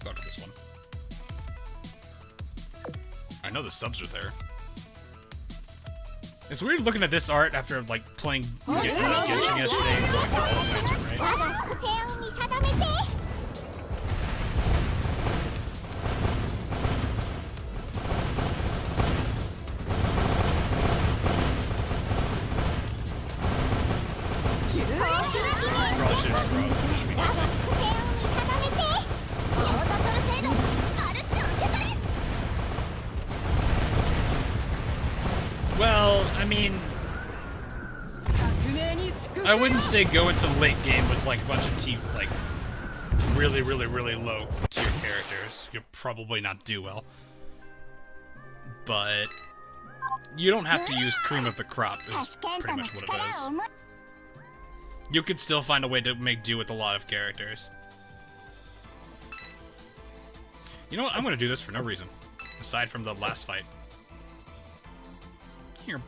Go to this one. I know the subs are there. It's weird looking at this art after like playing Genshin yesterday and going to all of nights, right? Probably should have brought Well, I mean, I wouldn't say go into late game with like a bunch of like really low tier characters. You'll probably not do well. But you don't have to use cream of the crop is pretty much what it is. You could still find a way to make do with a lot of characters. You know what? I'm gonna do this for no reason. Aside from the last fight. Here.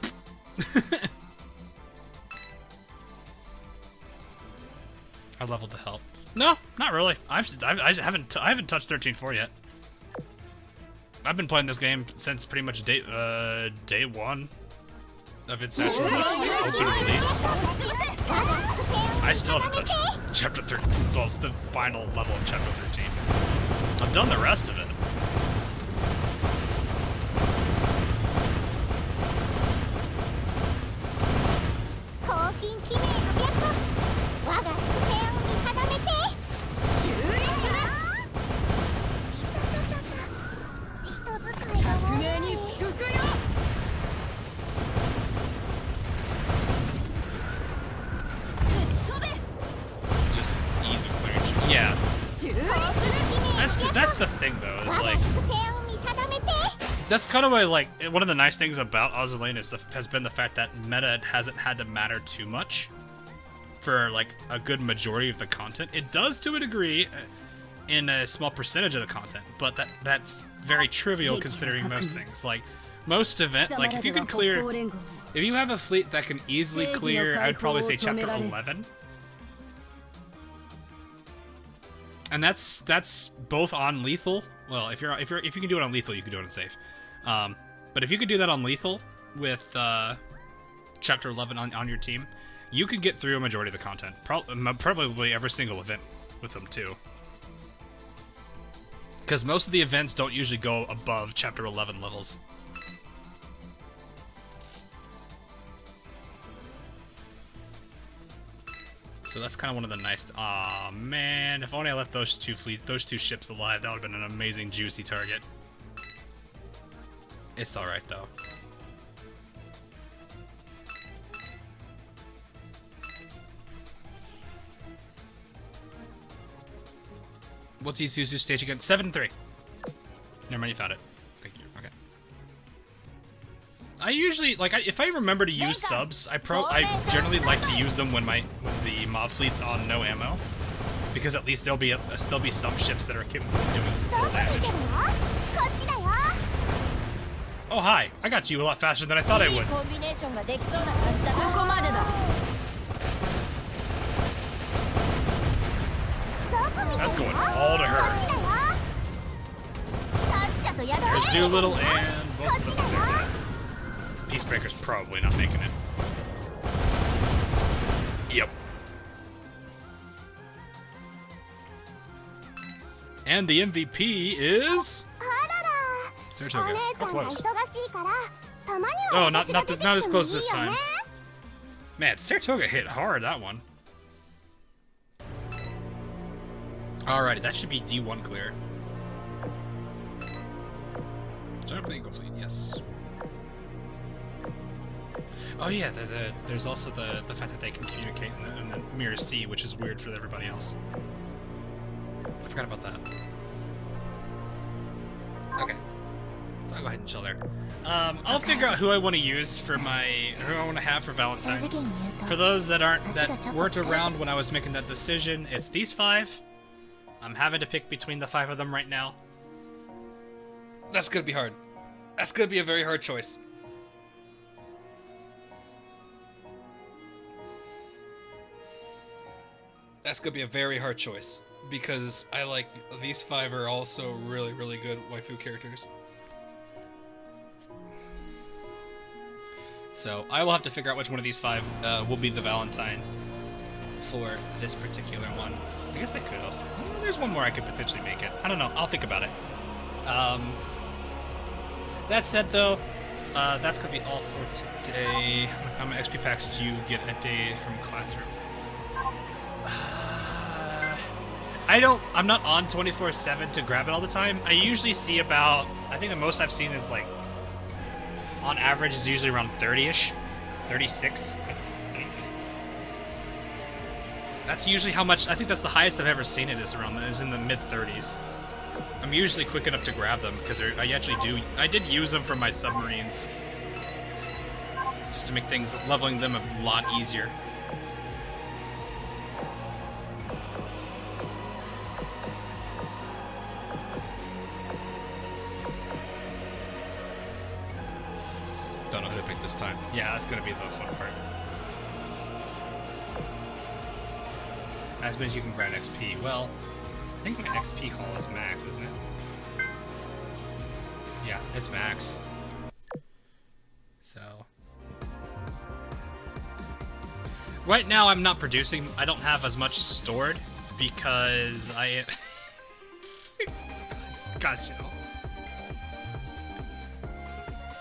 I leveled to help. No, not really. I haven't touched 13.4 yet. I've been playing this game since pretty much day one of its actual open release. I still haven't touched chapter 13, well, the final level of chapter 13. I've done the rest of it. Just ease of clearance. Yeah. That's the thing though, is like that's kind of why, like, one of the nice things about Azur Lane has been the fact that meta hasn't had to matter too much for like a good majority of the content. It does to a degree in a small percentage of the content, but that's very trivial considering most things. Like most like if you can clear, if you have a fleet that can easily clear, I would probably say chapter 11. And that's both on lethal. Well, if you can do it on lethal, you can do it on safe. But if you could do that on lethal with chapter 11 on your team, you can get through a majority of the content. Probably every single event with them too. Because most of the events don't usually go above chapter 11 levels. So that's kind of one of the nice. Aw, man! If only I left those two ships alive, that would have been an amazing, juicy target. It's all right though. What's Isuzu's stage again? 7-3. Never mind, you found it. Thank you. Okay. I usually like if I remember to use subs, I generally like to use them when the mob fleet's on no ammo, because at least there'll be some ships that are capable of doing full damage. Oh hi, I got to you a lot faster than I thought I would. That's going all to her. There's Doolittle and both of them. Peacebreaker's probably not making it. Yep. And the MVP is Saratoga. How close? Oh, not as close this time. Man, Saratoga hit hard that one. Alrighty, that should be D1 clear. Jump the Eagle Fleet, yes. Oh yeah, there's also the fact that they can communicate in the Mirror C, which is weird for everybody else. I forgot about that. Okay, so I'll go ahead and chill there. I'll figure out who I want to use for who I want to have for Valentine's. For those that weren't around when I was making that decision, it's these 5. I'm having to pick between the 5 of them right now. That's gonna be hard. That's gonna be a very hard choice. That's gonna be a very hard choice, because I like these 5 are also really, really good waifu characters. So I will have to figure out which one of these 5 will be the Valentine for this particular one. I guess I could also. There's one more I could potentially make it. I don't know. I'll think about it. That said, though, that's gonna be all for today. How many XP packs do you get a day from Classroom? I'm not on 24/7 to grab it all the time. I usually see about. I think the most I've seen is like, on average, is usually around 30-ish, 36. I think. That's usually how much. I think that's the highest I've ever seen it is in the mid-30s. I'm usually quick enough to grab them because I did use them for my submarines, just to make things leveling them a lot easier. Don't know who to pick this time. Yeah, that's gonna be the fun part. As many as you can grab XP. Well, I think my XP haul is max, isn't it? Yeah, it's max. So right now I'm not producing. I don't have as much stored because gosh, you know.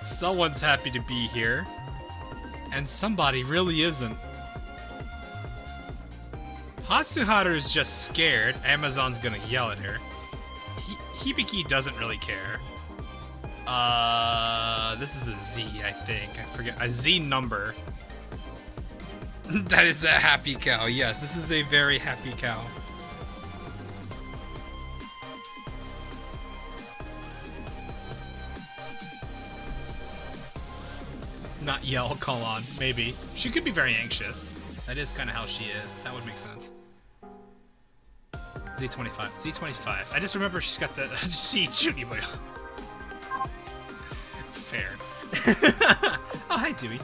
Someone's happy to be here, and somebody really isn't. Hatsuharu's just scared. Amazon's gonna yell at her. Hibiki doesn't really care. This is a Z, I think. I forget. A Z number. That is a happy cow. Yes, this is a very happy cow. Not yell, call on. Maybe. She could be very anxious. That is kind of how she is. That would make sense. Z25. Z25. I just remember she's got the C Juniboyo. Fair. Oh, hi, Dewey.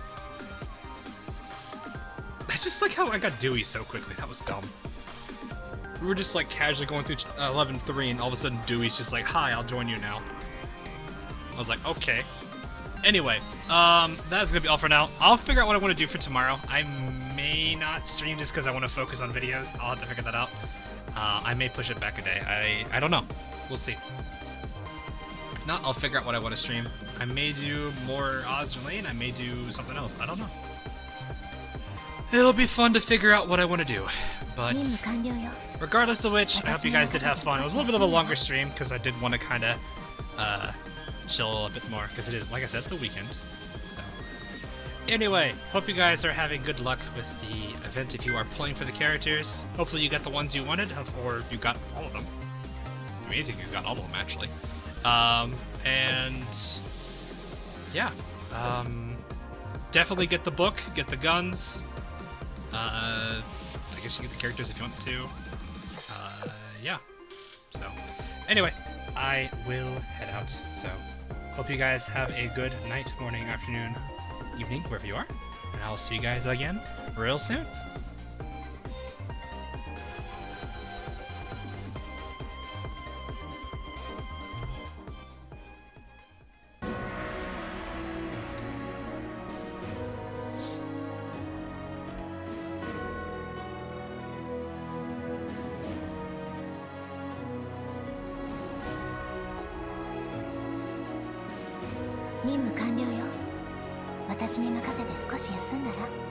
I just like how I got Dewey so quickly. That was dumb. We were just like casually going through 11-3, and all of a sudden Dewey's just like, hi, I'll join you now. I was like, okay. Anyway, that's gonna be all for now. I'll figure out what I want to do for tomorrow. I may not stream just because I want to focus on videos. I'll have to figure that out. I may push it back a day. I don't know. We'll see. If not, I'll figure out what I want to stream. I may do more Azur Lane. I may do something else. I don't know. It'll be fun to figure out what I want to do. But regardless of which, I hope you guys did have fun. It was a little bit of a longer stream because I did want to kind of chill a bit more because it is, like I said, the weekend. So anyway, hope you guys are having good luck with the event if you are playing for the characters. Hopefully you got the ones you wanted, or you got all of them. amazing you got all of them, actually. And yeah, definitely get the book, get the guns. I guess you get the characters if you want to. Yeah. So, anyway, I will head out. So, hope you guys have a good night, morning, afternoon, evening, wherever you are. And I'll see you guys again real soon.任務完了よ。私に任せて少し休んだら？